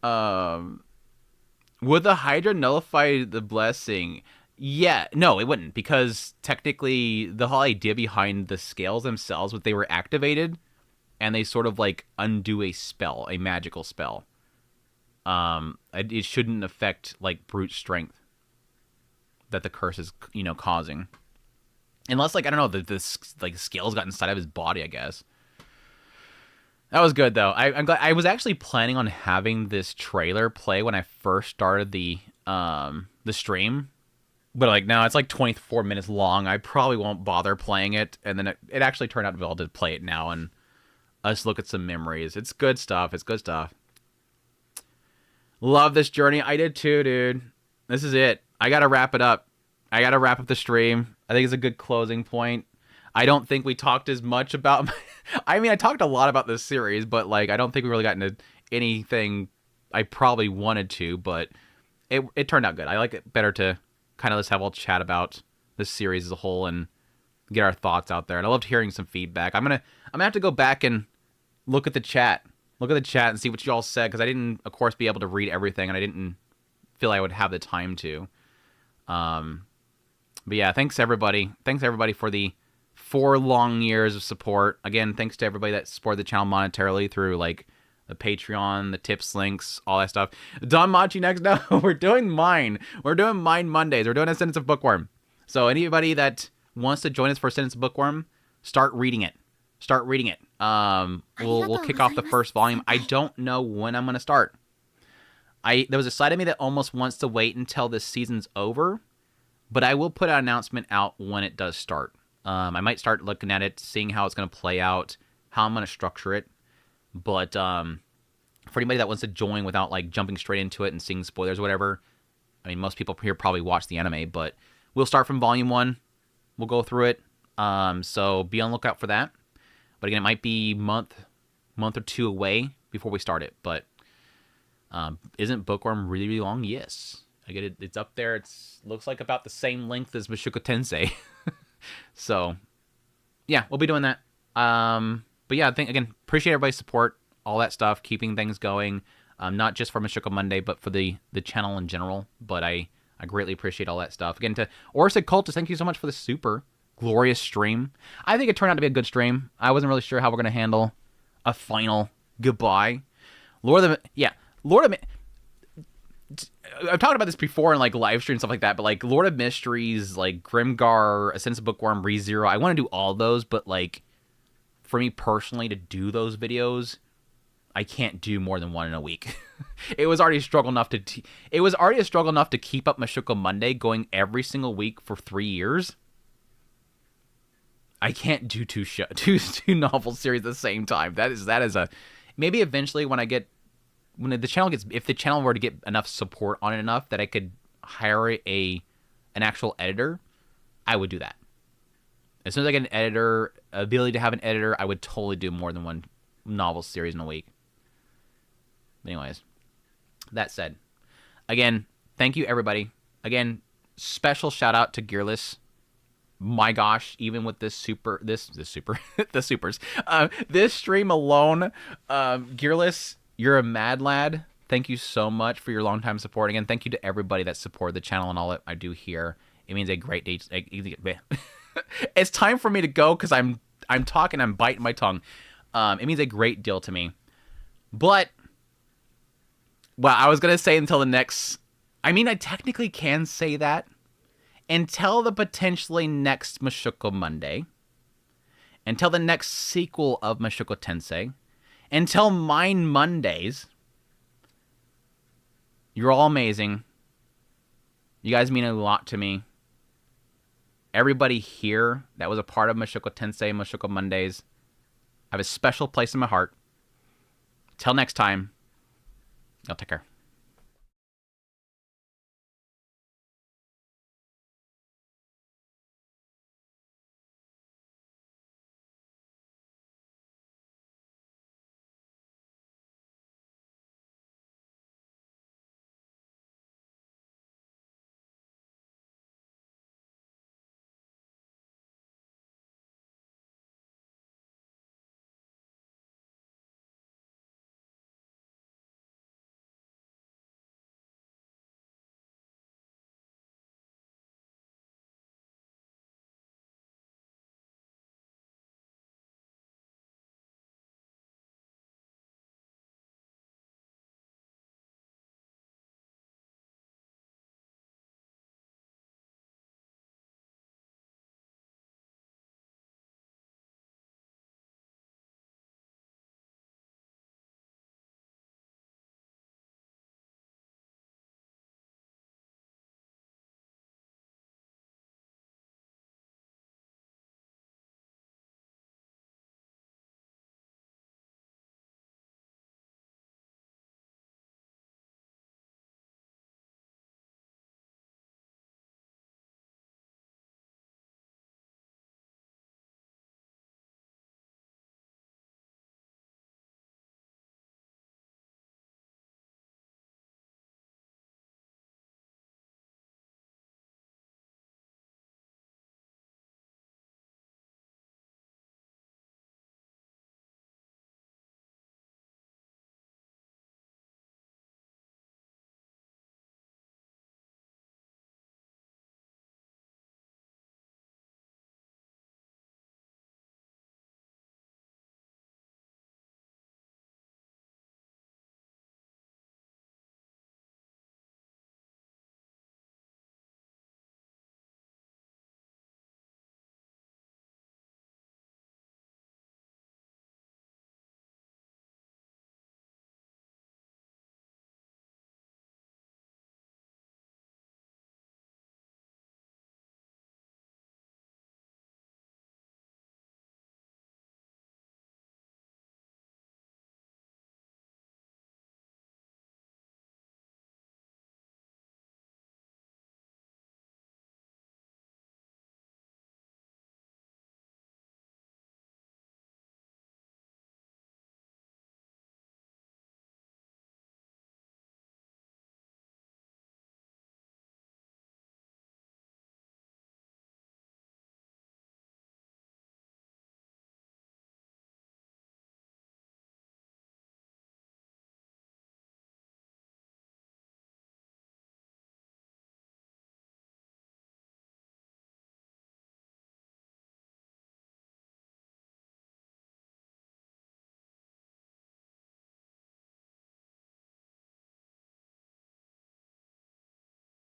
Would the Hydra nullify the blessing? Yeah, no, it wouldn't, because technically the whole idea behind the scales themselves, what they were activated, and they sort of like undo a spell, a magical spell. It shouldn't affect like brute strength that the curse is, causing. Unless, like, I don't know, the scales got inside of his body, I guess. That was good, though. I'm glad. I was actually planning on having this trailer play when I first started the stream. But, like, now it's like 24 minutes long. I probably won't bother playing it. And then it actually turned out to be able to play it now and us look at some memories. It's good stuff. It's good stuff. Love this journey. I did too, dude. This is it. I got to wrap it up. I got to wrap up the stream. I think it's a good closing point. I don't think we talked as much about... I mean, I talked a lot about this series, but like, I don't think we really got into anything I probably wanted to, but it turned out good. I like it better to kind of just have a little chat about this series as a whole and get our thoughts out there. And I loved hearing some feedback. I'm gonna have to go back and look at the chat. Look at the chat and see what you all said, because I didn't, of course, be able to read everything, and I didn't feel I would have the time to. But yeah, thanks everybody. Thanks everybody for the 4 long years of support. Again, thanks to everybody that supported the channel monetarily through like the Patreon, the tips, links, all that stuff. Don Machi next now. We're doing mine. We're doing mine Mondays. We're doing Ascendance of Bookworm. So anybody that wants to join us for Ascendance of Bookworm, start reading it. Start reading it. We'll kick off the first volume. I don't know when I'm gonna start. There was a side of me that almost wants to wait until this season's over, but I will put an announcement out when it does start. I might start looking at it, seeing how it's gonna play out, how I'm gonna structure it. But for anybody that wants to join without like jumping straight into it and seeing spoilers or whatever, I mean, most people here probably watch the anime, but we'll start from volume 1. We'll go through it. So be on the lookout for that. But again, it might be month or 2 away before we start it. But isn't Bookworm really, really long? Yes. I get it. It's up there. It's looks like about the same length as Mushoku Tensei. So yeah, we'll be doing that. But yeah, I think, again, appreciate everybody's support, all that stuff, keeping things going, not just for Mushoku Monday, but for the channel in general. But I greatly appreciate all that stuff. Again, to Orsid Cultist, thank you so much for the super glorious stream. I think it turned out to be a good stream. I wasn't really sure how we're going to handle a final goodbye. Lord of I've talked about this before in like live stream and stuff like that, but like Lord of Mysteries, like Grimgar, Ascendance of Bookworm, ReZero, I want to do all those, but like for me personally to do those videos, I can't do more than 1 in a week. It was already a struggle enough to keep up Mushoku Monday going every single week for 3 years. I can't do two novel series at the same time. That is a maybe eventually if the channel were to get enough support on it enough that I could hire an actual editor, I would do that. As soon as I get an ability to have an editor, I would totally do more than 1 novel series in a week. Anyways, that said, again, thank you everybody. Again, special shout out to Gearless. My gosh, even with this stream alone, Gearless, you're a mad lad. Thank you so much for your longtime support. Again, thank you to everybody that supported the channel and all that I do here. It means a great day. It's time for me to go because I'm talking, I'm biting my tongue. It means a great deal to me. But, well, I was gonna say until the next. I mean, I technically can say that until the potentially next Mushoku Monday, until the next sequel of Mushoku Tensei, until mine Mondays. You're all amazing. You guys mean a lot to me. Everybody here that was a part of Mushoku Tensei, Mushoku Mondays, I have a special place in my heart. Till next time, y'all take care.